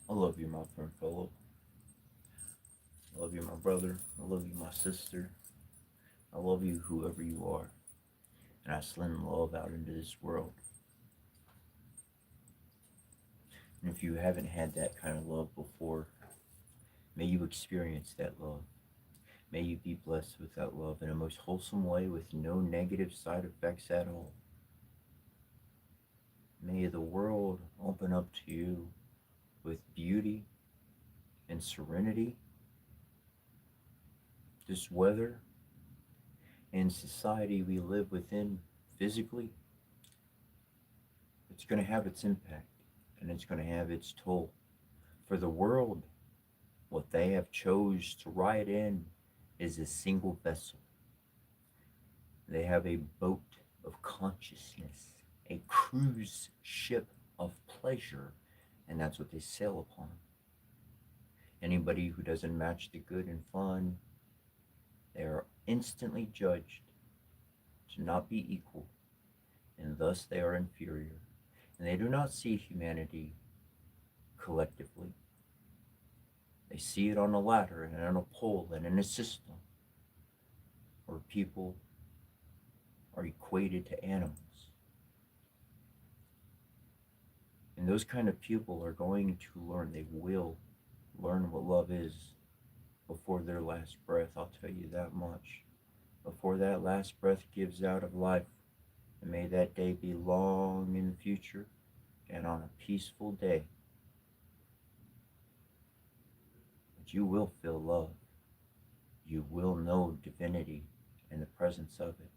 I love you, my friend Philip. I love you, my brother. I love you, my sister. I love you, whoever you are. And I send love out into this world. And if you haven't had that kind of love before, may you experience that love. May you be blessed with that love in a most wholesome way with no negative side effects at all. May the world open up to you with beauty and serenity. This weather and society we live within physically, It's going to have its impact, and it's going to have its toll. For the world, what they have chose to ride in is a single vessel. They have a boat of consciousness, a cruise ship of pleasure, and that's what they sail upon. Anybody who doesn't match the good and fun, they are instantly judged to not be equal, and thus they are inferior. And they do not see humanity collectively. They see it on a ladder and on a pole and in a system where people are equated to animals. And those kind of people are going to learn, they will learn what love is before their last breath. I'll tell you that much. Before that last breath gives out of life. And may that day be long in the future and on a peaceful day. But you will feel love. You will know divinity and the presence of it.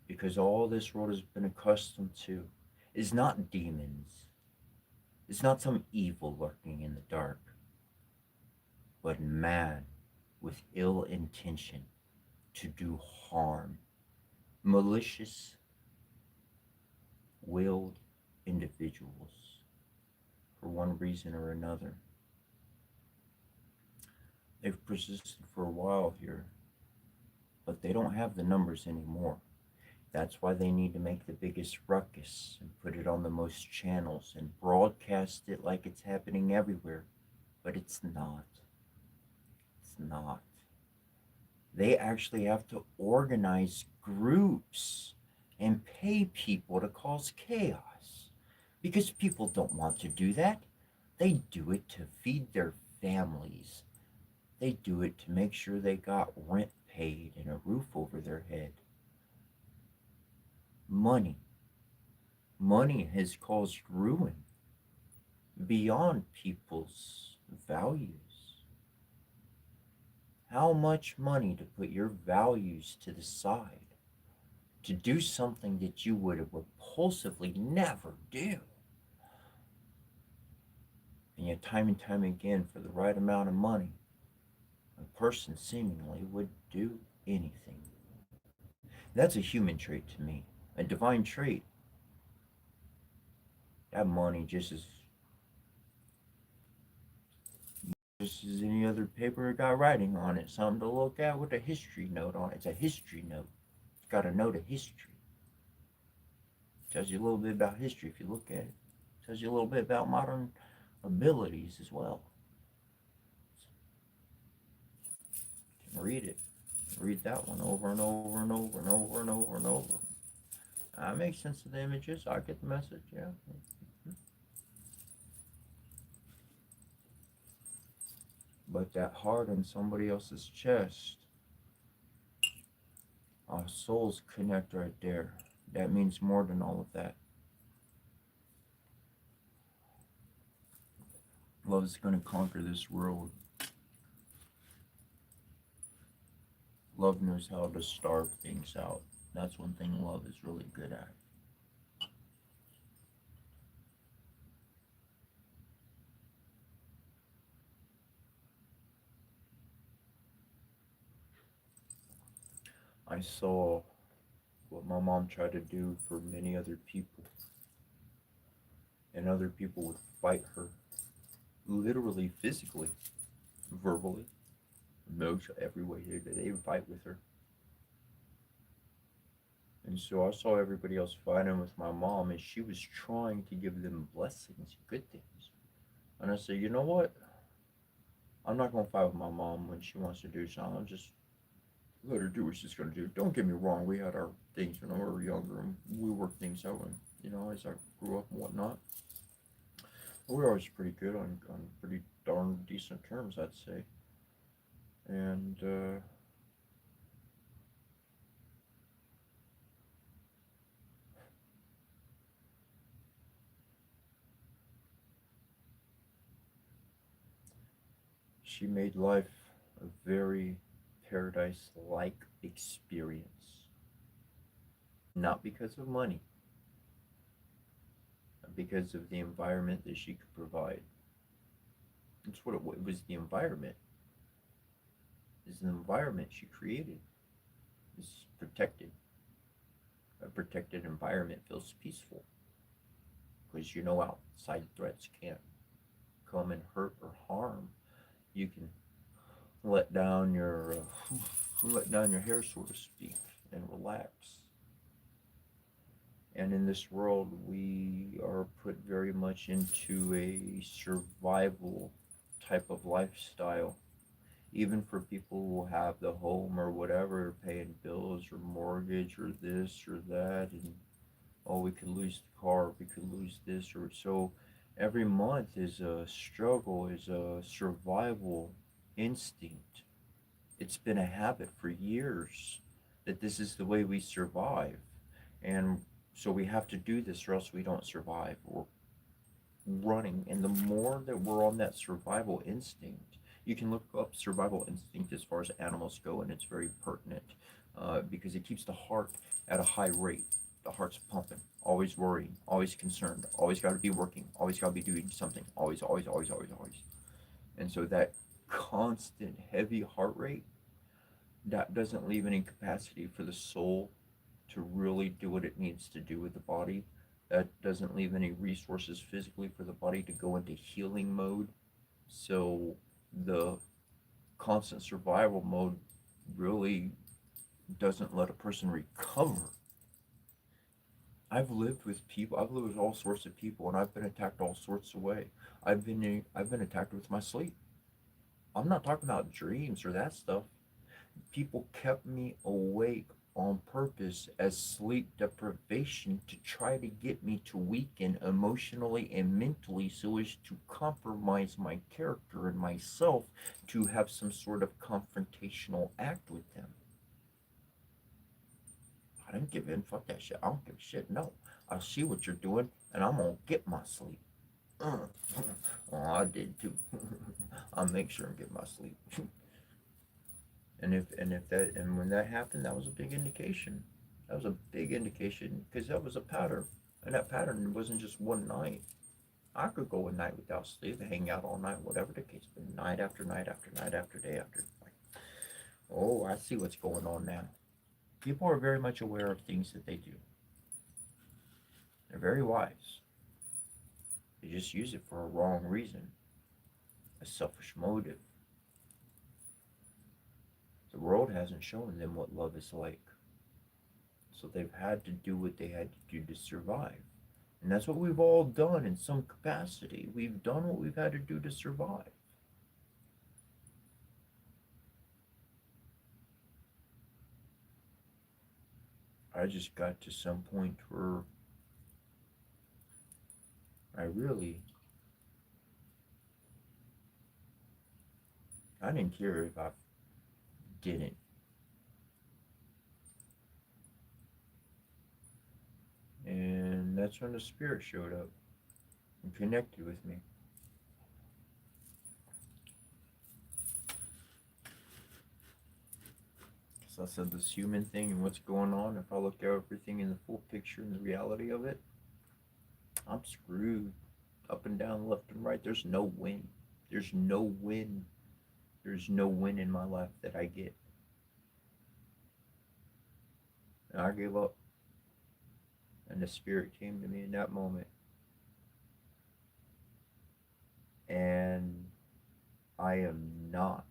Because all this world has been accustomed to is not demons. It's not some evil lurking in the dark, but man with ill intention to do harm. Malicious willed individuals for one reason or another. They've persisted for a while here, but they don't have the numbers anymore. That's why they need to make the biggest ruckus and put it on the most channels and broadcast it like it's happening everywhere. But it's not. It's not. They actually have to organize groups and pay people to cause chaos. Because people don't want to do that. They do it to feed their families. They do it to make sure they got rent paid and a roof over their head. Money. Money has caused ruin beyond people's values. How much money to put your values to the side to do something that you would repulsively never do? And yet time and time again, for the right amount of money, a person seemingly would do anything. That's a human trait to me. A divine trait. That money just as any other paper got writing on it, something to look at with a history note on it. It's a history note. It's got a note of history. It tells you a little bit about history if you look at it. It tells you a little bit about modern abilities as well. You can read it. Read that one over and over and over and over and over and over. I make sense of the images. I get the message, yeah. But that heart in somebody else's chest, our souls connect right there. That means more than all of that. Love is going to conquer this world. Love knows how to starve things out. That's one thing love is really good at. I saw what my mom tried to do for many other people. And other people would fight her. Literally, physically, verbally, emotionally, every way they would fight with her. And so I saw everybody else fighting with my mom, and she was trying to give them blessings, good things. And I said, you know what? I'm not going to fight with my mom when she wants to do something. I'll just let her do what she's going to do. Don't get me wrong. We had our things when we were younger, and we worked things out, and, as I grew up and whatnot. But we were always pretty good on pretty darn decent terms, I'd say. And, she made life a very paradise-like experience. Not because of money, because of the environment that she could provide. That's what it was. The environment is the environment she created. Is protected. A protected environment feels peaceful because you know outside threats can't come and hurt or harm. You can let down your let down your hair, so to speak, and relax. And in this world, we are put very much into a survival type of lifestyle. Even for people who have the home or whatever, paying bills or mortgage or this or that, and oh, we could lose the car, we could lose this or so. Every month is a struggle, is a survival instinct. It's been a habit for years that this is the way we survive. And so we have to do this or else we don't survive. We're running. And the more that we're on that survival instinct, you can look up survival instinct as far as animals go, and it's very pertinent because it keeps the heart at a high rate. The heart's pumping, always worrying, always concerned, always got to be working, always got to be doing something, always, always, always, always, always. And so that constant heavy heart rate, that doesn't leave any capacity for the soul to really do what it needs to do with the body. That doesn't leave any resources physically for the body to go into healing mode. So the constant survival mode really doesn't let a person recover. I've lived with people. I've lived with all sorts of people, and I've been attacked all sorts of ways. I've been attacked with my sleep. I'm not talking about dreams or that stuff. People kept me awake on purpose as sleep deprivation to try to get me to weaken emotionally and mentally so as to compromise my character and myself to have some sort of confrontational act with them. I didn't give in. Fuck that shit. I don't give a shit. No. I see what you're doing and I'm gonna get my sleep. Oh, I did too. I'll make sure and get my sleep. And when that happened, that was a big indication. That was a big indication because that was a pattern, and that pattern wasn't just one night. I could go a night without sleep, hang out all night, whatever the case, but night after night after night after day after. Like, oh, I see what's going on now. People are very much aware of things that they do. They're very wise. They just use it for a wrong reason, a selfish motive. The world hasn't shown them what love is like. So they've had to do what they had to do to survive. And that's what we've all done in some capacity. We've done what we've had to do to survive. I just got to some point where I didn't care if I didn't. And that's when the spirit showed up and connected with me. So I said this human thing and what's going on, if I look at everything in the full picture and the reality of it, I'm screwed. Up and down, left and right. There's no win. There's no win. There's no win in my life that I get. And I gave up. And the spirit came to me in that moment. And I am not.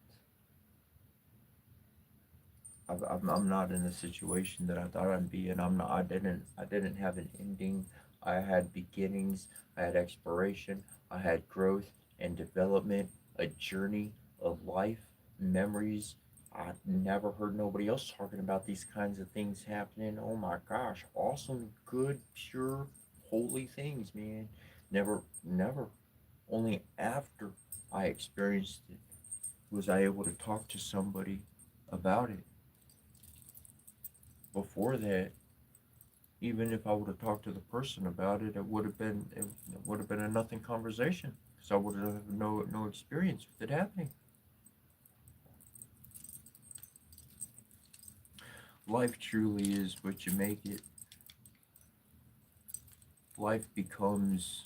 I'm not in the situation that I thought I'd be in. I'm not. I didn't have an ending. I had beginnings. I had exploration. I had growth and development. A journey of life, memories. I never heard nobody else talking about these kinds of things happening. Oh my gosh, awesome, good, pure, holy things, man. Never. Only after I experienced it was I able to talk to somebody about it. Before that, even if I would have talked to the person about it, it would have been a nothing conversation because I would have no experience with it happening. Life truly is what you make it. life becomes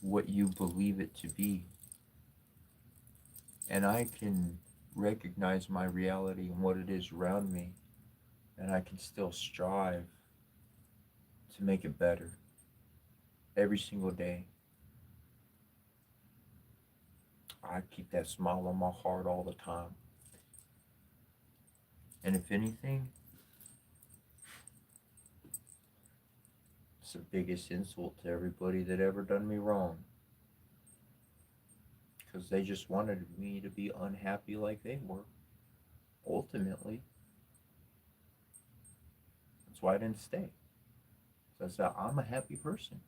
what you believe it to be. And I can recognize my reality and what it is around me, and I can still strive to make it better every single day. I keep that smile on my heart all the time. And if anything, it's the biggest insult to everybody that ever done me wrong. Because they just wanted me to be unhappy like they were. Ultimately, that's why I didn't stay. So I said, I'm a happy person.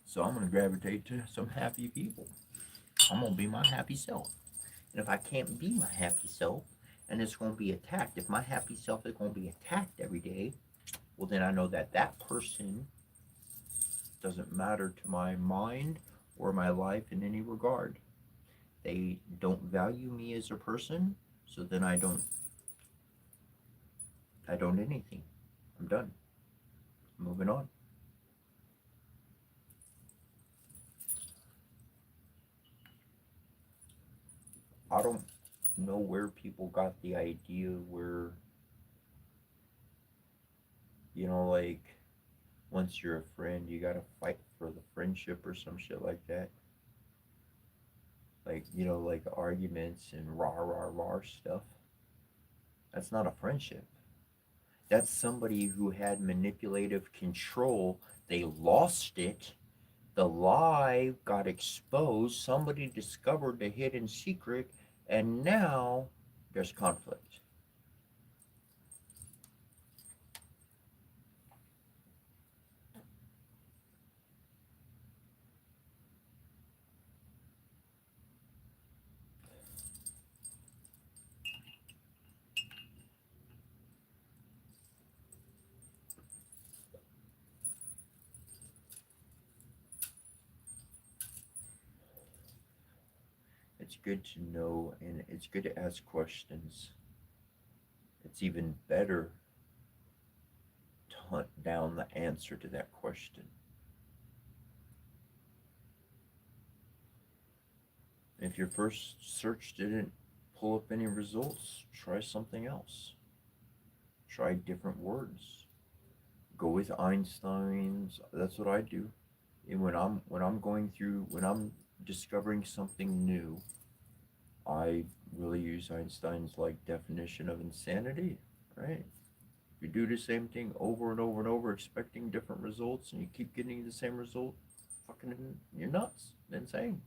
So I'm going to gravitate to some happy people. I'm going to be my happy self. And if I can't be my happy self, and it's going to be attacked, if my happy self is going to be attacked every day, well, then I know that that person doesn't matter to my mind or my life in any regard. They don't value me as a person, so then I don't anything. I'm done. Moving on. I don't know where people got the idea where, like, once you're a friend, you gotta fight for the friendship or some shit like that. Like, like arguments and rah rah rah stuff. That's not a friendship. That's somebody who had manipulative control. They lost it. The lie got exposed. Somebody discovered the hidden secret, and now there's conflict. It's good to know, and it's good to ask questions. It's even better to hunt down the answer to that question. If your first search didn't pull up any results, try something else. Try different words. Go with Einstein's. That's what I do. And when I'm discovering something new, I really use Einstein's like definition of insanity, right? If you do the same thing over and over and over, expecting different results, and you keep getting the same result, fucking, you're nuts, insane.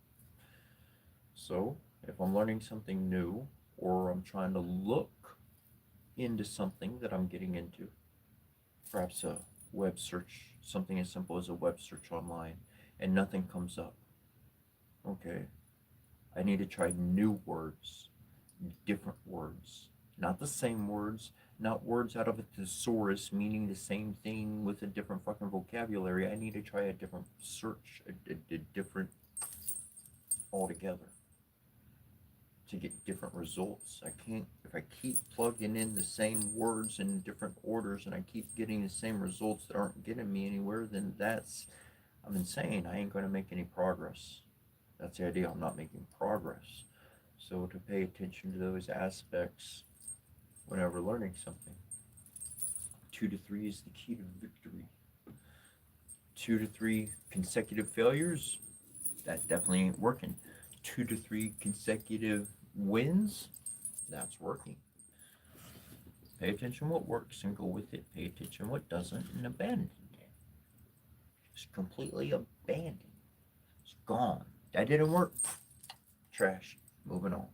So, if I'm learning something new, or I'm trying to look into something that I'm getting into, perhaps a web search, something as simple as a web search online, and nothing comes up. Okay, I need to try new words, different words, not the same words, not words out of a thesaurus meaning the same thing with a different fucking vocabulary. I need to try a different search, a different altogether to get different results. I can't, if I keep plugging in the same words in different orders and I keep getting the same results that aren't getting me anywhere, then I'm insane. I ain't going to make any progress. That's the idea. I'm not making progress. So to pay attention to those aspects whenever learning something. 2 to 3 is the key to victory. 2 to 3 consecutive failures, that definitely ain't working. 2 to 3 consecutive wins, that's working. Pay attention what works and go with it. Pay attention what doesn't and abandon it. Just completely abandoned. It's gone. That didn't work. Trash. Moving on.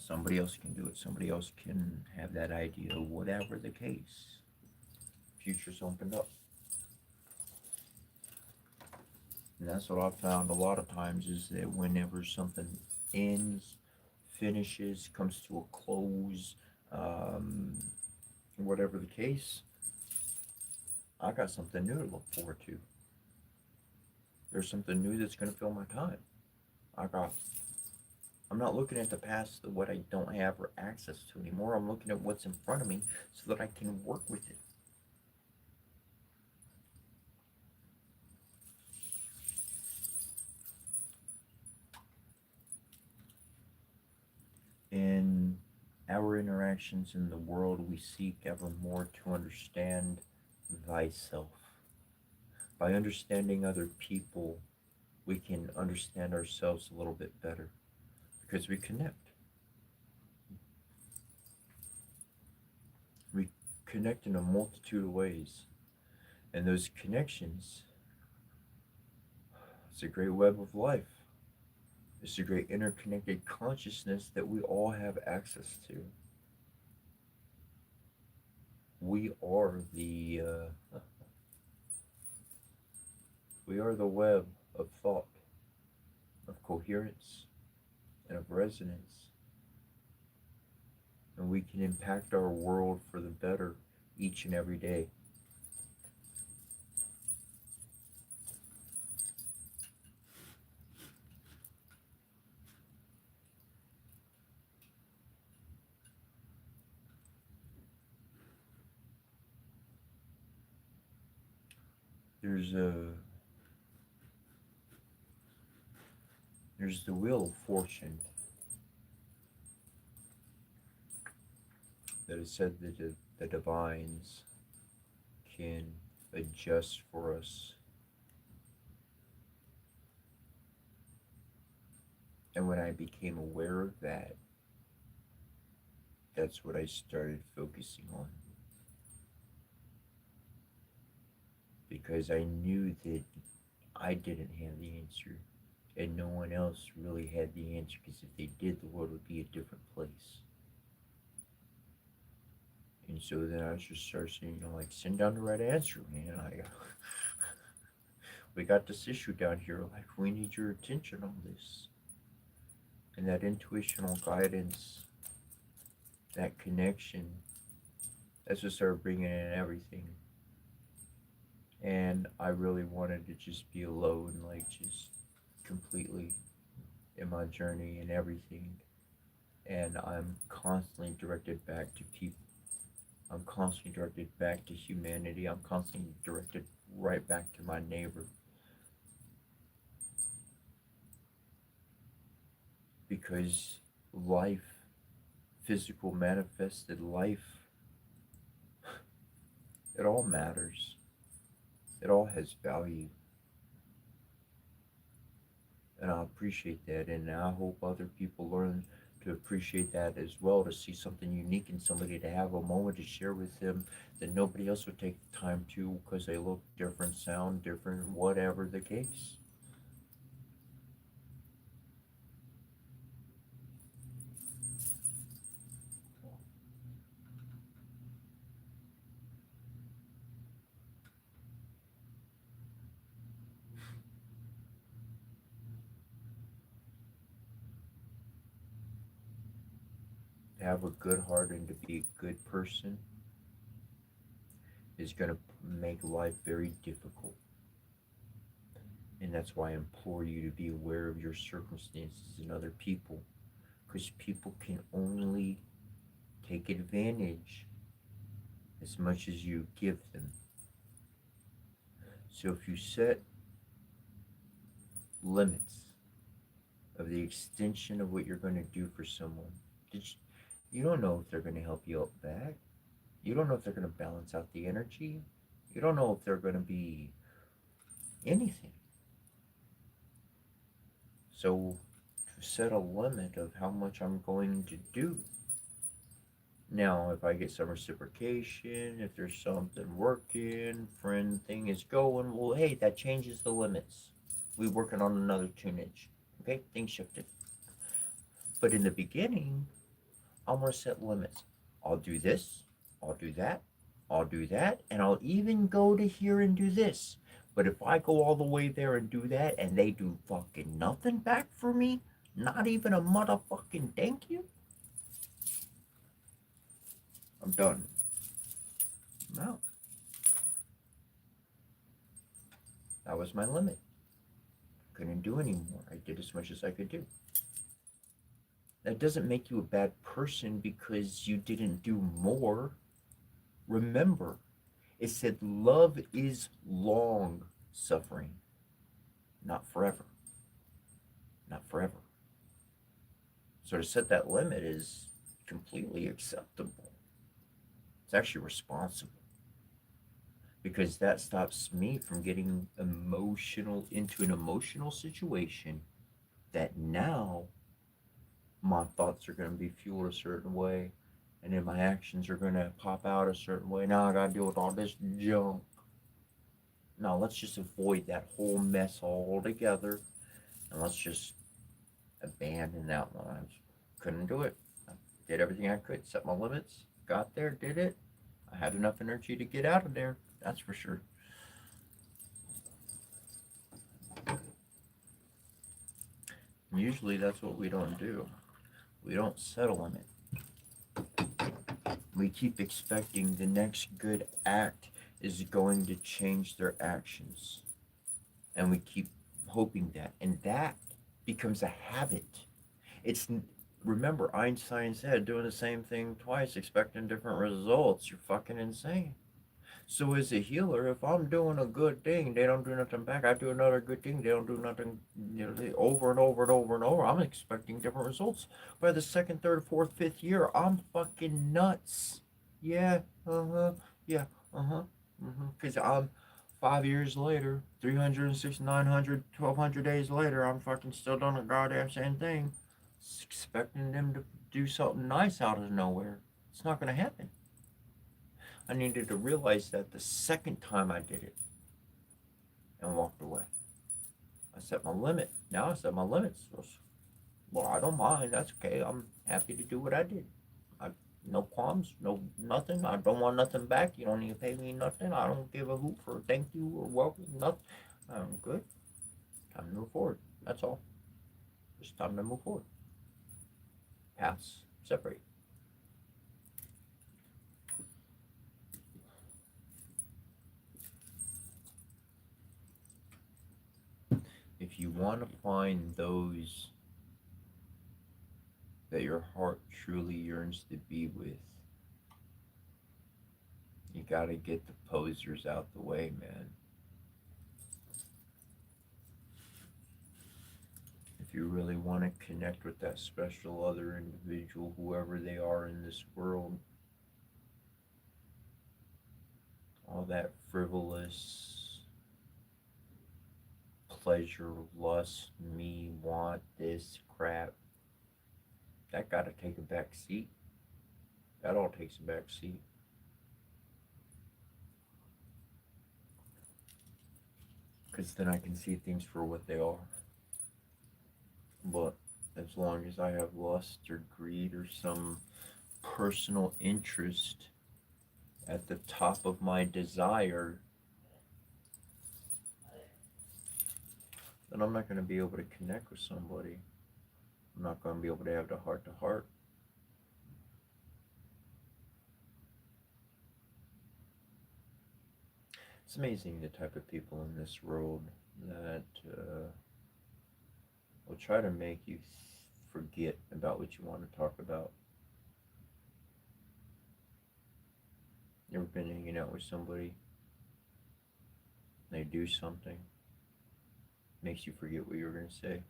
Somebody else can do it. Somebody else can have that idea, whatever the case. Future's opened up. And that's what I've found a lot of times is that whenever something ends, finishes, comes to a close, whatever the case, I got something new to look forward to. There's something new that's going to fill my time. I got I'm not looking at the past, what I don't have or access to anymore. I'm looking at what's in front of me so that I can work with it. In our interactions in the world, we seek ever more to understand thyself. By understanding other people, we can understand ourselves a little bit better because we connect. We connect in a multitude of ways. And those connections, it's a great web of life. It's a great interconnected consciousness that we all have access to. We are we are the web of thought, of coherence, and of resonance. And we can impact our world for the better each and every day. There's a there's the wheel of fortune that is said that the divines can adjust for us. And when I became aware of that, that's what I started focusing on. Because I knew that I didn't have the answer, and no one else really had the answer, because if they did, the world would be a different place. And so then I just started saying, like, send down the right answer, man. We got this issue down here, like, we need your attention on this. And that intuitional guidance, that connection, that's what started bringing in everything. And I really wanted to just be alone, like, just completely in my journey and everything. And I'm constantly directed back to people. I'm constantly directed back to humanity. I'm constantly directed right back to my neighbor. Because life, physical manifested life, it all matters. It all has value. And I appreciate that. And I hope other people learn to appreciate that as well, to see something unique in somebody, to have a moment to share with them that nobody else would take the time to, because they look different, sound different, whatever the case. To have a good heart and to be a good person is going to make life very difficult. And that's why I implore you to be aware of your circumstances and other people, because people can only take advantage as much as you give them. So if you set limits of the extension of what you're going to do for someone, you don't know if they're going to help you out back. You don't know if they're going to balance out the energy. You don't know if they're going to be anything. So to set a limit of how much I'm going to do. Now, if I get some reciprocation, if there's something working, friend thing is going, well, hey, that changes the limits. We're working on another tunage. Okay, things shifted. But in the beginning, I'm going to set limits. I'll do this, I'll do that, I'll do that, and I'll even go to here and do this. But if I go all the way there and do that, and they do fucking nothing back for me, not even a motherfucking thank you, I'm done. I'm out. That was my limit. Couldn't do anymore. I did as much as I could do. That doesn't make you a bad person because you didn't do more. Remember, it said love is long suffering, not forever. Not forever. So to set that limit is completely acceptable. It's actually responsible because that stops me from getting emotional into an emotional situation that now my thoughts are going to be fueled a certain way and then my actions are going to pop out a certain way. Now I got to deal with all this junk. Now let's just avoid that whole mess altogether and let's just abandon that one. I couldn't do it. I did everything I could, set my limits, got there, did it. I had enough energy to get out of there, that's for sure. Usually that's what we don't do. We don't set a limit. We keep expecting the next good act is going to change their actions. And we keep hoping that. And that becomes a habit. It's remember Einstein said doing the same thing twice, expecting different results. You're fucking insane. So as a healer, if I'm doing a good thing, they don't do nothing back. I do another good thing, they don't do nothing. Over and over and over and over. I'm expecting different results. By the second, third, fourth, fifth year, I'm fucking nuts. Yeah. Uh huh. Yeah. Uh huh. Because I'm 5 years later, 360, 900, 1200 days later, I'm fucking still doing the goddamn same thing. Expecting them to do something nice out of nowhere. It's not going to happen. I needed to realize that the second time I did it and walked away. I set my limit. Now I set my limits. Well, I don't mind. That's okay. I'm happy to do what I did. I no qualms, no nothing. I don't want nothing back. You don't need to pay me nothing. I don't give a hoot for thank you or welcome. Nothing. I'm good. Time to move forward. That's all. Just time to move forward. Paths separate. If you want to find those that your heart truly yearns to be with, you gotta get the posers out the way, man. If you really want to connect with that special other individual, whoever they are in this world, all that frivolous pleasure, lust, me, want, this crap, that gotta take a back seat. That all takes a back seat. Because then I can see things for what they are. But as long as I have lust or greed or some personal interest at the top of my desire, then I'm not going to be able to connect with somebody. I'm not going to be able to have the heart to heart. It's amazing the type of people in this world that will try to make you forget about what you want to talk about. You ever been hanging out with somebody, they do something, makes you forget what you were going to say,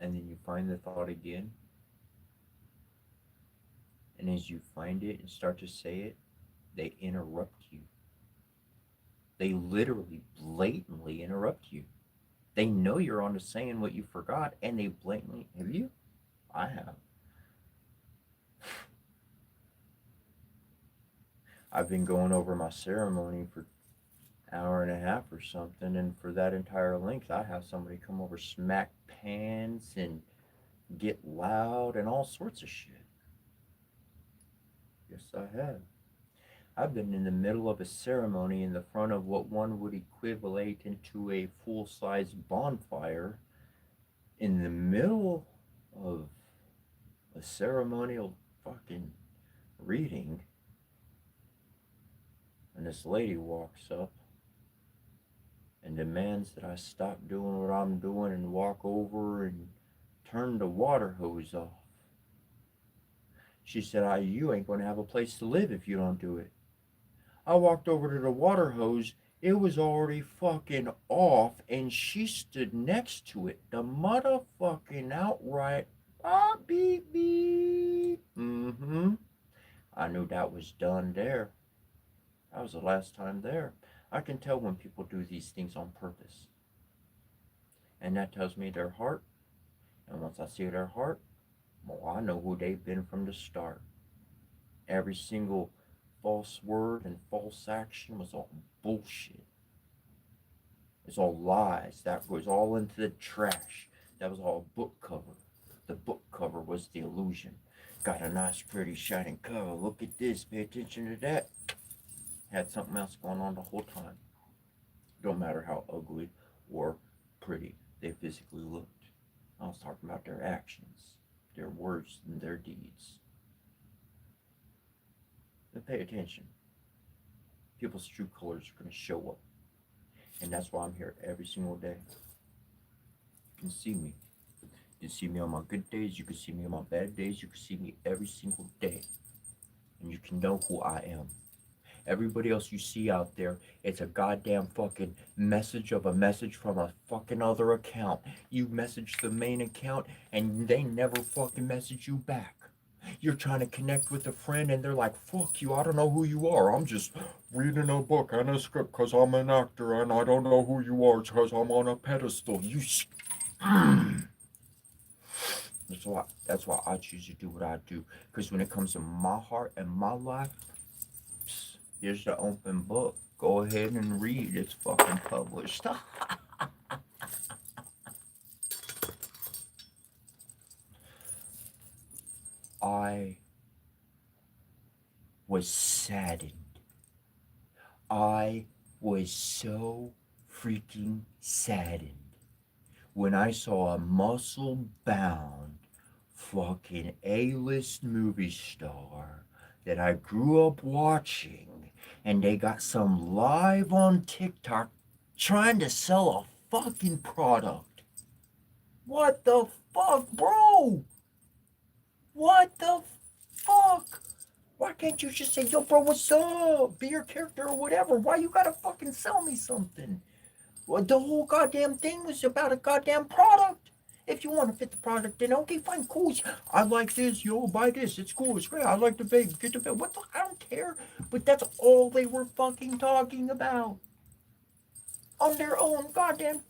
and then you find the thought again, and as you find it and start to say it, they interrupt you. They literally, blatantly interrupt you. They know you're on to saying what you forgot, and they blatantly, have you? I have. I've been going over my ceremony for an hour and a half or something, and for that entire length, I have somebody come over, smack pans, and get loud, and all sorts of shit. Yes, I have. I've been in the middle of a ceremony in the front of what one would equivalent into a full-size bonfire in the middle of a ceremonial fucking reading, and this lady walks up and demands that I stop doing what I'm doing and walk over and turn the water hose off. She said, you ain't going to have a place to live if you don't do it. I walked over to the water hose. It was already fucking off, and she stood next to it. The motherfucking outright, beep, beep. I knew that was done there. That was the last time there. I can tell when people do these things on purpose. And that tells me their heart. And once I see their heart, well, I know who they've been from the start. Every single false word and false action was all bullshit. It's all lies. That goes all into the trash. That was all book cover. The book cover was the illusion. Got a nice, pretty, shining cover. Look at this. Pay attention to that. Had something else going on the whole time. Don't matter how ugly or pretty they physically looked. I was talking about their actions, their words, and their deeds. But pay attention. People's true colors are going to show up. And that's why I'm here every single day. You can see me. You can see me on my good days. You can see me on my bad days. You can see me every single day. And you can know who I am. Everybody else you see out there, it's a goddamn fucking message of a message from a fucking other account. You message the main account and they never fucking message you back. You're trying to connect with a friend and they're like, fuck you, I don't know who you are. I'm just reading a book and a script because I'm an actor and I don't know who you are because I'm on a pedestal. That's why I choose to do what I do. Because when it comes to my heart and my life, here's the open book. Go ahead and read. It's fucking published. I was saddened. I was so freaking saddened when I saw a muscle bound fucking A-list movie star that I grew up watching, and they got some live on TikTok trying to sell a fucking product. What the fuck, bro? What the fuck? Why can't you just say, yo, bro, what's up? Be your character or whatever. Why you gotta fucking sell me something? Well, the whole goddamn thing was about a goddamn product. If you want to fit the product, then okay, fine, cool. I like this, yo, buy this. It's cool, it's great. I like the bag, get the bag. What the? I don't care. But that's all they were fucking talking about. On their own goddamn.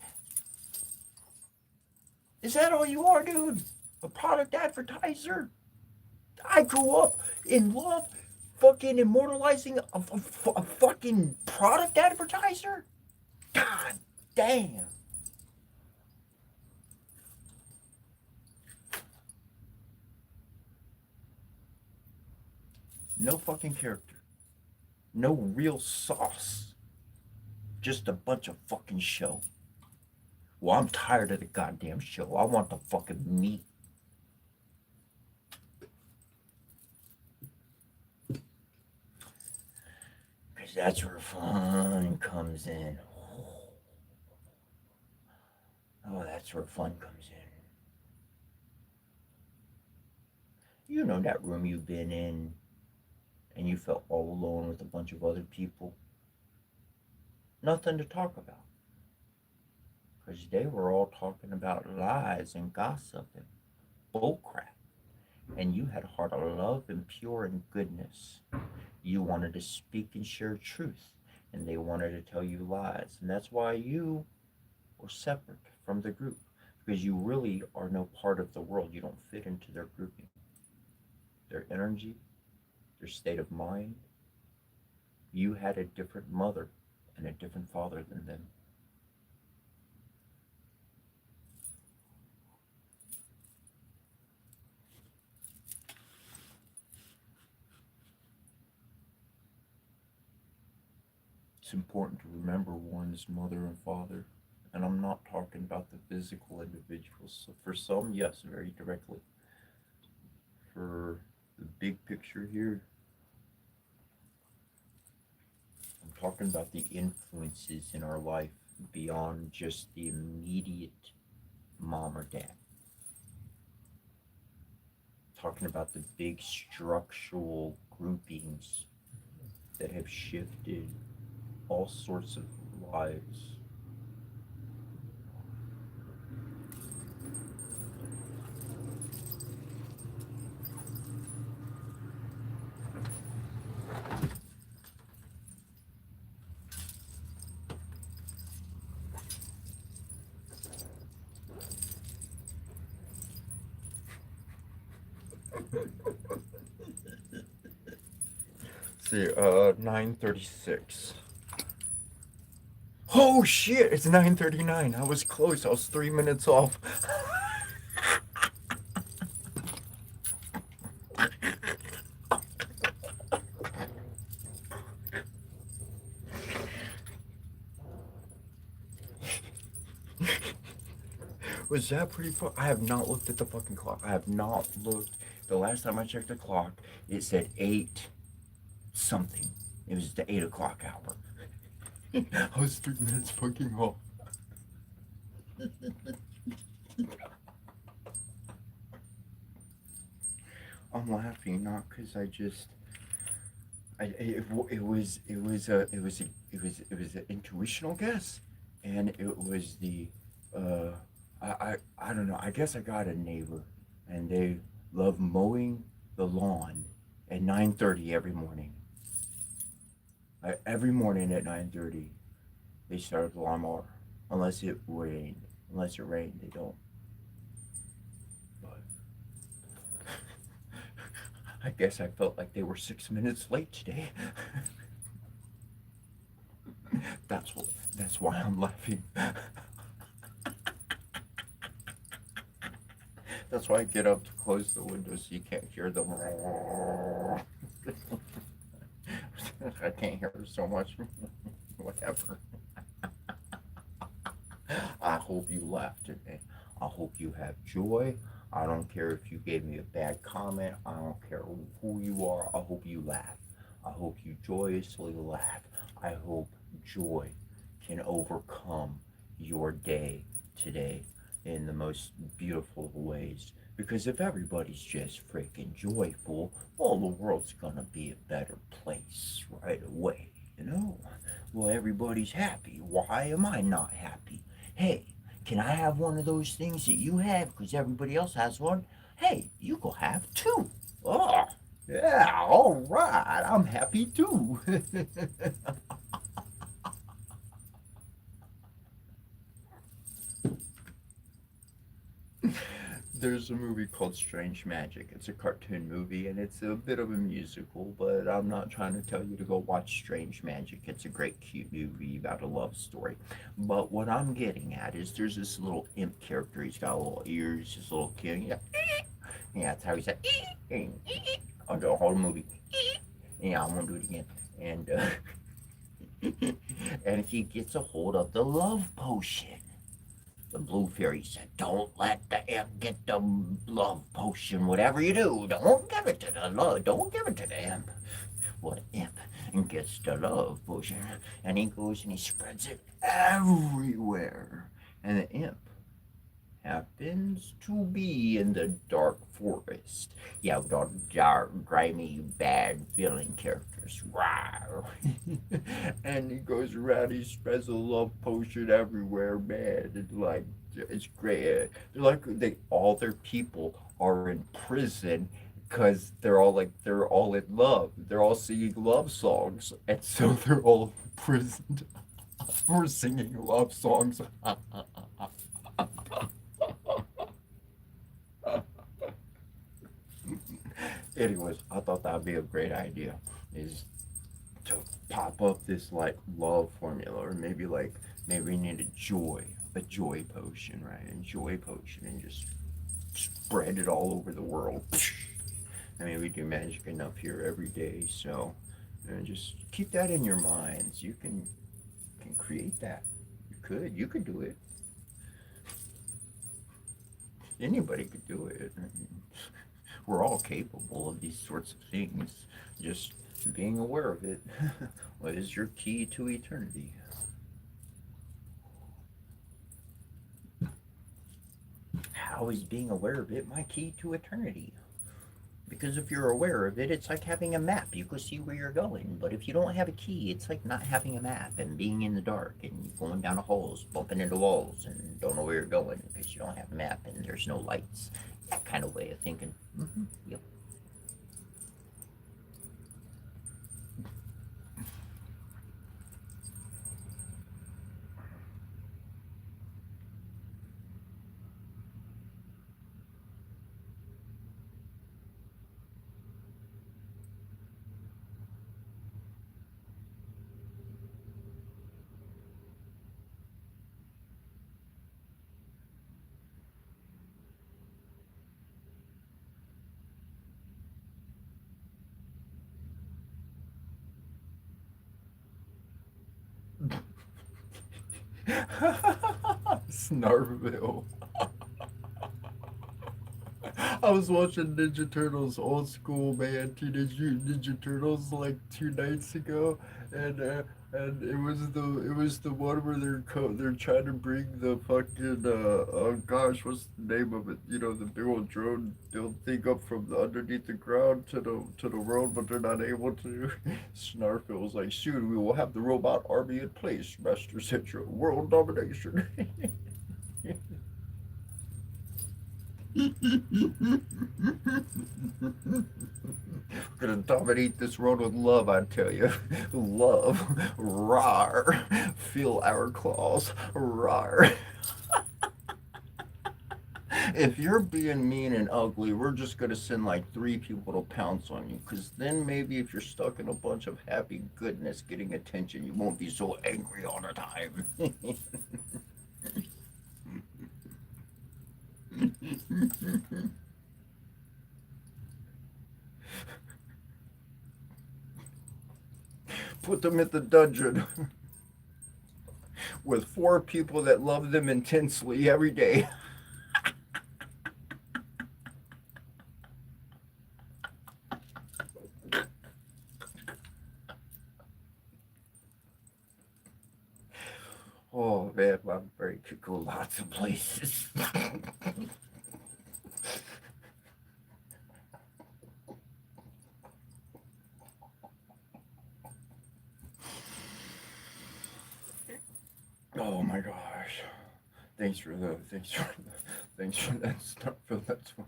Is that all you are, dude? A product advertiser? I grew up in love fucking immortalizing a fucking product advertiser? God damn. No fucking character. No real sauce. Just a bunch of fucking show. Well, I'm tired of the goddamn show. I want the fucking meat. Because that's where fun comes in. Oh, that's where fun comes in. You know that room you've been in and you felt all alone with a bunch of other people? Nothing to talk about. Because they were all talking about lies and gossip and bullcrap. And you had a heart of love and pure and goodness. You wanted to speak and share truth, and they wanted to tell you lies. And that's why you were separate from the group, because you really are no part of the world. You don't fit into their grouping. Their energy, their state of mind. You had a different mother and a different father than them. It's important to remember one's mother and father. And I'm not talking about the physical individuals. So for some, yes, very directly. For the big picture here, I'm talking about the influences in our life beyond just the immediate mom or dad. Talking about the big structural groupings that have shifted all sorts of lives. See, 9:36. Oh shit, it's 9:39. I was close. I was 3 minutes off. Was that pretty fun? I have not looked at the fucking clock. I have not looked. The last time I checked the clock, it said 8 something. It was the 8 o'clock hour. I was 3 minutes fucking off. I'm laughing not because I just it was an intuitional guess, and it was the uh I don't know. I guess I got a neighbor, and they love mowing the lawn at 9:30 every morning. Every morning at 9:30, they start the lawnmower, unless it rained. Unless it rained, they don't. But I guess I felt like they were 6 minutes late today. that's what. That's why I'm laughing. That's why I get up to close the window so you can't hear them. I can't hear so much. Whatever. I hope you laughed today. I hope you have joy. I don't care if you gave me a bad comment. I don't care who you are. I hope you laugh. I hope you joyously laugh. I hope joy can overcome your day today in the most beautiful of ways. Because if everybody's just freaking joyful, well, the world's gonna be a better place right away, you know? Well, everybody's happy. Why am I not happy? Hey, can I have one of those things that you have because everybody else has one? Hey, you go have two. Oh, yeah, all right. I'm happy too. There's a movie called Strange Magic. It's a cartoon movie and it's a bit of a musical, but I'm not trying to tell you to go watch Strange Magic. It's a great, cute movie about a love story. But what I'm getting at is there's this little imp character. He's got little ears, this little kid. Yeah, yeah, that's how he said. I'll do a whole movie. Yeah, I'm gonna do it again. And and he gets a hold of the love potion. The blue fairy said, "Don't let the imp get the love potion. Whatever you do, don't give it to the love. Don't give it to the imp." Well, the imp gets the love potion, and he goes and he spreads it everywhere. And the imp happens to be in the dark forest. Yeah, with all the dark, grimy, bad feeling characters. Wow. And he goes around, he spreads a love potion everywhere, man. And like it's great. They're like all their people are in prison because they're all in love. They're all singing love songs. And so they're all imprisoned for singing love songs. Anyways, I thought that would be a great idea is to pop up this like love formula, or maybe we need a joy potion, right? A joy potion, and just spread it all over the world. I mean, we do magic enough here every day, so just keep that in your minds. You can create that. You could do it. Anybody could do it. I mean, we're all capable of these sorts of things. Just being aware of it. What is your key to eternity? how is being aware of it my key to eternity? Because if you're aware of it, it's like having a map. You can see where you're going. But if you don't have a key, it's like not having a map and being in the dark and going down holes, bumping into walls, and don't know where you're going because you don't have a map and there's no lights. That kind of way of thinking. Yep. Snarville. I was watching Ninja Turtles old school, man, Teenage Mutant Ninja Turtles like 2 nights ago, and it was the one where they're trying to bring the fucking oh gosh, what's the name of it? The big old drone build thing up from the underneath the ground to the world, but they're not able to. Snarfield was like, soon we will have the robot army in place, Master Central, world domination. We're gonna dominate this world with love, I tell you. Love. Rar. Feel our claws. Rar. If you're being mean and ugly, we're just gonna send like 3 people to pounce on you. Cause then maybe if you're stuck in a bunch of happy goodness getting attention, you won't be so angry all the time. Put them in the dungeon with 4 people that love them intensely every day. Oh man, my brain could go lots of places. Oh my gosh. Thanks for that stuff. That's what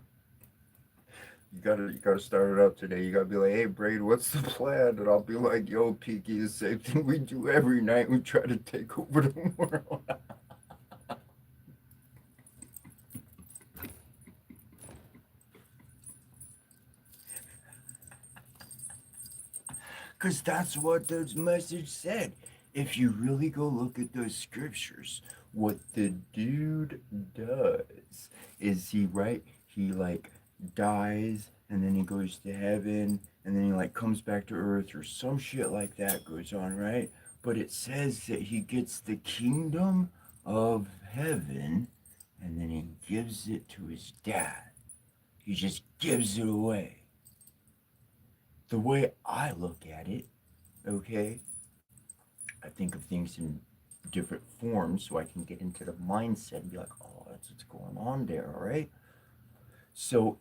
you gotta start it up today. You gotta be like, hey Braid, what's the plan? And I'll be like, yo, Peaky, the same thing we do every night. We try to take over the world. Because that's what the message said. If you really go look at those scriptures, what the dude does is he like dies and then he goes to heaven and then he like comes back to earth or some shit like that goes on, right? But it says that he gets the kingdom of heaven and then he gives it to his dad. He just gives it away. The way I look at it, okay, I think of things in different forms so I can get into the mindset and be like, oh, that's what's going on there, all right? So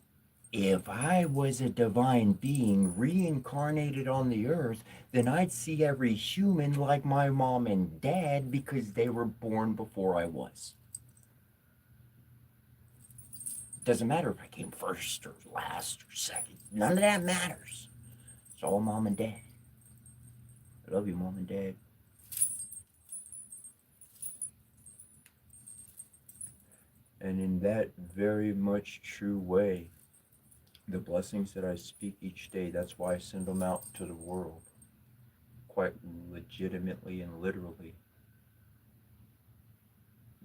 if I was a divine being reincarnated on the earth, then I'd see every human like my mom and dad because they were born before I was. It doesn't matter if I came first or last or second. None of that matters. It's all mom and dad. I love you, mom and dad. And in that very much true way, the blessings that I speak each day, that's why I send them out to the world, quite legitimately and literally.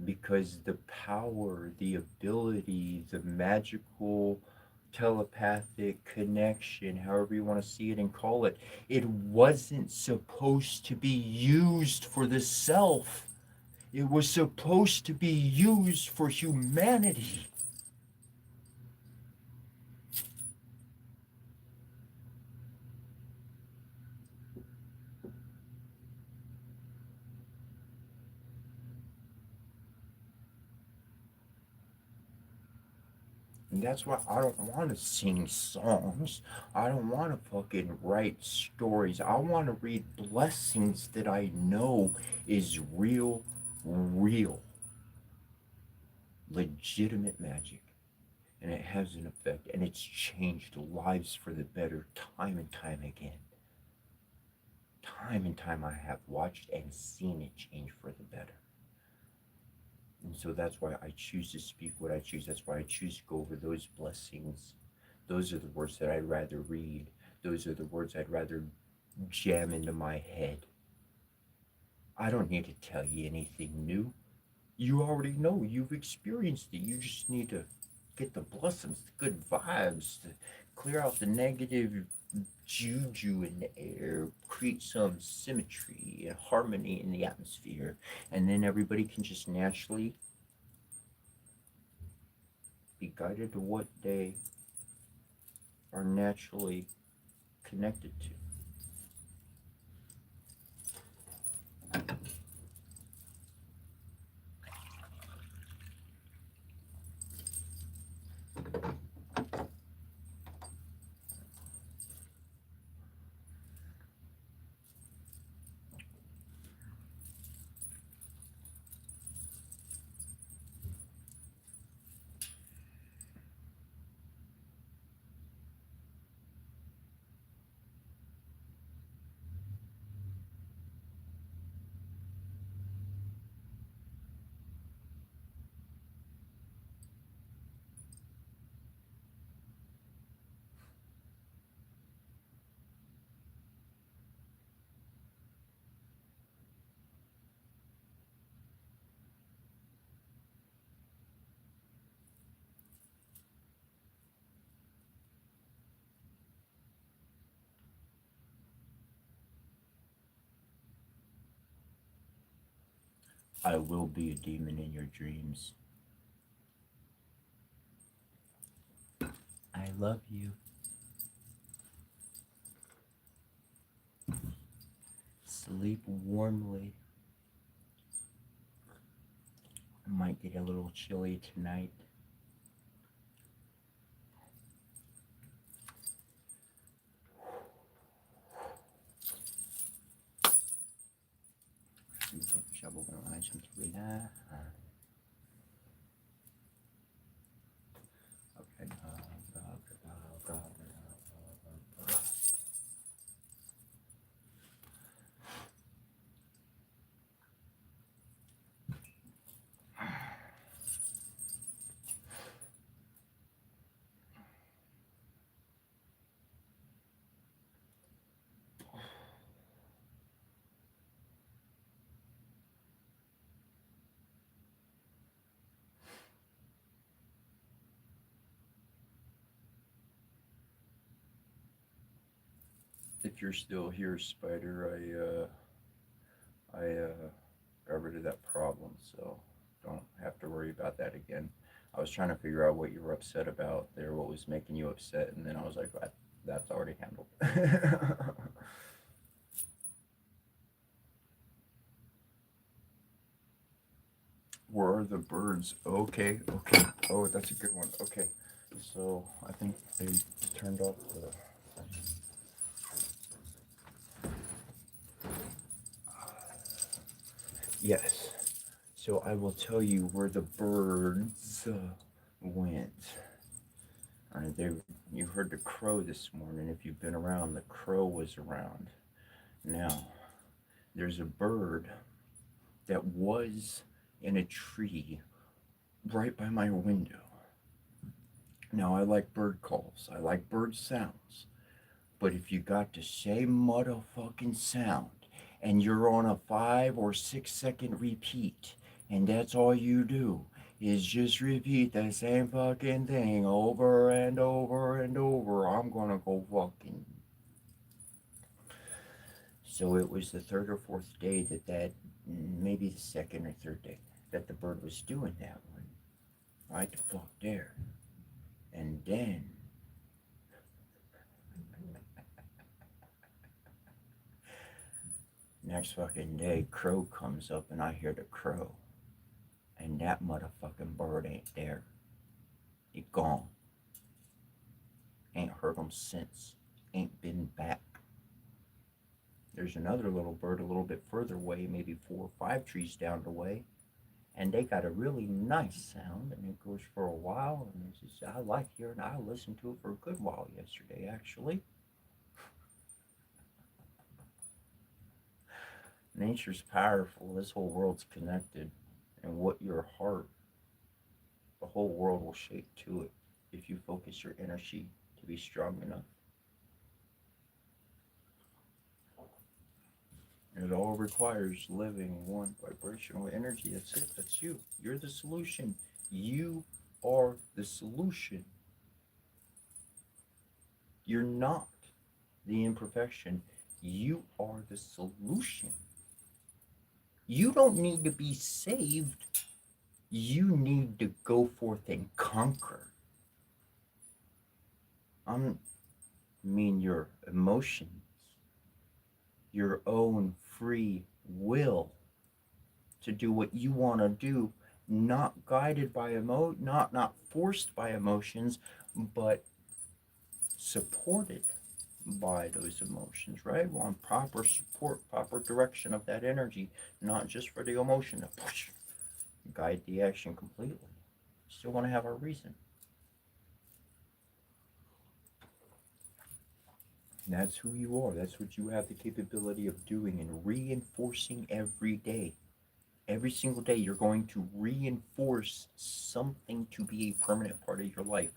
Because the power, the ability, the magical telepathic connection, however you want to see it and call it, it wasn't supposed to be used for the self. It was supposed to be used for humanity. And that's why I don't want to sing songs. I don't want to fucking write stories. I want to read blessings that I know is real, real, legitimate magic. And it has an effect. And it's changed lives for the better time and time again. Time and time I have watched and seen it change for the better. And so that's why I choose to speak what I choose. That's why I choose to go over those blessings. Those are the words that I'd rather read. Those are the words I'd rather jam into my head. I don't need to tell you anything new. You already know. You've experienced it. You just need to get the blessings, the good vibes, to clear out the negative juju in the air, create some symmetry and harmony in the atmosphere, and then everybody can just naturally be guided to what they are naturally connected to. I will be a demon in your dreams. I love you. Sleep warmly. It might get a little chilly tonight. If you're still here, Spider, I got rid of that problem, so don't have to worry about that again. I was trying to figure out what you were upset about there, what was making you upset, and then I was like, that's already handled. Where are the birds? Okay, okay. Oh, that's a good one. Okay, so I think they turned off the. Yes. So I will tell you where the birds went. You heard the crow this morning. If you've been around, the crow was around. Now, there's a bird that was in a tree right by my window. Now, I like bird calls. I like bird sounds. But if you got the same motherfucking sound and you're on a 5 or 6 second repeat, and that's all you do is just repeat the same fucking thing over and over and over, I'm gonna go fucking. So it was the third or fourth day maybe the second or third day that the bird was doing that one. Right the fuck there. And then next fucking day, crow comes up and I hear the crow. And that motherfucking bird ain't there. He gone. Ain't heard them since. Ain't been back. There's another little bird a little bit further away, maybe 4 or 5 trees down the way, and they got a really nice sound, and it goes for a while, and it's just, I like hearing. I listened to it for a good while yesterday, actually. Nature's powerful. This whole world's connected, and what your heart, the whole world will shake to it if you focus your energy to be strong enough. It all requires living one vibrational energy. That's it. That's you. You're the solution. You are the solution. You're not the imperfection. You are the solution. You don't need to be saved. You need to go forth and conquer. I mean your emotions, your own free will to do what you want to do, not guided by not forced by emotions, but supported by those emotions, right? We want proper support, proper direction of that energy, not just for the emotion to push, guide the action completely. Still want to have our reason. That's who you are. That's what you have the capability of doing and reinforcing every day. Every single day, you're going to reinforce something to be a permanent part of your life.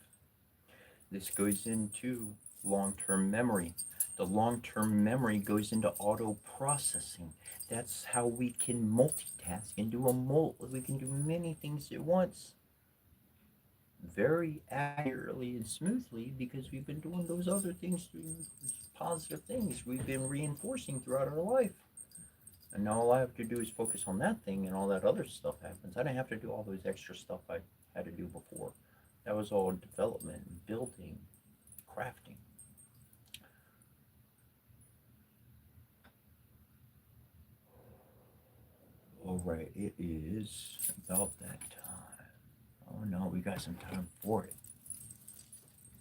This goes into long-term memory. The long-term memory goes into auto-processing. That's how we can multitask and we can do many things at once very accurately and smoothly because we've been doing those other things, positive things we've been reinforcing throughout our life. And now all I have to do is focus on that thing and all that other stuff happens. I didn't have to do all those extra stuff I had to do before. That was all development, building, crafting. All right, it is about that time. Oh no, we got some time for it.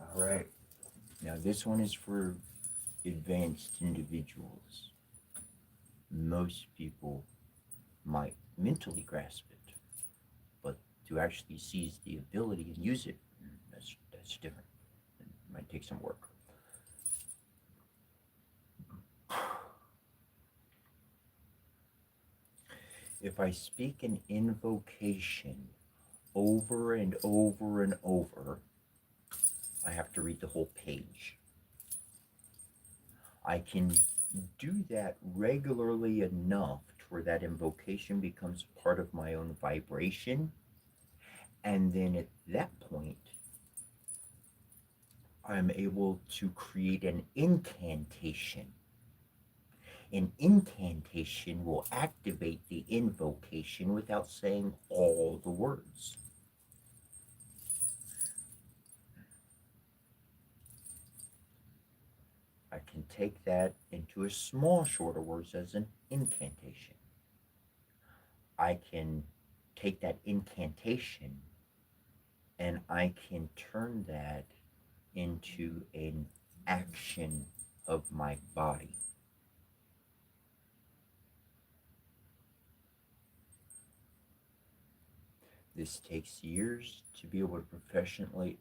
All right. Now this one is for advanced individuals. Most people might mentally grasp it, but to actually seize the ability and use it, that's different. It might take some work. If I speak an invocation over and over and over, I have to read the whole page. I can do that regularly enough to where that invocation becomes part of my own vibration. And then at that point, I'm able to create an incantation. An incantation will activate the invocation without saying all the words. I can take that into a small, shorter words as an incantation. I can take that incantation and I can turn that into an action of my body. This takes years to be able to proficiently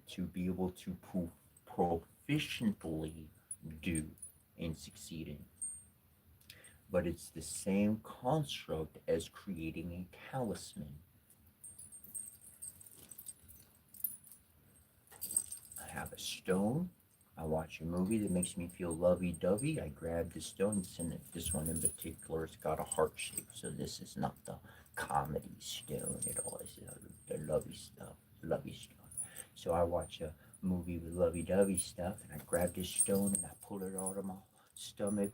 do and succeed in. But it's the same construct as creating a talisman. I have a stone. I watch a movie that makes me feel lovey-dovey. I grab the stone. This one in particular, it's got a heart shape. So this is not the comedy stone at all. It's the lovey stuff, lovey stuff. So I watch a movie with lovey-dovey stuff, and I grab this stone and I pull it out of my stomach,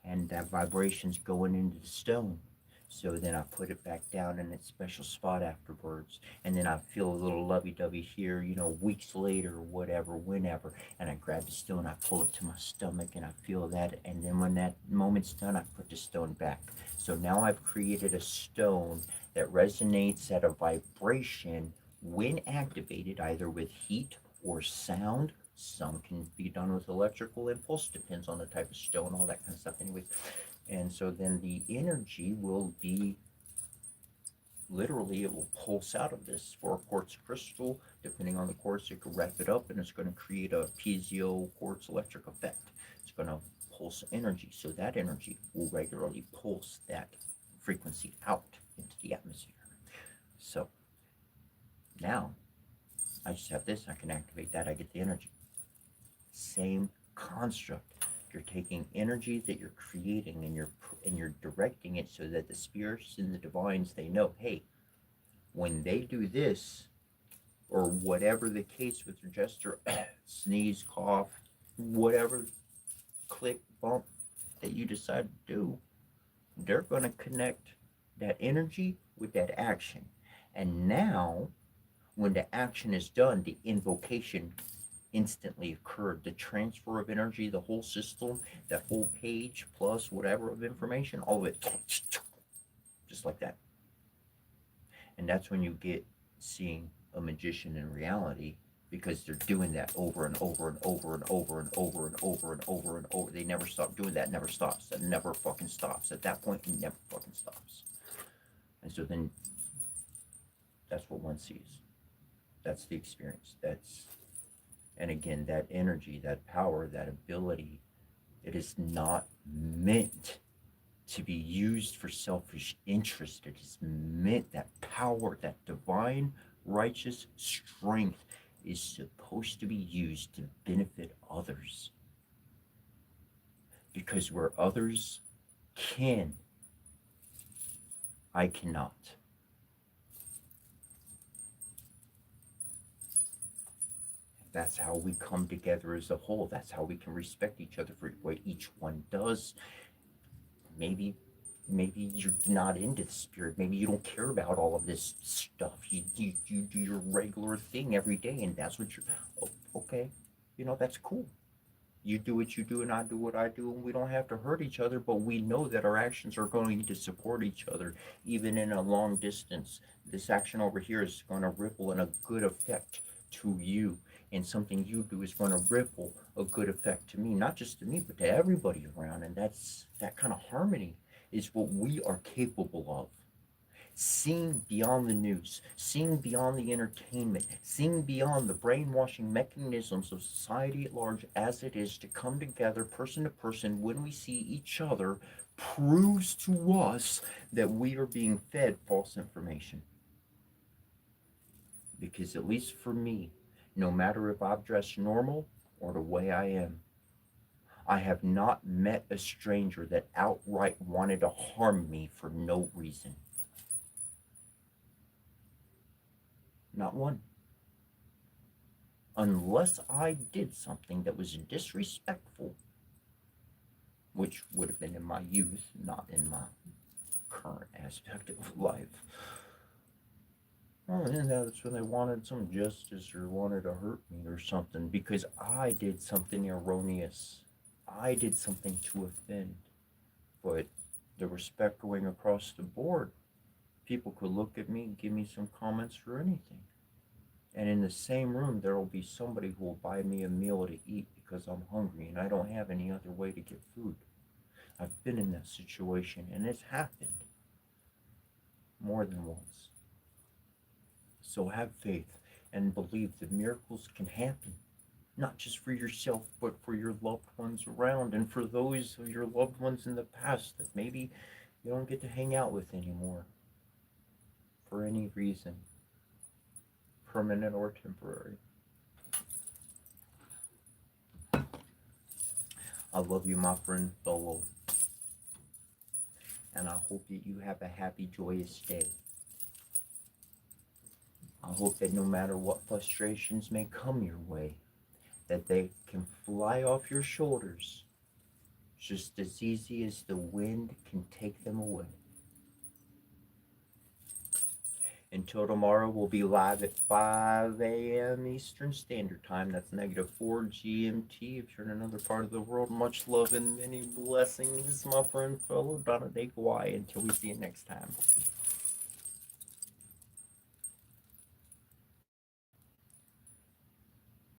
and that vibration's going into the stone. So then I put it back down in its special spot afterwards, and then I feel a little lovey-dovey here, weeks later, or whatever, whenever, and I grab the stone, I pull it to my stomach, and I feel that, and then when that moment's done, I put the stone back. So now I've created a stone that resonates at a vibration when activated, either with heat or sound Some can be done with electrical impulse, depends on the type of stone, all that kind of stuff anyways. And so then the energy will be, literally, it will pulse out of this for a quartz crystal. Depending on the quartz, you can wrap it up and it's going to create a piezo quartz electric effect. It's going to pulse energy. So that energy will regularly pulse that frequency out into the atmosphere. So now I just have this, I can activate that, I get the energy. Same construct. You're taking energy that you're creating and you're directing it so that the spirits and the divines, they know, hey, when they do this, or whatever the case with your gesture, sneeze, cough, whatever, click, bump that you decide to do, they're going to connect that energy with that action. And now, when the action is done, the invocation instantly occurred. The transfer of energy, the whole system, that whole page plus whatever of information, all of it, just like that. And that's when you get seeing a magician in reality, because they're doing that over and over and over and over and over and over and over and over. They never stop doing that. Never stops. That never fucking stops. At that point, it never fucking stops. And so then that's what one sees. That's the experience. And again, that energy, that power, that ability, it is not meant to be used for selfish interest. It is meant, that power, that divine righteous strength is supposed to be used to benefit others. Because where others can, I cannot. That's how we come together as a whole. That's how we can respect each other for what each one does. Maybe you're not into the spirit. Maybe you don't care about all of this stuff. You do your regular thing every day, and that's what you're, okay. That's cool. You do what you do, and I do what I do, and we don't have to hurt each other, but we know that our actions are going to support each other, even in a long distance. This action over here is going to ripple in a good effect to you, and something you do is going to ripple a good effect to me, not just to me, but to everybody around. And that kind of harmony is what we are capable of. Seeing beyond the news, seeing beyond the entertainment, seeing beyond the brainwashing mechanisms of society at large, as it is to come together person to person when we see each other, proves to us that we are being fed false information. Because at least for me, no matter if I've dressed normal or the way I am, I have not met a stranger that outright wanted to harm me for no reason. Not one. Unless I did something that was disrespectful, which would have been in my youth, not in my current aspect of life. And that's when they wanted some justice or wanted to hurt me or something, because I did something erroneous. I did something to offend. But the respect going across the board, people could look at me and give me some comments or anything. And in the same room, there will be somebody who will buy me a meal to eat because I'm hungry and I don't have any other way to get food. I've been in that situation, and it's happened more than once. So have faith and believe that miracles can happen, not just for yourself, but for your loved ones around, and for those of your loved ones in the past that maybe you don't get to hang out with anymore for any reason, permanent or temporary. I love you, my friend Tholo, and I hope that you have a happy, joyous day. I hope that no matter what frustrations may come your way, that they can fly off your shoulders just as easy as the wind can take them away. Until tomorrow, we'll be live at 5 a.m. Eastern Standard Time. That's -4 GMT. If you're in another part of the world, much love and many blessings, my friend, fellow Donna De Kawhi. Until we see you next time.